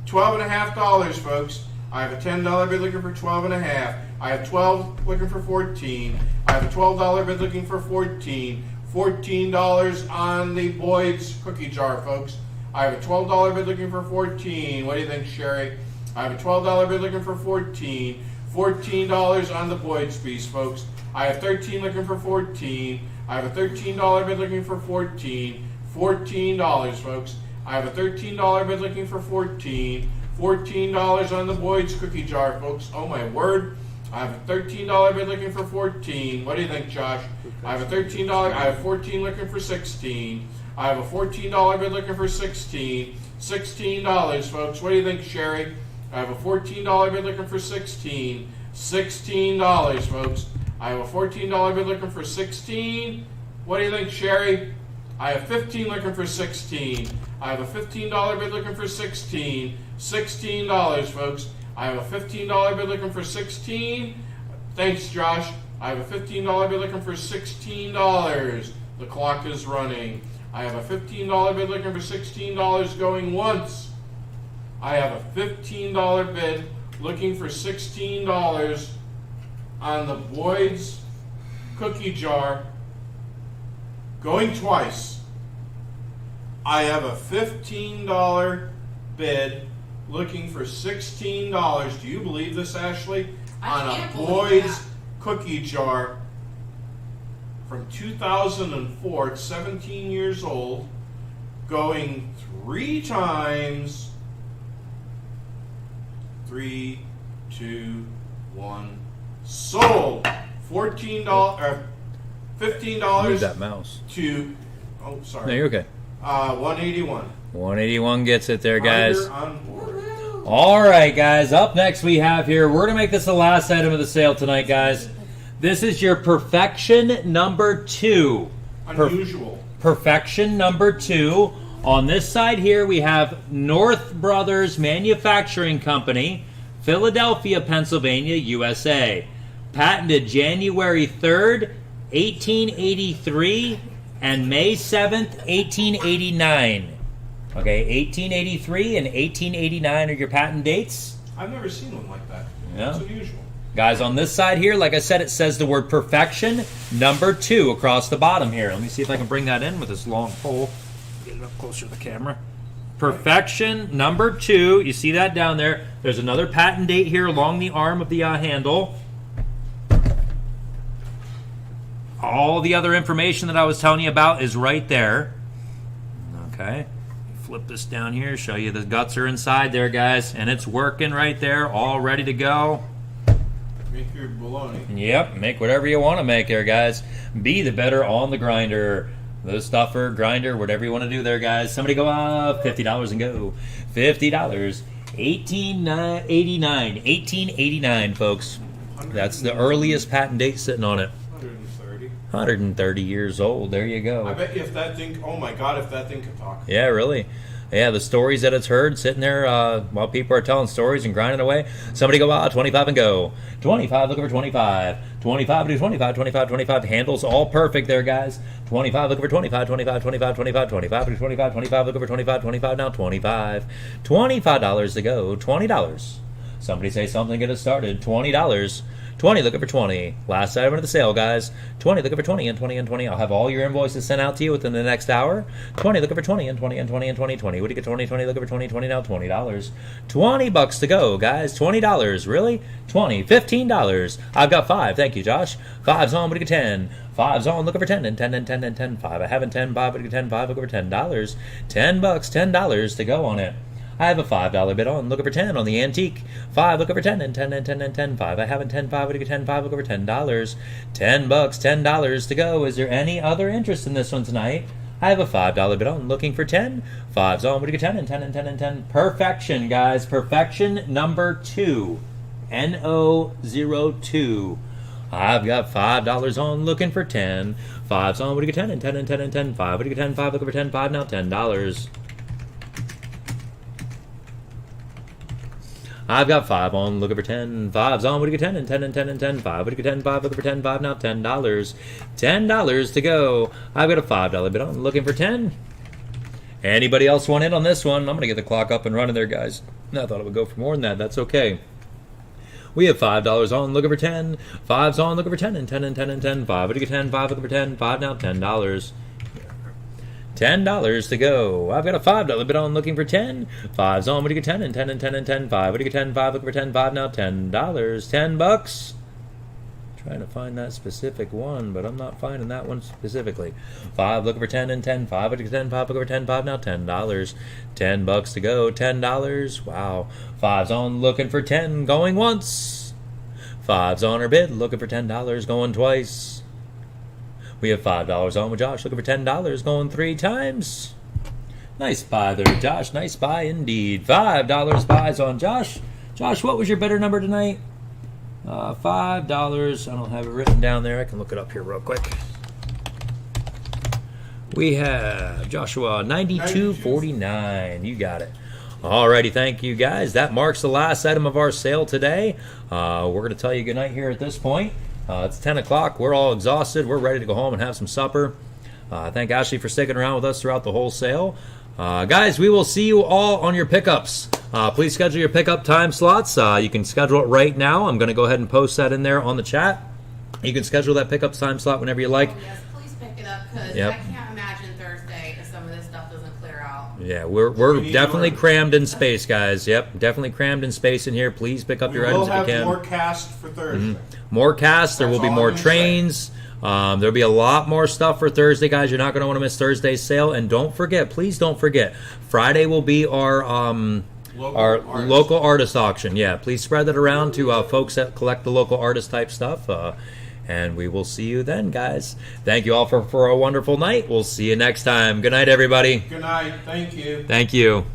$12.5, folks. I have a $10 bid looking for 12.5. I have 12 looking for 14. I have a $12 bid looking for 14. $14 on the Boyd's cookie jar, folks. I have a $12 bid looking for 14. What do you think, Sherry? I have a $12 bid looking for 14. $14 on the Boyd's piece, folks. I have 13 looking for 14. I have a $13 bid looking for 14. $14, folks. I have a $13 bid looking for 14. $14 on the Boyd's cookie jar, folks. Oh my word. I have a $13 bid looking for 14. What do you think, Josh? I have a $13. I have 14 looking for 16. I have a $14 bid looking for 16. $16, folks. What do you think, Sherry? I have a $14 bid looking for 16. $16, folks. I have a $14 bid looking for 16. What do you think, Sherry? I have 15 looking for 16. I have a $15 bid looking for 16. $16, folks. I have a $15 bid looking for 16. Thanks, Josh. I have a $15 bid looking for $16. The clock is running. I have a $15 bid looking for $16 going once. I have a $15 bid looking for $16 on the Boyd's cookie jar going twice. I have a $15 bid looking for $16. Do you believe this, Ashley? I On can't a believe Boyd's that. cookie jar from 2004. It's 17 years old. Going 3 times. 3, 2, 1. Sold. $15 Move that mouse. to Oh, sorry. No, you're okay. 181. 181 gets it there, guys. Grinder on board. All right, guys. Up next we have here, we're going to make this the last item of the sale tonight, guys. This is your Perfection number 2. Unusual. Perfection number 2. On this side here, we have North Brothers Manufacturing Company, Philadelphia, Pennsylvania, USA. Patented January 3rd, 1883 and May 7th, 1889. Okay, 1883 and 1889 are your patent dates. I've never seen one like that. Yeah. It's unusual. Guys, on this side here, like I said, it says the word Perfection number 2 across the bottom here. Let me see if I can bring that in with this long pole. Get it up closer to the camera. Perfection number 2. You see that down there? There's another patent date here along the arm of the handle. All the other information that I was telling you about is right there. Okay. Flip this down here, show you the guts are inside there, guys. And it's working right there, all ready to go. Make your bologna. Yep, make whatever you want to make there, guys. Be the better on the grinder. The stuffer, grinder, whatever you want to do there, guys. Somebody go up, $50 and go. $50. 1889. 1889, folks. That's the earliest patent date sitting on it. 130. 130 years old. There you go. I bet you if that thing, oh my God, if that thing could talk. Yeah, really. Yeah, the stories that it's heard sitting there while people are telling stories and grinding away. Somebody go out, 25 and go. 25, looking for 25. 25 to 25, 25, 25. Handles all perfect there, guys. 25, looking for 25, 25, 25, 25, 25 to 25, 25, looking for 25, 25, now 25. $25 to go, $20. Somebody say something, get us started. $20. 20, looking for 20. Last item of the sale, guys. 20, looking for 20 and 20 and 20. I'll have all your invoices sent out to you within the next hour. 20, looking for 20 and 20 and 20 and 20, 20. What do you get? 20, 20, looking for 20, 20, now $20. $20 to go, guys. $20, really? 20, $15. I've got 5. Thank you, Josh. 5's on, what do you get? 10. 5's on, looking for 10 and 10 and 10 and 10. 5. I haven't 10, 5, what do you get? 10, 5, looking for $10. $10, $10 to go on it. I have a $5 bid on, looking for 10 on the antique. 5, looking for 10 and 10 and 10 and 10. 5, I haven't 10, 5, what do you get? 10, 5, looking for $10. $10, $10 to go. Is there any other interest in this one tonight? I have a $5 bid on, looking for 10. 5's on, what do you get? 10 and 10 and 10 and 10. Perfection, guys. Perfection number 2. N-O-02. I've got $5 on, looking for 10. 5's on, what do you get? 10 and 10 and 10 and 10. 5, what do you get? 10, 5, looking for 10. 5, now $10. I've got 5 on, looking for 10. 5's on, what do you get? 10 and 10 and 10 and 10. 5, what do you get? 10, 5, looking for 10. 5, now $10. $10 to go. I've got a $5 bid on, looking for 10. Anybody else want in on this one? I'm going to get the clock up and running there, guys. I thought it would go for more than that. That's okay. We have $5 on, looking for 10. 5's on, looking for 10 and 10 and 10 and 10. 5, what do you get? 10, 5, looking for 10. 5, now $10. $10 to go. I've got a $5 bid on, looking for 10. 5's on, what do you get? 10 and 10 and 10 and 10. 5, what do you get? 10, 5, looking for 10. 5, now $10. $10. Trying to find that specific one, but I'm not finding that one specifically. 5, looking for 10 and 10. 5, what do you get? 10, 5, looking for 10. 5, now $10. $10 to go. $10. Wow. 5's on, looking for 10, going once. 5's on her bid, looking for $10, going twice. We have $5 on with Josh, looking for $10, going 3 times. Nice buy there, Josh. Nice buy indeed. $5 buys on Josh. Josh, what was your bidder number tonight? $5. I don't have it written down there. I can look it up here real quick. We have Joshua 92.49. You got it. Alrighty, thank you guys. That marks the last item of our sale today. We're going to tell you goodnight here at this point. It's 10 o'clock. We're all exhausted. We're ready to go home and have some supper. Thank Ashley for sticking around with us throughout the whole sale. Guys, we will see you all on your pickups. Please schedule your pickup time slots. You can schedule it right now. I'm going to go ahead and post that in there on the chat. You can schedule that pickup time slot whenever you like. Oh, yes, please pick it up because Yep. I can't imagine Thursday if some of this stuff doesn't clear out. Yeah, we're definitely crammed in space, guys. Yep, definitely crammed in space in here. Please pick up We your will items if you have can. more cast for Thursday. More casts. There That's will be all more I'm gonna trains. There'll be a lot more stuff for Thursday, guys. You're not going to want to miss Thursday's sale. And don't forget, please don't forget, Friday will be our local artist auction. Yeah, please spread that around to folks that collect the local artist type stuff. And we will see you then, guys. Thank you all for a wonderful night. We'll see you next time. Good night, everybody. Good night. Thank you. Thank you.